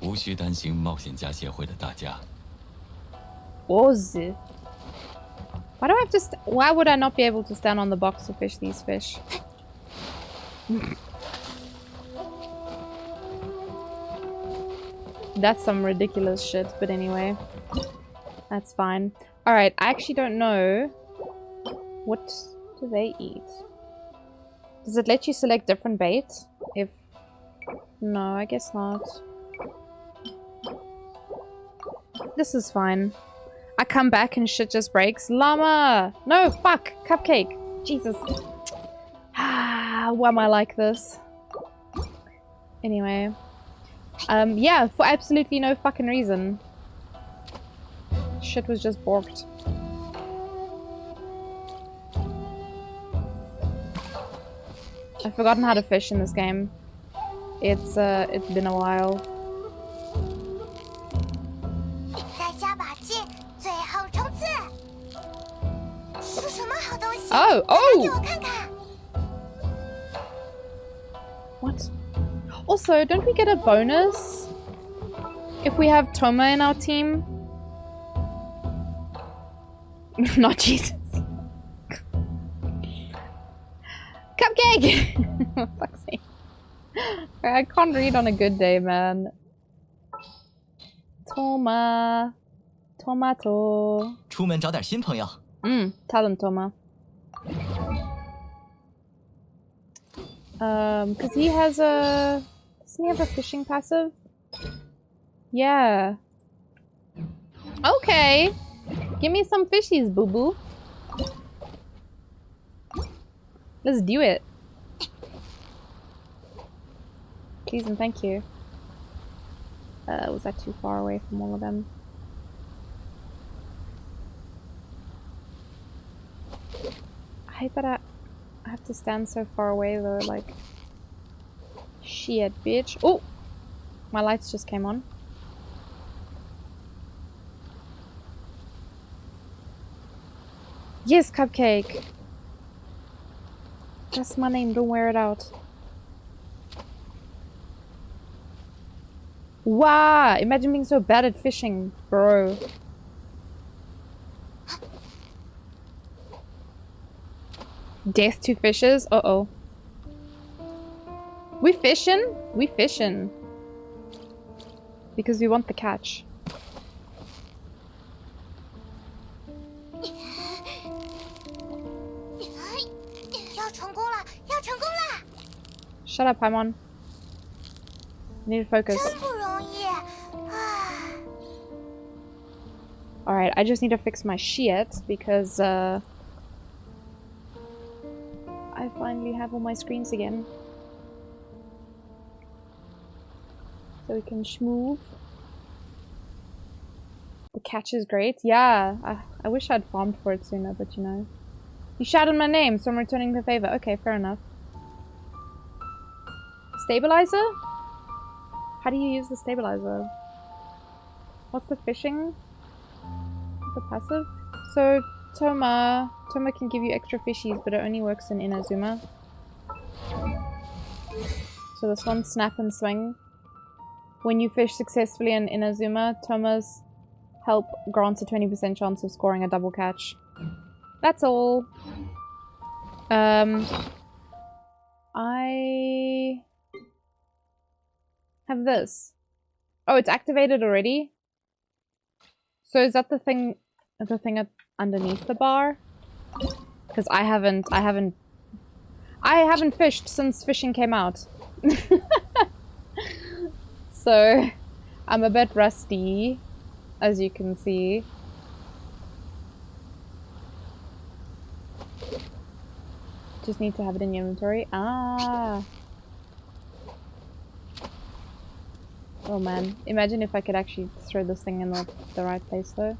无需担心冒险家协会的大家。Oz. Why do I have to why would I not be able to stand on the box to fish these fish? That's some ridiculous shit, but anyway. That's fine. Alright, I actually don't know. What do they eat? Does it let you select different bait? If... No, I guess not. This is fine. I come back and shit just breaks. Llama! No, fuck! Cupcake! Jesus. Why am I like this? Anyway. Yeah, for absolutely no fucking reason. Shit was just borked. I've forgotten how to fish in this game. It's been a while. Oh, oh! What? Also, don't we get a bonus if we have Toma in our team? Not Jesus. Cupcake! For fuck's sake. I can't read on a good day, man. Toma. Tomato. 出门找点新朋友。Tell them, Toma. Because he has a... Doesn't he have a fishing passive? Yeah. Okay. Give me some fishies, boo-boo. Let's do it. Please and thank you. Was that too far away from all of them? I hate that I have to stand so far away though, like... Shit, bitch. Oh! My lights just came on. Yes, Cupcake! That's my name, don't wear it out. Wow! Imagine being so bad at fishing, bro. Death to fishes? Uh-oh. We fishing? We fishing. Because we want the catch. Shut up, Paimon. I need to focus. Alright, I just need to fix my shit because I finally have all my screens again. So we can schmoove. The catch is great. Yeah, I wish I'd farmed for it sooner, but you know. You shouted my name, so I'm returning the favor. Okay, fair enough. Stabilizer? How do you use the stabilizer? What's the fishing? The passive? So, Toma can give you extra fishies, but it only works in Inazuma. So this one, Snap and Swing. When you fish successfully in Inazuma, Toma's help grants a 20% chance of scoring a double catch. That's all. I have this. Oh, it's activated already? So is that the thing underneath the bar? Because I haven't fished since fishing came out. So I'm a bit rusty, as you can see. Just need to have it in your inventory. Ah. Oh man, imagine if I could actually throw this thing in the right place though.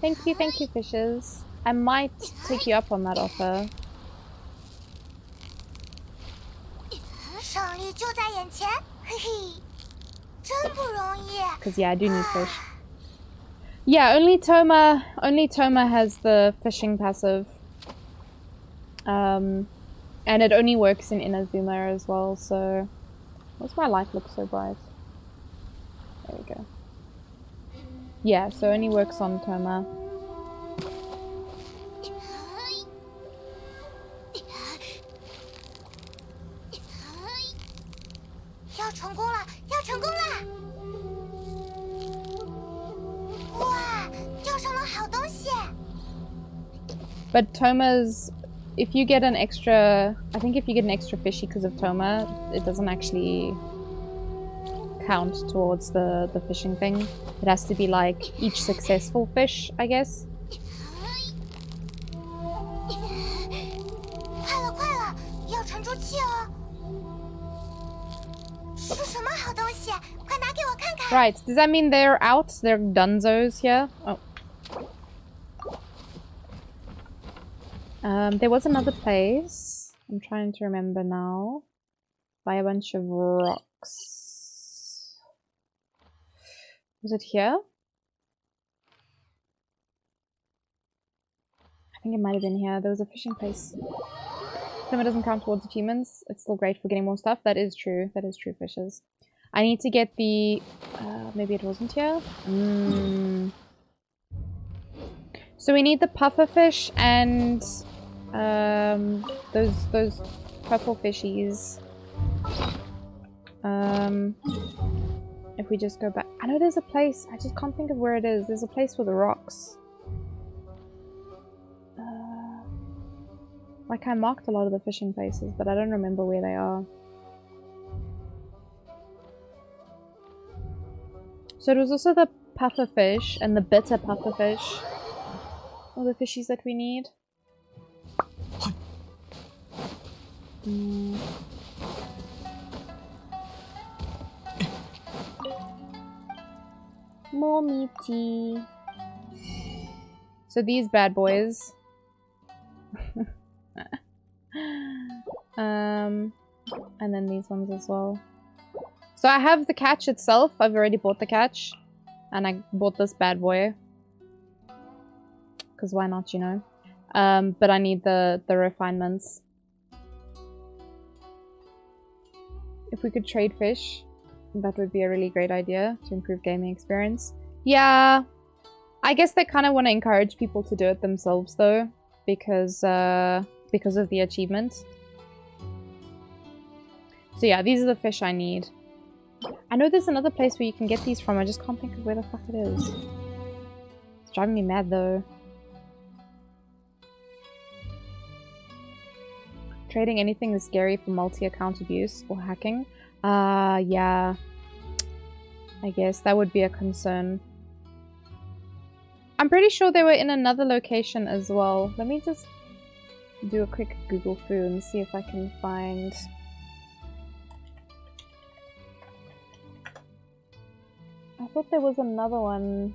thank you, fishes. I might take you up on that offer. 胜利就在眼前，嘿嘿，真不容易。Because yeah, I do need fish. Yeah, only Toma has the fishing passive. And it only works in Inazuma as well, so... What's my light look so bright? There we go. Yeah, so only works on Toma. 要成功了，要成功了！哇，钓上了好东西！ But Toma's... If you get an extra... I think if you get an extra fishy because of Toma, it doesn't actually count towards the fishing thing. It has to be like each successful fish, I guess. 快了，快了，要沉住气哦！是什么好东西？快拿给我看看！ Right, does that mean they're out? They're dunzos here? Oh. There was another place. I'm trying to remember now. By a bunch of rocks. Was it here? I think it might have been here. There was a fishing place. It doesn't count towards achievements. It's still great for getting more stuff. That is true. That is true, fishes. I need to get the... maybe it wasn't here? So we need the pufferfish and... those purple fishies. If we just go back... I know there's a place. I just can't think of where it is. There's a place with the rocks. Like, I marked a lot of the fishing places, but I don't remember where they are. So it was also the pufferfish and the bitter pufferfish. All the fishies that we need. More meaty. So these bad boys. And then these ones as well. So I have the catch itself. I've already bought the catch. And I bought this bad boy. Because why not, you know? But I need the refinements. If we could trade fish, that would be a really great idea to improve gaming experience. Yeah, I guess they kind of want to encourage people to do it themselves though, because of the achievement. So yeah, these are the fish I need. I know there's another place where you can get these from, I just can't think of where the fuck it is. It's driving me mad though. Trading anything is scary for multi-account abuse or hacking. Yeah. I guess that would be a concern. I'm pretty sure they were in another location as well. Let me just do a quick Google foo and see if I can find... I thought there was another one.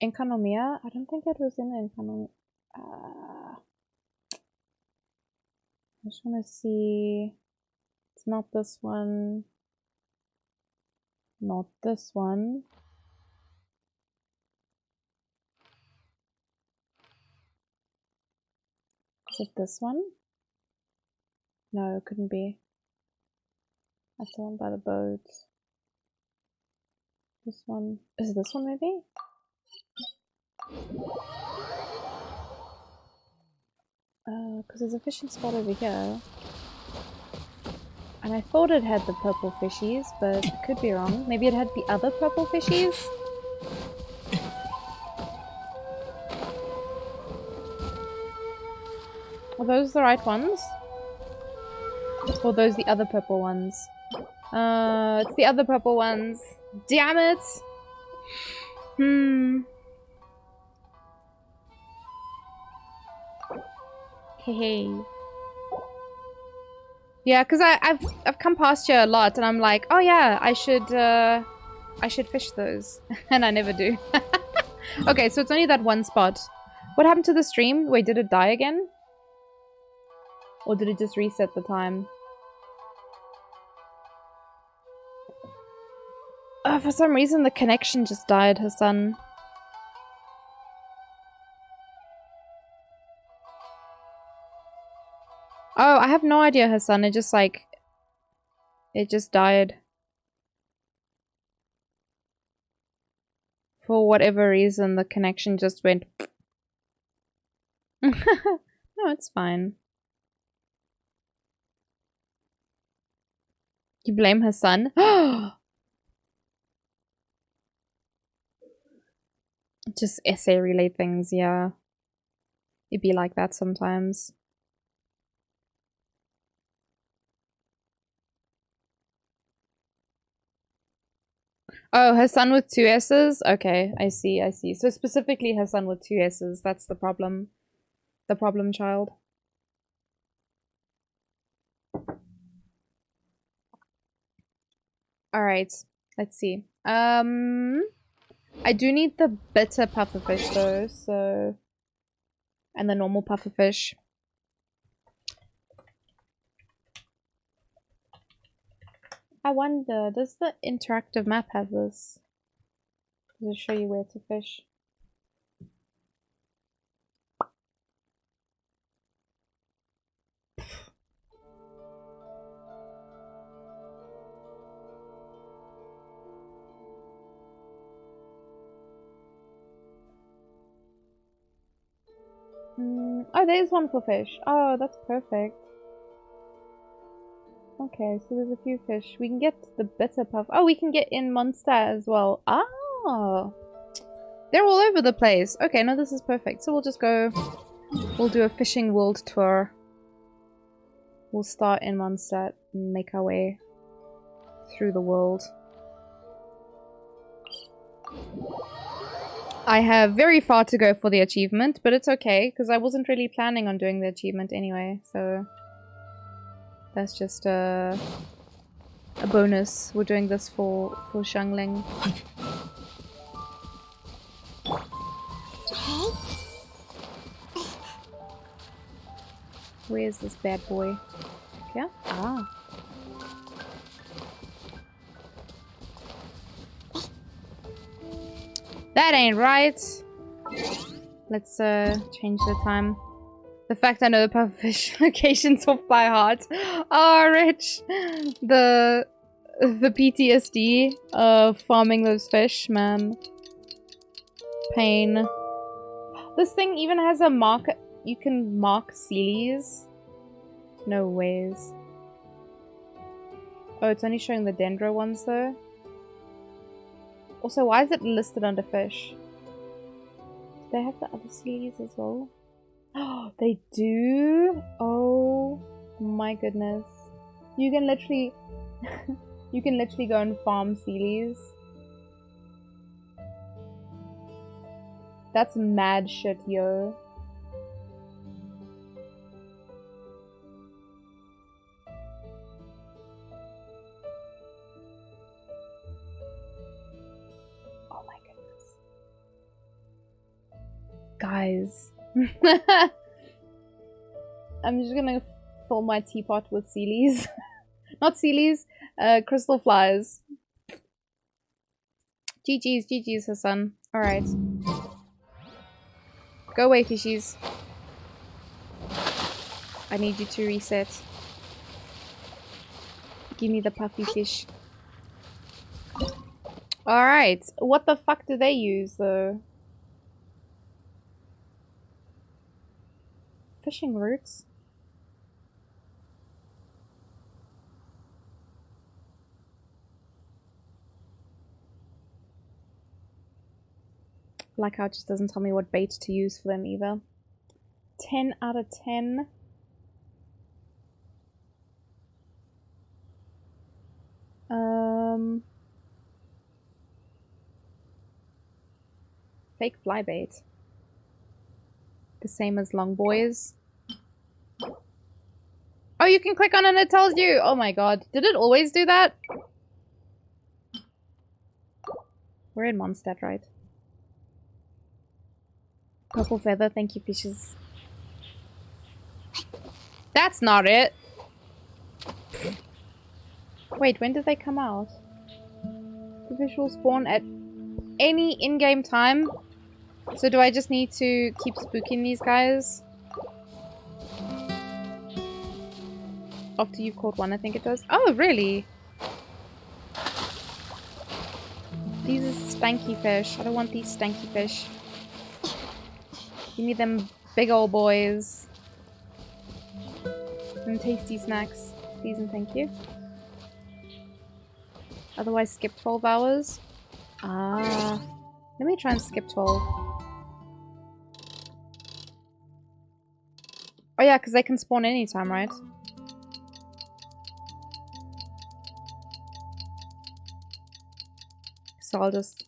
Enkanomiya? I don't think it was in Enkanomiya. I just want to see. It's not this one. Not this one. Is it this one? No, it couldn't be. That's the one by the boat. This one. Is it this one maybe? Because there's a fishing spot over here. And I thought it had the purple fishies, but I could be wrong. Maybe it had the other purple fishies? Are those the right ones? Or are those the other purple ones? It's the other purple ones. Damn it! Hmm. Hey, hey. Yeah, because I've come past here a lot, and I'm like, oh yeah, I should fish those, and I never do. Okay, so it's only that one spot. What happened to the stream? Wait, did it die again? Or did it just reset the time? For some reason, the connection just died, Hassan. Oh, I have no idea, Hassan. It just, like... It just died. For whatever reason, the connection just went... No, it's fine. You blame Hassan? Just essay relay things, yeah. It'd be like that sometimes. Oh, Hassan with 2 S's? Okay, I see, I see. So specifically Hassan with 2 S's, that's the problem. The problem child. Alright, let's see. I do need the bitter pufferfish though, so... And the normal pufferfish. I wonder, does the interactive map have this? Does it show you where to fish? Oh, there's one for fish. Oh, that's perfect. Okay, so there's a few fish. We can get the bitter puff. Oh, we can get in Monster as well. Ah! They're all over the place. Okay, no, this is perfect. So we'll just go... We'll do a fishing world tour. We'll start in Mondstadt and make our way through the world. I have very far to go for the achievement, but it's okay, because I wasn't really planning on doing the achievement anyway, so... That's just a bonus. We're doing this for Xiangling. Where's this bad boy? Yeah? Ah. That ain't right. Let's change the time. The fact I know the pufferfish locations off by heart. Oh, Rich. The PTSD of farming those fish, man. Pain. This thing even has a marker. You can mark sealies. No ways. Oh, it's only showing the dendro ones though. Also, why is it listed under fish? Do they have the other sealies as well? Oh, they do? Oh my goodness. You can literally you can literally go and farm sealies. That's mad shit, yo. Oh my goodness. Guys. I'm just gonna fill my teapot with sealies. Not sealies, crystal flies. GG's, Hassan. Alright. Go away, fishies. I need you to reset. Give me the puffy fish. Alright. What the fuck do they use, though? Fishing routes? Like how it just doesn't tell me what bait to use for them either. 10 out of 10. Fake fly bait. The same as long boys. Oh, you can click on it and it tells you. Oh my god. Did it always do that? We're in Mondstadt, right? Purple feather, thank you, fishes. That's not it. Wait, when did they come out? The fish will spawn at any in-game time. So do I just need to keep spooking these guys? After you've caught one, I think it does. Oh, really? These are stanky fish. I don't want these stanky fish. Give me them big old boys. And tasty snacks. Please and thank you. Otherwise skip 12 hours. Ah. Let me try and skip 12. Oh yeah, because they can spawn anytime, right? So I'll just...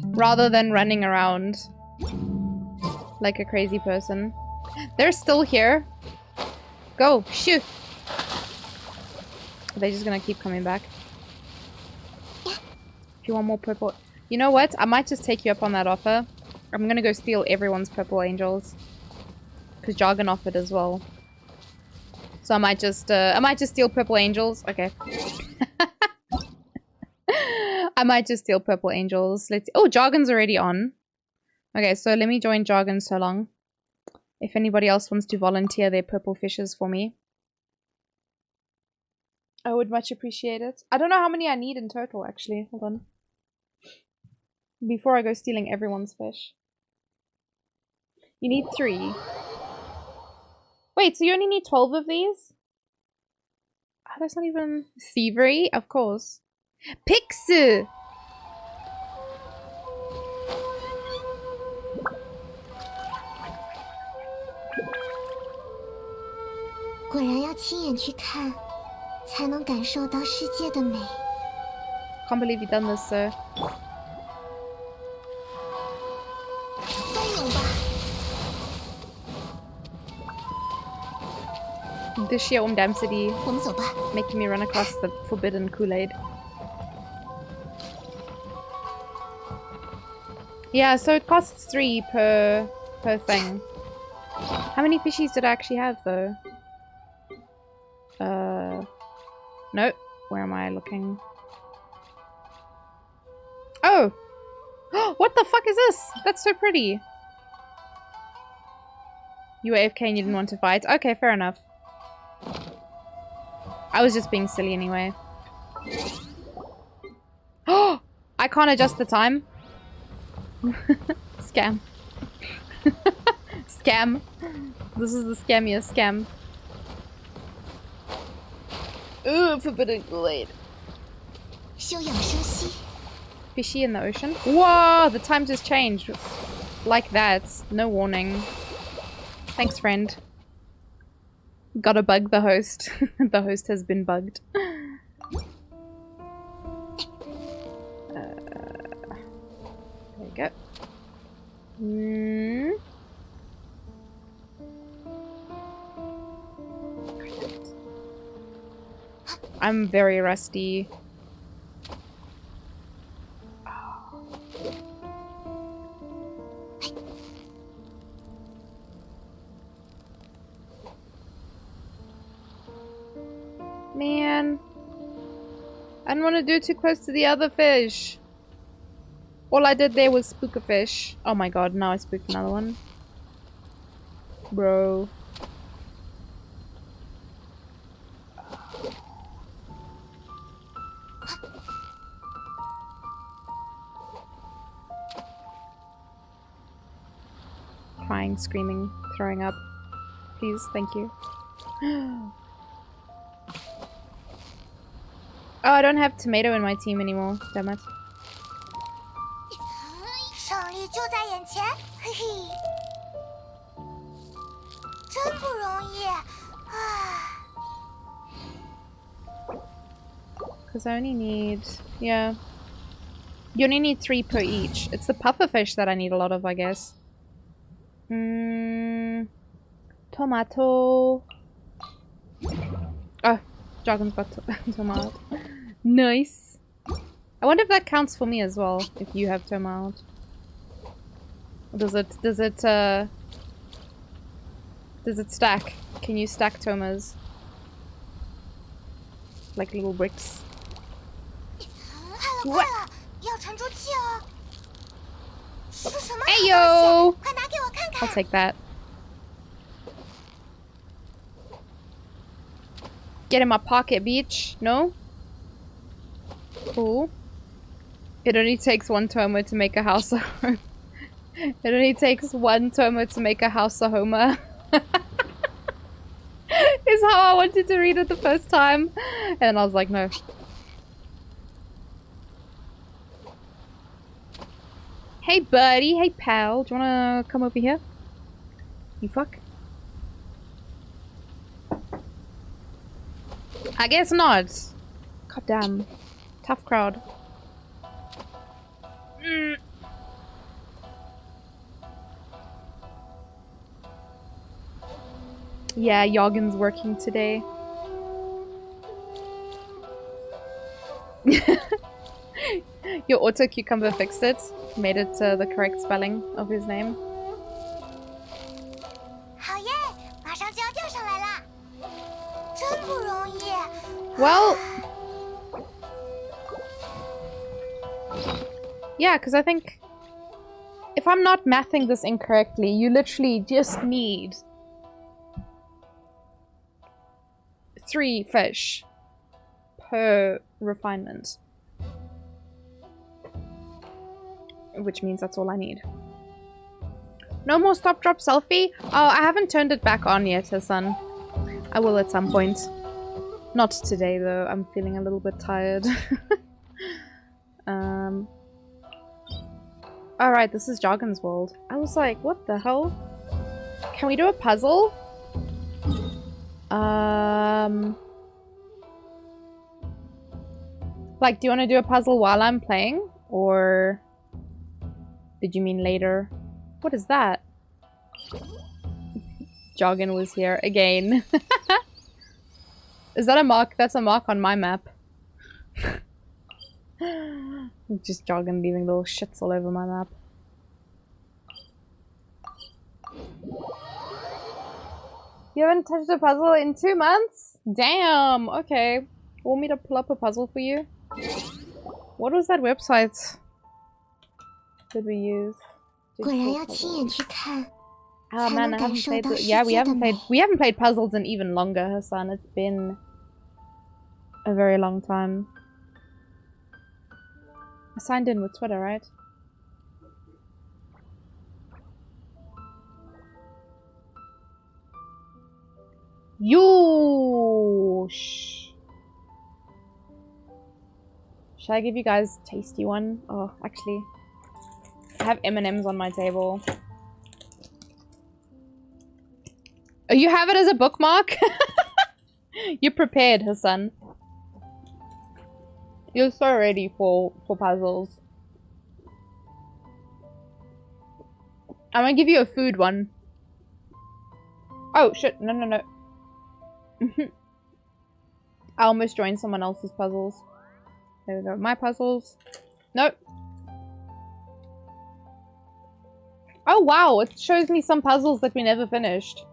Rather than running around like a crazy person. They're still here. Go! Shoot! Are they just gonna keep coming back? If you want more purple... You know what? I might just take you up on that offer. I'm gonna go steal everyone's purple angels. Because Jargon offered as well. So I might just steal purple angels. Okay. I might just steal purple angels. Let's see. Oh, Jargon's already on. Okay, so let me join Jargon so long. If anybody else wants to volunteer their purple fishes for me. I would much appreciate it. I don't know how many I need in total, actually. Hold on. Before I go stealing everyone's fish. You need 3. Wait, so you only need 12 of these? Oh, that's not even... Thievery? Of course. Pixie! 果然要亲眼去看，才能感受到世界的美。 Can't believe you've done this, sir. 松勇吧！ This sheer density 我们走吧。 making me run across the forbidden Kool-Aid. Yeah, so it costs 3 per thing. How many fishies did I actually have, though? No. Where am I looking? Oh! What the fuck is this? That's so pretty. You were AFK and you didn't want to fight? Okay, fair enough. I was just being silly anyway. Oh! I can't adjust the time. Scam. Scam. This is the scammiest scam. Ooh, forbidden Kool-Aid. 休养生息。 Fishy in the ocean. Whoa, the time just changed. Like that. No warning. Thanks, friend. Gotta bug the host. The host has been bugged. There we go. I'm very rusty. Man. I didn't want to do too close to the other fish. All I did there was spook a fish. Oh my god, now I spooked another one. Bro. Crying, screaming, throwing up. Please, thank you. Oh, I don't have Tomato in my team anymore. Damn it. 胜利就在眼前，嘿嘿，真不容易啊！ Because I only need... Yeah. You only need 3 per each. It's the pufferfish that I need a lot of, I guess. Tomato. Oh, Jargon's got tomato. Nice. I wonder if that counts for me as well, if you have tomato. Does it stack? Can you stack tomas? Like little bricks. What? Hey yo! I'll take that. Get in my pocket, beach. No? Cool. It only takes 1 tomo to make a house a home. It only takes 1 tomo to make a house a homer. Is how I wanted to read it the first time. And I was like, no. Hey buddy, hey pal. Do you wanna come over here? You fuck? I guess not. God damn. Tough crowd. Yeah, Yoggin's working today. Your auto cucumber fixed it. Made it the correct spelling of his name. Well, yeah, because I think if I'm not mathing this incorrectly, you literally just need 3 fish per refinement. Which means that's all I need. No more stop drop selfie? Oh, I haven't turned it back on yet, Hassan. I will at some point. Not today though, I'm feeling a little bit tired. Alright, this is Jargon's world. I was like, what the hell? Can we do a puzzle? Like, do you want to do a puzzle while I'm playing? Or did you mean later? What is that? Jargon was here again. Is that a mark? That's a mark on my map. Just Jargon leaving little shits all over my map. You haven't touched a puzzle in 2 months? Damn, okay. Want me to pull up a puzzle for you? What was that website did we use? Oh man, I haven't played the, yeah, we haven't played puzzles in even longer, Hassan. It's been a very long time. I signed in with Twitter, right? Yoosh! Should I give you guys a tasty one? Oh, actually, I have M&Ms on my table. Oh, you have it as a bookmark? You're prepared, Hassan. You're so ready for puzzles. I'm gonna give you a food one. Oh shit, no, no, no. I almost joined someone else's puzzles. There we go, my puzzles. Nope. Oh wow, it shows me some puzzles that we never finished.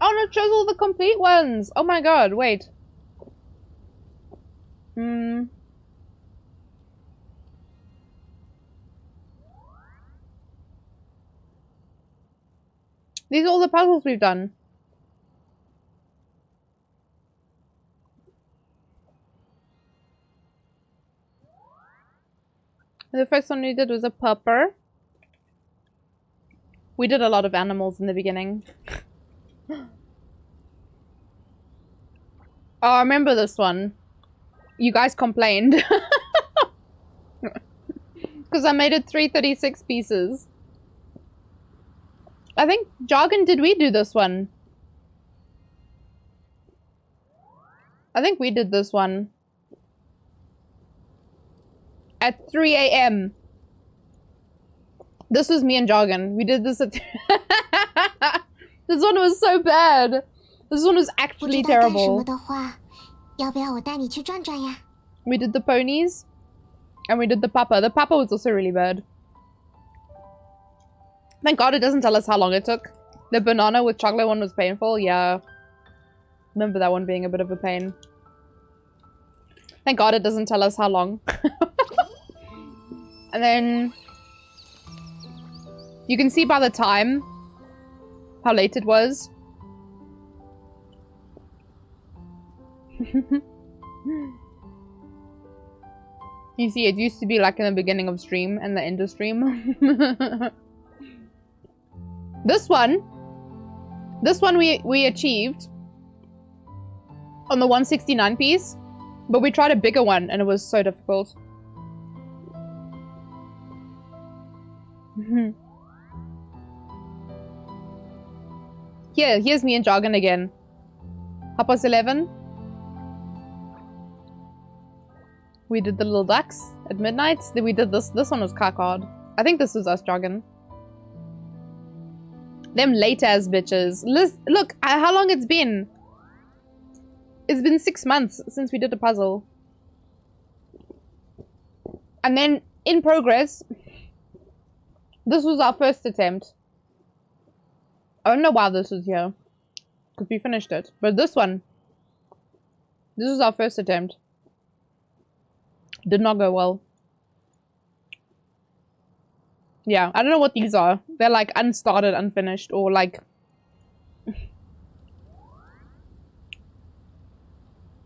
Oh no, it shows all the complete ones! Oh my god, wait. These are all the puzzles we've done. The first one we did was a pupper. We did a lot of animals in the beginning. Oh, I remember this one. You guys complained. Because I made it 336 pieces. I think, Jargon, did we do this one? I think we did this one. At 3 a.m. This was me and Jargon. We did this at... This one was so bad. This one was actually terrible. We did the ponies. And we did the papa. The papa was also really bad. Thank God it doesn't tell us how long it took. The banana with chocolate one was painful. Yeah. Remember that one being a bit of a pain. Thank God it doesn't tell us how long. And then... You can see by the time how late it was. You see, it used to be like in the beginning of stream and the end of stream. This one we achieved on the 169 piece, but we tried a bigger one and it was so difficult. Here's me and Jargon again. 11:30. We did the little ducks at midnight. Then we did this. This one was card. I think this was us, Jargon. Them late ass bitches. Look, how long it's been. It's been 6 months since we did a puzzle. And then, in progress, this was our first attempt. I don't know why this was here. Because we finished it. But this one, this was our first attempt. Did not go well. Yeah, I don't know what these are. They're like unstarted, unfinished, or like...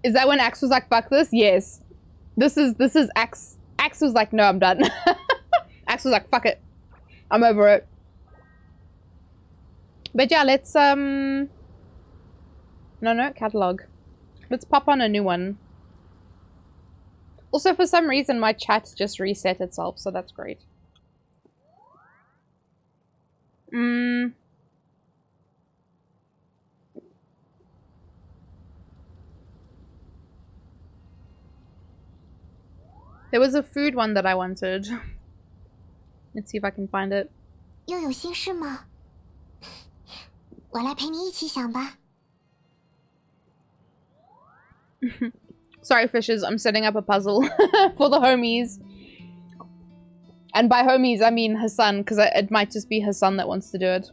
Is that when Axe was like, fuck this? Yes. This is Axe. Axe was like, no, I'm done. Axe was like, fuck it. I'm over it. But yeah, let's, No, catalog. Let's pop on a new one. Also, for some reason, my chat just reset itself, so that's great. There was a food one that I wanted. Let's see if I can find it. 又有心事吗？我来陪你一起想吧。 Sorry, fishes. I'm setting up a puzzle for the homies. And by homies, I mean Hassan, because it might just be Hassan that wants to do it.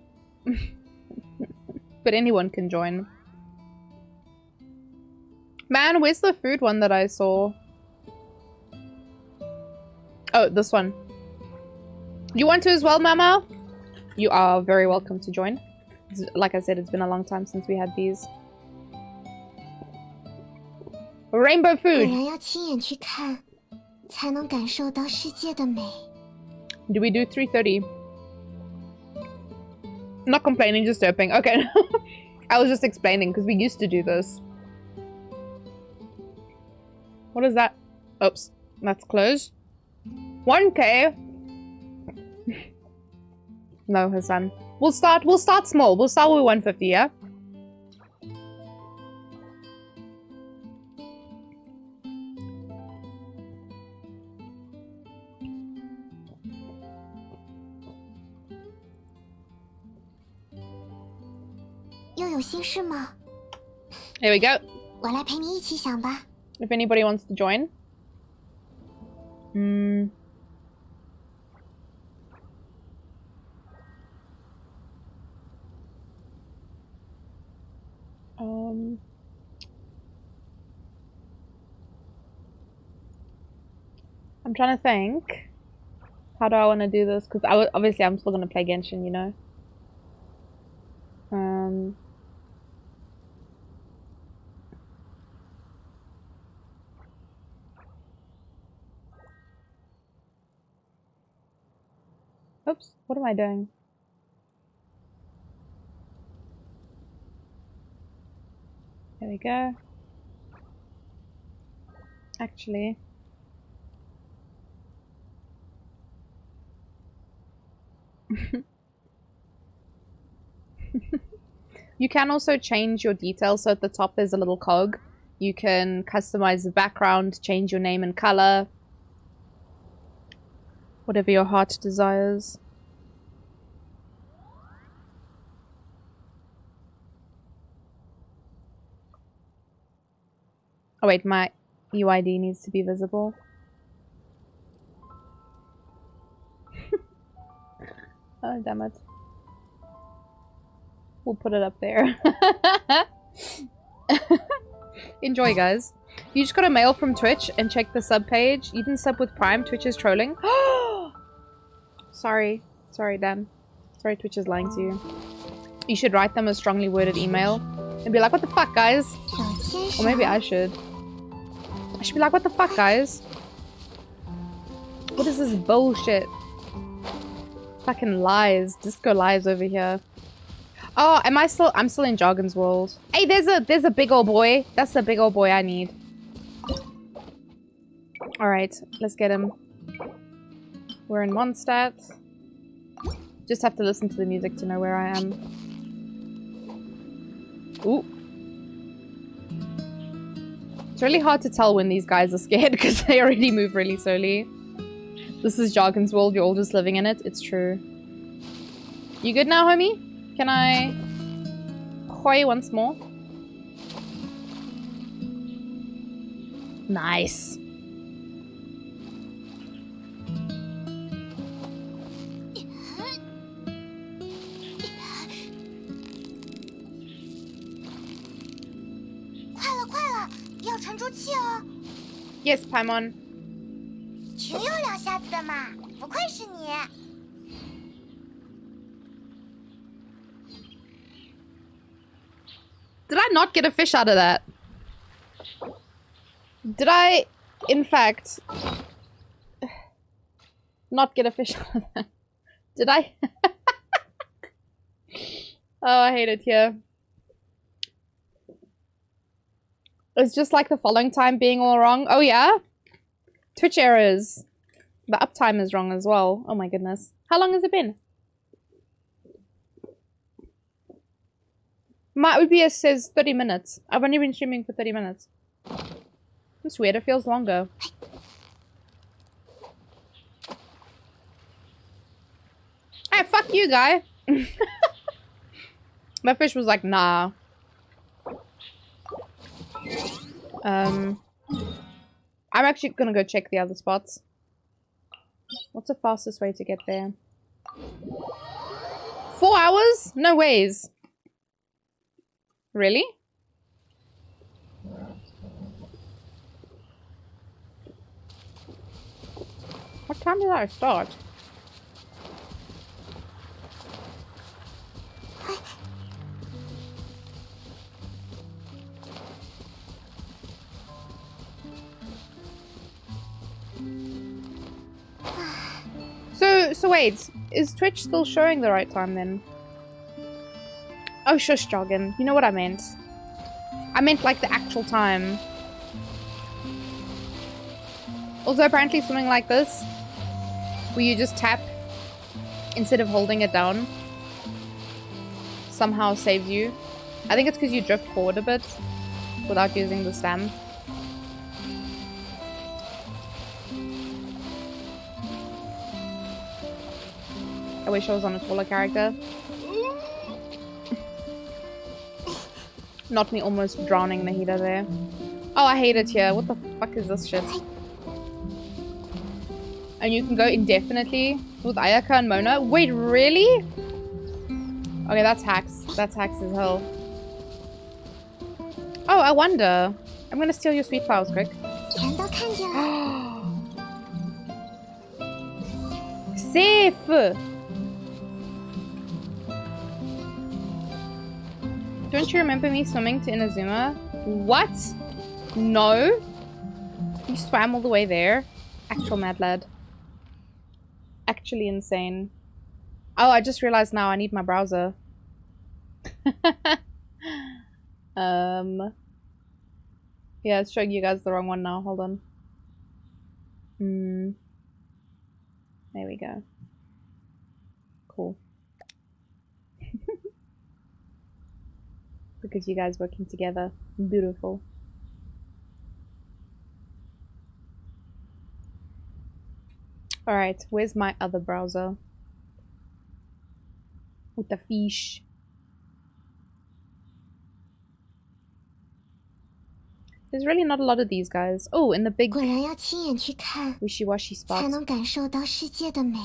But anyone can join. Man, where's the food one that I saw? Oh, this one. You want to as well, Mama? You are very welcome to join. Like I said, it's been a long time since we had these. Rainbow food. 果然要亲眼去看，才能感受到世界的美。 Do we do 3:30? Not complaining, just derping. Okay. I was just explaining because we used to do this. What is that? Oops. That's closed. 1K. No, Hassan. We'll start small. We'll start with 150, yeah? Here we go. 我来陪你一起想吧。 If anybody wants to join. I'm trying to think. How do I want to do this? Because obviously I'm still going to play Genshin, you know. Oops, what am I doing? There we go. Actually. You can also change your details. So at the top there's a little cog. You can customize the background, change your name and color. Whatever your heart desires. Oh wait, my UID needs to be visible. Oh, damn it. We'll put it up there. Enjoy, guys. You just got a mail from Twitch and check the sub page. You didn't sub with Prime. Twitch is trolling. Sorry. Sorry, Dan. Sorry, Twitch is lying to you. You should write them a strongly worded email and be like, what the fuck, guys? Or maybe I should. I should be like, what the fuck, guys? What is this bullshit? Fucking lies. Disco lies over here. Oh, I'm still in Jargon's world. Hey, there's a big old boy. That's the big old boy I need. Alright, let's get him. We're in Mondstadt. Just have to listen to the music to know where I am. Ooh. It's really hard to tell when these guys are scared because they already move really slowly. This is Jargon's world, you're all just living in it. It's true. You good now, homie? Can I... Hoi once more? Nice. Yes, Paimon. 群有两下子的嘛，不愧是你。Did I not get a fish out of that? Did I, in fact, not get a fish out of that? Did I? Oh, I hate it here. It's just like the following time being all wrong. Oh, yeah? Twitch errors. The uptime is wrong as well. Oh my goodness. How long has it been? My OBS says 30 minutes. I've only been streaming for 30 minutes. It's weird, it feels longer. Hey, fuck you, guy. My fish was like, nah. I'm actually gonna go check the other spots. What's the fastest way to get there? 4 hours? No ways. Really? What time did I start? So wait, is Twitch still showing the right time then? Oh, shush, Jargon. You know what I meant. I meant like the actual time. Also, apparently something like this, where you just tap instead of holding it down, somehow saves you. I think it's because you drift forward a bit without using the stem. I wish I was on a taller character. Not me almost drowning the heater there. Oh, I hate it here. What the fuck is this shit? And you can go indefinitely with Ayaka and Mona. Wait, really? Okay, that's hacks. That's hacks as hell. Oh, I wonder. I'm gonna steal your sweet flowers quick. Safe! Don't you remember me swimming to Inazuma? What? No? You swam all the way there? Actual mad lad. Actually insane. Oh, I just realized now I need my browser. Yeah, it's showing you guys the wrong one now. Hold on. There we go. Cool. Look at you guys working together. Beautiful. Alright, where's my other browser? With the fish. There's really not a lot of these guys. Oh, in the big 果然要亲眼去看， wishy-washy 才 spots. 能感受到世界的美。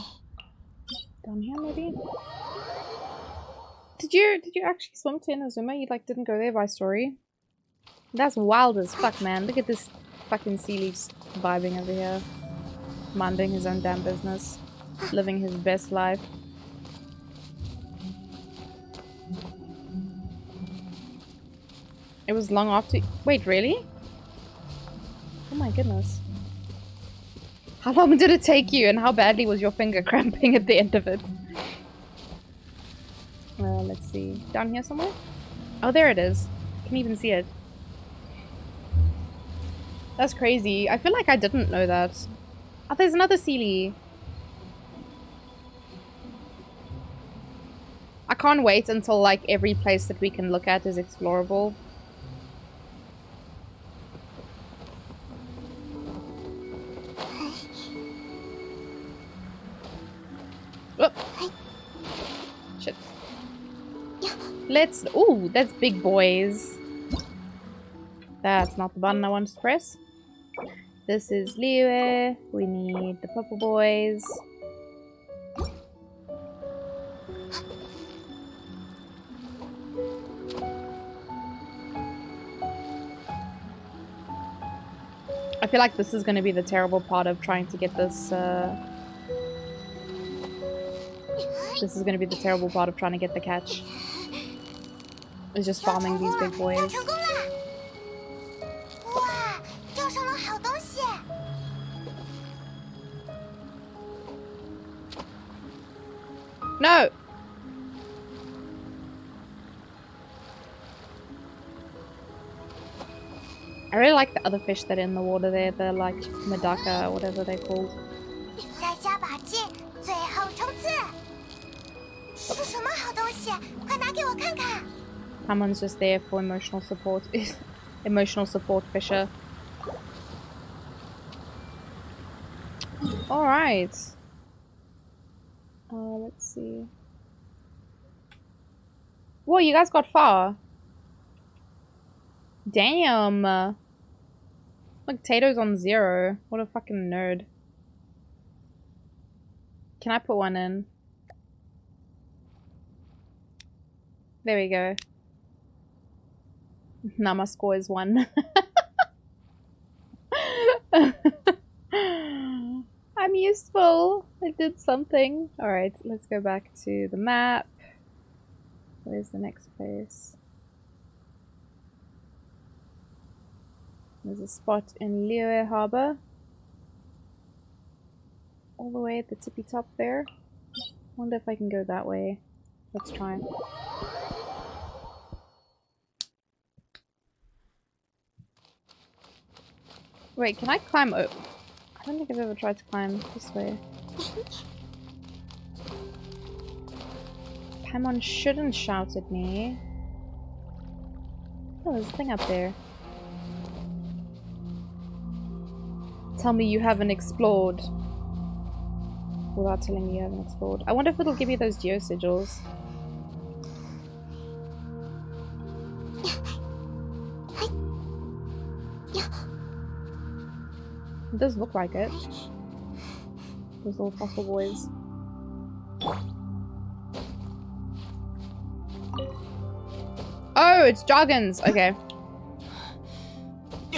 Down here, maybe? Did you actually swim to Inazuma? You like didn't go there by story? That's wild as fuck, man. Look at this fucking Sealy just vibing over here. Minding his own damn business. Living his best life. It was long after- wait, really? Oh my goodness. How long did it take you and how badly was your finger cramping at the end of it? Well, let's see. Down here somewhere? Oh, there it is. You can even see it. That's crazy. I feel like I didn't know that. Oh, there's another Sealy. I can't wait until like every place that we can look at is explorable. Oh. Shit. Let's... ooh, that's big boys. That's not the button I wanted to press. This is Liwe. We need the purple boys. I feel like this is going to be the terrible part of trying to get this, this is going to be the terrible part of trying to get the catch. It's just farming these big boys. 成功了！哇，钓上了好东西！ No! I really like the other fish that are in the water there. They're like Medaka or whatever they're called. 再加把劲，最后冲刺！是什么好东西？快拿给我看看！ Someone's just there for emotional support. Emotional support fisher. Alright. Let's see. Whoa, you guys got far. Damn. Look, Tato's on 0. What a fucking nerd. Can I put one in? There we go. Now my score is 1. I'm useful. I did something. Alright, let's go back to the map. Where's the next place? There's a spot in Liyue Harbor. All the way at the tippy top there. Wonder if I can go that way. Let's try. Wait, can I climb up? I don't think I've ever tried to climb this way. Paimon shouldn't shout at me. Oh, there's a thing up there. Tell me you haven't explored. Without telling me you haven't explored. I wonder if it'll give you those geosigils. It does look like it. Those little fossil boys. Oh, it's Joggins! Okay.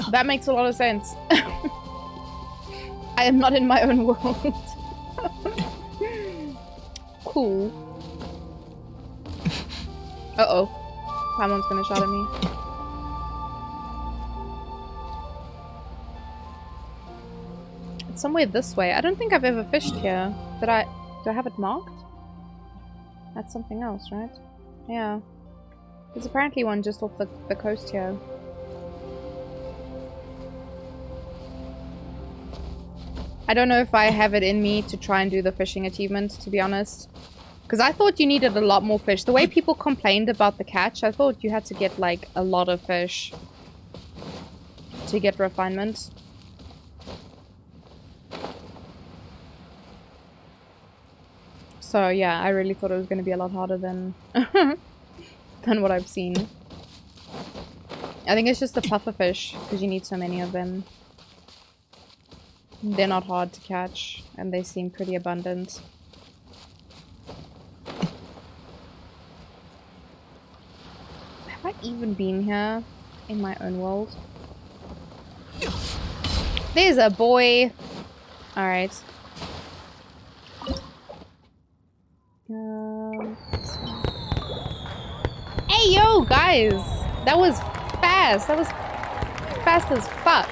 That makes a lot of sense. I am not in my own world. Cool. Uh-oh. Paimon's gonna shout at me. It's somewhere this way. I don't think I've ever fished here. Do I have it marked? That's something else, right? Yeah. There's apparently one just off the coast here. I don't know if I have it in me to try and do the fishing achievement, to be honest. Because I thought you needed a lot more fish. The way people complained about the catch, I thought you had to get, like, a lot of fish to get refinement. So, yeah, I really thought it was going to be a lot harder than, than what I've seen. I think it's just the puffer fish, because you need so many of them. They're not hard to catch, and they seem pretty abundant. Have I even been here in my own world? There's a boy! Alright. Hey, yo, guys! That was fast! That was fast as fuck!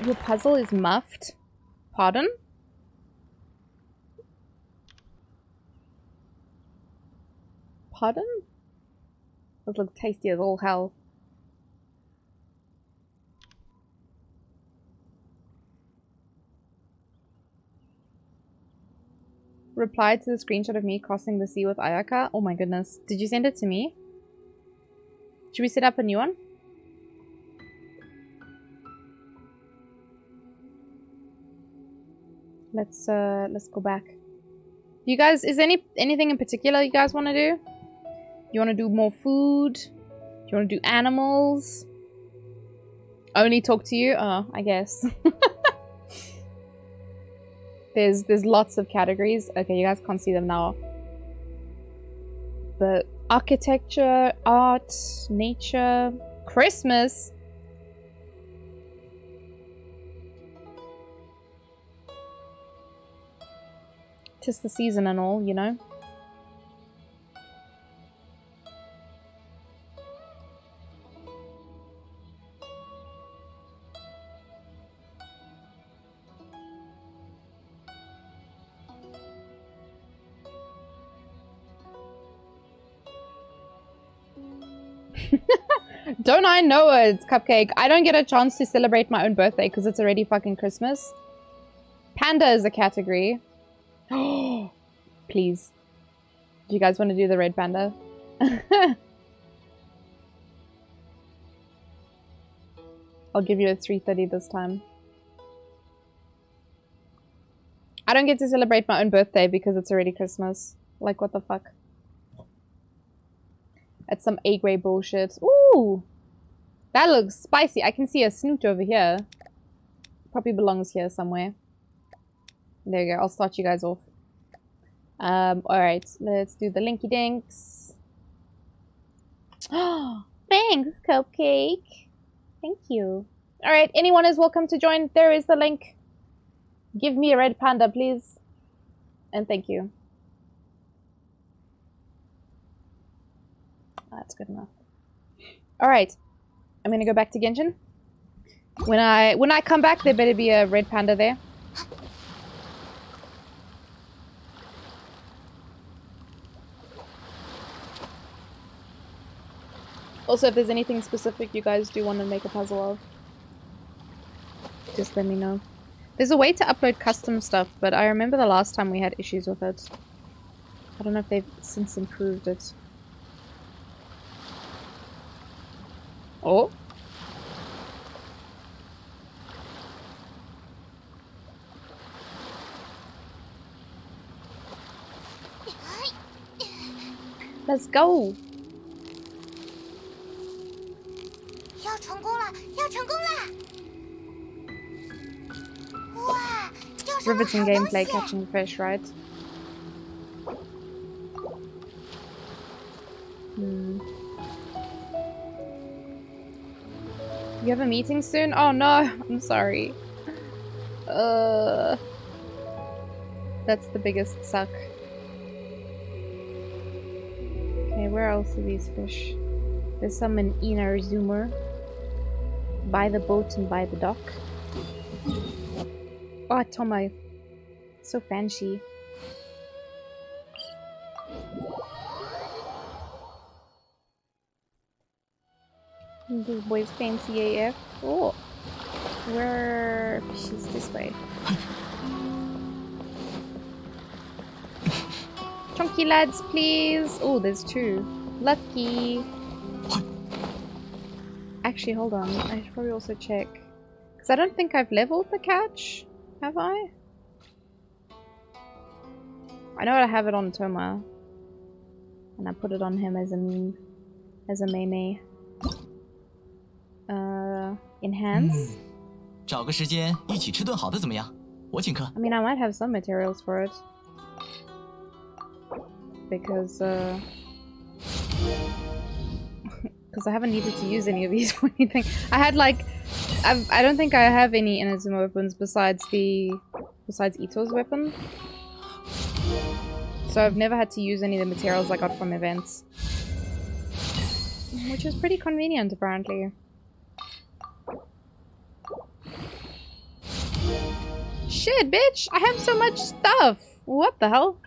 Your puzzle is muffed? Pardon? Pardon? Those look tasty as all hell. Replied to the screenshot of me crossing the sea with Ayaka. Oh my goodness. Did you send it to me? Should we set up a new one? Let's go back. You guys, is anything in particular you guys want to do? You want to do more food? Do you want to do animals? Only talk to you? Oh, I guess. There's lots of categories. Okay, you guys can't see them now. But architecture, art, nature, Christmas. Tis the season and all, you know. Don't I know it, Cupcake? I don't get a chance to celebrate my own birthday because it's already fucking Christmas. Panda is a category. Oh, please. Do you guys want to do the red panda? I'll give you a 3:30 this time. I don't get to celebrate my own birthday because it's already Christmas. Like, what the fuck? That's some A-grade bullshit. Ooh! That looks spicy. I can see a snoot over here. Probably belongs here somewhere. There you go. I'll start you guys off. Alright. Let's do the linky dinks. Oh, thanks, Cupcake. Thank you. Alright, anyone is welcome to join. There is the link. Give me a red panda, please. And thank you. That's good enough. Alright. I'm gonna go back to Genshin. When I come back, there better be a red panda there. Also, if there's anything specific you guys do want to make a puzzle of, just let me know. There's a way to upload custom stuff, but I remember the last time we had issues with it. I don't know if they've since improved it. Oh. Let's go. Riveting gameplay catching fish, right? You have a meeting soon? Oh no, I'm sorry. That's the biggest suck. Okay, where else are these fish? There's some in Inarizuma. By the boat and by the dock. Oh, Tomo. So fancy. This boy's fancy AF. Oh. Where? She's this way. Chunky lads, please. Oh, there's two. Lucky. Actually, hold on. I should probably also check. Because I don't think I've leveled the catch. Have I? I know I have it on Toma. And I put it on him as a meme. As a meme. Enhance? 找个时间一起吃顿好的怎么样？我请客。 I mean, I might have some materials for it. Because, because I haven't needed to use any of these for anything. I had like, I don't think I have any Inazuma weapons besides Ito's weapon. So I've never had to use any of the materials I got from events. Which is pretty convenient, apparently. Shit, bitch! I have so much stuff! What the hell?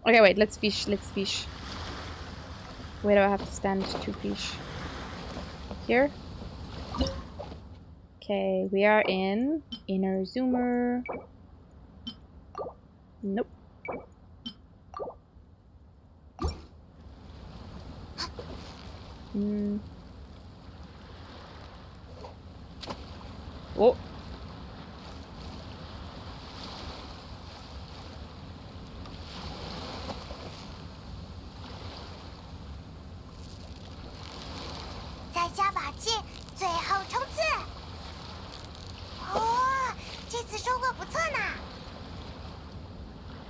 Okay, wait, let's fish, let's fish. Where do I have to stand to fish? Here? Okay, we are in Inner Zoomer. Nope. Oh.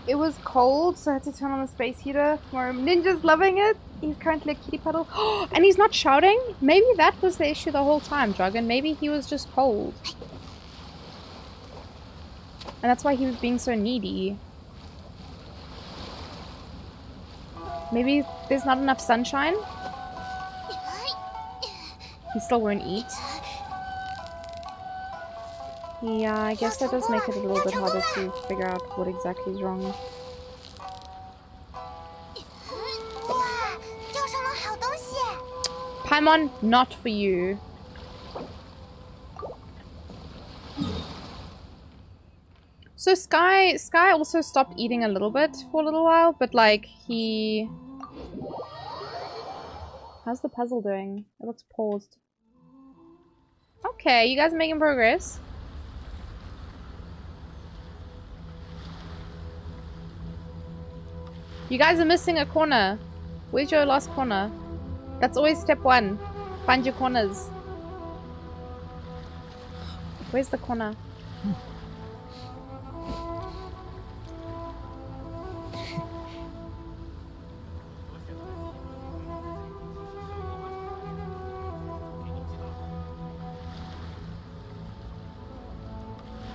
It was cold, so I had to turn on the space heater for him. Ninja's loving it. He's currently a kitty puddle. And he's not shouting? Maybe that was the issue the whole time, Dragon. Maybe he was just cold. And that's why he was being so needy. Maybe there's not enough sunshine? He still won't eat. Yeah, I guess that does make it a little bit harder to figure out what exactly is wrong. Paimon, not for you. So Sky also stopped eating a little bit for a little while, but like he... How's the puzzle doing? It looks paused. Okay, you guys are making progress. You guys are missing a corner. Where's your last corner? That's always step one. Find your corners. Where's the corner?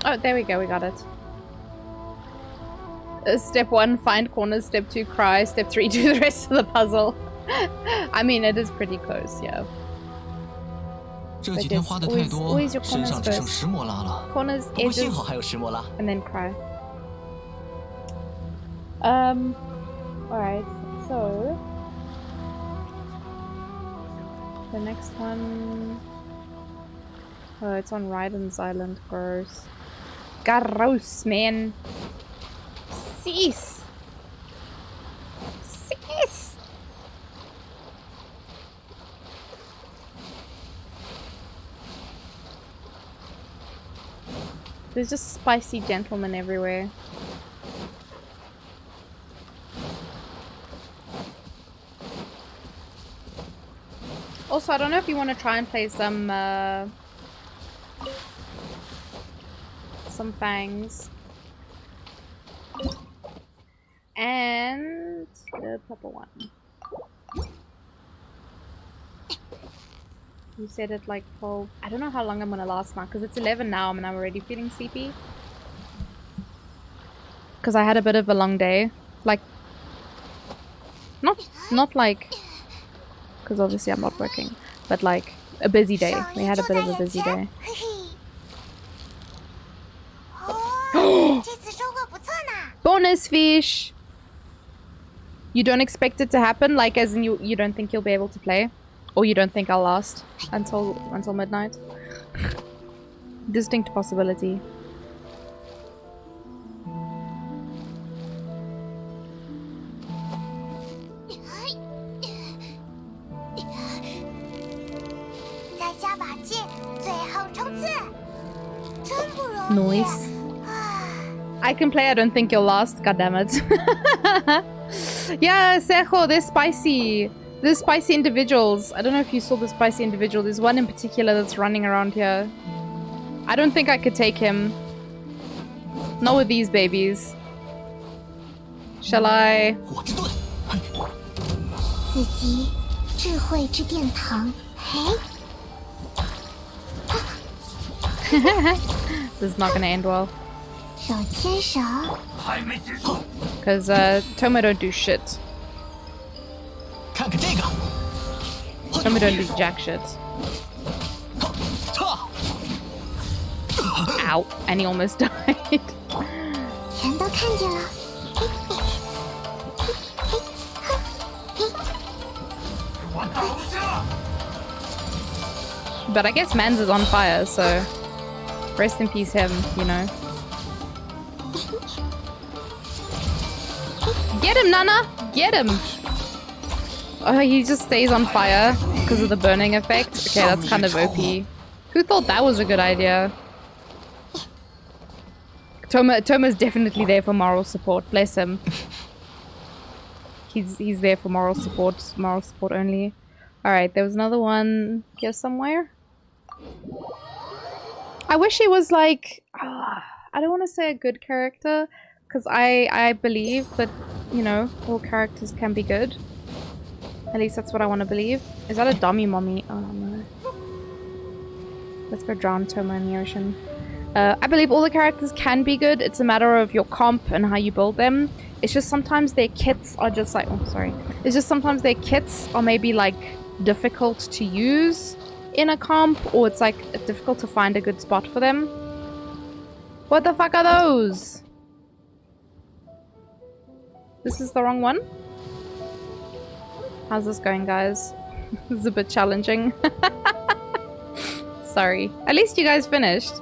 Oh, there we go, we got it. Step 1, find corners. Step 2, cry. Step 3, do the rest of the puzzle. I mean, it is pretty close, yeah. 这几天花的太多，身上只剩石墨拉了。 Corners, 不过 edges, 幸好还有石墨拉。 and then cry. Alright, so... The next one... Oh, it's on Raiden's Island. Gross. Gross, man. Cease! Cease! There's just spicy gentlemen everywhere. Also, I don't know if you want to try and play some fangs. And the purple one. You said it like 12. I don't know how long I'm gonna last now because it's 11 now and I'm already feeling sleepy. Because I had a bit of a long day. Like, not like, because obviously I'm not working, but like a busy day. We had a bit of a busy day. Bonus fish! You don't expect it to happen? Like, as in you don't think you'll be able to play? Or you don't think I'll last until midnight? Distinct possibility. Noise. I can play, I don't think you'll last, goddammit. Yeah, Sejo, they're spicy. They're spicy individuals. I don't know if you saw the spicy individual. There's one in particular that's running around here. I don't think I could take him. Not with these babies. Shall I? This is not gonna end well. Because Toma don't do shit. Toma don't do jack shit. Ow, and he almost died. But I guess Mans is on fire, so rest in peace him, you know. Get him, Nana! Get him! Oh, he just stays on fire because of the burning effect? Okay, that's kind of OP. Who thought that was a good idea? Toma's definitely there for moral support. Bless him. He's there for moral support only. Alright, there was another one here somewhere. I wish he was like... I don't want to say a good character, because I believe that, you know, all characters can be good. At least that's what I want to believe. Is that a dummy mommy? Oh no. Let's go drown Toma in the ocean. I believe all the characters can be good. It's a matter of your comp and how you build them. It's just sometimes their kits are just like... Oh, sorry. It's just sometimes their kits are maybe like difficult to use in a comp, or it's like difficult to find a good spot for them. What the fuck are those? This is the wrong one? How's this going, guys? This is a bit challenging. Sorry. At least you guys finished.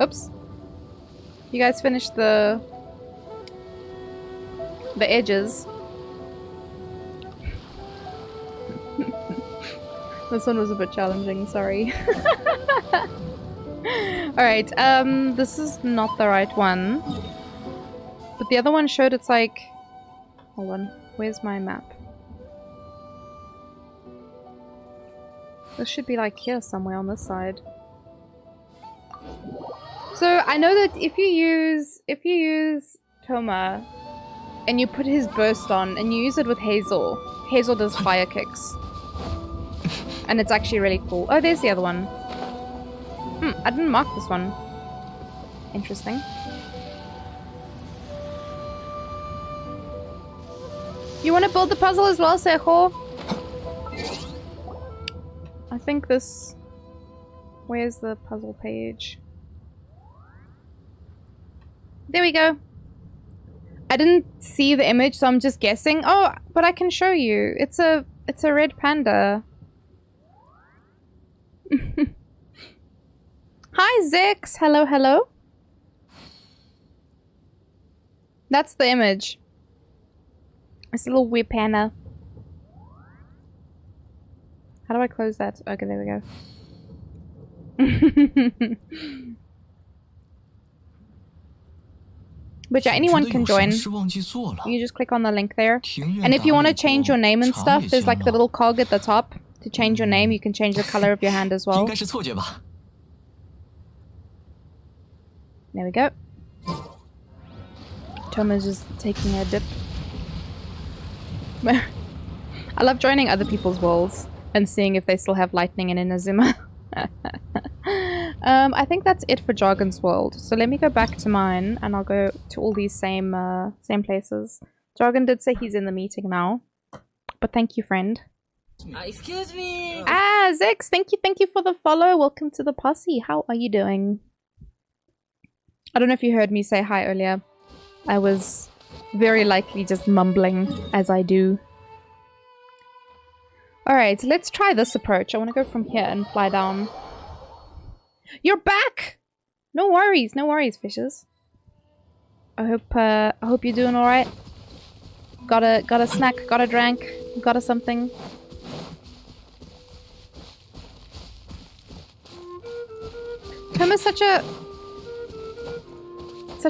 Oops. You guys finished the edges. This one was a bit challenging, sorry. Alright, this is not the right one. But the other one showed it's like... Hold on, where's my map? This should be like here somewhere on this side. So I know that if you use Toma and you put his burst on and you use it with Hazel, Hazel does fire kicks. And it's actually really cool. Oh, there's the other one. I didn't mark this one. Interesting. You want to build the puzzle as well, Sejo? I think this... Where's the puzzle page? There we go. I didn't see the image, so I'm just guessing. Oh, but I can show you. It's a red panda. Hi, Zix. Hello, hello. That's the image. It's a little weird panda. How do I close that? Okay, there we go. But yeah, anyone can join. You just click on the link there. And if you want to change your name and stuff, there's like the little cog at the top. To change your name, you can change the color of your hand as well. There we go. Toma's just taking a dip. I love joining other people's worlds and seeing if they still have lightning in Inazuma. I think that's it for Jargon's world. So let me go back to mine and I'll go to all these same places. Jargon did say he's in the meeting now. But thank you, friend. Excuse me! Ah, Zix, thank you for the follow. Welcome to the posse. How are you doing? I don't know if you heard me say hi earlier. I was very likely just mumbling as I do. Alright, let's try this approach. I want to go from here and fly down. You're back! No worries, fishes. I hope you're doing alright. Got a snack, got a drink, got a something. Tim is such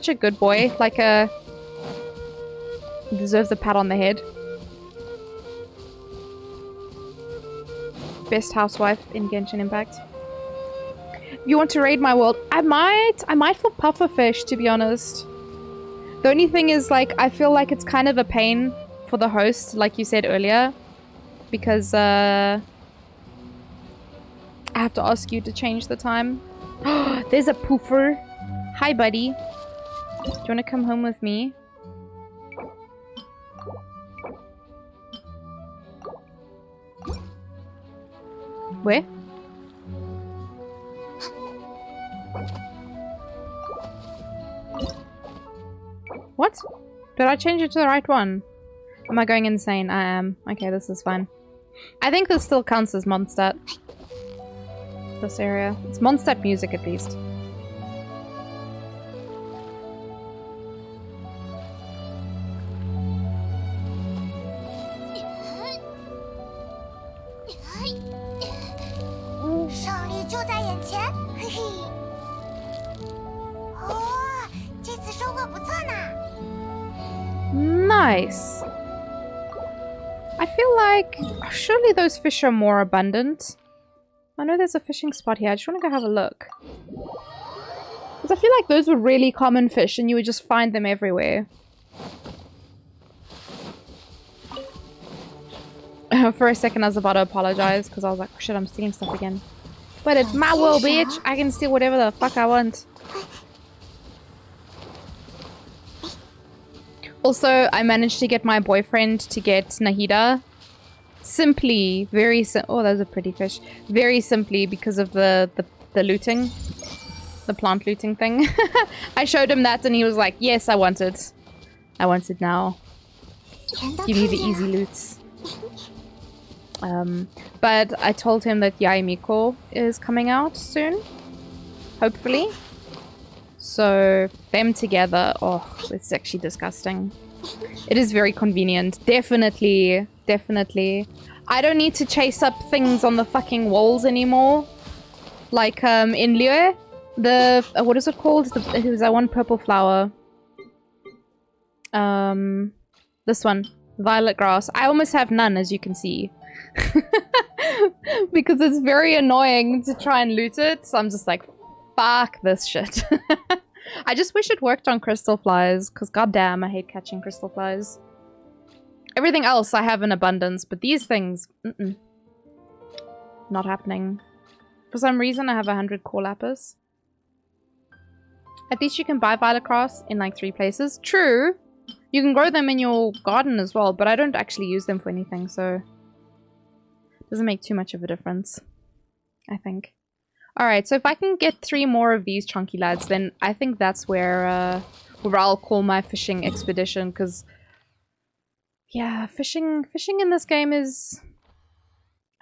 a good boy, like deserves a pat on the head. Best housewife in Genshin Impact. If you want to raid my world, I might for pufferfish, to be honest. The only thing is, like, I feel like it's kind of a pain for the host, like you said earlier, because I have to ask you to change the time. There's a poofer. Hi, buddy. Do you want to come home with me? Where? What? Did I change it to the right one? Am I going insane? I am. Okay, this is fine. I think this still counts as Mondstadt. This area. It's Mondstadt music at least. Nice. I feel like surely those fish are more abundant. I know there's a fishing spot here. I just want to go have a look. Because I feel like those were really common fish and you would just find them everywhere. For a second I was about to apologize because I was like, oh, shit, I'm stealing stuff again. But it's my world, bitch. I can steal whatever the fuck I want. Also, I managed to get my boyfriend to get Nahida. Simply, oh, those are pretty fish. Very simply because of the looting. The plant looting thing. I showed him that and he was like, yes, I want it. I want it now. Give me the easy loots. But I told him that Yaimiko is coming out soon. Hopefully. So, them together, oh, it's actually disgusting. It is very convenient. Definitely, definitely. I don't need to chase up things on the fucking walls anymore. Like, in Liyue, what is it called? It was that one purple flower. This one. Violet grass. I almost have none, as you can see. Because it's very annoying to try and loot it. So I'm just like, fuck this shit. I just wish it worked on crystal flies, because goddamn, I hate catching crystal flies. Everything else I have in abundance, but these things, not happening. For some reason, I have 100 core lapis. At least you can buy violet grass in like 3 places. True, you can grow them in your garden as well, but I don't actually use them for anything, so it doesn't make too much of a difference, I think. Alright, so if I can get 3 more of these chunky lads, then I think that's where I'll call my fishing expedition, because yeah, fishing in this game is,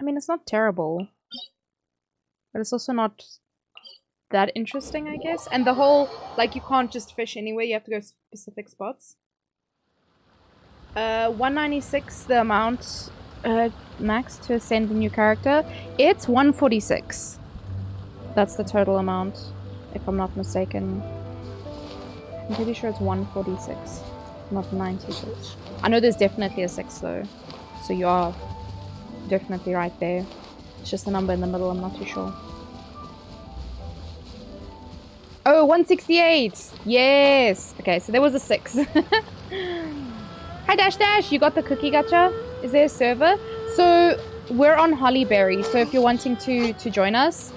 I mean, it's not terrible, but it's also not that interesting, I guess. And the whole, like, you can't just fish anywhere, you have to go specific spots. 196 the amount max to ascend a new character. It's 146. That's the total amount, if I'm not mistaken. I'm pretty sure it's 146, not 96. I know there's definitely a 6 though, so you are definitely right there. It's just the number in the middle, I'm not too sure. Oh, 168! Yes! Okay, so there was a 6. Hi Dash Dash, you got the cookie gacha? Is there a server? So, we're on Hollyberry, so if you're wanting to join us,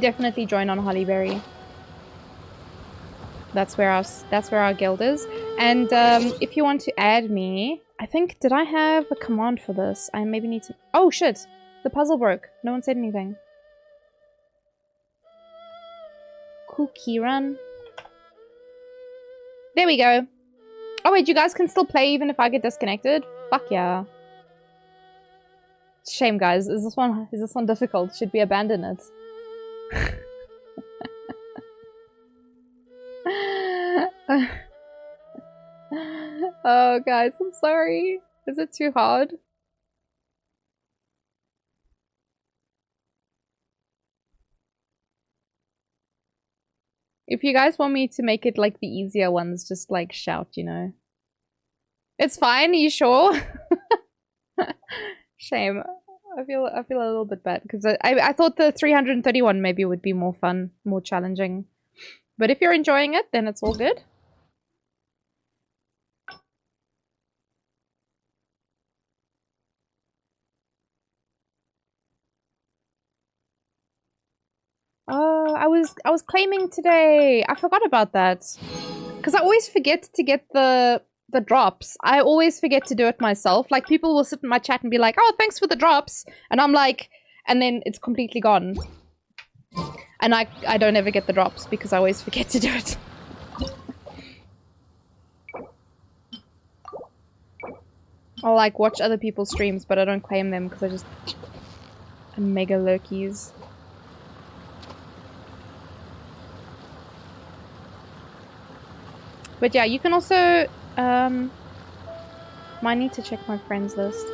definitely join on Hollyberry. That's where our guild is. And if you want to add me, I think, did I have a command for this? I maybe need to... Oh shit! The puzzle broke. No one said anything. Cookie run. There we go. Oh wait, you guys can still play even if I get disconnected? Fuck yeah. Shame, guys. Is this one difficult? Should we abandon it? Oh, guys, I'm sorry. Is it too hard? If you guys want me to make it like the easier ones, just like shout, you know. It's fine, are you sure? Shame. I feel a little bit bad because I thought the 331 maybe would be more fun, more challenging. But if you're enjoying it, then it's all good. Oh, I was claiming today. I forgot about that. Because I always forget to get the drops. I always forget to do it myself. Like, people will sit in my chat and be like, oh, thanks for the drops. And I'm like, and then it's completely gone. And I don't ever get the drops because I always forget to do it. I'll like watch other people's streams, but I don't claim them because I just... I'm mega lurkies. But yeah, you can also, might need to check my friends list.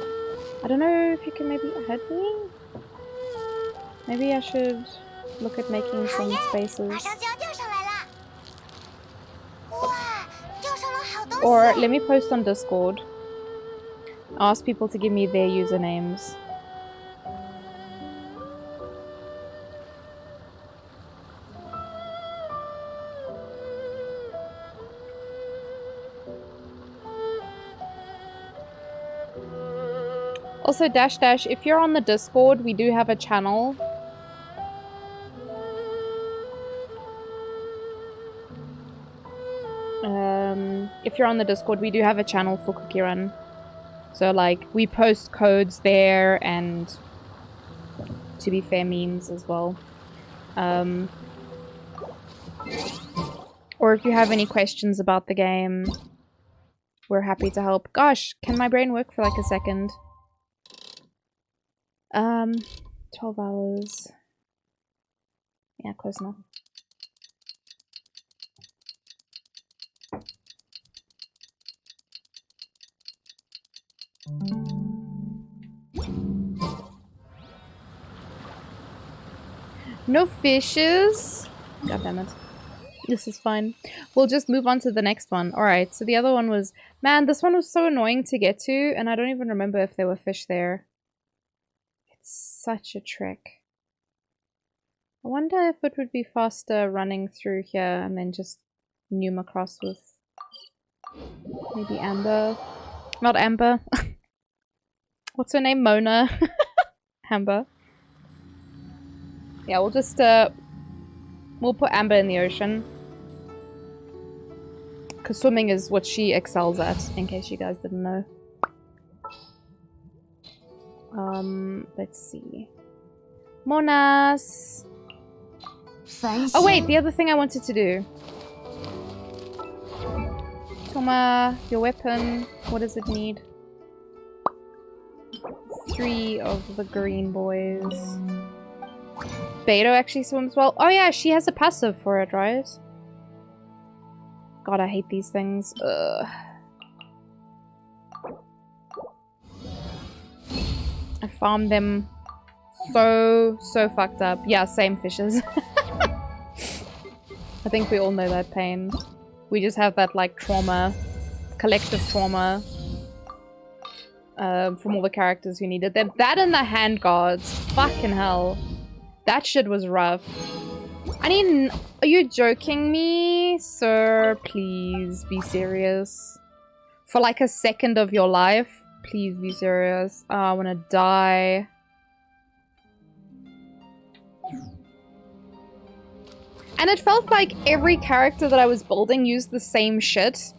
I don't know if you can maybe add me? Maybe I should look at making some spaces. Or let me post on Discord. Ask people to give me their usernames. Also, Dash, if you're on the Discord, we do have a channel. If you're on the Discord, we do have a channel for Cookie Run. So, like, we post codes there and, to be fair, memes as well. Or if you have any questions about the game, we're happy to help. Gosh, can my brain work for like a second? 12 hours. Yeah, close enough. No fishes? God damn it. This is fine. We'll just move on to the next one. Alright, so the other one was... Man, this one was so annoying to get to, and I don't even remember if there were fish there. It's such a trick. I wonder if it would be faster running through here and then just noom across with maybe Amber. Not Amber. What's her name? Mona. Amber. Yeah, we'll just we'll put Amber in the ocean. Because swimming is what she excels at, in case you guys didn't know. Let's see. Monas! Oh wait, the other thing I wanted to do. Toma, your weapon, what does it need? 3 of the green boys. Beto actually swims well. Oh yeah, she has a passive for it, right? God, I hate these things. Ugh. I farmed them so fucked up. Yeah, same fishes. I think we all know that pain. We just have that, like, trauma. Collective trauma. From all the characters who needed them. That and the hand guards. Fucking hell. That shit was rough. I mean, are you joking me? Sir, please be serious. For like a second of your life, please be serious. Oh, I wanna die. And it felt like every character that I was building used the same shit.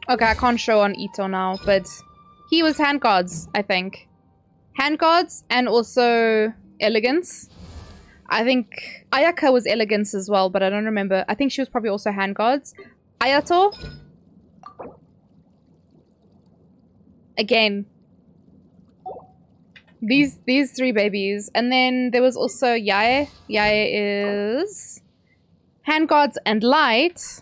Okay, I can't show on Ito now, but he was hand guards, I think. Hand guards and also elegance. I think Ayaka was elegance as well, but I don't remember. I think she was probably also hand guards. Ayato. Again, These three babies. And then there was also Yae. Yae is Hand Gods and Light.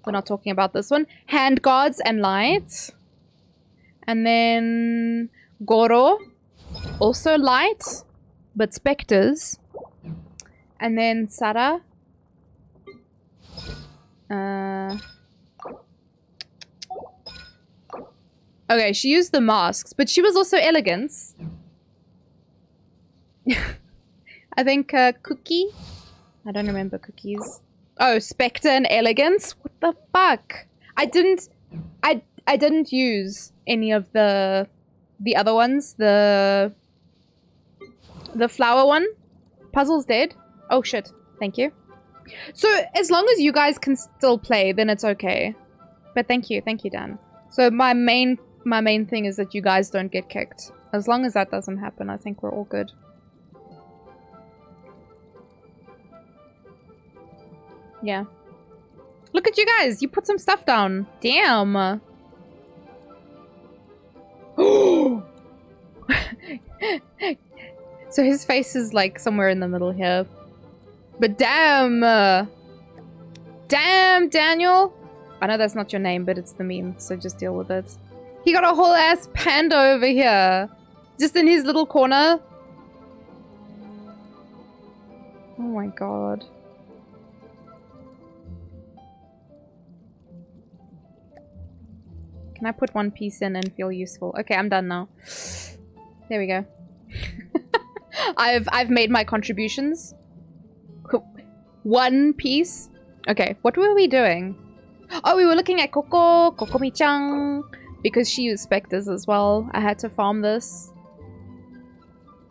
We're not talking about this one. Hand Gods and Light. And then Goro. Also light, but specters. And then Sara. Okay, she used the masks, but she was also elegance. I think Cookie. I don't remember Cookies. Oh, Spectre and Elegance. What the fuck? I didn't use any of the other ones. The flower one. Puzzle's dead. Oh shit. Thank you. So as long as you guys can still play, then it's okay. But thank you, Dan. So my main thing is that you guys don't get kicked. As long as that doesn't happen, I think we're all good. Yeah. Look at you guys. You put some stuff down. Damn. So his face is like somewhere in the middle here. But damn. Damn, Daniel. I know that's not your name, but it's the meme, so just deal with it. He got a whole ass panda over here. Just in his little corner. Oh my god. Can I put one piece in and feel useful? Okay, I'm done now. There we go. I've made my contributions. One piece. Okay, what were we doing? Oh, we were looking at Kokomi-chan, because she used specters as well. I had to farm this.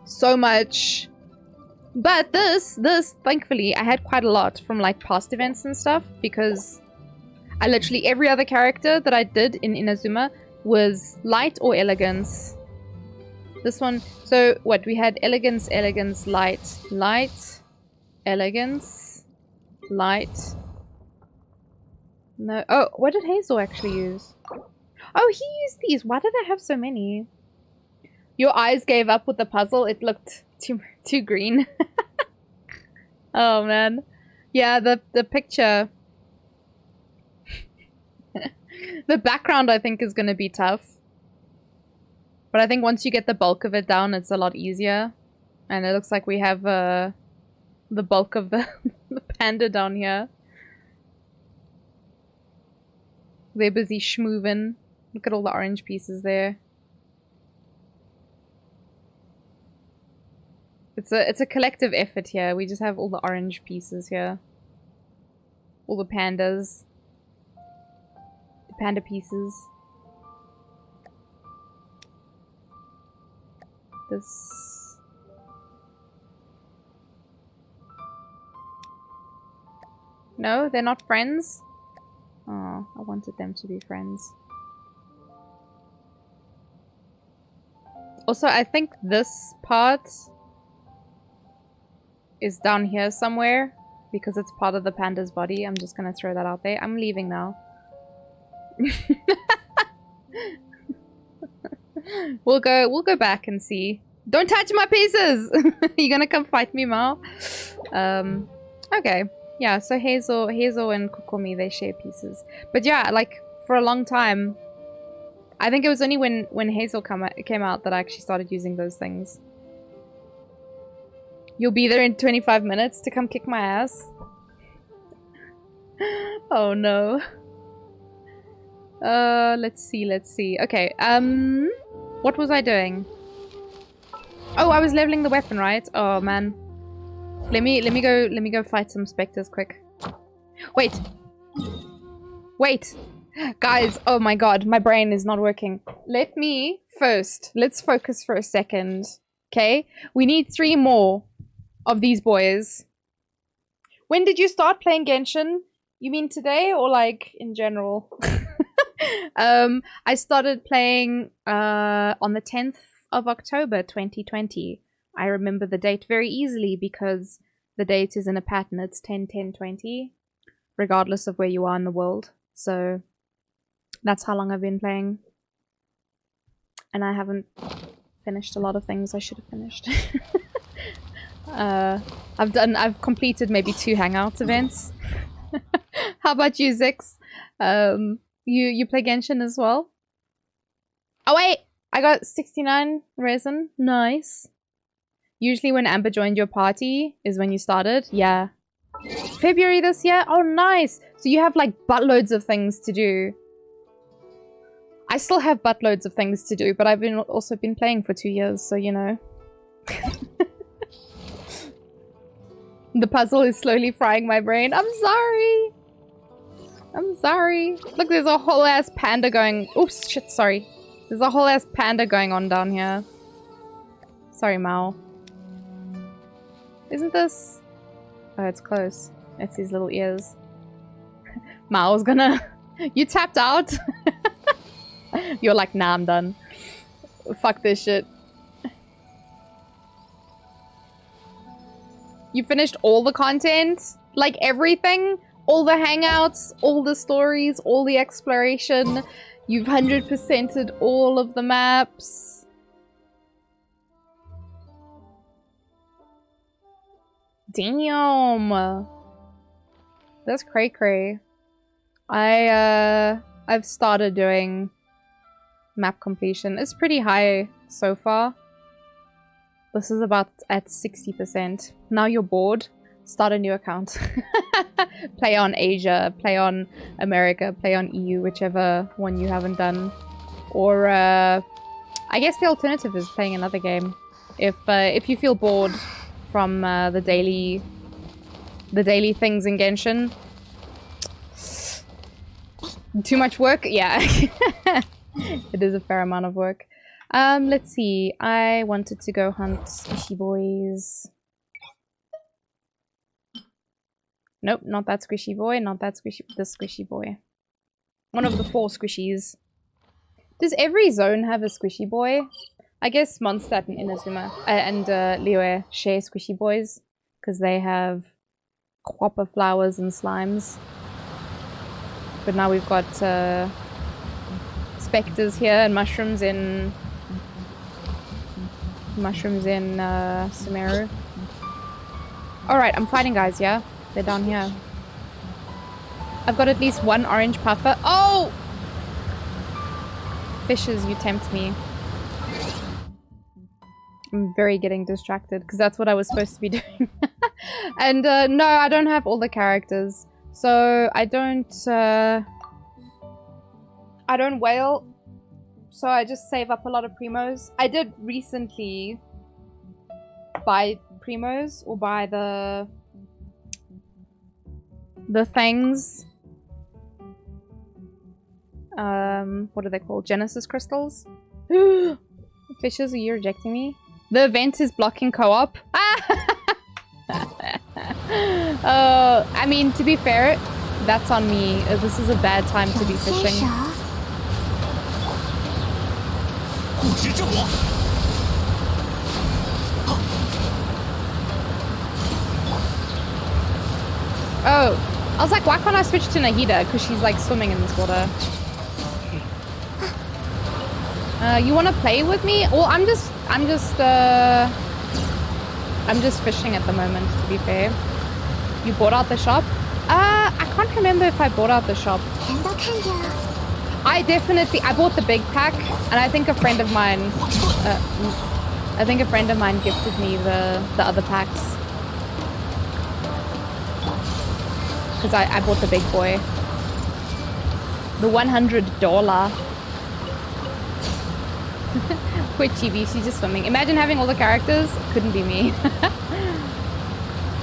So much. But this, thankfully, I had quite a lot from like past events and stuff, because I literally, every other character that I did in Inazuma was light or elegance. This one, so what, we had elegance, light, elegance, light. No, oh, what did Hazel actually use? Oh, he used these. Why did I have so many? Your eyes gave up with the puzzle. It looked too green. Oh man. Yeah, the picture. The background I think is going to be tough. But I think once you get the bulk of it down, it's a lot easier. And it looks like we have the bulk of the panda down here. They're busy schmoovin'. Look at all the orange pieces there. It's a collective effort here. We just have all the orange pieces here. All the pandas. The panda pieces. This. No, they're not friends? Oh, I wanted them to be friends. Also, I think this part is down here somewhere because it's part of the panda's body. I'm just gonna throw that out there. I'm leaving now. We'll go back and see. Don't touch my pieces! You gonna come fight me, Mao? Okay. Yeah, so Hazel and Kokomi, they share pieces. But yeah, like, for a long time, I think it was only when Hazel came out that I actually started using those things. You'll be there in 25 minutes to come kick my ass? Oh no. Let's see. Okay, what was I doing? Oh, I was leveling the weapon, right? Oh man. Let me go fight some specters quick. Wait. Guys, oh my god, my brain is not working. Let's focus for a second. Okay? We need 3 more of these boys. When did you start playing Genshin? You mean today or like in general? I started playing on the 10th of October 2020. I remember the date very easily because the date is in a pattern. It's 10-10-20, regardless of where you are in the world. So that's how long I've been playing. and I haven't finished a lot of things I should have finished. I've completed maybe 2 Hangouts events. How about you, Zix? You play Genshin as well? Oh wait! I got 69 resin. Nice. Usually when Amber joined your party is when you started. Yeah. February this year? Oh, nice. So you have like buttloads of things to do. I still have buttloads of things to do, but I've also been playing for 2 years, so you know. The puzzle is slowly frying my brain. I'm sorry. I'm sorry. Look, there's a whole ass panda going. Oops, shit, sorry. There's a whole ass panda going on down here. Sorry, Mao. Isn't this? Oh, it's close. It's his little ears. Mao's gonna... You tapped out? You're like, nah, I'm done. Fuck this shit. You finished all the content? Like everything? All the hangouts, all the stories, all the exploration. You've 100%ed all of the maps. Damn. That's cray-cray. I've started doing map completion. It's pretty high so far. This is about at 60%. Now you're bored, start a new account. Play on Asia, play on America, play on EU, whichever one you haven't done. Or I guess the alternative is playing another game. If you feel bored from the daily things in Genshin. Too much work? Yeah. It is a fair amount of work. Let's see. I wanted to go hunt squishy boys. Nope, not that squishy boy, not that squishy, this squishy boy. One of the 4 squishies. Does every zone have a squishy boy? I guess Mondstadt and Inazuma and Liyue share squishy boys because they have copper flowers and slimes. But now we've got specters here and mushrooms in Sumeru. Alright, I'm fighting guys, yeah? They're down here. I've got at least 1 orange puffer. Oh! Fishes, you tempt me. I'm very getting distracted because that's what I was supposed to be doing. And no, I don't have all the characters. So I don't whale. So I just save up a lot of primos. I did recently buy primos or buy the things. What are they called? Genesis crystals? Fishes, are you rejecting me? The event is blocking co-op. I mean, to be fair, that's on me. This is a bad time to be fishing. Oh, I was like, why can't I switch to Nahida? Because she's like swimming in this water. You want to play with me? Well, I'm just fishing at the moment, to be fair. You bought out the shop? I can't remember if I bought out the shop. I bought the big pack, and I think a friend of mine gifted me the other packs. Because I bought the big boy. The $100. Quit chibi, she's just swimming. Imagine having all the characters. Couldn't be me.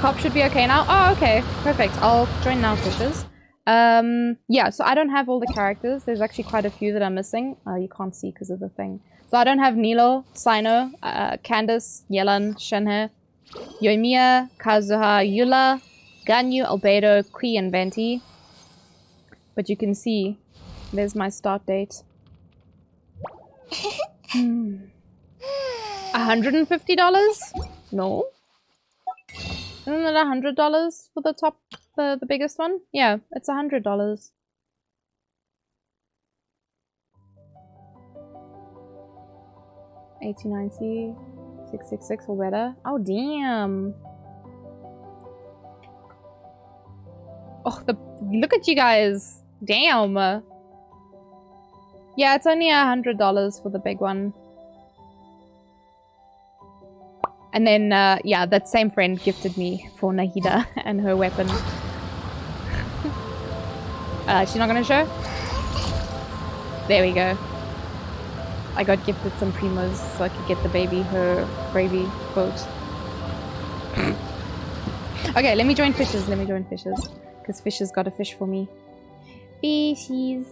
Cop should be okay now. Oh, okay. Perfect. I'll join now, fishes. Yeah, so I don't have all the characters. There's actually quite a few that I'm missing. You can't see because of the thing. So I don't have Nilo, Sino, Candace, Yelan, Shenhe, Yoimiya, Kazuha, Yula, Ganyu, Albedo, Kui, and Venti. But you can see, there's my start date. $150? No. Isn't it $100 for the top, the biggest one? Yeah, it's $100. 8090, 666 or better. Oh, damn. Oh, look at you guys. Damn. Yeah, it's only $100 for the big one. And then, yeah, that same friend gifted me for Nahida and her weapon. She's not gonna show? There we go. I got gifted some primos so I could get the baby her gravy quote. Okay, let me join fishes. Let me join fishes. Because fishes got a fish for me. Fishies.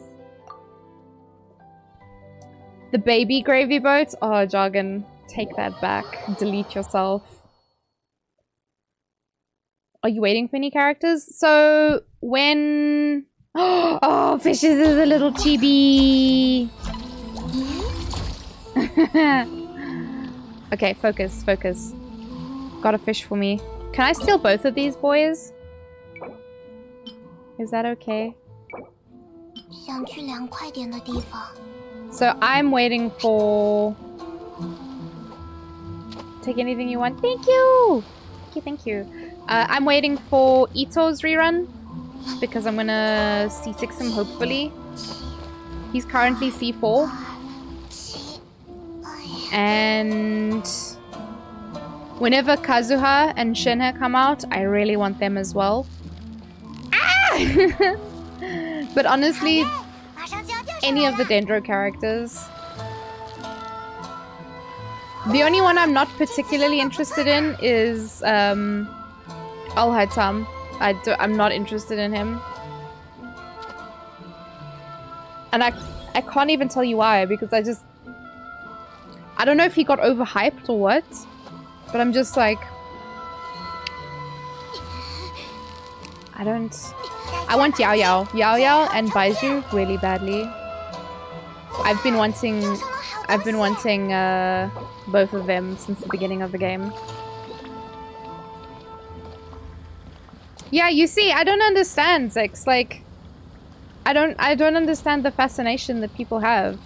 The baby gravy boat? Oh, jargon. Take that back. Delete yourself. Are you waiting for any characters? So, when... Oh, fishes is a little chibi. Okay, focus, focus. Got a fish for me. Can I steal both of these boys? Is that okay? So I'm waiting for... Take anything you want. Thank you! Thank you, thank you. I'm waiting for Ito's rerun. Because I'm gonna C6 him, hopefully. He's currently C4. And... whenever Kazuha and Shinha come out, I really want them as well. Ah! But honestly, any of the Dendro characters. The only one I'm not particularly interested in is Al-Haitam. I'm not interested in him. And I can't even tell you why, because I don't know if he got overhyped or what, but I'm just like... I want Yao Yao. Yao Yao and Baiju really badly. I've been wanting both of them since the beginning of the game. Yeah, you see, I don't understand, Zex. Like, I don't understand the fascination that people have.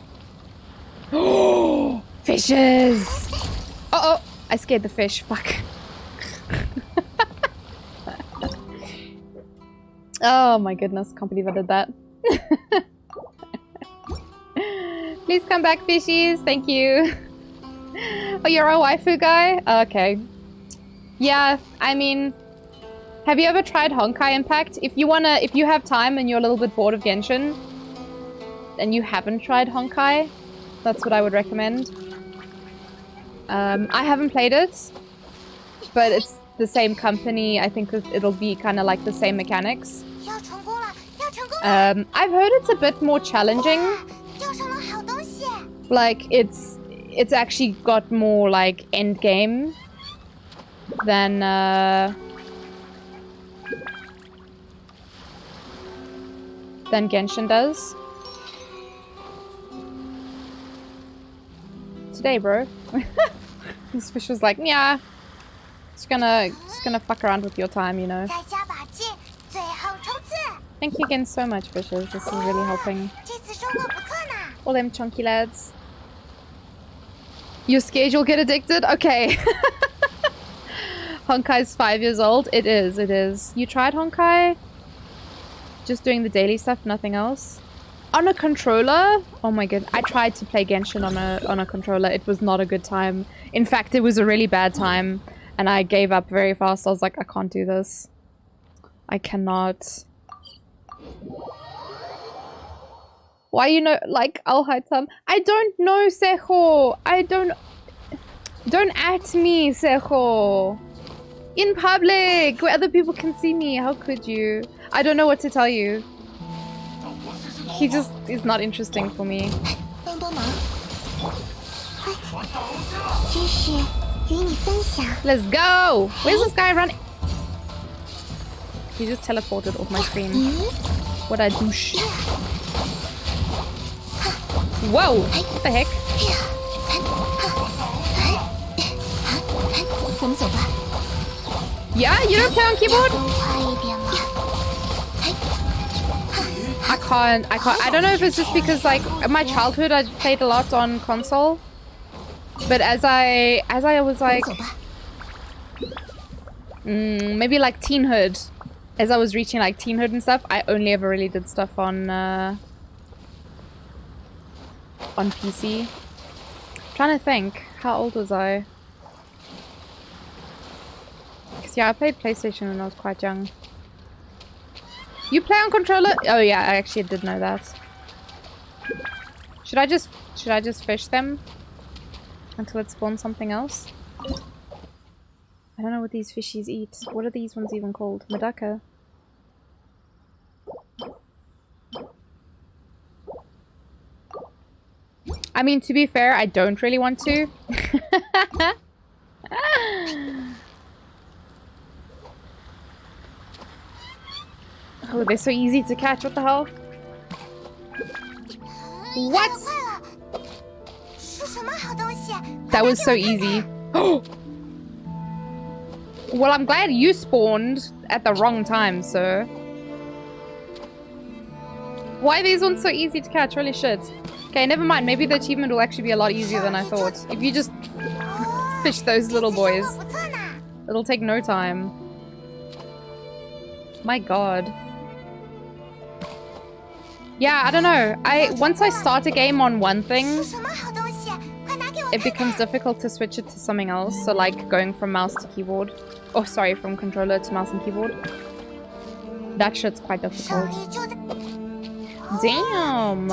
Oh, fishes! Uh oh, I scared the fish. Fuck. Oh my goodness, can't believe I did that. Please come back, fishies. Thank you. Oh, you're a waifu guy? Okay. Yeah, I mean, have you ever tried Honkai Impact? If you have time and you're a little bit bored of Genshin, and you haven't tried Honkai, that's what I would recommend. I haven't played it, but it's the same company. I think it'll be kind of like the same mechanics. I've heard it's a bit more challenging. Like, it's actually got more, like, end game than, Genshin does. Today, bro. This fish was like, yeah, just gonna fuck around with your time, you know. Thank you again so much, fishes. This is really helping. All them chunky lads. You're scared you'll get addicted? Okay. Honkai's 5 years old. It is, it is. You tried Honkai? Just doing the daily stuff, nothing else? On a controller? Oh my god. I tried to play Genshin on a controller. It was not a good time. In fact, it was a really bad time. And I gave up very fast. I was like, I can't do this. I cannot. Why you know, like, Al-Haitam? I don't know, Sejo. Don't at me, Sejo. In public, where other people can see me. How could you? I don't know what to tell you. He just is not interesting for me. Let's go! Where's this guy running? He just teleported off my screen. What a douche. Whoa! What the heck? Yeah, you don't play on keyboard? I can't. I don't know if it's just because, like, in my childhood I played a lot on console. But as I was like, maybe like teenhood. As I was reaching like teenhood and stuff, I only ever really did stuff on PC. Trying to think, how old was I? Because yeah, I played PlayStation when I was quite young. You play on controller? Oh yeah, I actually did know that. Should I just fish them until it spawns something else? I don't know what these fishies eat. What are these ones even called? Medaka. I mean, to be fair, I don't really want to. Oh, they're so easy to catch. What the hell? What? That was so easy. Well, I'm glad you spawned at the wrong time, sir. Why are these ones so easy to catch? Holy shit. Okay, never mind. Maybe the achievement will actually be a lot easier than I thought. If you just fish those little boys, it'll take no time. My god. Yeah, I don't know. Once I start a game on one thing, it becomes difficult to switch it to something else. So like going from mouse to keyboard. Oh, sorry, from controller to mouse and keyboard. That shit's quite difficult. Damn.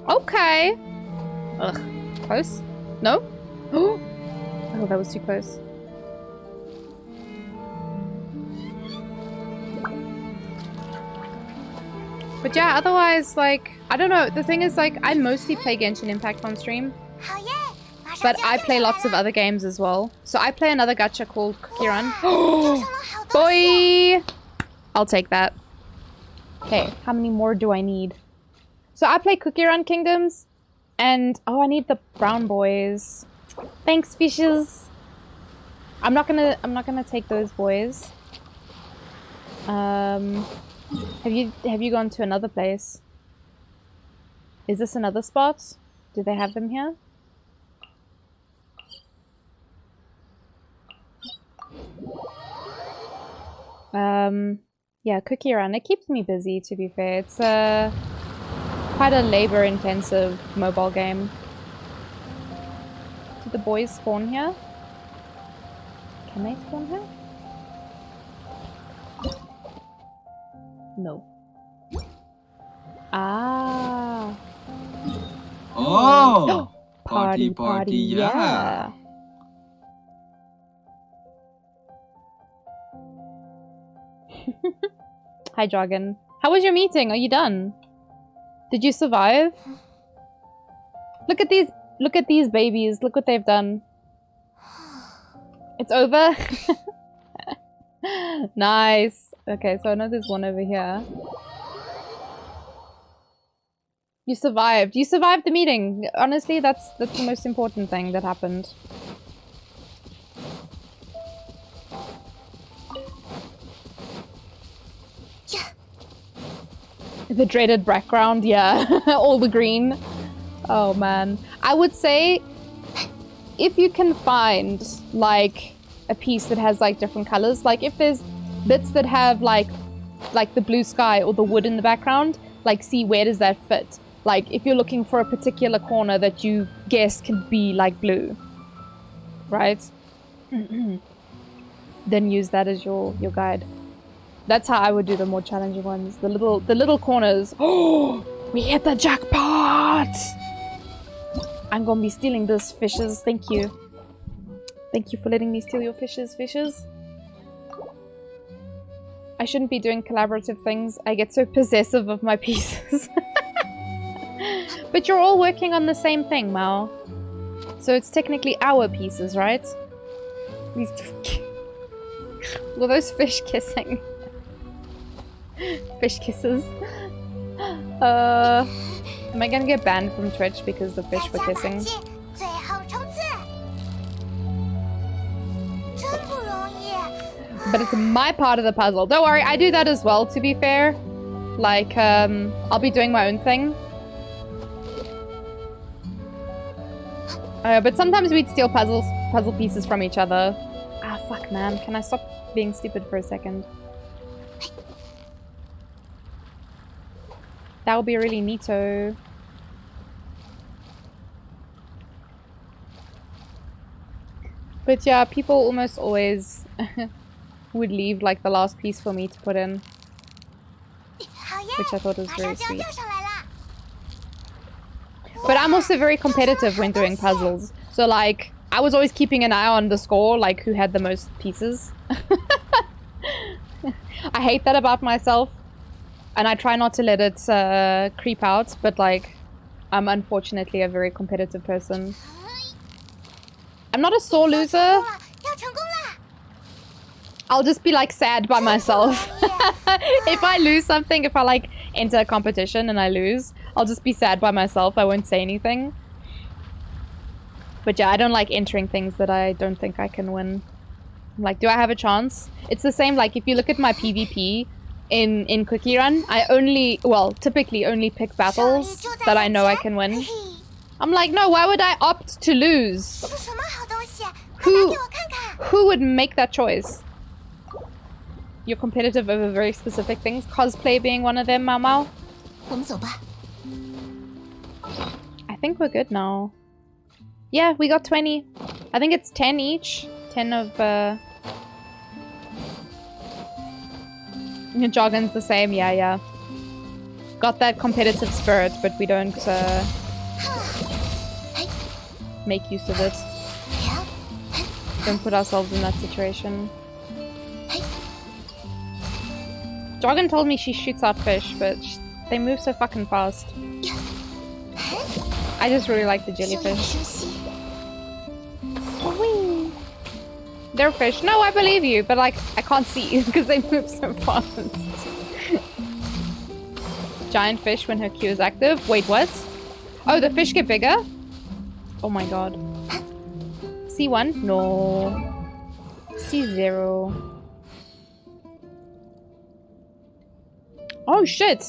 Okay. Ugh. Close? No? Oh, that was too close. But yeah, otherwise, like, I don't know. The thing is, like, I mostly play Genshin Impact on stream. But I play lots of other games as well. So I play another gacha called Cookie Run. Boy! I'll take that. Okay, how many more do I need? So I play Cookie Run Kingdoms. And, oh, I need the brown boys. Thanks, fishes. I'm not gonna take those boys. Have you gone to another place? Is this another spot? Do they have them here? Yeah, Cookie Run. It keeps me busy, to be fair. It's quite a labor-intensive mobile game. Do the boys spawn here? Can they spawn here? No. Ah. Oh! Party, yeah. Hi, Dragon. How was your meeting? Are you done? Did you survive? Look at these babies. Look what they've done. It's over. Nice. Okay, so I know there's one over here. You survived. You survived the meeting. Honestly, that's the most important thing that happened. The dreaded background, yeah. All the green. Oh man. I would say if you can find like a piece that has like different colors, like if there's bits that have like the blue sky or the wood in the background, like see where does that fit. Like if you're looking for a particular corner that you guess can be like blue, right? Then use that as your guide. That's how I would do the more challenging ones. The little corners. Oh, we hit the jackpot! I'm gonna be stealing those fishes. Thank you. Thank you for letting me steal your fishes, fishes. I shouldn't be doing collaborative things. I get so possessive of my pieces. But you're all working on the same thing, Mao. So it's technically our pieces, right? These... Were those fish kissing? Fish kisses. Am I gonna get banned from Twitch because the fish were kissing? But it's my part of the puzzle. Don't worry, I do that as well, to be fair. Like, I'll be doing my own thing. But sometimes we'd steal puzzle pieces from each other. Ah, fuck, man. Can I stop being stupid for a second? That would be really neato. But yeah, people almost always would leave like the last piece for me to put in. Which I thought was very sweet. But I'm also very competitive when doing puzzles. So like, I was always keeping an eye on the score, like who had the most pieces. I hate that about myself. And I try not to let it creep out, but like, I'm unfortunately a very competitive person. I'm not a sore loser. I'll just be like sad by myself. If I lose something, if I like enter a competition and I lose, I'll just be sad by myself. I won't say anything. But yeah, I don't like entering things that I don't think I can win. Like, do I have a chance? It's the same, like, if you look at my PvP in Cookie Run, I only, well, typically only pick battles that I know I can win. I'm like, no, why would I opt to lose? Who would make that choice? You're competitive over very specific things, cosplay being one of them, Mau Mau. I think we're good now. Yeah, we got 20. I think it's 10 each. 10 of, Jargon's the same, yeah. Got that competitive spirit, but we don't, make use of it. Don't put ourselves in that situation. Jargon told me she shoots out fish, but they move so fucking fast. I just really like the jellyfish. Whee! They're fish. No, I believe you, but like, I can't see you because they move so fast. Giant fish when her Q is active. Wait, what? Oh, the fish get bigger? Oh my god. C1? No. C0. Oh shit!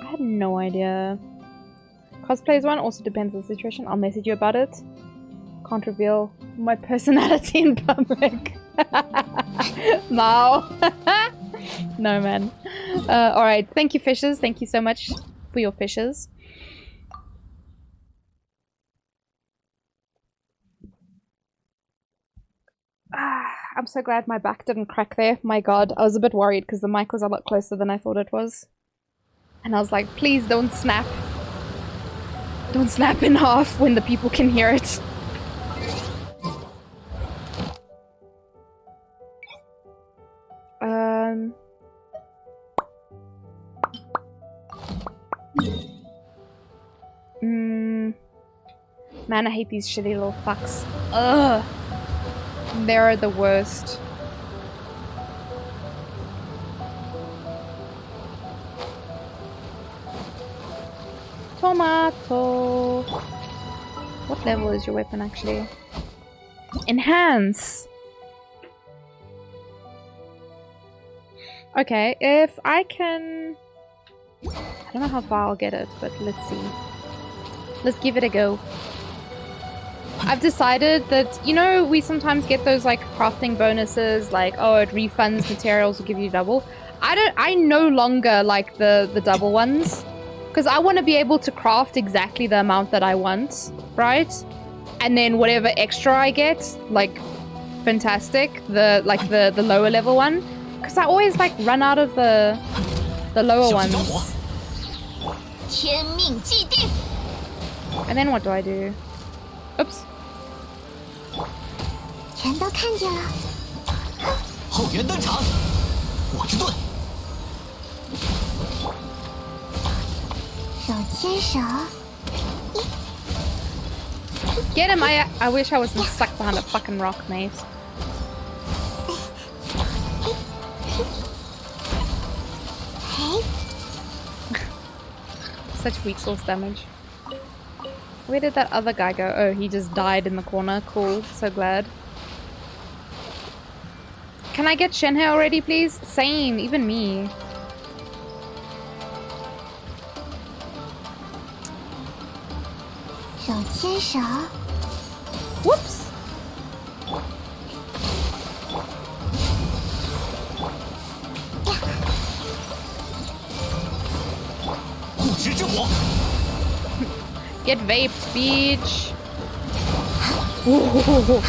I had no idea. Cosplays one also depends on the situation. I'll message you about it. Can't reveal my personality in public. No. No, man. Alright, thank you, fishes. Thank you so much for your fishes. I'm so glad my back didn't crack there. My god, I was a bit worried because the mic was a lot closer than I thought it was. And I was like, please don't snap. Don't snap in half when the people can hear it. Man, I hate these shitty little fucks. Ugh. They're the worst. Tomato. What level is your weapon actually? Enhance. Okay, if I can... I don't know how far I'll get it, but let's see. Let's give it a go. I've decided that, you know, we sometimes get those like crafting bonuses, like, oh, it refunds materials, will give you double. I no longer like the double ones, because I want to be able to craft exactly the amount that I want, right? And then whatever extra I get, like, fantastic, the lower level one, because I always like run out of the lower ones. And then what do I do? Oops. 全都看见了。后援登场，我之盾。手牵手。Get him! I wish I wasn't stuck behind a fucking rock, mate. Such weak source damage. Where did that other guy go? Oh, he just died in the corner. Cool. So glad. Can I get Shenhe already, please? Same. Even me. 手牵手。 Whoops. Get vaped, beach. Ooh.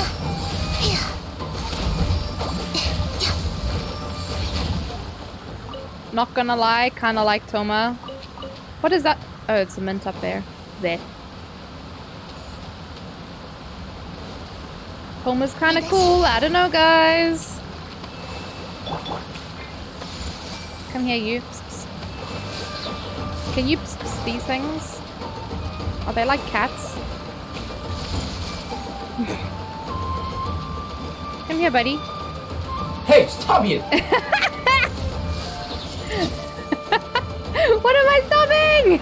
Not gonna lie, kinda like Toma. What is that? Oh, it's a mint up there. There. Toma's kinda cool. I don't know, guys. Come here, you. Psst. Can you psst these things? Are they like cats? Come here, buddy. Hey, stop it! What am I stopping?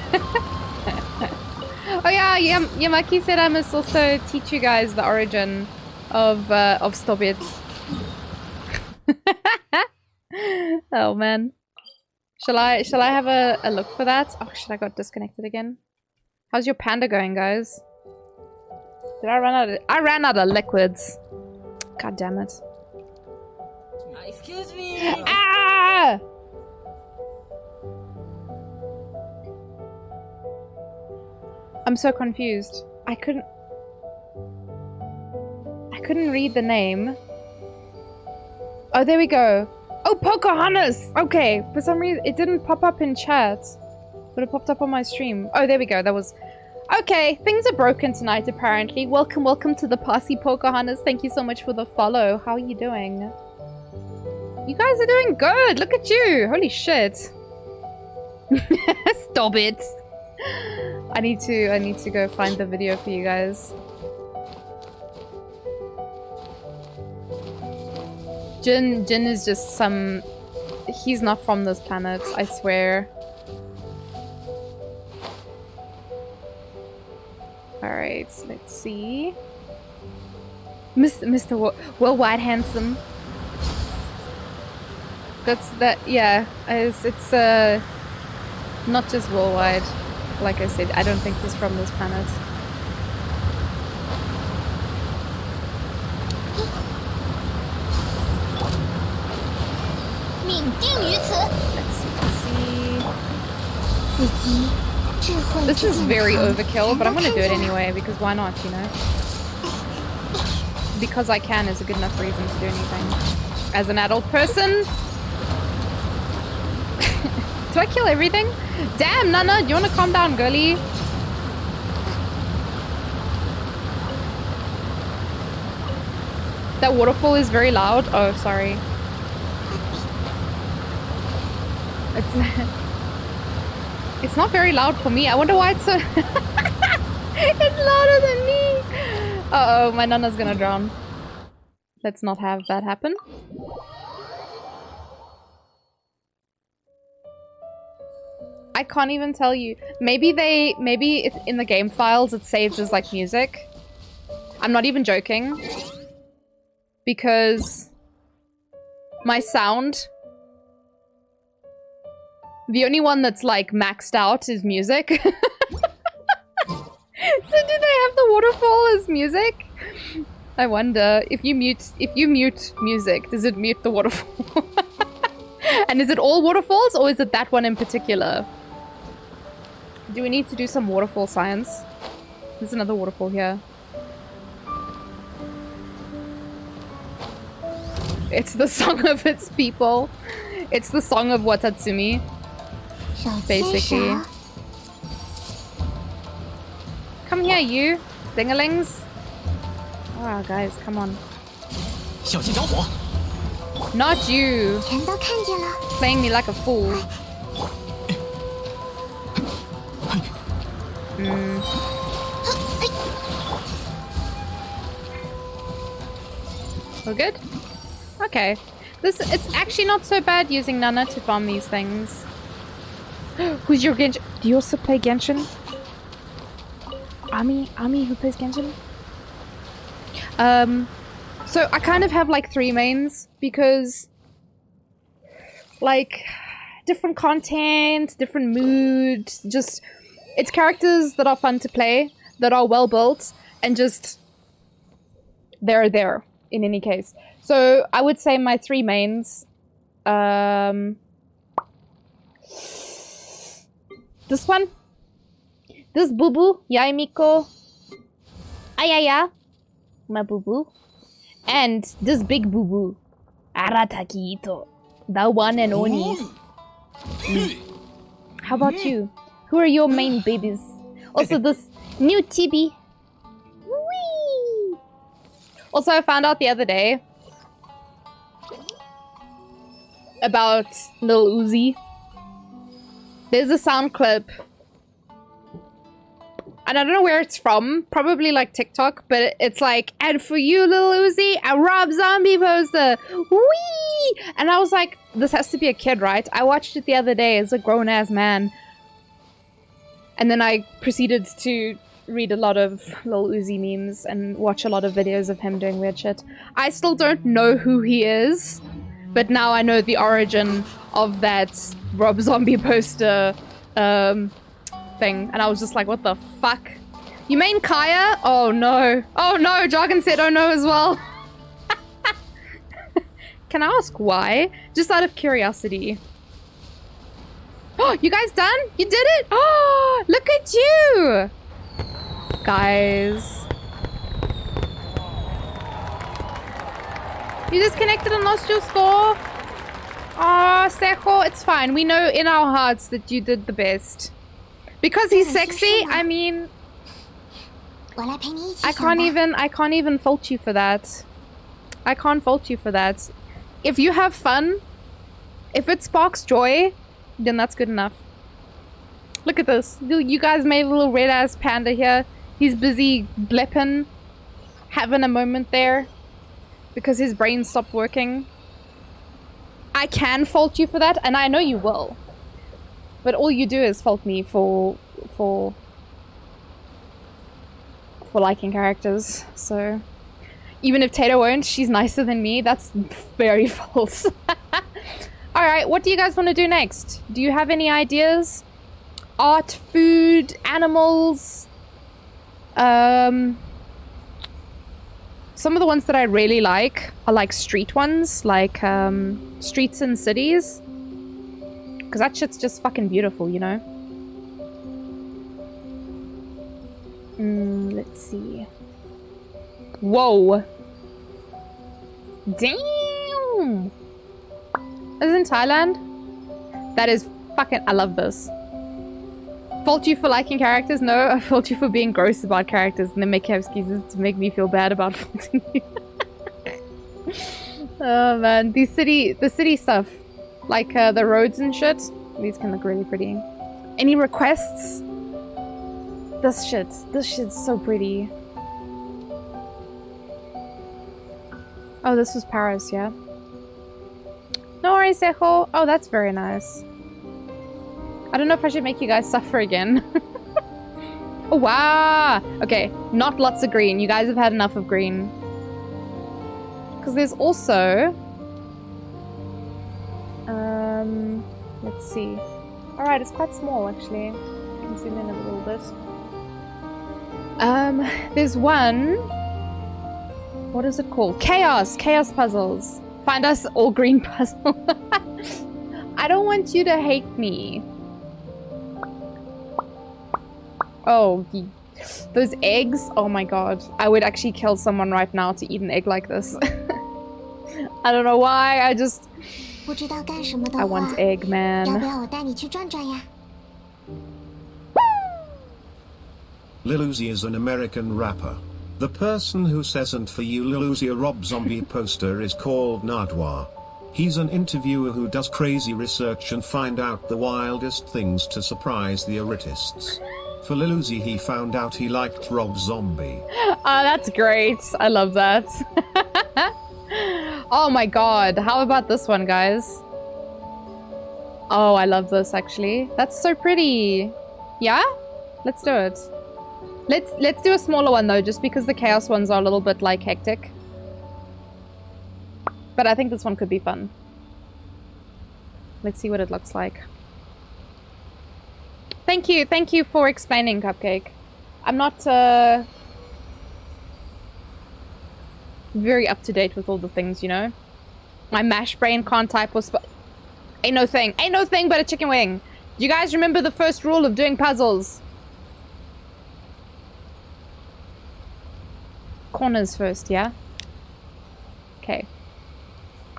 Oh yeah, Yamaki said I must also teach you guys the origin of Stop It. Oh man. Shall I have a look for that? Oh shit, I got disconnected again. How's your panda going, guys? Did I run out of— I ran out of liquids. God damn it. Excuse me. Ah! I'm so confused. I couldn't read the name. Oh, there we go. Oh, Pocahontas! Okay, for some reason it didn't pop up in chat, but it popped up on my stream. Oh, there we go. That was... Okay, things are broken tonight apparently. Welcome to the party, Pocahontas. Thank you so much for the follow. How are you doing? You guys are doing good. Look at you. Holy shit. Stop it. I need to go find the video for you guys. Jin is just some... He's not from this planet, I swear. Alright, let's see. Mr. Worldwide Handsome. That's that, yeah. It's not just worldwide. Like I said, I don't think he's from this planet. Let's see. This is very overkill, but I'm gonna do it anyway, because why not, you know? Because I can is a good enough reason to do anything. As an adult person... Do I kill everything? Damn, Nana, do you wanna calm down, girly? That waterfall is very loud. Oh, sorry. It's not very loud for me. I wonder why it's so... It's louder than me! Uh-oh, my Nana's gonna drown. Let's not have that happen. I can't even tell you. Maybe in the game files it saves as like music. I'm not even joking. Because my sound, the only one that's like maxed out is music. So do they have the waterfall as music? I wonder if you mute music, does it mute the waterfall? And is it all waterfalls or is it that one in particular? Do we need to do some waterfall science? There's another waterfall here. It's the song of its people. It's the song of Watatsumi. Basically. Come here, you dingalings. Wow, guys, come on. Not you. Playing me like a fool. We're good? Okay. It's actually not so bad using Nana to farm these things. Who's your Genshin? Do you also play Genshin? Ami who plays Genshin? So I kind of have like 3 mains because like different content, different mood, just it's characters that are fun to play. that are well built and just they're there in any case. So I would say my 3 mains. This one. This boo boo, Yaimiko. Ayaya. My boo boo. And this big boo boo. Arataki Ito. The one and only. How about you? Who are your main babies? Also, this new Tibi. Whee! Also, I found out the other day about Lil Uzi. There's a sound clip. And I don't know where it's from. Probably like TikTok. But it's like, and for you, Lil Uzi, a Rob Zombie poster. Whee! And I was like, this has to be a kid, right? I watched it the other day as a grown-ass man. And then I proceeded to read a lot of Lil Uzi memes and watch a lot of videos of him doing weird shit. I still don't know who he is. But now I know the origin of that Rob Zombie poster thing. And I was just like, what the fuck? You mean Kaya? Oh no. Oh no, Jargon said oh no as well. Can I ask why? Just out of curiosity. Oh, you guys done? You did it? Oh, look at you! Guys. You disconnected and lost your score? Oh, Seko, it's fine. We know in our hearts that you did the best. Because he's sexy, I mean... I can't even fault you for that. I can't fault you for that. If you have fun, if it sparks joy, then that's good enough. Look at this. You guys made a little red-ass panda here. He's busy blipping, having a moment there because his brain stopped working. I can fault you for that, and I know you will. But all you do is fault me for liking characters. So even if Tato won't, she's nicer than me. That's very false. Alright, what do you guys want to do next? Do you have any ideas? Art, food, animals? Some of the ones that I really like are like street ones, like streets and cities. Because that shit's just fucking beautiful, you know? Let's see. Whoa. Damn! This is in Thailand? That is fucking... I love this. Fault you for liking characters? No, I fault you for being gross about characters and then make excuses to make me feel bad about faulting you. Oh man, the city stuff. Like the roads and shit. These can look really pretty. Any requests? This shit's so pretty. Oh, this was Paris, yeah? No worries, Sejo. Oh, that's very nice. I don't know if I should make you guys suffer again. Oh, wow! Okay, not lots of green. You guys have had enough of green. Because there's also... let's see. Alright, it's quite small, actually. I can zoom in a little bit. There's one... What is it called? Chaos! Chaos puzzles. Find us all green puzzle. I don't want you to hate me. Oh, those eggs? Oh my god. I would actually kill someone right now to eat an egg like this. I don't know why, I just... I want egg, man. Lil Uzi is an American rapper. The person who says "and for you Lil Uzi" a Rob Zombie poster is called Nardwar. He's an interviewer who does crazy research and find out the wildest things to surprise the artists. For Lil Uzi, he found out he liked Rob Zombie. Oh, that's great. I love that. Oh my god. How about this one, guys? Oh, I love this, actually. That's so pretty. Yeah? Let's do it. Let's do a smaller one, though, just because the chaos ones are a little bit, like, hectic. But I think this one could be fun. Let's see what it looks like. Thank you for explaining, Cupcake. I'm not very up to date with all the things, you know. My mash brain can't type or ain't no thing but a chicken wing. Do you guys remember the first rule of doing puzzles? Corners first, yeah? Okay.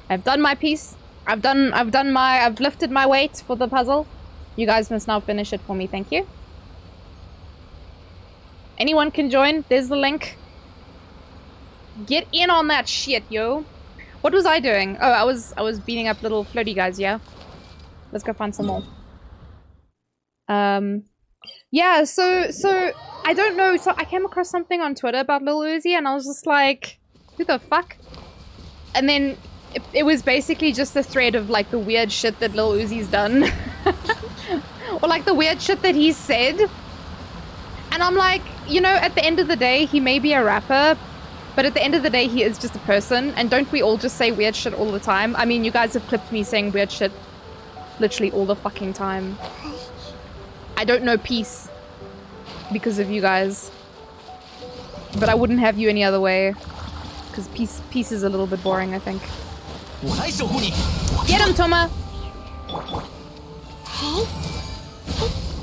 I've done my piece. I've lifted my weight for the puzzle. You guys must now finish it for me, thank you. Anyone can join. There's the link. Get in on that shit, yo. What was I doing? Oh, I was beating up little floaty guys, yeah? Let's go find some more. Yeah, so I don't know. So I came across something on Twitter about Lil Uzi and I was just like, who the fuck? And then it was basically just a thread of like the weird shit that Lil Uzi's done. Or like the weird shit that he said. And I'm like, you know, at the end of the day, he may be a rapper, but at the end of the day, he is just a person. And don't we all just say weird shit all the time? I mean, you guys have clipped me saying weird shit literally all the fucking time. I don't know peace because of you guys. But I wouldn't have you any other way. Because peace is a little bit boring, I think. Get him, Toma!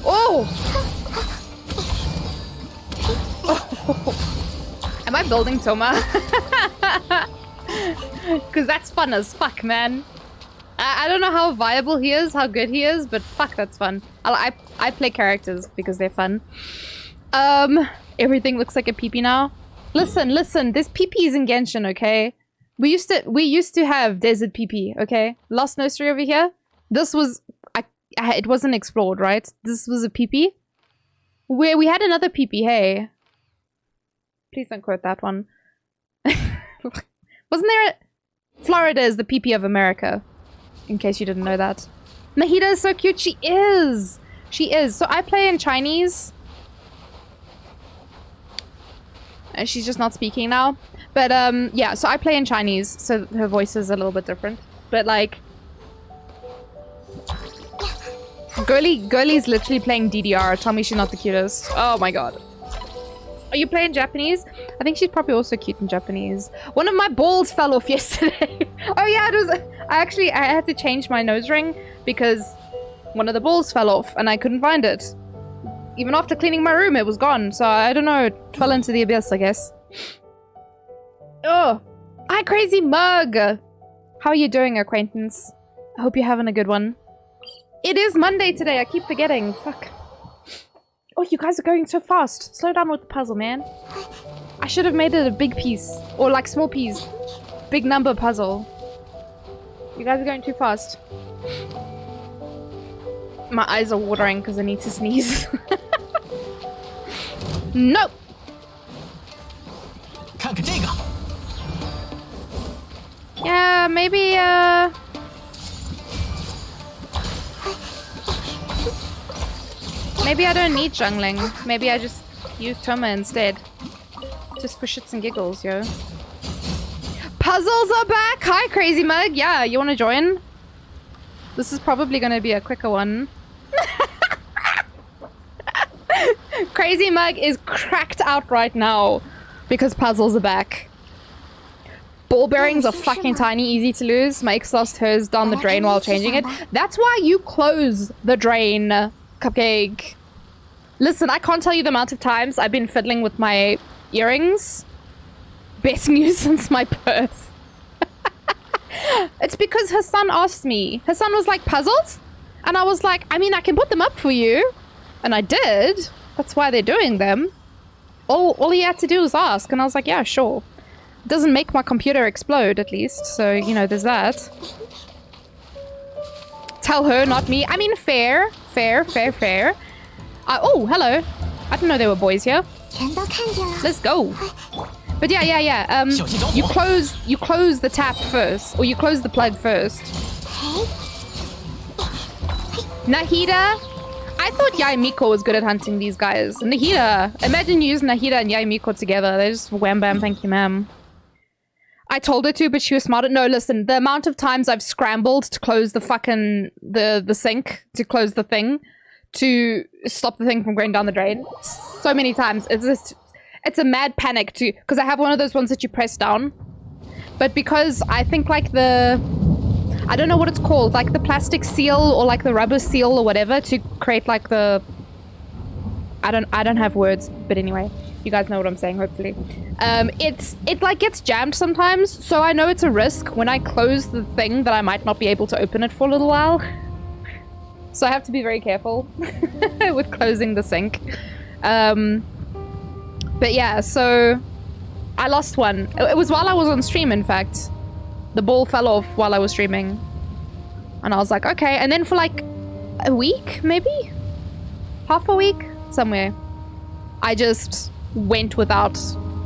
Oh! Am I building Toma? Because that's fun as fuck, man. I don't know how viable he is, how good he is, but fuck, that's fun. I play characters because they're fun. Everything looks like a peepee now. Listen, there's peepees in Genshin, okay? We used to have desert peepee, okay? Lost Nursery over here. This was it wasn't explored, right? This was a peepee. Where we had another peepee, hey. Please don't quote that one. Wasn't there Florida is the peepee of America. In case you didn't know that. Nahida is so cute. She is. She is. So I play in Chinese. And she's just not speaking now. But yeah, so I play in Chinese. So her voice is a little bit different. But like... Girlie's literally playing DDR. Tell me she's not the cutest. Oh my god. Are you playing Japanese? I think she's probably also cute in Japanese. One of my balls fell off yesterday. Oh yeah, it was... I had to change my nose ring because one of the balls fell off and I couldn't find it. Even after cleaning my room, it was gone. So I don't know, it fell into the abyss, I guess. Oh, hi crazy mug. How are you doing, acquaintance? I hope you're having a good one. It is Monday today, I keep forgetting. Fuck. Oh, you guys are going so fast. Slow down with the puzzle, man. I should have made it a big piece. Or like small piece. Big number puzzle. You guys are going too fast. My eyes are watering because I need to sneeze. No! Yeah, maybe, maybe I don't need jungling. Maybe I just use Toma instead. Just for shits and giggles, yo. Puzzles are back! Hi, Crazy Mug! Yeah, you wanna join? This is probably gonna be a quicker one. Crazy Mug is cracked out right now because puzzles are back. Ball bearings are fucking tiny, easy to lose. My ex lost hers down the drain while changing it. That's why you close the drain, Cupcake. Listen, I can't tell you the amount of times I've been fiddling with my earrings. Best news since my birth. It's because her son asked me. Her son was like, puzzles? And I was like, I mean, I can put them up for you. And I did. That's why they're doing them. All he had to do was ask. And I was like, yeah, sure. It doesn't make my computer explode, at least. So, you know, there's that. Tell her, not me. I mean, fair. Fair. Oh, hello. I didn't know there were boys here. Let's go. But yeah. You close the tap first, or you close the plug first. Nahida, I thought Yaimiko was good at hunting these guys. Nahida, imagine you use Nahida and Yaimiko together. They just wham bam, thank you, ma'am. I told her to, but she was smarter. No, listen, the amount of times I've scrambled to close the fucking the sink to close the thing to stop the thing from going down the drain. So many times. It's a mad panic too, because I have one of those ones that you press down. But because I think like I don't know what it's called, like the plastic seal or like the rubber seal or whatever to create like the... I don't have words, but anyway, you guys know what I'm saying, hopefully. It like gets jammed sometimes, so I know it's a risk when I close the thing that I might not be able to open it for a little while. So I have to be very careful with closing the sink. But yeah, so I lost one. It was while I was on stream, in fact. The ball fell off while I was streaming. And I was like, okay. And then for like a week, maybe? Half a week? Somewhere. I just went without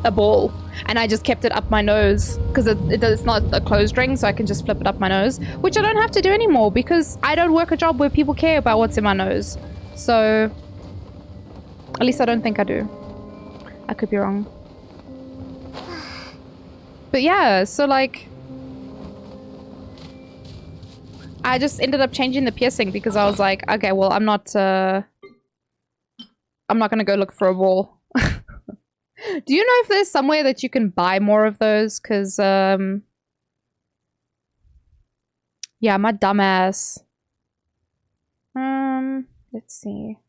a ball. And I just kept it up my nose. Because it's not a closed ring, so I can just flip it up my nose. Which I don't have to do anymore, because I don't work a job where people care about what's in my nose. So... at least I don't think I do. I could be wrong. But yeah, so like... I just ended up changing the piercing because I was like, okay, well, I'm not gonna go look for a ball. Do you know if there's somewhere that you can buy more of those? Because, yeah, my dumbass. Let's see.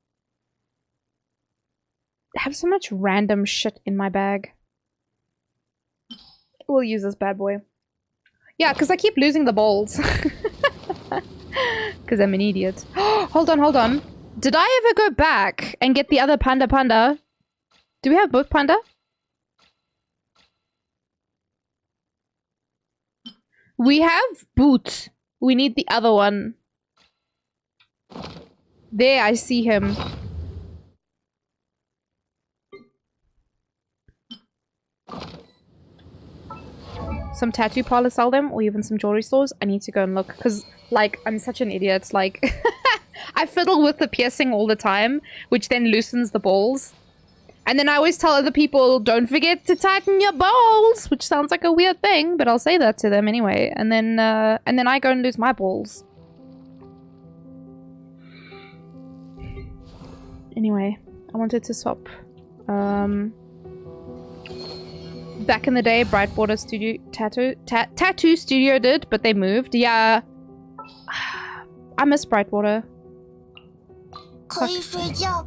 I have so much random shit in my bag. We'll use this bad boy. Yeah, because I keep losing the balls. Because I'm an idiot. Hold on. Did I ever go back and get the other panda? Do we have both panda? We have Boot. We need the other one. There, I see him. Some tattoo parlors sell them, or even some jewelry stores. I need to go and look, because, like, I'm such an idiot. Like, I fiddle with the piercing all the time, which then loosens the balls. And then I always tell other people, don't forget to tighten your balls, which sounds like a weird thing, but I'll say that to them anyway. And then I go and lose my balls. Anyway, I wanted to swap. Back in the day, Brightwater Studio Tattoo Studio did, but they moved. Yeah, I miss Brightwater. 可以睡觉。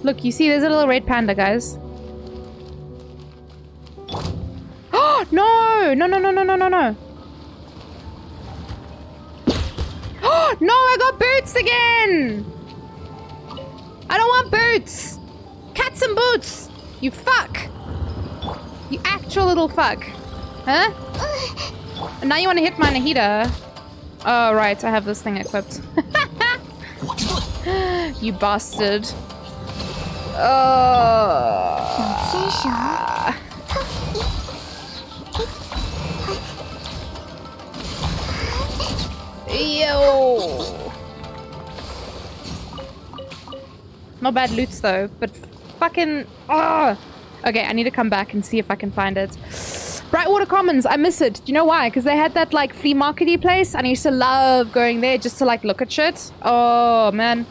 Look, you see, there's a little red panda, guys. Oh no! No! Oh no! I got boots again! I don't want boots! Cats and boots! You fuck! You actual little fuck. Huh? And now you want to hit my Nahida? Oh, right. I have this thing equipped. You bastard. Yo! Not bad loots though, but fucking... Okay, I need to come back and see if I can find it. Brightwater Commons, I miss it. Do you know why? Because they had that like flea market-y place, and I used to love going there just to like look at shit. Oh man.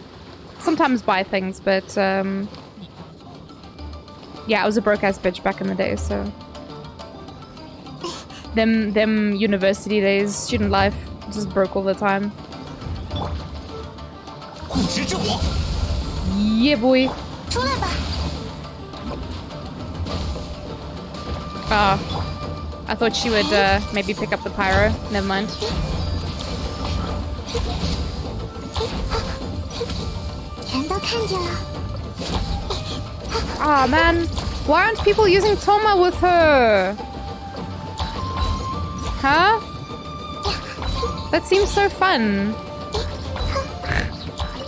Sometimes buy things, but yeah, I was a broke-ass bitch back in the day, so... Them university days, student life, just broke all the time. Yeah, boy. I thought she would maybe pick up the pyro. Never mind. Ah, man. Why aren't people using Toma with her? Huh? That seems so fun.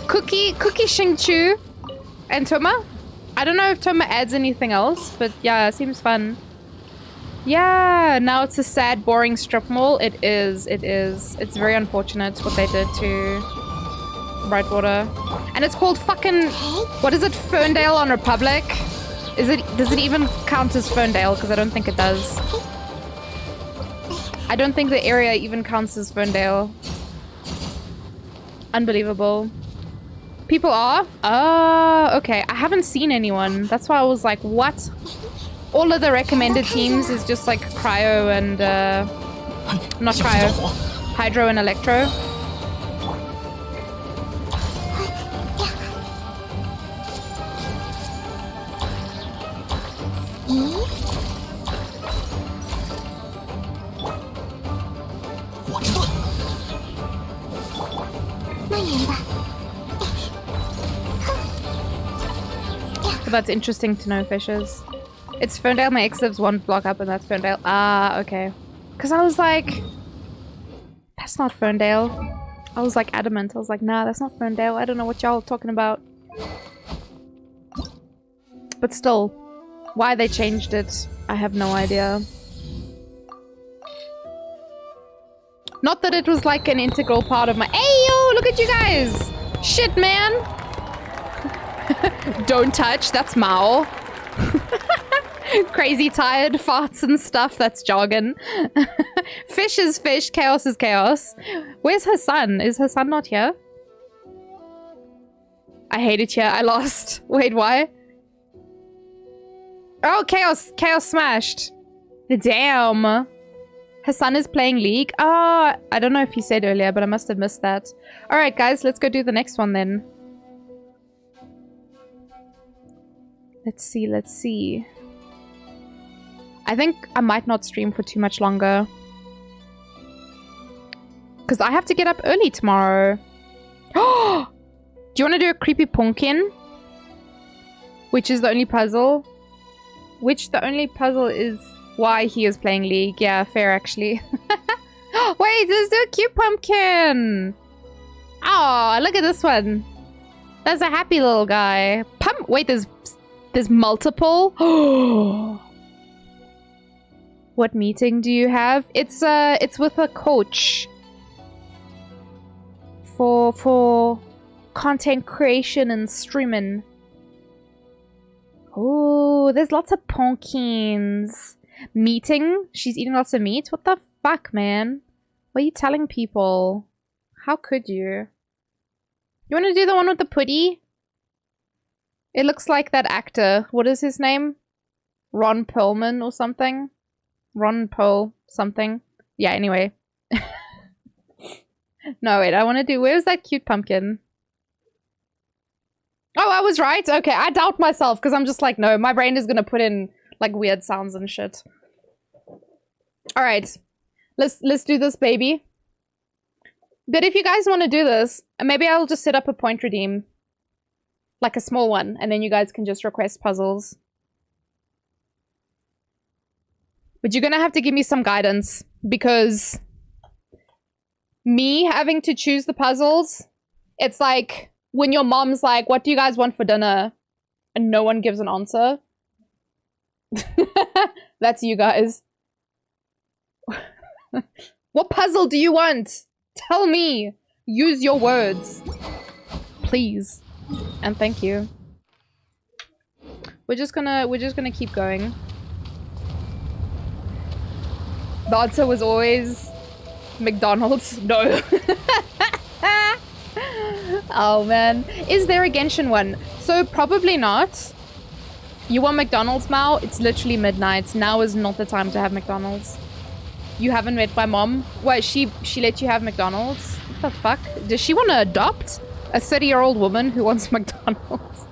Cookie Xingqiu and Toma? I don't know if Toma adds anything else, but yeah, it seems fun. Yeah, now it's a sad, boring strip mall. It is. It's very unfortunate what they did to Brightwater. And it's called fucking... What is it? Ferndale on Republic? Does it even count as Ferndale? Because I don't think it does. I don't think the area even counts as Ferndale. Unbelievable. People are? Oh, okay. I haven't seen anyone. That's why I was like, what? All of the recommended teams is just like cryo and, not cryo. Hydro and electro. But that's interesting to know, fishes. It's Ferndale. My ex lives one block up and that's Ferndale. Ah, okay. Because I was like, that's not Ferndale. I was like adamant. I was like, nah, that's not Ferndale. I don't know what y'all are talking about. But still, why they changed it, I have no idea. Not that it was like an integral part of my— Hey, yo, look at you guys! Shit, man! Don't touch, that's Mao. Crazy tired farts and stuff, that's jargon. Fish is fish, chaos is chaos. Where's her son? Is her son not here? I hate it here, I lost. Wait, why? Oh, chaos! Chaos smashed! Damn! Her son is playing League? Ah, I don't know if he said earlier, but I must have missed that. Alright guys, let's go do the next one then. Let's see, let's see. I think I might not stream for too much longer. Because I have to get up early tomorrow. Oh! Do you want to do a creepy pumpkin? Which is the only puzzle? Which the only puzzle is why he is playing League. Yeah, fair actually. Wait, let's do a cute pumpkin! Oh, look at this one. That's a happy little guy. Wait, there's multiple? Oh. What meeting do you have? It's with a coach. For content creation and streaming. Oh, there's lots of pumpkins. Meeting? She's eating lots of meat? What the fuck, man? What are you telling people? How could you? You want to do the one with the putty? It looks like that actor. What is his name? Ron Perlman or something? Ron Pearl something. Yeah, anyway. No, wait, I want to do... Where's that cute pumpkin? Oh, I was right. Okay, I doubt myself because I'm just like, no, my brain is going to put in like weird sounds and shit. All right, let's do this, baby. But if you guys want to do this, maybe I'll just set up a point redeem. Like a small one, and then you guys can just request puzzles. But you're gonna have to give me some guidance, because me having to choose the puzzles, it's like when your mom's like, what do you guys want for dinner? And no one gives an answer. That's you guys. What puzzle do you want? Tell me. Use your words. Please. And thank you. We're just gonna keep going. The answer was always McDonald's. No. Oh man. Is there a Genshin one? So probably not. You want McDonald's now? It's literally midnight. Now is not the time to have McDonald's. You haven't met my mom? What, she let you have McDonald's? What the fuck? Does she want to adopt a 30-year-old woman who wants McDonald's?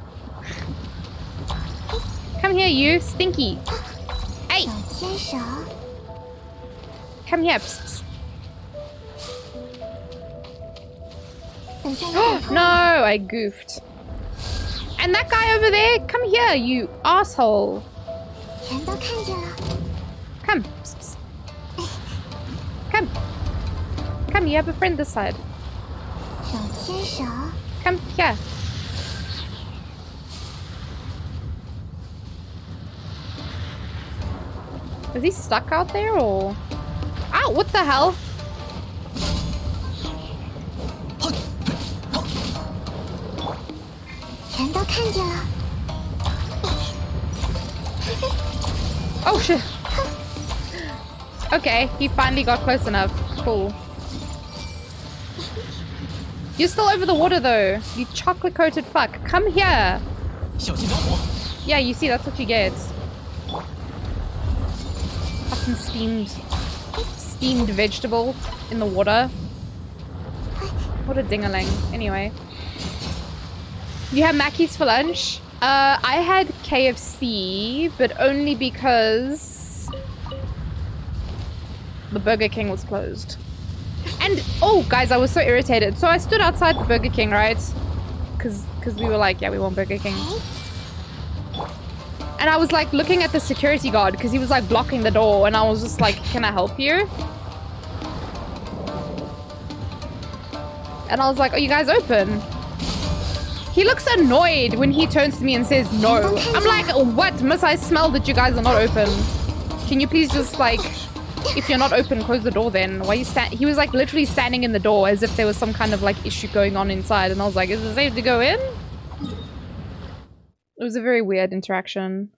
Come here, you stinky. Hey! Come here. Psst, psst. No, I goofed. And that guy over there, come here, you asshole. Come. Psst, psst. Come. Come, you have a friend this side. Come here. Is he stuck out there or? Ow, what the hell? Oh shit. Okay, he finally got close enough. Cool. You're still over the water though. You chocolate-coated fuck. Come here. Yeah, you see, that's what you get. Fucking steamed vegetable in the water. What a ding-a-ling. Anyway. You had Mackey's for lunch? I had KFC, but only because the Burger King was closed. And, oh, guys, I was so irritated. So I stood outside the Burger King, right? Because we were like, yeah, we want Burger King. And I was like looking at the security guard because he was like blocking the door. And I was just like, can I help you? And I was like, are you guys open? He looks annoyed when he turns to me and says no. I'm like, what? Must I smell that you guys are not open? Can you please just like, if you're not open, close the door then. Why you stand? He was like literally standing in the door as if there was some kind of like issue going on inside. And I was like, is it safe to go in? It was a very weird interaction.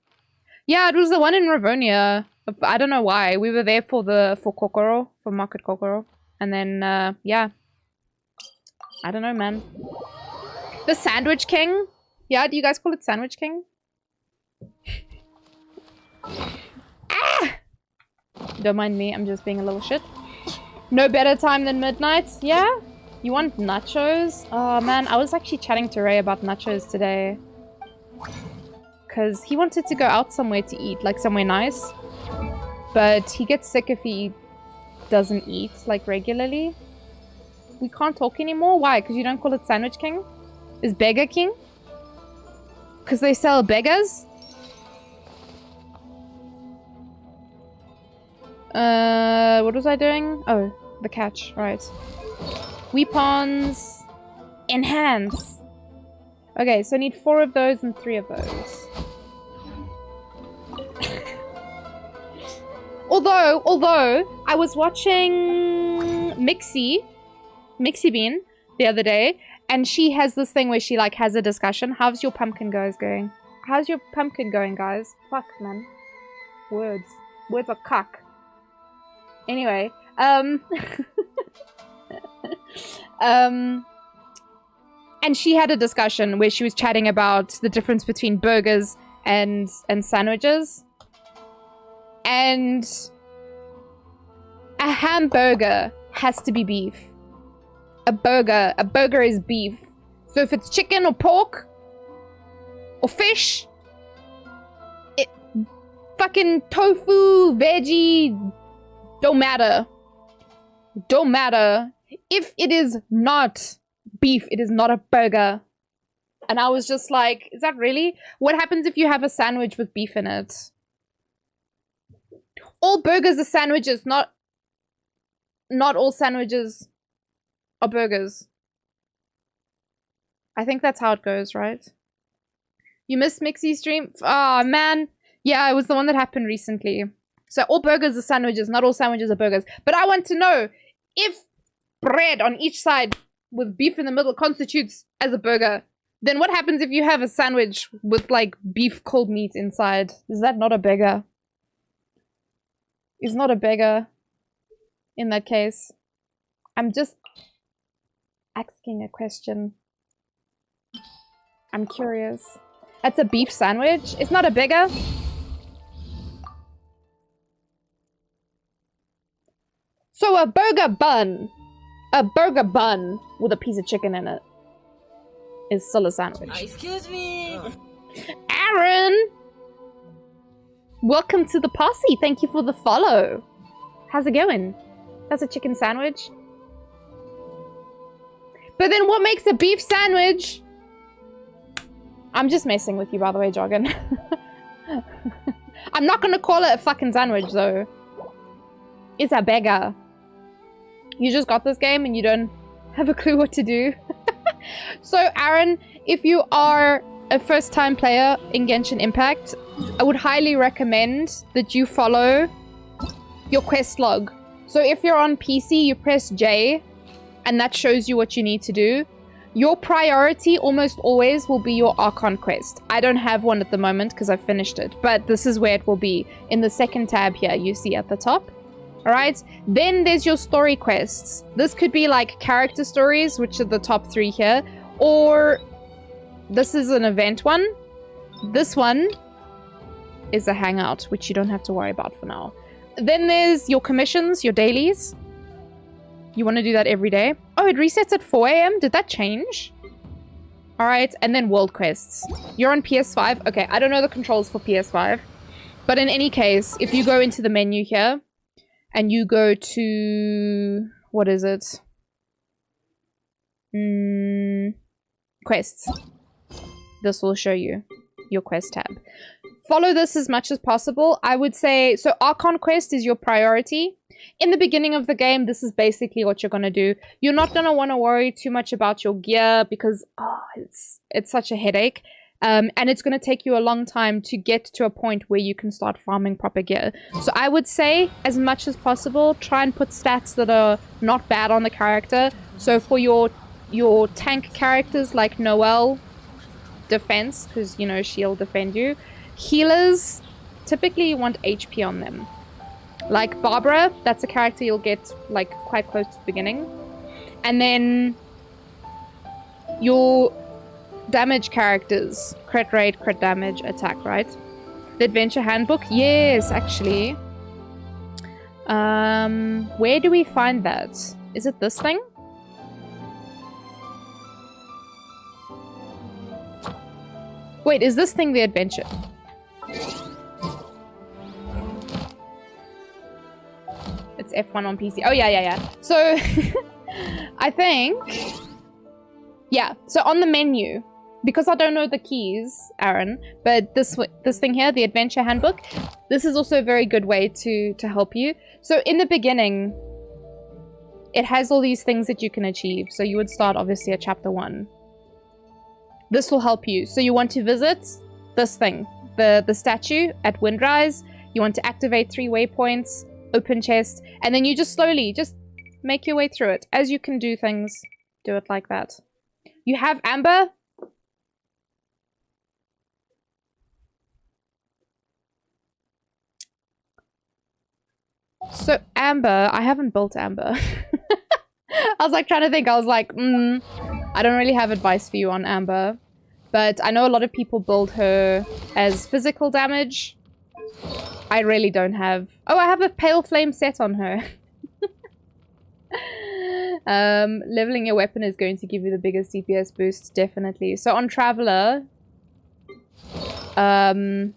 Yeah, it was the one in Ravonia. I don't know why. We were there for Kokoro, for Market Kokoro. And then, yeah. I don't know, man. The Sandwich King? Yeah, do you guys call it Sandwich King? Ah! Don't mind me, I'm just being a little shit. No better time than midnight? Yeah? You want nachos? Oh man, I was actually chatting to Ray about nachos today. Because he wanted to go out somewhere to eat, like somewhere nice. But he gets sick if he doesn't eat, like regularly. We can't talk anymore? Why? Because you don't call it Sandwich King? Is Beggar King? Because they sell beggars? What was I doing? Oh, the catch, right. Weapons. Enhance. Okay, so I need 4 of those and 3 of those. Although, I was watching Mixie Bean the other day, and she has this thing where she like has a discussion. How's your pumpkin going? How's your pumpkin going, guys? Fuck, man. Words are cock. Anyway, and she had a discussion where she was chatting about the difference between burgers and sandwiches. And a hamburger has to be beef. A burger is beef. So if it's chicken or pork or fish, it fucking tofu, veggie, don't matter. Don't matter. If it is not beef, it is not a burger. And I was just like, is that really? What happens if you have a sandwich with beef in it? All burgers are sandwiches, not all sandwiches are burgers. I think that's how it goes, right? You missed Mixie's stream? Ah, oh, man. Yeah, it was the one that happened recently. So all burgers are sandwiches, not all sandwiches are burgers. But I want to know if bread on each side with beef in the middle constitutes as a burger, then what happens if you have a sandwich with like beef cold meat inside? Is that not a burger? Is not a burger in that case? I'm just asking a question. I'm curious. That's a beef sandwich? It's not a burger? So a burger bun with a piece of chicken in it is still a sandwich. Excuse me. Aaron! Welcome to the posse. Thank you for the follow. How's it going? That's a chicken sandwich. But then what makes a beef sandwich? I'm just messing with you, by the way, Joggin. I'm not gonna call it a fucking sandwich, though. It's a burger. You just got this game and you don't have a clue what to do. So, Aaron, if you are a first-time player in Genshin Impact, I would highly recommend that you follow your quest log. So if you're on PC, you press J, and that shows you what you need to do. Your priority almost always will be your Archon quest. I don't have one at the moment because I've finished it, but this is where it will be. In the second tab here, you see at the top. Alright? Then there's your story quests. This could be like character stories, which are the top 3 here. Or this is an event one. This one is a hangout, which you don't have to worry about for now. Then there's your commissions, your dailies. You want to do that every day. Oh, it resets at 4 AM? Did that change? Alright, and then world quests. You're on PS5. Okay, I don't know the controls for PS5. But in any case, if you go into the menu here, and you go to... what is it? Quests. This will show you your quest tab. Follow this as much as possible. I would say... so Archon quest is your priority. In the beginning of the game, this is basically what you're going to do. You're not going to want to worry too much about your gear because it's such a headache. And it's going to take you a long time to get to a point where you can start farming proper gear. So I would say, as much as possible, try and put stats that are not bad on the character. So for your tank characters like Noelle, defense, because, you know, she'll defend you. Healers, typically you want HP on them. Like Barbara, that's a character you'll get like quite close to the beginning. And then your damage characters, crit rate, crit damage, attack, right? The adventure handbook, yes, actually. Where do we find that? Is it this thing? Wait, is this thing the adventure? It's F1 on PC. Oh, yeah. So, I think... yeah, so on the menu, because I don't know the keys, Aaron, but this thing here, the adventure handbook, this is also a very good way to help you. So in the beginning, it has all these things that you can achieve. So you would start, obviously, at chapter 1. This will help you. So you want to visit this thing, the statue at Windrise. You want to activate 3 waypoints, open chest, and then you just slowly just make your way through it. As you can do things, do it like that. You have Amber. So Amber, I haven't built Amber. I was like trying to think. I was like, I don't really have advice for you on Amber. But I know a lot of people build her as physical damage. I really don't have... oh, I have a Pale Flame set on her. Leveling your weapon is going to give you the biggest DPS boost, definitely. So on Traveler... I'm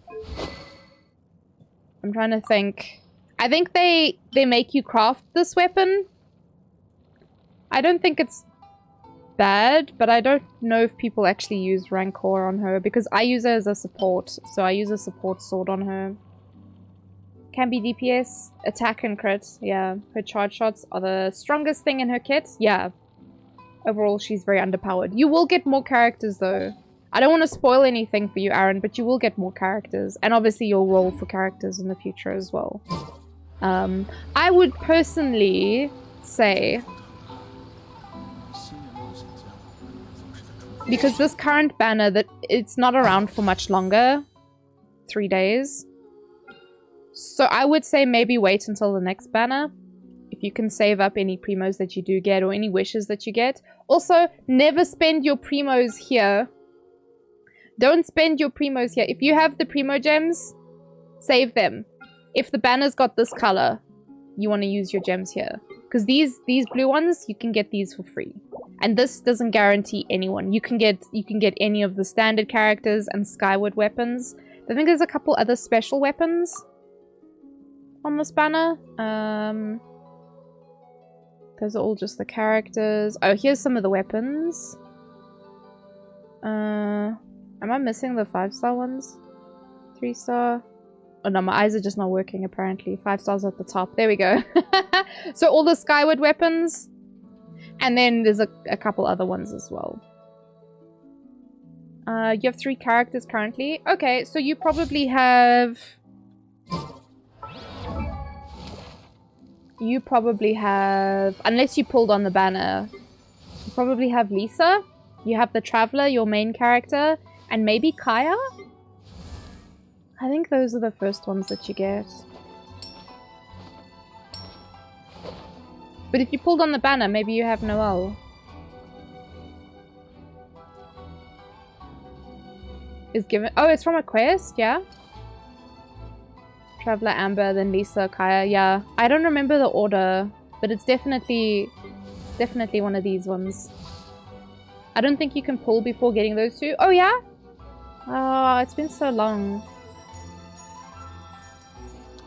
trying to think... I think they make you craft this weapon. I don't think it's bad, but I don't know if people actually use Rancor on her, because I use her as a support, so I use a support sword on her. Can be DPS, attack and crit, yeah. Her charge shots are the strongest thing in her kit, yeah. Overall, she's very underpowered. You will get more characters, though. I don't want to spoil anything for you, Aaron, but you will get more characters. And obviously, you'll roll for characters in the future as well. I would personally say... because this current banner, that it's not around for much longer. 3 days. So I would say maybe wait until the next banner. If you can save up any primos that you do get or any wishes that you get. Also, never spend your primos here. Don't spend your primos here. If you have the primo gems, save them. If the banner's got this color, you want to use your gems here. Because these blue ones, you can get these for free. And this doesn't guarantee anyone. You can get any of the standard characters and Skyward weapons. I think there's a couple other special weapons on this banner. Those are all just the characters. Oh, here's some of the weapons. Am I missing the 5-star ones? 3-star? Oh no, my eyes are just not working apparently. 5 stars at the top. There we go. So all the Skyward weapons. And then there's a couple other ones as well. You have 3 characters currently. Okay, so you probably have... unless you pulled on the banner, you probably have Lisa. You have the Traveler, your main character. And maybe Kaya? I think those are the first ones that you get. But if you pulled on the banner, maybe you have Noelle. Is given. Oh, it's from a quest, yeah? Traveler Amber, then Lisa, Kaya, yeah. I don't remember the order, but it's definitely one of these ones. I don't think you can pull before getting those two. Oh, yeah? Oh, it's been so long.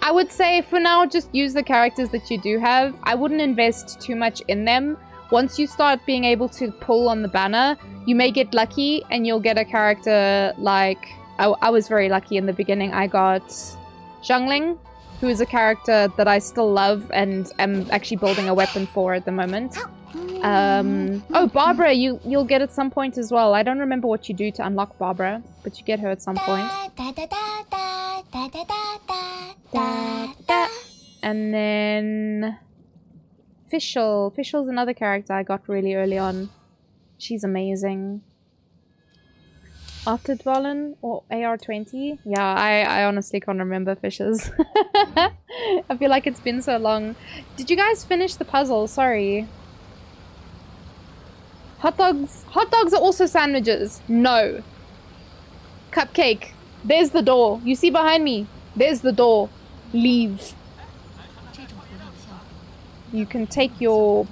I would say for now, just use the characters that you do have. I wouldn't invest too much in them. Once you start being able to pull on the banner, you may get lucky and you'll get a character like... I was very lucky in the beginning. I got Zhangling, who is a character that I still love and am actually building a weapon for at the moment. Oh, Barbara, you'll get at some point as well. I don't remember what you do to unlock Barbara, but you get her at some point. And then Fischl. Fischl's another character I got really early on. She's amazing. After Dwalin or AR-20? Yeah, I honestly can't remember Fischl's. I feel like it's been so long. Did you guys finish the puzzle? Sorry. Hot dogs. Hot dogs are also sandwiches. No. Cupcake. There's the door. You see behind me? There's the door. Leave. You can take your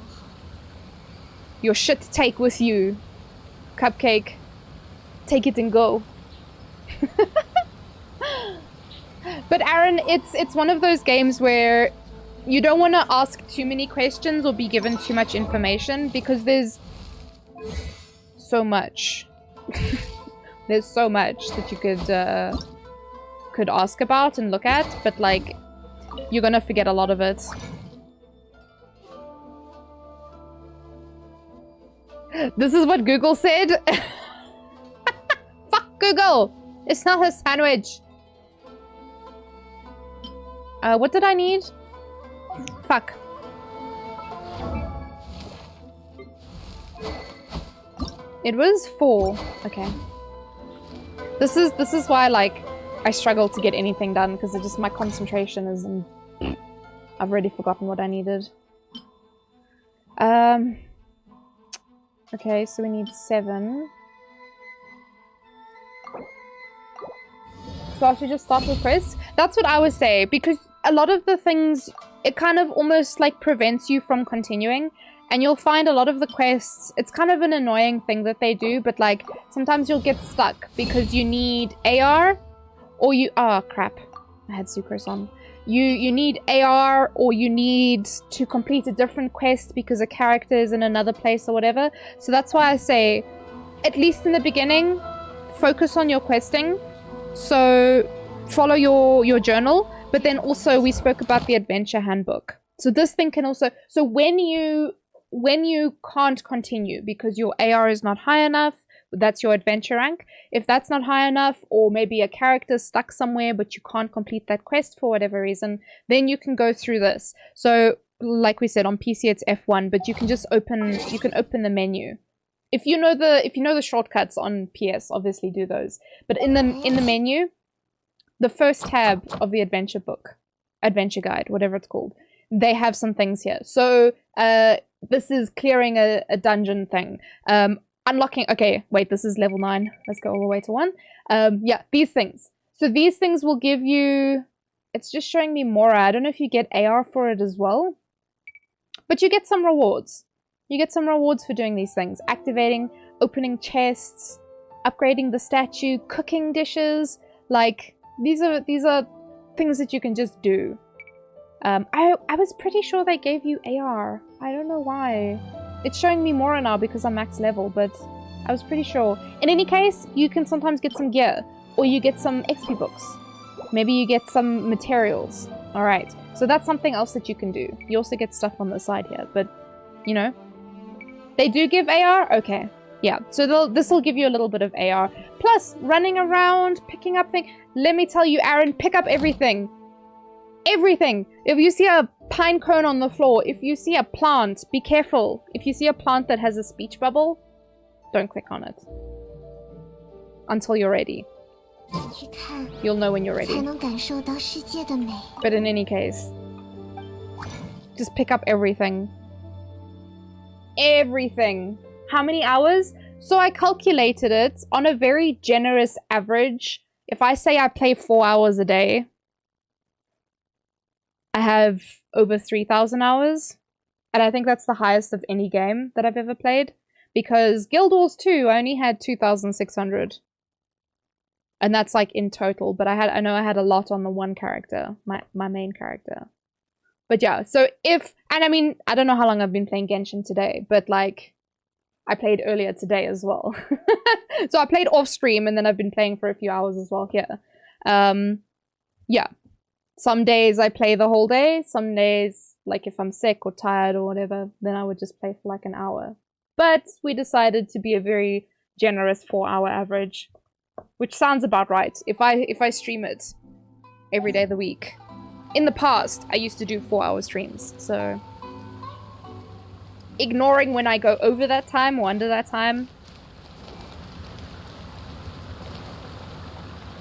shit take with you. Cupcake. Take it and go. But Aaron, it's one of those games where you don't want to ask too many questions or be given too much information because there's so much. There's so much that you could ask about and look at, but like you're gonna forget a lot of it. This is what Google said. Fuck Google! It's not a sandwich. What did I need? Fuck. It was 4. Okay. This is why like I struggle to get anything done because it just my concentration is in... I've already forgotten what I needed. Okay, so we need 7. So I should just start with quests? That's what I would say, because a lot of the things, it kind of almost like prevents you from continuing. And you'll find a lot of the quests, it's kind of an annoying thing that they do, but like sometimes you'll get stuck because you need AR or you... Oh, crap. I had sucrose on. You need AR or you need to complete a different quest because a character is in another place or whatever. So that's why I say, at least in the beginning, focus on your questing. So follow your journal, but then also we spoke about the adventure handbook. So this thing can also... So when you can't continue because your AR is not high enough, that's your adventure rank. If that's not high enough, or maybe a character's stuck somewhere but you can't complete that quest for whatever reason, then you can go through this. So like we said, on PC it's F1, but you can just open the menu. If you know the shortcuts on PS, obviously do those. But in the menu, the first tab of the adventure book, adventure guide, whatever it's called, they have some things here. So this is clearing a dungeon thing. Unlocking, okay, wait, this is level 9. Let's go all the way to 1. Yeah, these things. So these things will give you, it's just showing me Mora. I don't know if you get AR for it as well, but you get some rewards. You get some rewards for doing these things. Activating, opening chests, upgrading the statue, cooking dishes. Like, these are things that you can just do. I was pretty sure they gave you AR. I don't know why. It's showing me Mora now because I'm max level, but I was pretty sure. In any case, you can sometimes get some gear, or you get some XP books. Maybe you get some materials. Alright, so that's something else that you can do. You also get stuff on the side here, but, you know. They do give AR? Okay. Yeah, so this will give you a little bit of AR. Plus, running around, picking up things. Let me tell you, Aaron, pick up everything. Everything. If you see a pine cone on the floor, if you see a plant, be careful. If you see a plant that has a speech bubble, don't click on it. Until you're ready. You'll know when you're ready. But in any case, just pick up everything. everything. How many hours? So I calculated it on a very generous average. If I say I play 4 hours a day, I have over 3,000 hours. And I think that's the highest of any game that I've ever played. Because Guild Wars 2, I only had 2,600. And that's like in total. But I know I had a lot on the one character, my main character. But yeah, so and I mean, I don't know how long I've been playing Genshin today, but like, I played earlier today as well. So I played off stream and then I've been playing for a few hours as well here. Yeah. Some days I play the whole day. Some days, like if I'm sick or tired or whatever, then I would just play for like an hour. But we decided to be a very generous 4-hour average, which sounds about right. If I stream it every day of the week. In the past, I used to do 4-hour streams, so ignoring when I go over that time or under that time,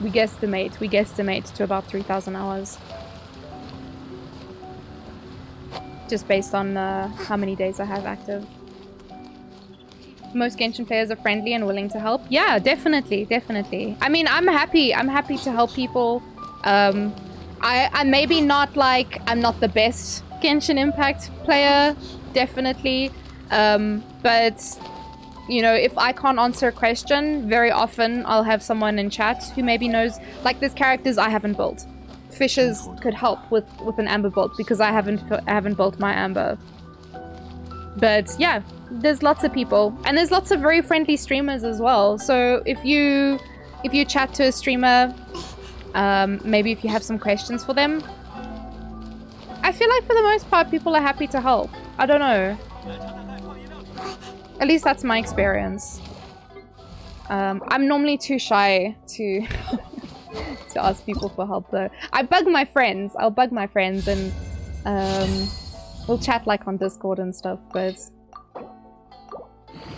we guesstimate to about 3,000 hours. Just based on how many days I have active. Most Genshin players are friendly and willing to help. Yeah, definitely, definitely. I mean, I'm happy to help people. I'm maybe not like, I'm not the best Genshin Impact player, definitely. But, you know, if I can't answer a question, very often I'll have someone in chat who maybe knows, like there's characters I haven't built. Fishers could help with an Amber build because I haven't built my Amber. But yeah, there's lots of people. And there's lots of very friendly streamers as well. So if you chat to a streamer, maybe if you have some questions for them, I feel like for the most part people are happy to help. I don't know. At least that's my experience. I'm normally too shy to to ask people for help though. I bug my friends. I'll bug my friends and we'll chat like on Discord and stuff, but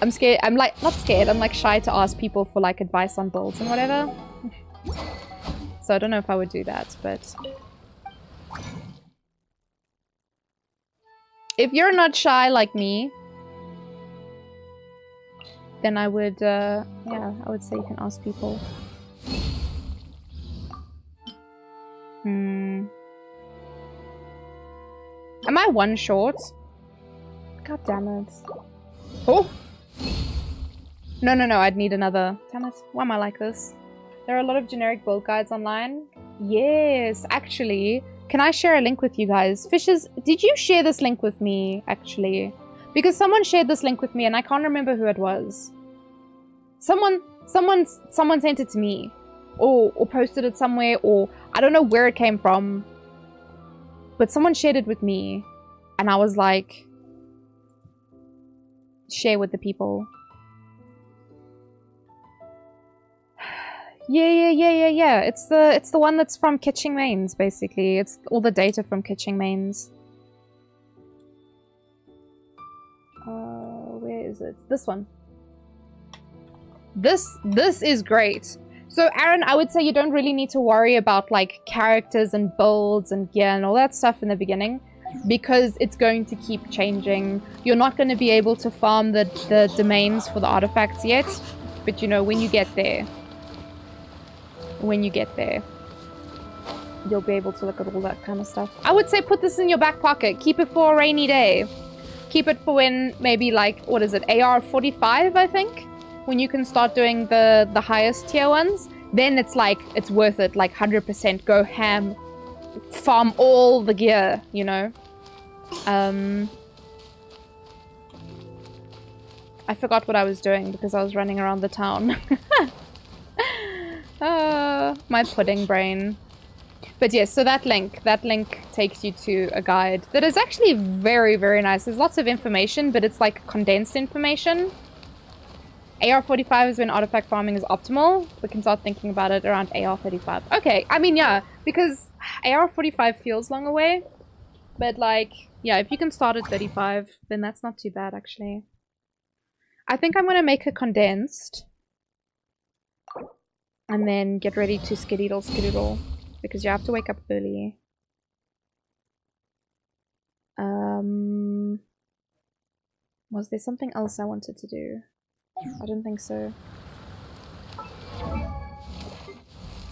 I'm scared. I'm like, not scared, I'm like shy to ask people for like advice on builds and whatever. So I don't know if I would do that, but if you're not shy like me, then I would, yeah, I would say you can ask people. Am I one short? God damn it. Oh! No, I'd need another. Damn it. Why am I like this? There are a lot of generic build guides online. Yes, actually. Can I share a link with you guys? Fishers, did you share this link with me, actually? Because someone shared this link with me and I can't remember who it was. Someone sent it to me. Or posted it somewhere, or I don't know where it came from. But someone shared it with me. And I was like, share with the people. Yeah. It's the one that's from Kitching Mains, basically. It's all the data from Kitching Mains. Where is it? This one. This is great. So Aaron, I would say you don't really need to worry about like characters and builds and gear and all that stuff in the beginning, because it's going to keep changing. You're not going to be able to farm the domains for the artifacts yet, but you know, when you get there, you'll be able to look at all that kind of stuff. I would say put this in your back pocket. Keep it for a rainy day. Keep it for when maybe like, what is it, AR 45, I think? When you can start doing the highest tier ones, then it's like, it's worth it, like 100%. Go ham, farm all the gear, you know? I forgot what I was doing because I was running around the town. My pudding brain. But yes, so that link takes you to a guide that is actually very, very nice. There's lots of information, but it's like condensed information. AR 45 is when artifact farming is optimal. We can start thinking about it around AR 35. Okay, I mean, yeah, because AR 45 feels long away. But like, yeah, if you can start at 35, then that's not too bad, actually. I think I'm going to make a condensed. And then get ready to skedaddle. Because you have to wake up early. Was there something else I wanted to do? I don't think so.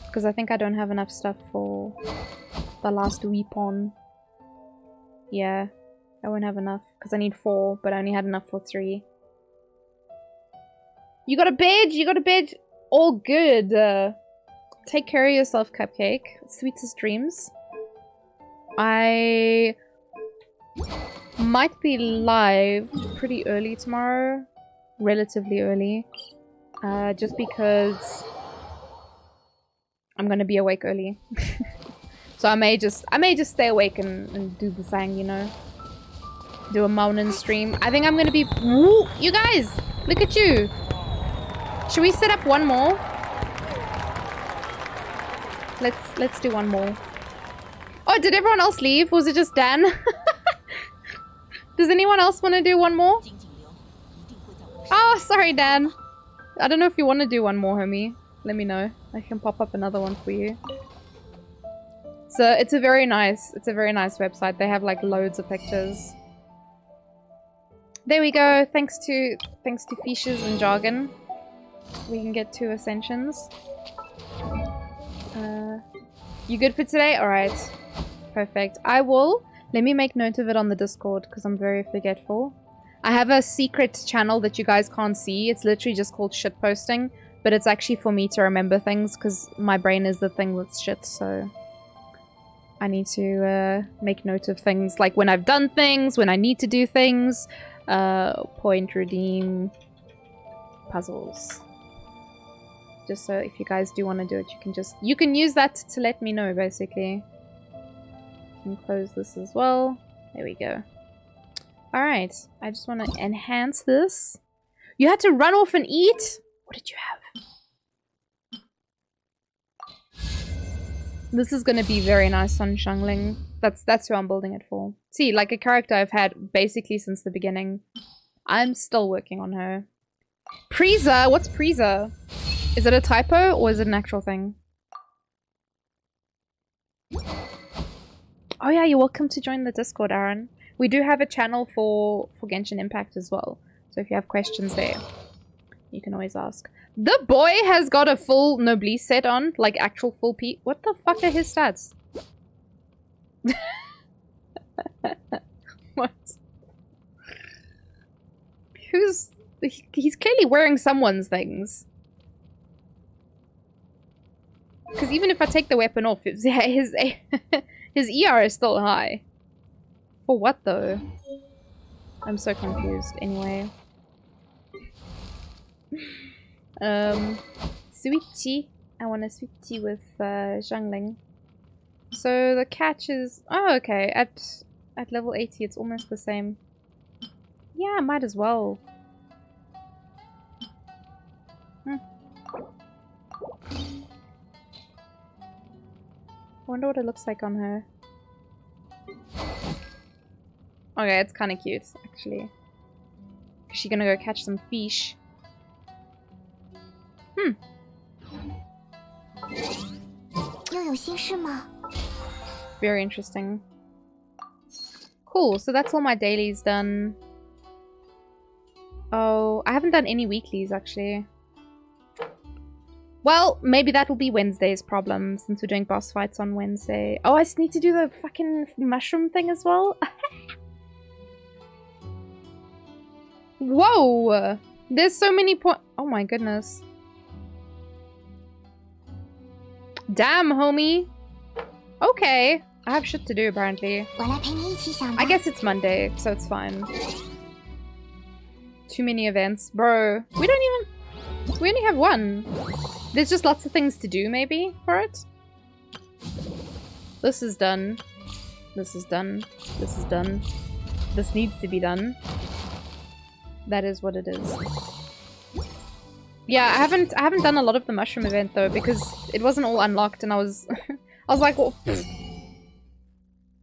Because I think I don't have enough stuff for the last weapon. Yeah, I won't have enough because I need 4, but I only had enough for 3. You got a bed! You got a bed! All good! Take care of yourself, Cupcake. Sweetest dreams. I might be live pretty early tomorrow. Relatively early. Just because I'm gonna be awake early. So I may just stay awake and do the thing, you know. Do a mountain stream. I think I'm gonna be... Woo! You guys! Look at you! Should we set up one more? Let's do one more. Oh, did everyone else leave? Was it just Dan? Does anyone else want to do one more? Oh, sorry, Dan. I don't know if you want to do one more, homie. Let me know. I can pop up another one for you. So it's a very nice website. They have like loads of pictures. There we go. Thanks to Fishes and Jargon, we can get 2 ascensions. You good for today? Alright. Perfect. Let me make note of it on the Discord because I'm very forgetful. I have a secret channel that you guys can't see. It's literally just called shitposting, but it's actually for me to remember things because my brain is the thing that's shit, so I need to make note of things like when I've done things, when I need to do things, point, redeem, puzzles. Just so if you guys do want to do it, you can use that to let me know, basically. Can close this as well. There we go. Alright, I just want to enhance this. You had to run off and eat? What did you have? This is gonna be very nice on Xiangling. That's who I'm building it for. See, like a character I've had basically since the beginning. I'm still working on her. Preza? What's Preza? Is it a typo or is it an actual thing? Oh yeah, you're welcome to join the Discord, Aaron. We do have a channel for Genshin Impact as well. So if you have questions there, you can always ask. The boy has got a full Noblesse set on, like actual full P. What the fuck are his stats? What? He's clearly wearing someone's things. Because even if I take the weapon off, his ER is still high. For what though? I'm so confused. Anyway. Sweetie. I want a sweetie with Xiangling. So the catch is... Oh, okay. At level 80, it's almost the same. Yeah, I might as well. I wonder what it looks like on her. Okay, it's kind of cute, actually. Is she gonna go catch some fish? Very interesting. Cool, so that's all my dailies done. Oh, I haven't done any weeklies, actually. Well, maybe that will be Wednesday's problem, since we're doing boss fights on Wednesday. Oh, I just need to do the fucking mushroom thing as well? Whoa! There's so many oh my goodness. Damn, homie. Okay. I have shit to do, apparently. I guess it's Monday, so it's fine. Too many events. Bro, we only have one. There's just lots of things to do, maybe, for it. This is done. This is done. This is done. This needs to be done. That is what it is. Yeah, I haven't done a lot of the mushroom event though, because it wasn't all unlocked and I was I was like, well,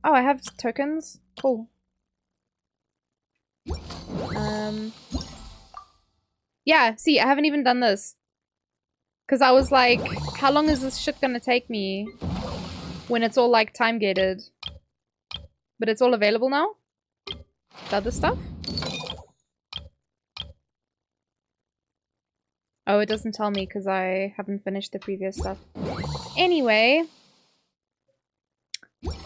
oh, I have tokens? Cool. Yeah, see, I haven't even done this. Because I was like, how long is this shit gonna take me when it's all like time gated? But it's all available now? The other stuff? Oh, it doesn't tell me because I haven't finished the previous stuff. Anyway.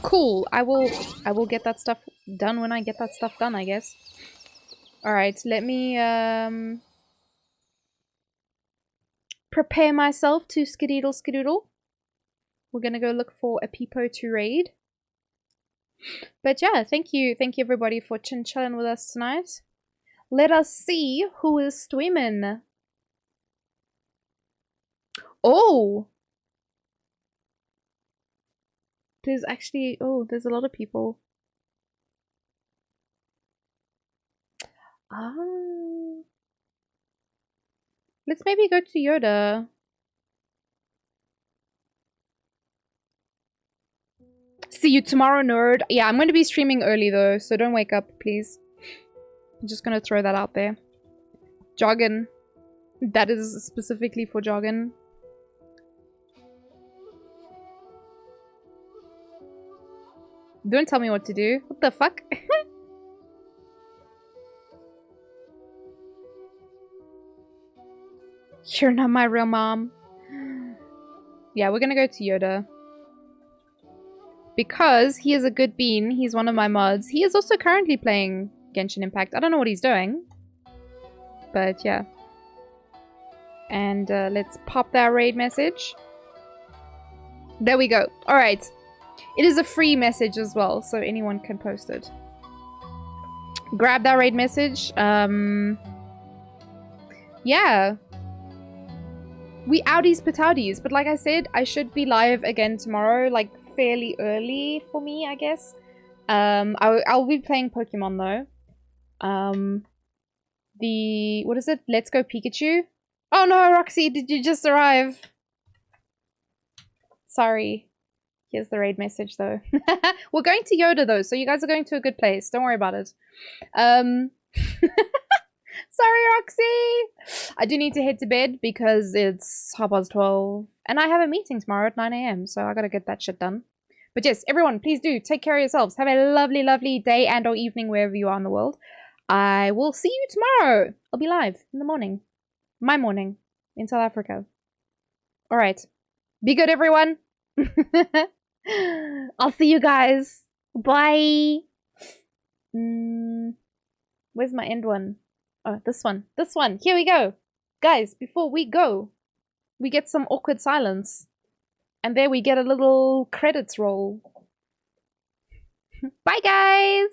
Cool. I will get that stuff done when I get that stuff done, I guess. Alright, let me prepare myself to skedoodle. We're gonna go look for a peepo to raid. But yeah, thank you everybody for chilling with us tonight. Let us see who is streaming. Oh! There's actually, there's a lot of people. Ah. Let's maybe go to Yoda. See you tomorrow, nerd. Yeah, I'm going to be streaming early though, so don't wake up, please. I'm just going to throw that out there. Joggin. That is specifically for Joggin. Don't tell me what to do. What the fuck? You're not my real mom. Yeah, we're gonna go to Yoda. Because he is a good bean. He's one of my mods. He is also currently playing Genshin Impact. I don't know what he's doing. But yeah. And let's pop that raid message. There we go. Alright. It is a free message as well, so anyone can post it. Grab that raid message. Yeah. We outies patouties, but like I said, I should be live again tomorrow, like fairly early for me, I guess. I'll be playing Pokemon though. What is it? Let's Go Pikachu? Oh no, Roxy, did you just arrive? Sorry. Here's the raid message though. We're going to Yoda though, so you guys are going to a good place. Don't worry about it. Sorry, Roxy! I do need to head to bed because it's 12:30. And I have a meeting tomorrow at 9 AM, so I gotta get that shit done. But yes, everyone, please do take care of yourselves. Have a lovely, lovely day and or evening wherever you are in the world. I will see you tomorrow. I'll be live in the morning. My morning. In South Africa. Alright. Be good, everyone. I'll see you guys. Bye. Where's my end one? Oh, this one. This one. Here we go. Guys, before we go, we get some awkward silence. And there we get a little credits roll. Bye, guys!